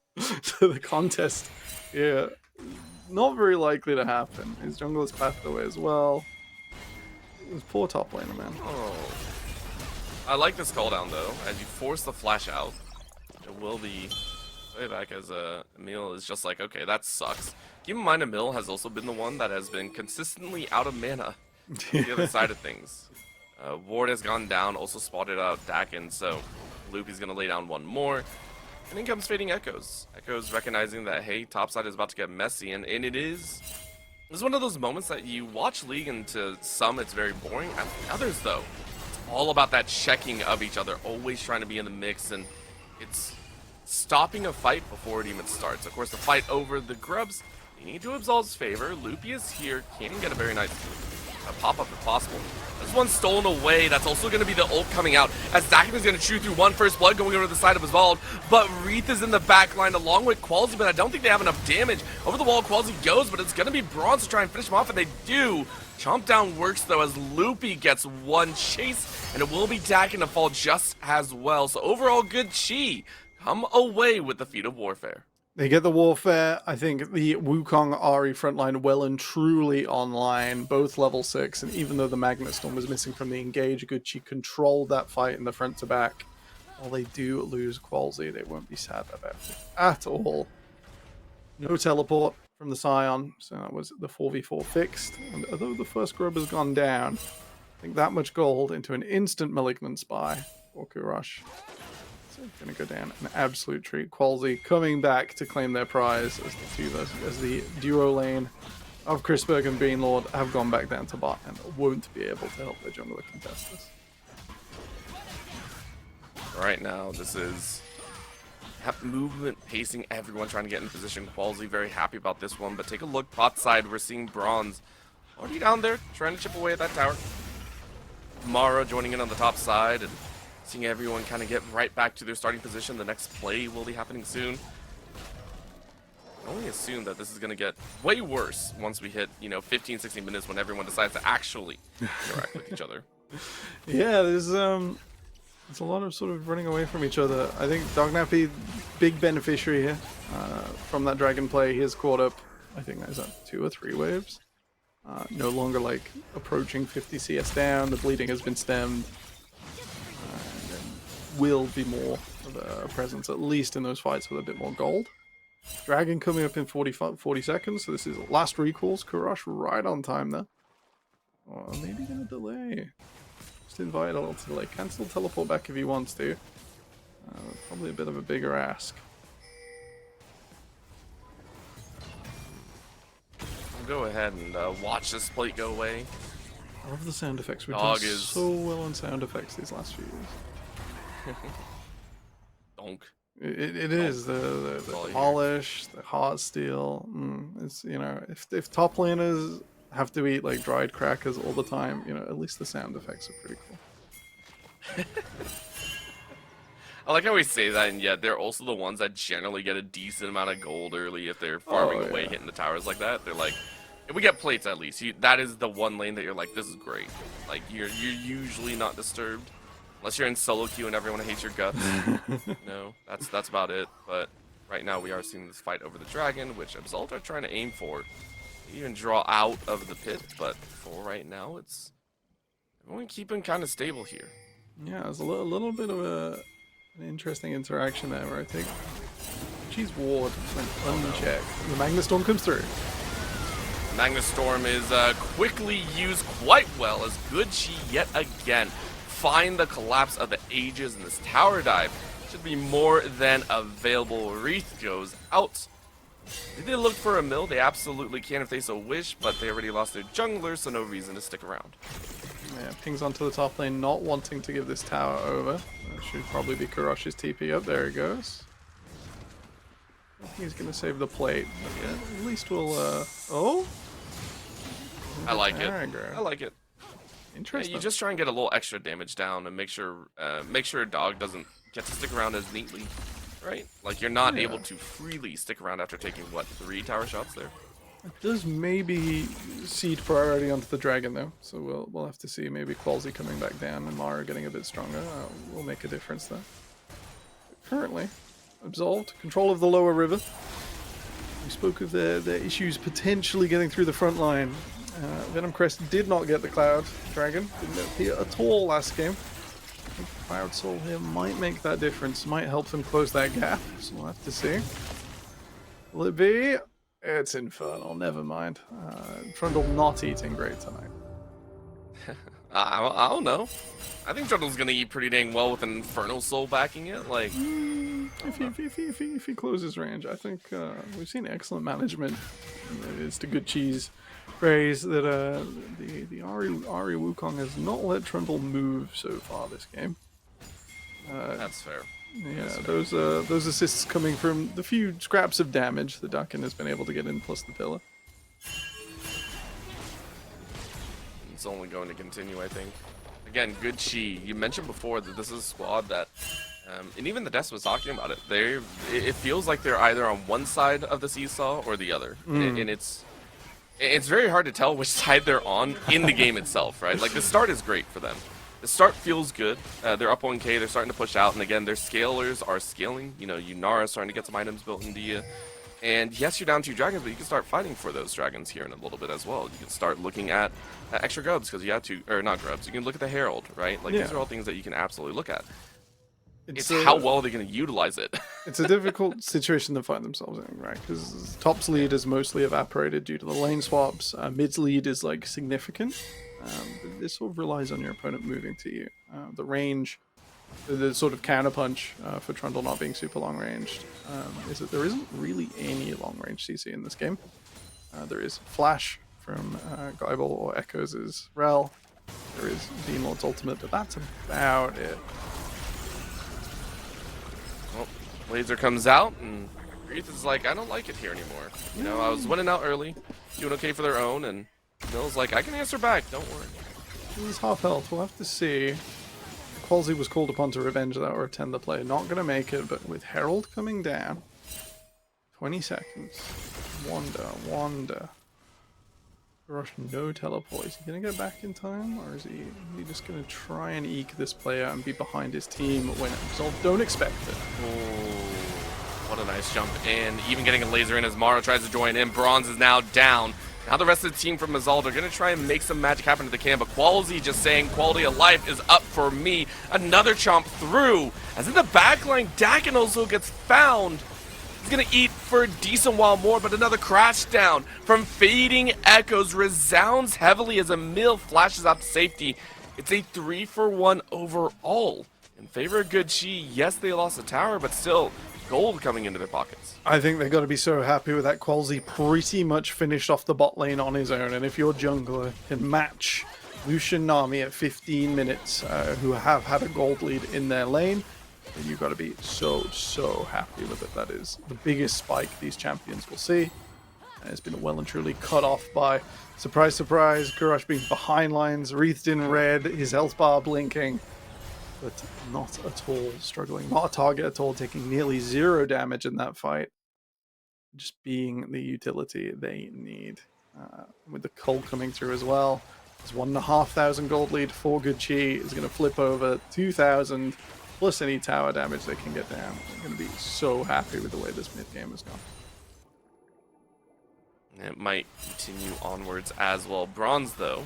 So the contest, yeah, not very likely to happen. His jungler's pathed away as well. It was poor top laner, man. Oh. I like this cooldown though. As you force the flash out, it will be way back as Emil is just like, okay, that sucks. Keep in mind, Emil has also been the one that has been consistently out of mana. The other side of things. Ward has gone down, also spotted out Dakin, so Loopy's gonna lay down one more. And in comes Fading Echoes. Echoes recognizing that, hey, topside is about to get messy, and it is. It's one of those moments that you watch League, and to some it's very boring. And others, though, it's all about that checking of each other, always trying to be in the mix, and it's stopping a fight before it even starts. Of course, the fight over the grubs, you need to Absolve's favor. Loopy is here, can get a very nice pop-up if possible. This one's stolen away. That's also going to be the ult coming out, as Dakin is going to chew through one first blood going over to the side of Absolve, but Wreath is in the back line along with Qualsy, but I don't think they have enough damage. Over the wall, Qualsy goes, but it's going to be Bronze to try and finish him off, and they do. Chomp down works, though, as Loopy gets one chase, and it will be Dakin to fall just as well. So overall, good Chi come away with the feat of Warfare. They get the Warfare. I think the Wukong Ahri frontline well and truly online, both level 6, and even though the Magnet Storm was missing from the engage, Gucci controlled that fight in the front to back. While they do lose Qualsy, they won't be sad about it at all. No teleport from the Scion, so that was the 4v4 fixed. And although the first grub has gone down, I think that much gold into an instant Malignant Spy for Kurush. So going to go down an absolute treat. Qualsy coming back to claim their prize as the duo lane of Chrisberg and Beanlord have gone back down to bot and won't be able to help their jungler contest this. Right now, this is movement, pacing, everyone trying to get in position. Qualsy very happy about this one, but take a look bot side. We're seeing Bronze already down there trying to chip away at that tower. Mara joining in on the top side and seeing everyone kind of get right back to their starting position. The next play will be happening soon. I only assume that this is going to get way worse once we hit, 15, 16 minutes when everyone decides to actually interact with each other. Yeah, there's a lot of sort of running away from each other. I think Dognappy, big beneficiary here from that dragon play. He has caught up, I think there's 2 or 3 waves. No longer like approaching 50 CS down. The bleeding has been stemmed. Will be more of a presence, at least in those fights with a bit more gold. Dragon coming up in 40 seconds, so this is last recalls. Kurush right on time there. Oh, maybe gonna delay. Just invite a little delay. Cancel teleport back if he wants to. Probably a bit of a bigger ask. I'll go ahead and watch this plate go away. I love the sound effects. We've Dog done is so well on sound effects these last few years. Donk. It is the polish, the hot steel. It's if top laners have to eat like dried crackers all the time, at least the sound effects are pretty cool. I like how we say that, and yet they're also the ones that generally get a decent amount of gold early if they're farming away, hitting the towers like that. They're like, if we get plates at least, that is the one lane that you're like, this is great. Like you're usually not disturbed. Unless you're in solo queue and everyone hates your guts. No, that's about it. But right now we are seeing this fight over the dragon, which Absolve are trying to aim for. They even draw out of the pit, but for right now, it's everyone keeping kind of stable here. Yeah, there's a little bit of an interesting interaction there where I think she's ward went unchecked. The Magnet Storm comes through. The Magnet Storm is quickly used quite well as Good Chi yet again find the collapse of the ages in this tower dive. Should be more than available. Wreath goes out. Did they look for a mill? They absolutely can if they so wish, but they already lost their jungler, so no reason to stick around. Yeah, pings onto the top lane, not wanting to give this tower over. That should probably be Kurash's TP up. There he goes. I think he's going to save the plate. But yeah, at least we'll... Oh? I like it. Aggro. I like it. Interesting. Yeah, you just try and get a little extra damage down and make sure a dog doesn't get to stick around as neatly, right? Like you're not able to freely stick around after taking what 3 tower shots there. It does maybe cede priority onto the dragon though, so we'll have to see. Maybe Qualsy coming back down and Mara getting a bit stronger will make a difference there. But currently, absolved, control of the lower river. We spoke of their issues potentially getting through the front line. Venom Crest did not get the Cloud Dragon, didn't appear at all last game. I think Cloud Soul here might make that difference, might help them close that gap, so we'll have to see. Will it be? It's Infernal, never mind. Trundle not eating great tonight. I don't know. I think Trundle's gonna eat pretty dang well with an Infernal Soul backing it. Like, if he closes range, I think we've seen excellent management. It's the good cheese phrase that the Ari Wukong has not let Trundle move so far this game. that's fair. Yeah, those assists coming from the few scraps of damage the Duckin has been able to get in, plus the pillar. It's only going to continue, I think. Again, good chi. You mentioned before that this is a squad that, and even the Des was talking about it. It feels like they're either on one side of the seesaw or the other, and it's very hard to tell which side they're on in the game itself, right? Like the start is great for them. The start feels good. They're up 1k, they're starting to push out, and again, their scalers are scaling. You know, Yunara starting to get some items built into you. And yes, you're down 2 dragons, but you can start fighting for those dragons here in a little bit as well. You can start looking at extra grubs, because you have to, or not grubs, you can look at the Herald, right? Like, these are all things that you can absolutely look at. It's how well they're going to utilize it. It's a difficult situation to find themselves in, right? Because top's lead is mostly evaporated due to the lane swaps. Mid's lead is, like, significant. But this sort of relies on your opponent moving to you. The range, the sort of counterpunch for Trundle not being super long ranged is that there isn't really any long range CC in this game. There is Flash from Geibel or Echoes' Rel. There is Demon Lord's ultimate, but that's about it. Well, Laser comes out, and Wreath is like, I don't like it here anymore. You know, I was winning out early, doing okay for their own, and Mill's like, I can answer back, don't worry. He's half health, we'll have to see. Qualsy was called upon to revenge that or attend the play. Not going to make it, but with Herald coming down, 20 seconds. Wanda. Rush, no teleport. Is he going to get back in time, or is he just going to try and eke this player and be behind his team when Absol don't expect it? Oh, what a nice jump in. Even getting a laser in as Mara tries to join in. Bronze is now down. Now the rest of the team from Mazald are going to try and make some magic happen if they can, but Qualsy just saying quality of life is up for me. Another chomp through. As in the backline, Dakin also gets found. He's going to eat for a decent while more, but another crash down from Fading Echoes resounds heavily as Emil flashes out to safety. It's a 3-for-1 overall. In favor of Good Chi, yes, they lost the tower, but still gold coming into their pockets. I think they've got to be so happy with that. Qualsy pretty much finished off the bot lane on his own, and if your jungler can match Lucian Nami at 15 minutes, who have had a gold lead in their lane, then you've got to be so happy with it. That is the biggest spike these champions will see. And it's been well and truly cut off by, surprise, surprise, Kurash being behind lines, wreathed in red, his health bar blinking. But not at all struggling, not a target at all, taking nearly 0 damage in that fight. Just being the utility they need. With the Cull coming through as well. There's 1,500 gold lead for Good Chi is going to flip over 2,000 plus any tower damage they can get down. They're going to be so happy with the way this mid game has gone. It might continue onwards as well. Bronze, though,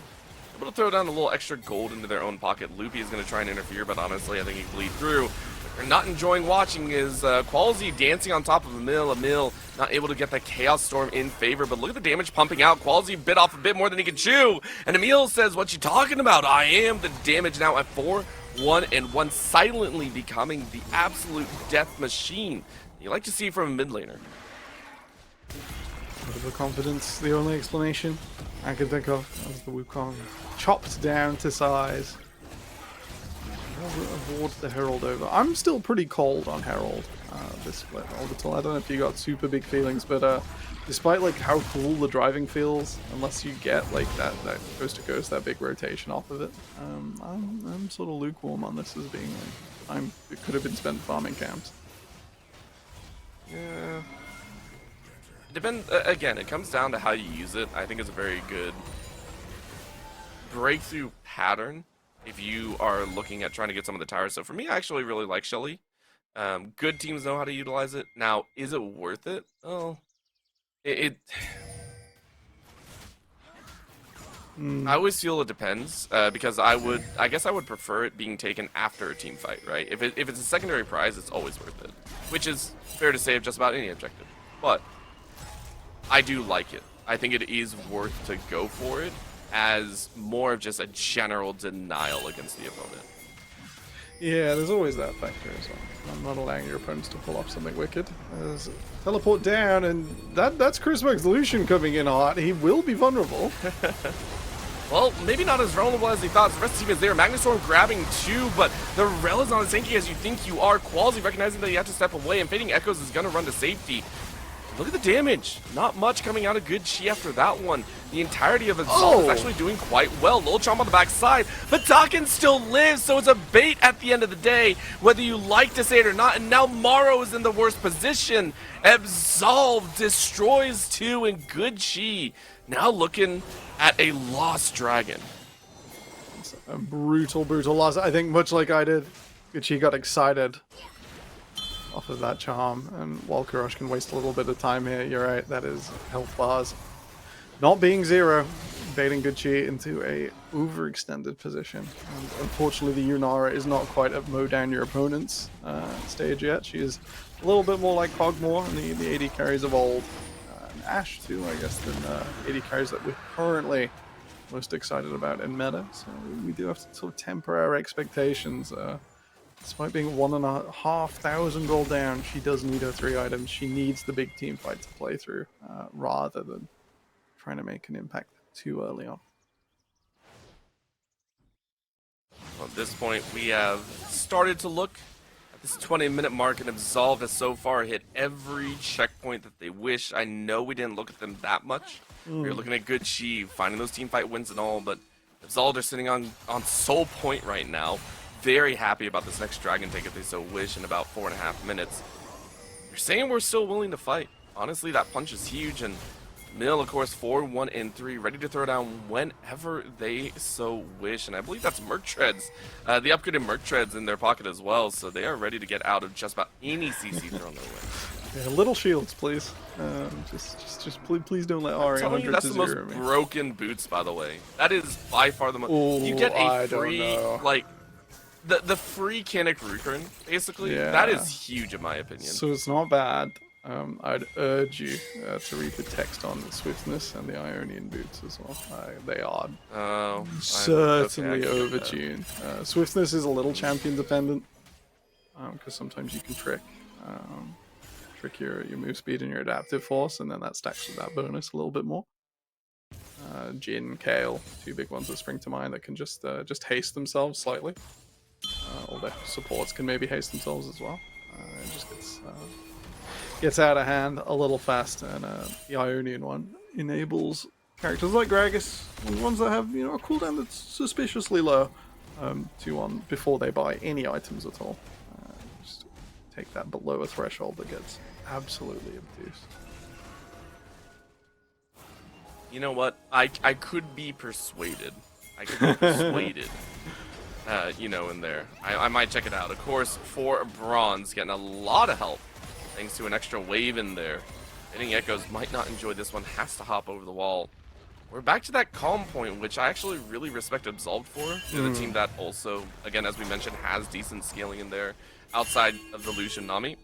able to throw down a little extra gold into their own pocket. Loopy is going to try and interfere, but honestly, I think he can bleed through. What you're not enjoying watching is Qualsy dancing on top of Emil. Emil not able to get the Chaos Storm in favor, but look at the damage pumping out. Qualsy bit off a bit more than he could chew, and Emil says, what you talking about? I am. The damage now at 4-1-1, silently becoming the absolute death machine you like to see from a mid laner. Overconfidence, the only explanation I can think of as the Wukong chopped down to size. Avoid the Herald over. I'm still pretty cold on Herald this split orbital. I don't know if you got super big feelings, but despite like how cool the driving feels, unless you get like that coast to coast, that big rotation off of it, I'm sort of lukewarm on this as being like it could have been spent farming camps. Yeah. Again, it comes down to how you use it. I think it's a very good breakthrough pattern if you are looking at trying to get some of the towers. So for me, I actually really like Shelly. Good teams know how to utilize it. Now, is it worth it? Oh, I always feel it depends because I guess I would prefer it being taken after a team fight, right? If it's a secondary prize, it's always worth it, which is fair to say of just about any objective. But I do like it. I think it is worth to go for it as more of just a general denial against the opponent. Yeah, there's always that factor as well. I'm not allowing your opponents to pull off something wicked. There's teleport down, and that's Chrisberg's Lucian coming in hot. He will be vulnerable. Well, maybe not as vulnerable as he thought. The rest of the team is there. Magnustorm grabbing 2, but the Rel is not as tanky as you think you are. Quality recognizing that you have to step away, and Fading Echoes is going to run to safety. Look at the damage. Not much coming out of Good Chi after that one. The entirety of Absol is actually doing quite well. Lil Chomp on the backside, but Dawkins still lives, so it's a bait at the end of the day, whether you like to say it or not. And now Morrow is in the worst position. Absol destroys 2, and Good Chi now looking at a lost dragon. It's a brutal loss. I think much like I did, Good Chi got excited off of that charm, and while Kurosh can waste a little bit of time here, you're right, that is health bars. Not being 0, baiting Good Chi into a overextended position. And unfortunately, the Yunara is not quite at mow down your opponent's stage yet. She is a little bit more like Hogmore and the AD carries of old. And Ashe too, I guess, than AD carries that we're currently most excited about in meta. So we do have to sort of temper our expectations. Despite being 1,500 gold down, she does need her 3 items. She needs the big team fight to play through, rather than trying to make an impact too early on. Well, at this point, we have started to look at this 20-minute mark, and Absol has so far hit every checkpoint that they wish. I know we didn't look at them that much. We were looking at Good Chi, finding those team fight wins and all, but Absol are sitting on Soul Point right now. Very happy about this next dragon take if they so wish in about 4.5 minutes. You're saying we're still willing to fight. Honestly, that punch is huge, and Mill, of course, 4, 1, and 3, ready to throw down whenever they so wish. And I believe that's Merc Treads, the upgraded Merc Treads in their pocket as well, so they are ready to get out of just about any CC thrown their way. Yeah, little shields, please. Just please don't let Ari 100 to 0 that's the most me. broken boots, by the way. That is by far the most. You get a free, like, the free Kinnick Rukern, basically. Yeah. That is huge in my opinion. So it's not bad. I'd urge you to read the text on the Swiftness and the Ionian boots as well. They are certainly overtuned. Swiftness is a little champion dependent, because sometimes you can trick your move speed and your adaptive force, and then that stacks with that bonus a little bit more. Jin, Kale, 2 big ones that spring to mind that can just haste themselves slightly. All their supports can maybe haste themselves as well. It just gets out of hand a little fast, and the Ionian one enables characters like Gragas, and ones that have a cooldown that's suspiciously low, to on before they buy any items at all. Just take that below a threshold that gets absolutely obtuse. You know what? I could be persuaded. In there. I might check it out. Of course, for Bronze, getting a lot of help thanks to an extra wave in there. Fading Echoes might not enjoy this one, has to hop over the wall. We're back to that calm point, which I actually really respect Absolved for. The team that also, again, as we mentioned, has decent scaling in there outside of the Lucian Nami.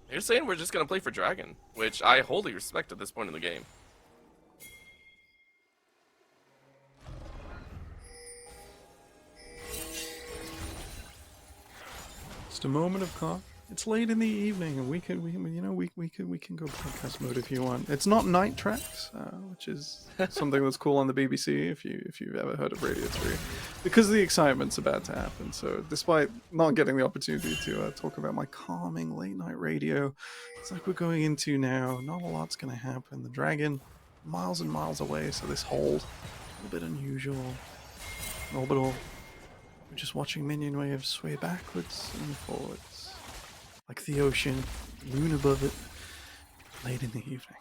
They're saying we're just going to play for Dragon, which I wholly respect at this point in the game. Just a moment of calm. It's late in the evening, and we can go podcast mode if you want. It's not night tracks, which is something that's cool on the BBC if you've ever heard of Radio 3, because the excitement's about to happen. So despite not getting the opportunity to talk about my calming late night radio, it's like we're going into now. Not a lot's gonna happen. The dragon, miles and miles away, so this hold a little bit unusual, orbital. We're just watching minion waves sway backwards and forwards. Like the ocean, moon above it, late in the evening.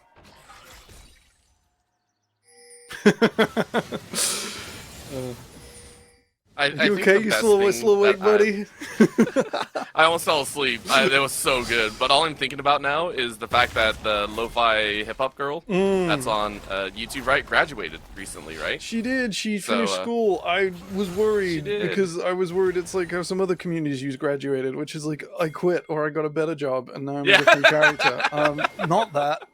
I you think okay? the You best still awake, thing buddy? I almost fell asleep. It was so good. But all I'm thinking about now is the fact that the lo-fi hip-hop girl that's on YouTube, right, graduated recently, right? She did. She finished school. I was worried because I was worried it's like how some other communities use graduated, which is like I quit or I got a better job and now I'm a different character. Not that.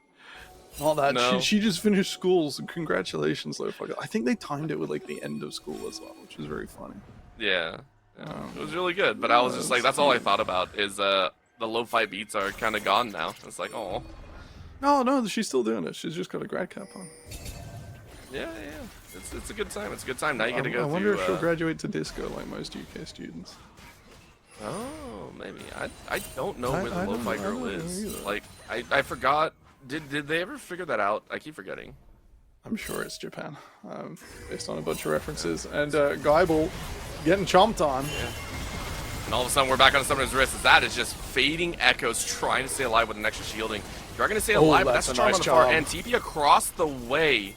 Not that. No. She just finished school, so congratulations, Lo-Fi. I think they timed it with like the end of school as well, which was very funny. Yeah. It was really good, but I was just like, that's all I thought about is the lo-fi beats are kind of gone now. It's like, oh. No, she's still doing it. She's just got a grad cap on. Yeah. It's a good time. It's a good time. Now you get to go. I wonder if she'll graduate to disco like most UK students. Oh, maybe. I don't know where the I lo-fi don't girl know is. either. Like, I forgot. Did they ever figure that out? I keep forgetting. I'm sure it's Japan, based on a bunch of references. And Guyball getting chomped on. Yeah. And all of a sudden, we're back on Summoner's Wrist. As that is just fading Echoes trying to stay alive with an extra shielding. You're going to stay alive, but that's a charm on the far end. TP across the way.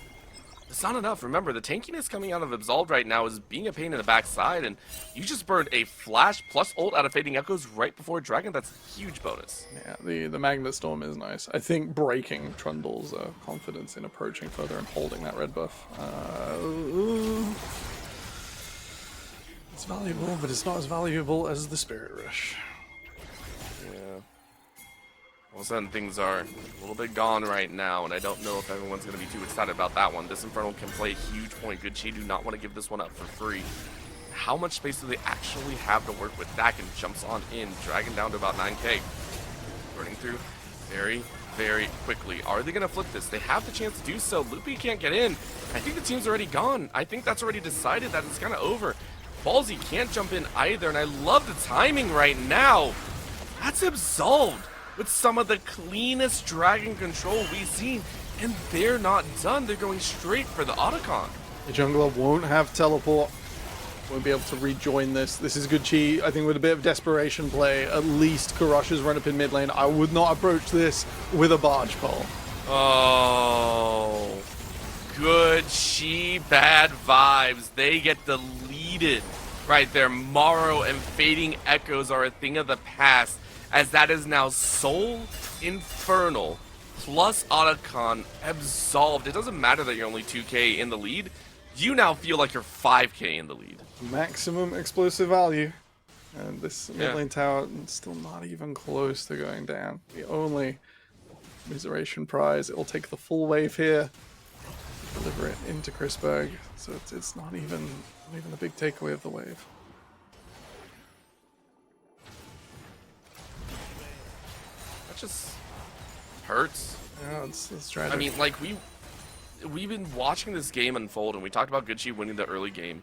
It's not enough. Remember, the tankiness coming out of Absolved right now is being a pain in the backside, and you just burned a flash plus ult out of Fading Echoes right before Dragon. That's a huge bonus. Yeah, the Magnet Storm is nice. I think breaking Trundle's confidence in approaching further and holding that red buff. It's valuable, but it's not as valuable as the Spirit Rush. Yeah. All of a sudden, things are a little bit gone right now, and I don't know if everyone's going to be too excited about that one. This Infernal can play a huge point. Good Chi do not want to give this one up for free. How much space do they actually have to work with? Dakin jumps on in. Dragon down to about 9k. Burning through very, very quickly. Are they going to flip this? They have the chance to do so. Loopy can't get in. I think the team's already gone. I think that's already decided that it's kind of over. Ballsy can't jump in either, and I love the timing right now. That's Absolved with some of the cleanest dragon control we've seen, and they're not done. They're going straight for the Otacon. The jungler won't have teleport. Won't be able to rejoin this. This is good Chi. I think with a bit of desperation play, at least Karash's run up in mid lane. I would not approach this with a barge pole. Oh, good Chi, bad vibes. They get deleted right there. Morrow and Fading Echoes are a thing of the past, as that is now Soul Infernal plus Otacon Absolved. It doesn't matter that you're only 2k in the lead. You now feel like you're 5k in the lead. Maximum explosive value. And this mid lane tower still not even close to going down. The only Commiseration prize. It will take the full wave here. Deliver it into Chrisberg. So it's not even a big takeaway of the wave. Just hurts. Yeah, it's tragic. I mean, like we've been watching this game unfold, and we talked about Good Chi winning the early game,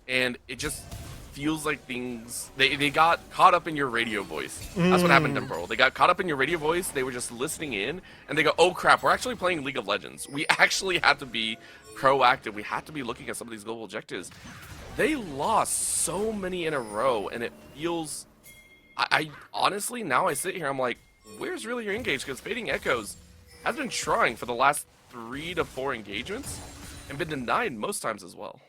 and it just feels like things they got caught up in your radio voice. That's what happened to Pearl. They got caught up in your radio voice. They were just listening in, and they go, "Oh crap, we're actually playing League of Legends. We actually had to be proactive. We had to be looking at some of these global objectives." They lost so many in a row, and it feels. I honestly now I sit here, I'm like, where's really your engage? Because Fading Echoes has been trying for the last 3 to 4 engagements and been denied most times as well.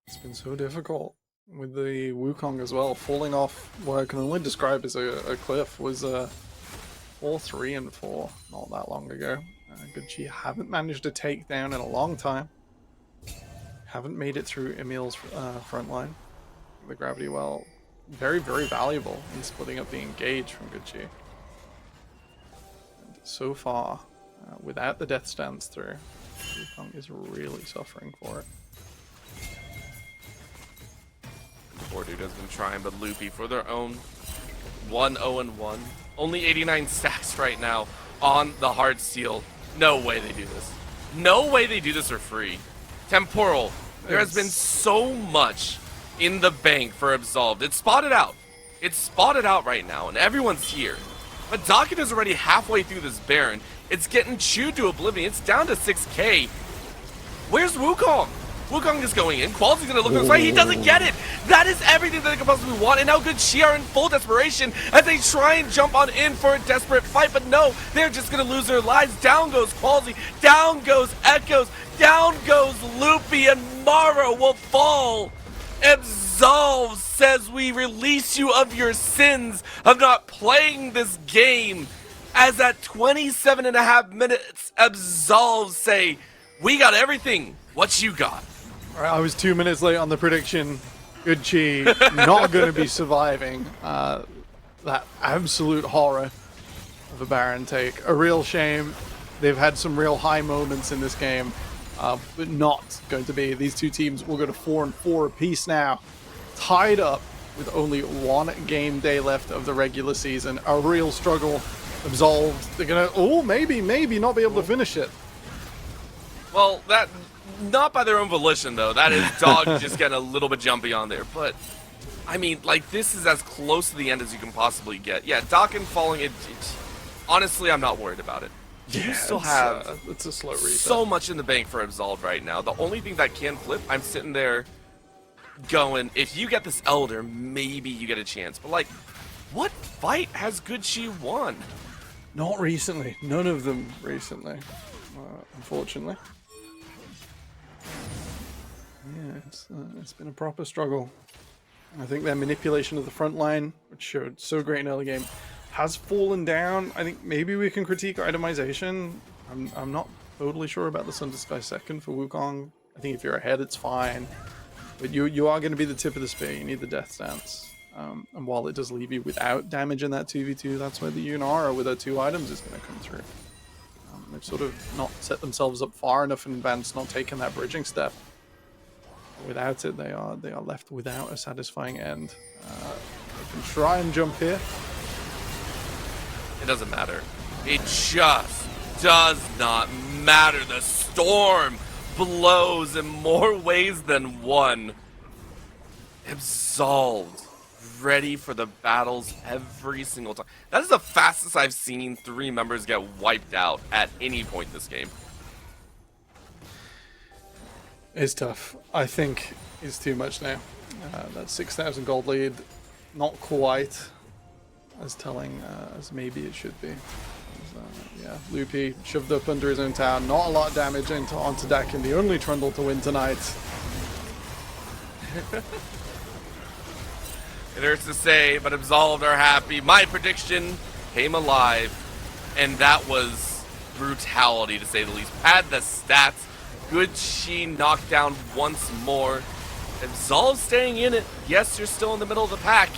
It's been so difficult with the Wukong as well. Falling off what I can only describe as a cliff was 4-3 and 4 not that long ago. Good Chi haven't managed to take down in a long time. Haven't made it through Emil's front line. The gravity well, very, very valuable in splitting up the engage from Good Chi. And so far, without the death stance through, Wukong is really suffering for it. W4D2 has been trying, but Loopy for their own 1-0-1. Only 89 stacks right now on the hard seal. No way they do this. No way they do this for free. Temporal, there has been so much in the bank for Absolved. It's spotted out. It's spotted out right now, and everyone's here. But Docket is already halfway through this Baron. It's getting chewed to oblivion. It's down to 6k. Where's Wukong? Wukong is going in. Quality's gonna look this way. He doesn't get it. That is everything that they could possibly want. And now Good Chi are in full desperation as they try and jump on in for a desperate fight. But no, they're just gonna lose their lives. Down goes Quality. Down goes Echoes. Down goes Loopy. And Mara will fall. Absolve says, we release you of your sins of not playing this game. As at 27.5 minutes, Absolve say, we got everything. What you got? All right, I was 2 minutes late on the prediction. Good Chi not going to be surviving that absolute horror of a Baron take. A real shame. They've had some real high moments in this game, but not going to be. These two teams will go to 4-4 apiece now, tied up with only one game day left of the regular season. A real struggle. Absolved. They're gonna, maybe not be able to finish it. Well, that. Not by their own volition, though. That is Dog just getting a little bit jumpy on there. But, I mean, like, this is as close to the end as you can possibly get. Yeah, Dokken falling, honestly, I'm not worried about it. Yeah, you still have it's a slow reset. So much in the bank for Absolved right now. The only thing that can flip, I'm sitting there going, if you get this Elder, maybe you get a chance. But, like, what fight has Good Chi won? Not recently. None of them recently, unfortunately. Yeah, it's been a proper struggle. I think their manipulation of the front line, which showed so great in early game, has fallen down. I think maybe we can critique itemization. I'm not totally sure about the Sun to Sky second for Wukong. I think if you're ahead, it's fine. But you are going to be the tip of the spear. You need the Death Stance. And while it does leave you without damage in that 2v2, that's where the Yunara with her 2 items is going to come through. They've sort of not set themselves up far enough in advance, not taken that bridging step. Without it, they are left without a satisfying end. They can try and jump here. It doesn't matter. It just does not matter. The storm blows in more ways than one. Absolved. Ready for the battles every single time. That is the fastest I've seen 3 members get wiped out at any point this game. It's tough. I think it's too much now. That 6,000 gold lead, not quite as telling as maybe it should be. Yeah, Loopy shoved up under his own tower. Not a lot of damage onto Dakin, the only Trundle to win tonight. It hurts to say, but Absolved are happy. My prediction came alive, and that was brutality to say the least. Had the stats. Good Chi knocked down once more. Absolved staying in it. Yes, you're still in the middle of the pack,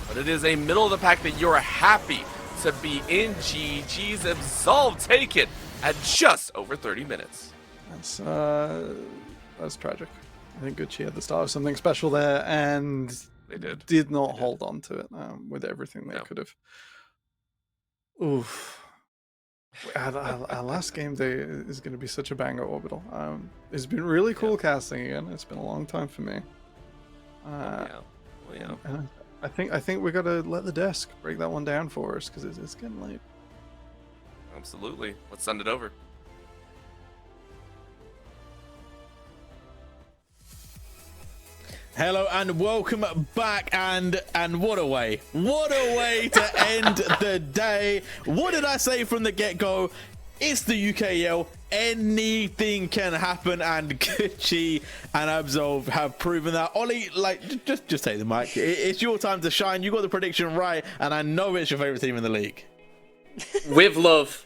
but it is a middle of the pack that you're happy to be in. GG's Absolved take it at just over 30 minutes. That's tragic. I think Good Chi had the start of something special there, and they did not hold on to it with everything they could have. Oof. Our last game day is going to be such a banger, Orbital. It's been really cool casting again. It's been a long time for me. And I think we got to let the desk break that one down for us because it's getting late. Absolutely. Let's send it over. Hello and welcome back, and what a way to end the day. What did I say from the get-go? It's the UKL. Anything can happen, and Good Chi and Absolve have proven that. Ollie, like, just take the mic. It's your time to shine. You got the prediction right, and I know it's your favorite team in the league. With love,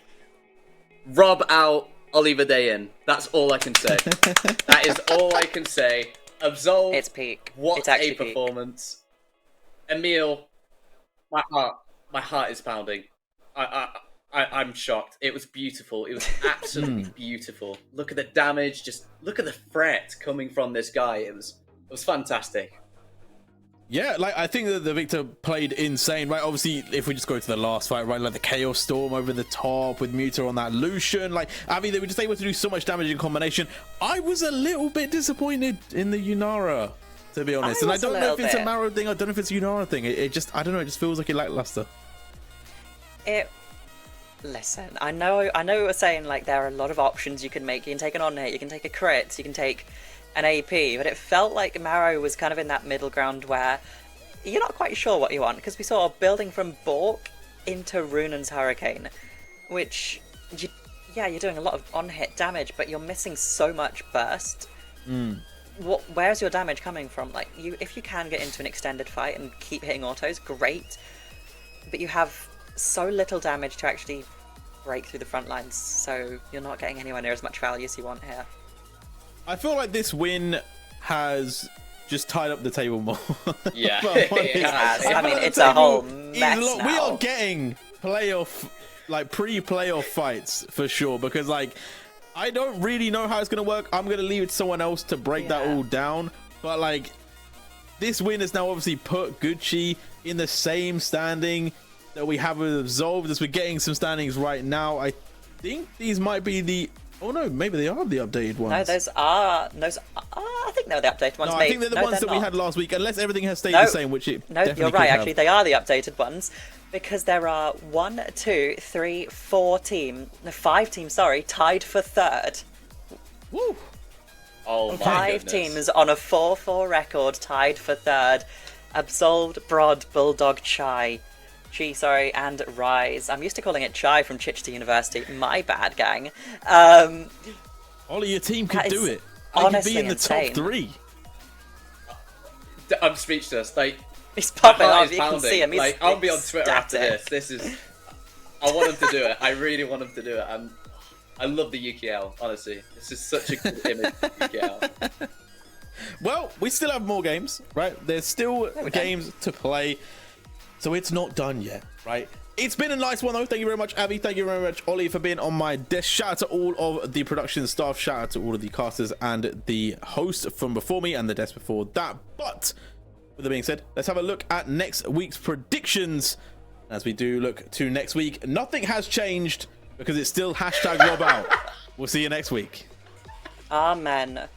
Rob out, Oliver Day in. That's all I can say. That is all I can say. Absolve. It's peak. What it's actually a performance. Peak. Emil, my heart is pounding. I'm shocked. It was beautiful. It was absolutely beautiful. Look at the damage. Just look at the threat coming from this guy. It was fantastic. Yeah, like I think that the Victor played insane, right? Obviously, if we just go to the last fight, right, like the Chaos Storm over the top with Muta on that Lucian, like Avi, they were just able to do so much damage in combination. I was a little bit disappointed in the Yunara, to be honest, and I don't know if it's a Marrow thing, I don't know if it's a Yunara thing. It just, I don't know, it just feels like it lackluster. Listen, I know we're saying like there are a lot of options you can make. You can take an on-hit, you can take a crit, you can take an AP, but it felt like Marrow was kind of in that middle ground where you're not quite sure what you want, because we saw building from Bork into Runan's Hurricane, which, you're doing a lot of on-hit damage, but you're missing so much burst. Where's your damage coming from? Like, if you can get into an extended fight and keep hitting autos, great, but you have so little damage to actually break through the front lines, so you're not getting anywhere near as much value as you want here. I feel like this win has just tied up the table more. Yeah. I mean, it's a whole mess now. We are getting playoff, like pre-playoff fights for sure, because like I don't really know how it's gonna work. I'm gonna leave it to someone else to break that all down. But like this win has now obviously put Gucci in the same standing that we have with Absolved, as we're getting some standings right now. I think these might be the... Oh no, maybe they are the updated ones. No, those are... I think they're the updated ones. No, I think they're the ones that we had last week, unless everything has stayed the same, which it No, you're right, actually, they are the updated ones, because there are 1, 2, 3, 4 teams, no, 5 teams, sorry, tied for third. Woo! Oh my 5 goodness. teams on a 4-4 record, tied for third. Absolved, Brod, Bulldog, Chai, and Rise. I'm used to calling it Chai from Chichester University. My bad, gang. Ollie, your team could do it. Honestly, they could be in the insane. top 3. I'm speechless. Like, he's popping my heart off. is You can pounding. see him. He's Like, I'll be on Twitter after ecstatic. this. I want him to do it. I really want him to do it. I love the UKL, honestly. This is such a good image of UKL. Well, we still have more games, right? There's still games to play, so it's not done yet, right? It's been a nice one, though. Thank you very much, Avi. Thank you very much, Ollie, for being on my desk. Shout out to all of the production staff. Shout out to all of the casters and the host from before me and the desk before that. But with that being said, let's have a look at next week's predictions. As we do look to next week, nothing has changed because it's still #RobOut. We'll see you next week. Amen.